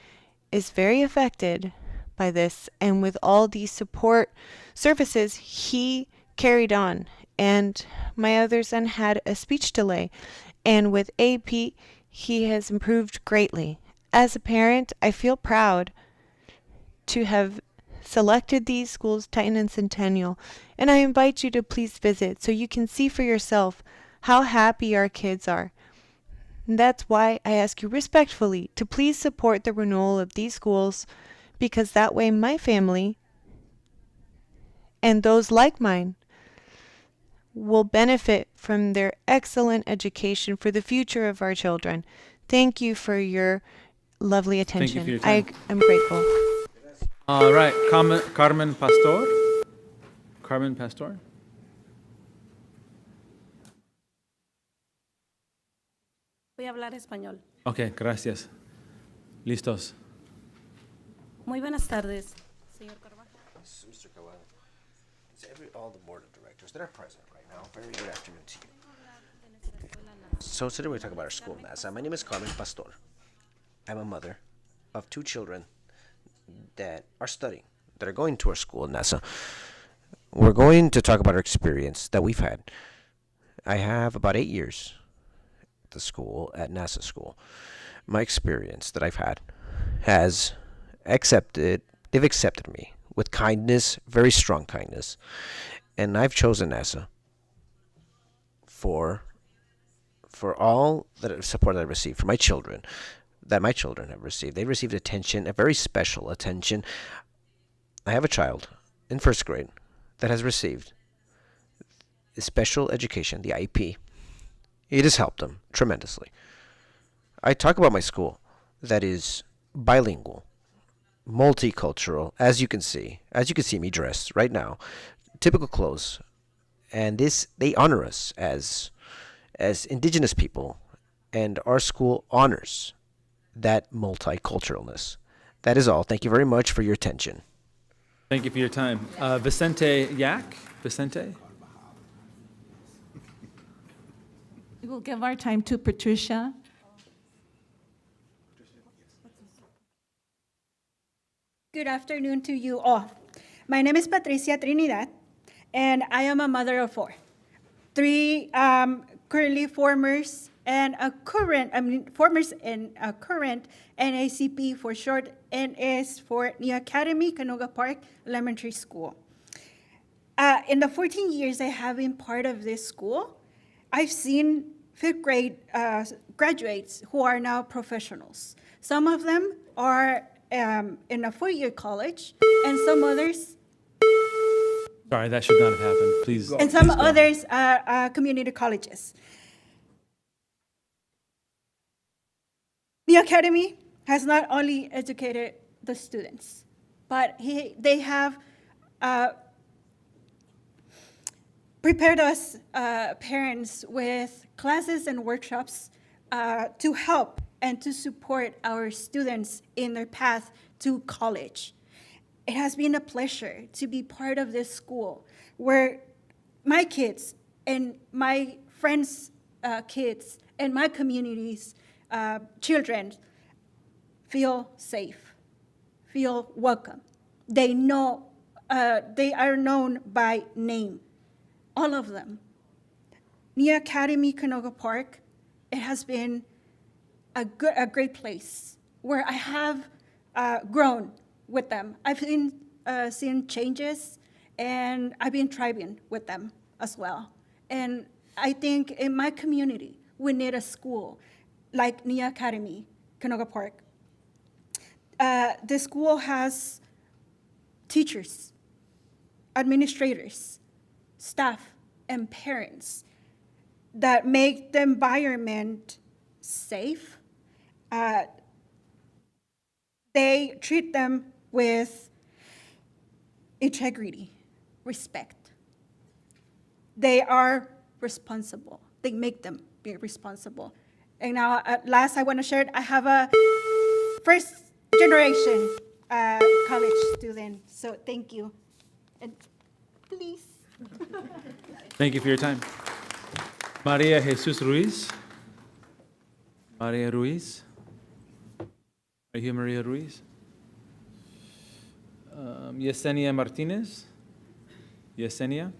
is very affected by this. And with all these support services, he carried on. And my other son had a speech delay. And with AP, he has improved greatly. As a parent, I feel proud to have selected these schools, Titan and Centennial, and I invite you to please visit so you can see for yourself how happy our kids are. And that's why I ask you respectfully to please support the renewal of these schools, because that way my family and those like mine will benefit from their excellent education for the future of our children. Thank you for your lovely attention. Thank you for your time. I am grateful. All right, Carmen Pastor. Carmen Pastor. Voy a hablar español. Okay, gracias. Listos. Muy buenas tardes, señor Carvajal. Mr. Carvalho, all the board of directors that are present right now, very good afternoon to you. So today we're talking about our school, NASA. My name is Carmen Pastor. I'm a mother of 2 children that are studying, that are going to our school, NASA. We're going to talk about our experience that we've had. I have about 8 years at the school, at NASA school. My experience that I've had they've accepted me with kindness, very strong kindness. And I've chosen NASA for all the support that I've received, for my children, that my children have received. They received attention, a very special attention. I have a child in 1st grade that has received special education, the IEP. It has helped them tremendously. I talk about my school that is bilingual, multicultural, as you can see me dressed right now, typical clothes, and they honor us as indigenous people, and our school honors that multiculturalness. That is all. Thank you very much for your attention. Thank you for your time. Vicente Yak. Vicente. We will give our time to Patricia. Good afternoon to you all. My name is Patricia Trinidad, and I am a mother of 4. 3 currently formers and formers and a current NACP for short, NS for New Academy, Canoga Park Elementary School. In the 14 years I have been part of this school, I've seen 5th grade graduates who are now professionals. Some of them are in a 4-year college, and some others Sorry, that should not have happened. Please. And some please go. others are community colleges. The academy has not only educated the students, but they have prepared us parents with classes and workshops to help and to support our students in their path to college. It has been a pleasure to be part of this school where my kids and my friends' kids and my community's children feel safe, feel welcome. They know, they are known by name, all of them. Near Academy, Canoga Park, it has been a great place where I have grown with them. I've seen changes, and I've been thriving with them as well. And I think in my community, we need a school like Nia Academy, Canoga Park. The school has teachers, administrators, staff, and parents that make the environment safe. They treat them with integrity, respect. They are responsible. They make them be responsible. And now, at last, I want to share, I have a first generation college student. So thank you. And please. Thank you for your time. Maria Jesus Ruiz. Maria Ruiz. Are you here, Maria Ruiz? Yesenia Martinez. Yesenia.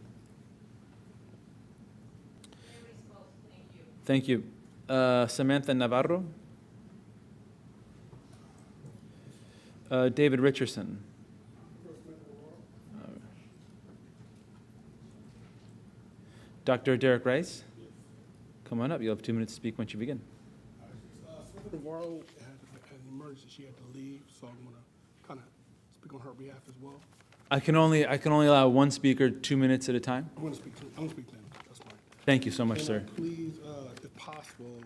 Thank you. Samantha Navarro. David Richardson. Dr. Derek Rice. Come on up. You'll have 2 minutes to speak once you begin. Senator Navarro had an emergency. She had to leave, so I'm going to kind of speak on her behalf as well. I can only allow one speaker 2 minutes at a time. I'm going to speak to them. That's fine. Thank you so much, sir. Please, if possible,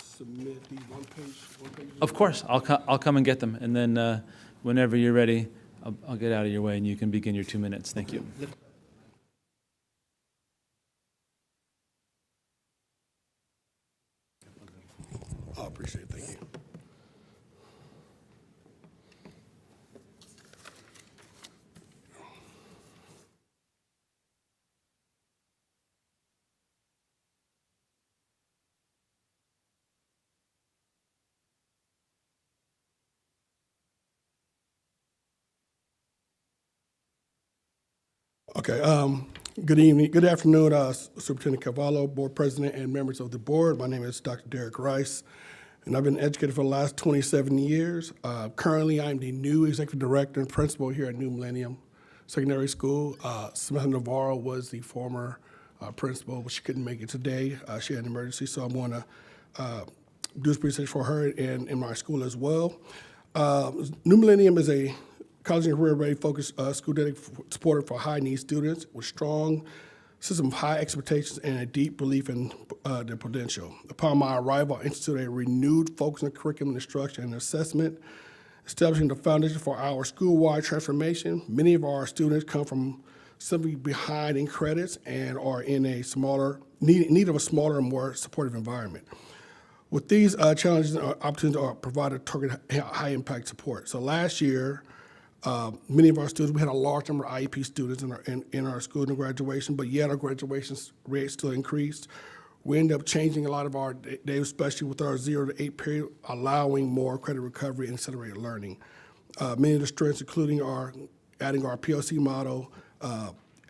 submit the one page. Of course, I'll come and get them, and then whenever you're ready, I'll get out of your way, and you can begin your 2 minutes. Thank you. I appreciate it. Thank you. Okay, good evening, good afternoon, Superintendent Carvalho, Board President, and members of the board. My name is Dr. Derek Rice, and I've been an educator for the last 27 years. Currently, I'm the new Executive Director and Principal here at New Millennium Secondary School. Samantha Navarro was the former principal, but she couldn't make it today. She had an emergency, so I'm going to do this presentation for her and in my school as well. New Millennium is a college and career-ready focused school supported for high-need students with strong system of high expectations and a deep belief in their potential. Upon my arrival, I instituted a renewed focus on curriculum instruction and assessment, establishing the foundation for our school-wide transformation. Many of our students come from simply behind in credits and are in a need of a smaller and more supportive environment. With these challenges and opportunities are provided targeted high-impact support. So last year, many of our students, we had a large number of IEP students in our school and graduation, but yet our graduation rate still increased. We ended up changing a lot of our days, especially with our 0 to 8 period, allowing more credit recovery and accelerated learning. Many of the strengths, including adding our PLC model,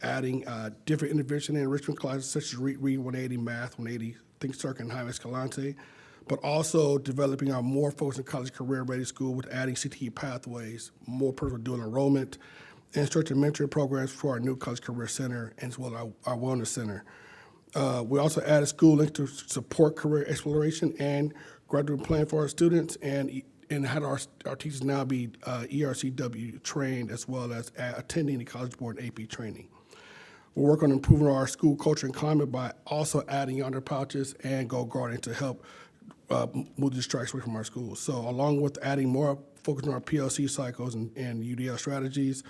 adding different intervention and enrichment classes such as Read 180, Math 180, Think Circuit, and Jaime Escalante, but also developing our more focused on college career-ready school with adding CTE pathways, more personal dual enrollment, and structured mentoring programs for our new college career center as well as our wellness center. We also added school links to support career exploration and graduate plan for our students, and had our teachers now be ERCW trained as well as attending the College Board and AP training. We'll work on improving our school culture and climate by also adding yonder pouches and Go Garden to help move distractions away from our schools. So along with adding more focus on our PLC cycles and UDL strategies,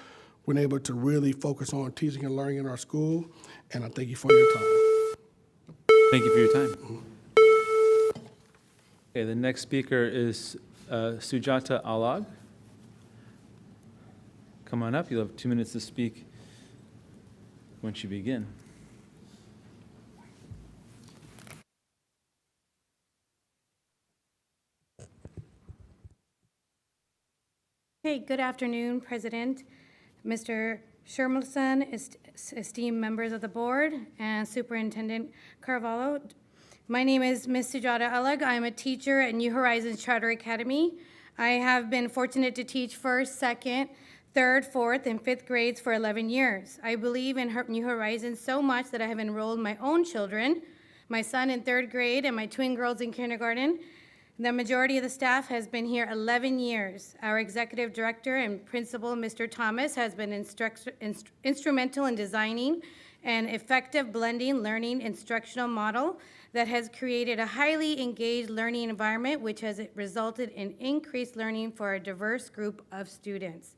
we're able to really focus on teaching and learning in our school, and I thank you for your time. Thank you for your time. Okay, the next speaker is Sujata Alag. Come on up. You'll have 2 minutes to speak once you begin. Hey, good afternoon, President, Mr. Shermelson, esteemed members of the board, and Superintendent Carvalho. My name is Ms. Sujata Alag. I am a teacher at New Horizons Charter Academy. I have been fortunate to teach first, second, third, fourth, and fifth grades for 11 years. I believe in New Horizons so much that I have enrolled my own children, my son in third grade and my twin girls in kindergarten. The majority of the staff has been here 11 years. Our executive director and principal, Mr. Thomas, has been instrumental in designing an effective blending learning instructional model that has created a highly engaged learning environment, which has resulted in increased learning for a diverse group of students.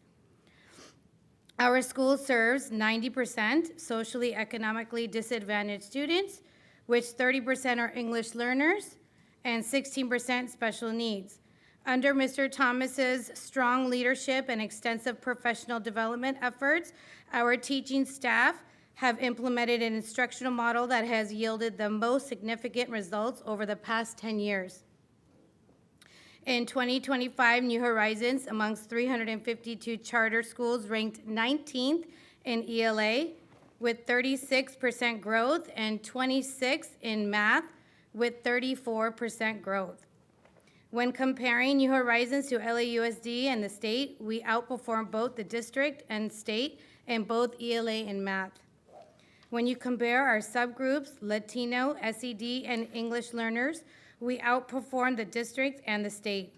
Our school serves 90% socially economically disadvantaged students, which 30% are English learners and 16% special needs. Under Mr. Thomas's strong leadership and extensive professional development efforts, our teaching staff have implemented an instructional model that has yielded the most significant results over the past 10 years. In 2025, New Horizons, amongst 352 charter schools, ranked 19th in ELA with 36% growth and 26th in math with 34% growth. When comparing New Horizons to LAUSD and the state, we outperform both the district and state in both ELA and math. When you compare our subgroups, Latino, SED, and English learners, we outperform the district and the state.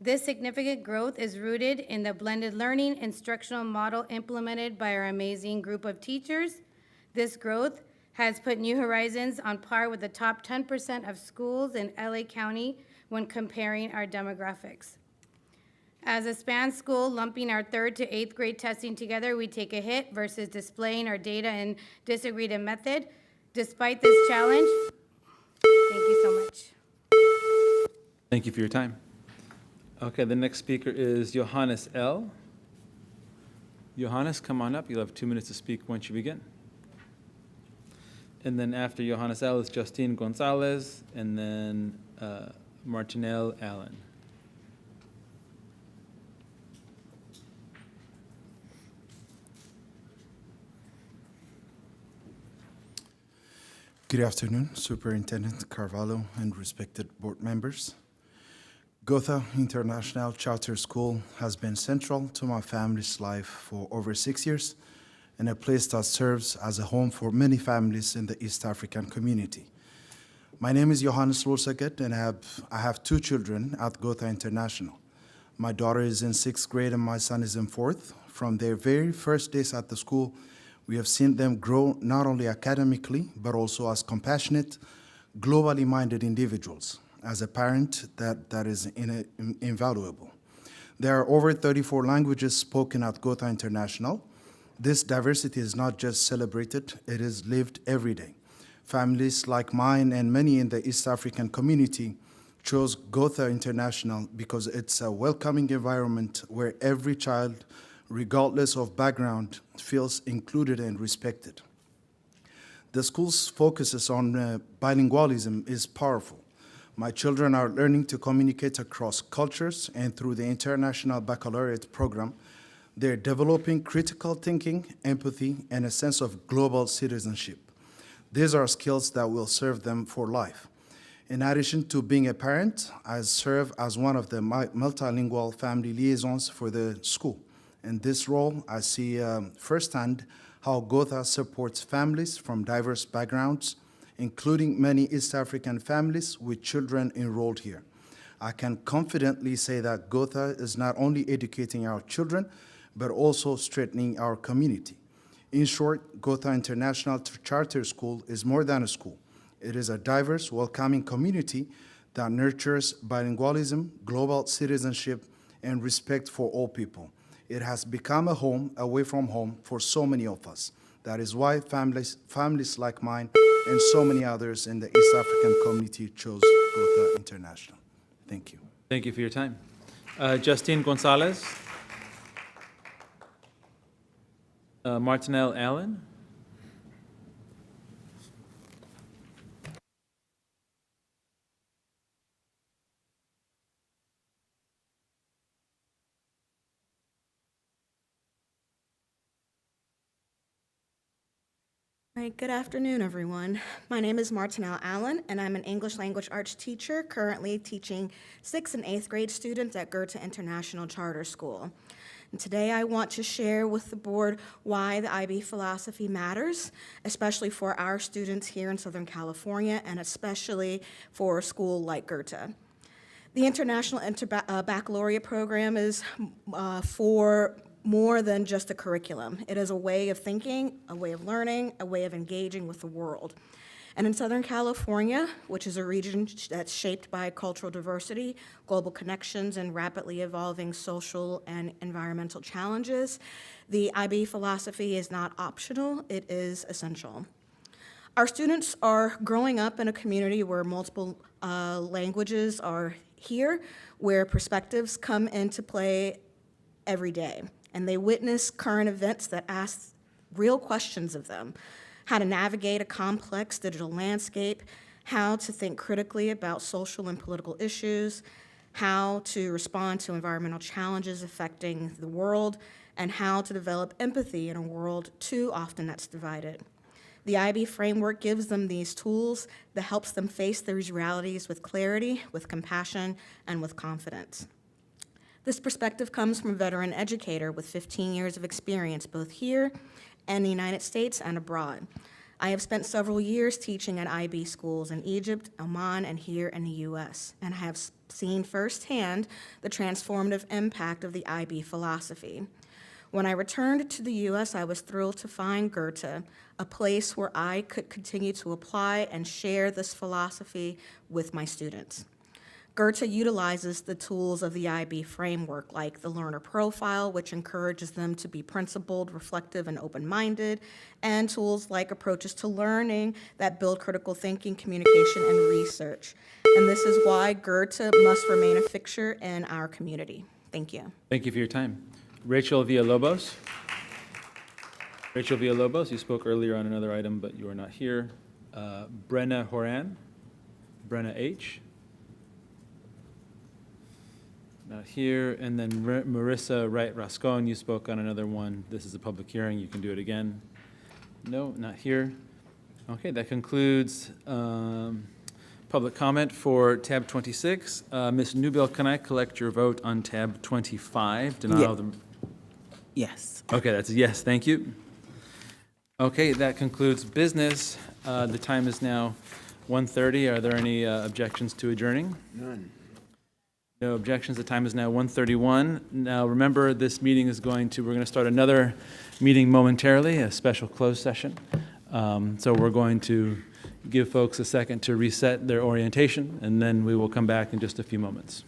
This significant growth is rooted in the blended learning instructional model implemented by our amazing group of teachers. This growth has put New Horizons on par with the top 10% of schools in LA County when comparing our demographics. As a span school, lumping our 3rd to 8th grade testing together, we take a hit versus displaying our data in disaggregated method. Despite this challenge, thank you so much. Thank you for your time. Okay, the next speaker is Johannes L. Johannes, come on up. You'll have 2 minutes to speak once you begin. And then after Johannes L. is Justine Gonzalez, and then Martinelle Allen. Good afternoon, Superintendent Carvalho and respected board members. Gotha International Charter School has been central to my family's life for over 6 years, and a place that serves as a home for many families in the East African community. My name is Johannes Rosaget, and I have 2 children at Gotha International. My daughter is in 6th grade and my son is in 4th. From their very first days at the school, we have seen them grow not only academically, but also as compassionate, globally minded individuals. As a parent, that is invaluable. There are over 34 languages spoken at Gotha International. This diversity is not just celebrated, it is lived every day. Families like mine and many in the East African community chose Gotha International because it's a welcoming environment where every child, regardless of background, feels included and respected. The school's focus on bilingualism is powerful. My children are learning to communicate across cultures, and through the International Baccalaureate program, they're developing critical thinking, empathy, and a sense of global citizenship. These are skills that will serve them for life. In addition to being a parent, I serve as one of the multilingual family liaisons for the school. In this role, I see firsthand how Gotha supports families from diverse backgrounds, including many East African families with children enrolled here. I can confidently say that Gotha is not only educating our children, but also strengthening our community. In short, Gotha International Charter School is more than a school. It is a diverse, welcoming community that nurtures bilingualism, global citizenship, and respect for all people. It has become a home away from home for so many of us. That is why families like mine and so many others in the East African community chose Gotha International. Thank you. Thank you for your time. Justine Gonzalez. Martinell Allen. All right, good afternoon, everyone. My name is Martinell Allen, and I'm an English language arts teacher currently teaching 6th and 8th grade students at Goethe International Charter School. And today I want to share with the board why the IB philosophy matters, especially for our students here in Southern California, and especially for a school like Goethe. The International Baccalaureate program is for more than just a curriculum. It is a way of thinking, a way of learning, a way of engaging with the world. And in Southern California, which is a region that's shaped by cultural diversity, global connections, and rapidly evolving social and environmental challenges, the IB philosophy is not optional, it is essential. Our students are growing up in a community where multiple languages are here, where perspectives come into play every day. And they witness current events that ask real questions of them: how to navigate a complex digital landscape, how to think critically about social and political issues, how to respond to environmental challenges affecting the world, and how to develop empathy in a world too often that's divided. The IB framework gives them these tools that helps them face these realities with clarity, with compassion, and with confidence. This perspective comes from a veteran educator with 15 years of experience both here and the United States and abroad. I have spent several years teaching at IB schools in Egypt, Oman, and here in the US, and I have seen firsthand the transformative impact of the IB philosophy. When I returned to the US, I was thrilled to find Goethe, a place where I could continue to apply and share this philosophy with my students. Goethe utilizes the tools of the IB framework, like the learner profile, which encourages them to be principled, reflective, and open-minded, and tools like approaches to learning that build critical thinking, communication, and research. And this is why Goethe must remain a fixture in our community. Thank you. Thank you for your time. Rachel Villalobos. Rachel Villalobos, you spoke earlier on another item, but you are not here. Brenna Horan. Brenna H. Not here. And then Marissa Wright-Rascon, you spoke on another one. This is a public hearing. You can do it again. No, not here. Okay, that concludes public comment for tab 26. Ms. Newbill, can I collect your vote on tab 25? Denial of the... Yes. Okay, that's a yes. Thank you. Okay, that concludes business. The time is now 1:30. Are there any objections to adjourning? None. No objections. The time is now 1:31. Now, remember, this meeting is we're going to start another meeting momentarily, a special closed session. So we're going to give folks a second to reset their orientation, and then we will come back in just a few moments.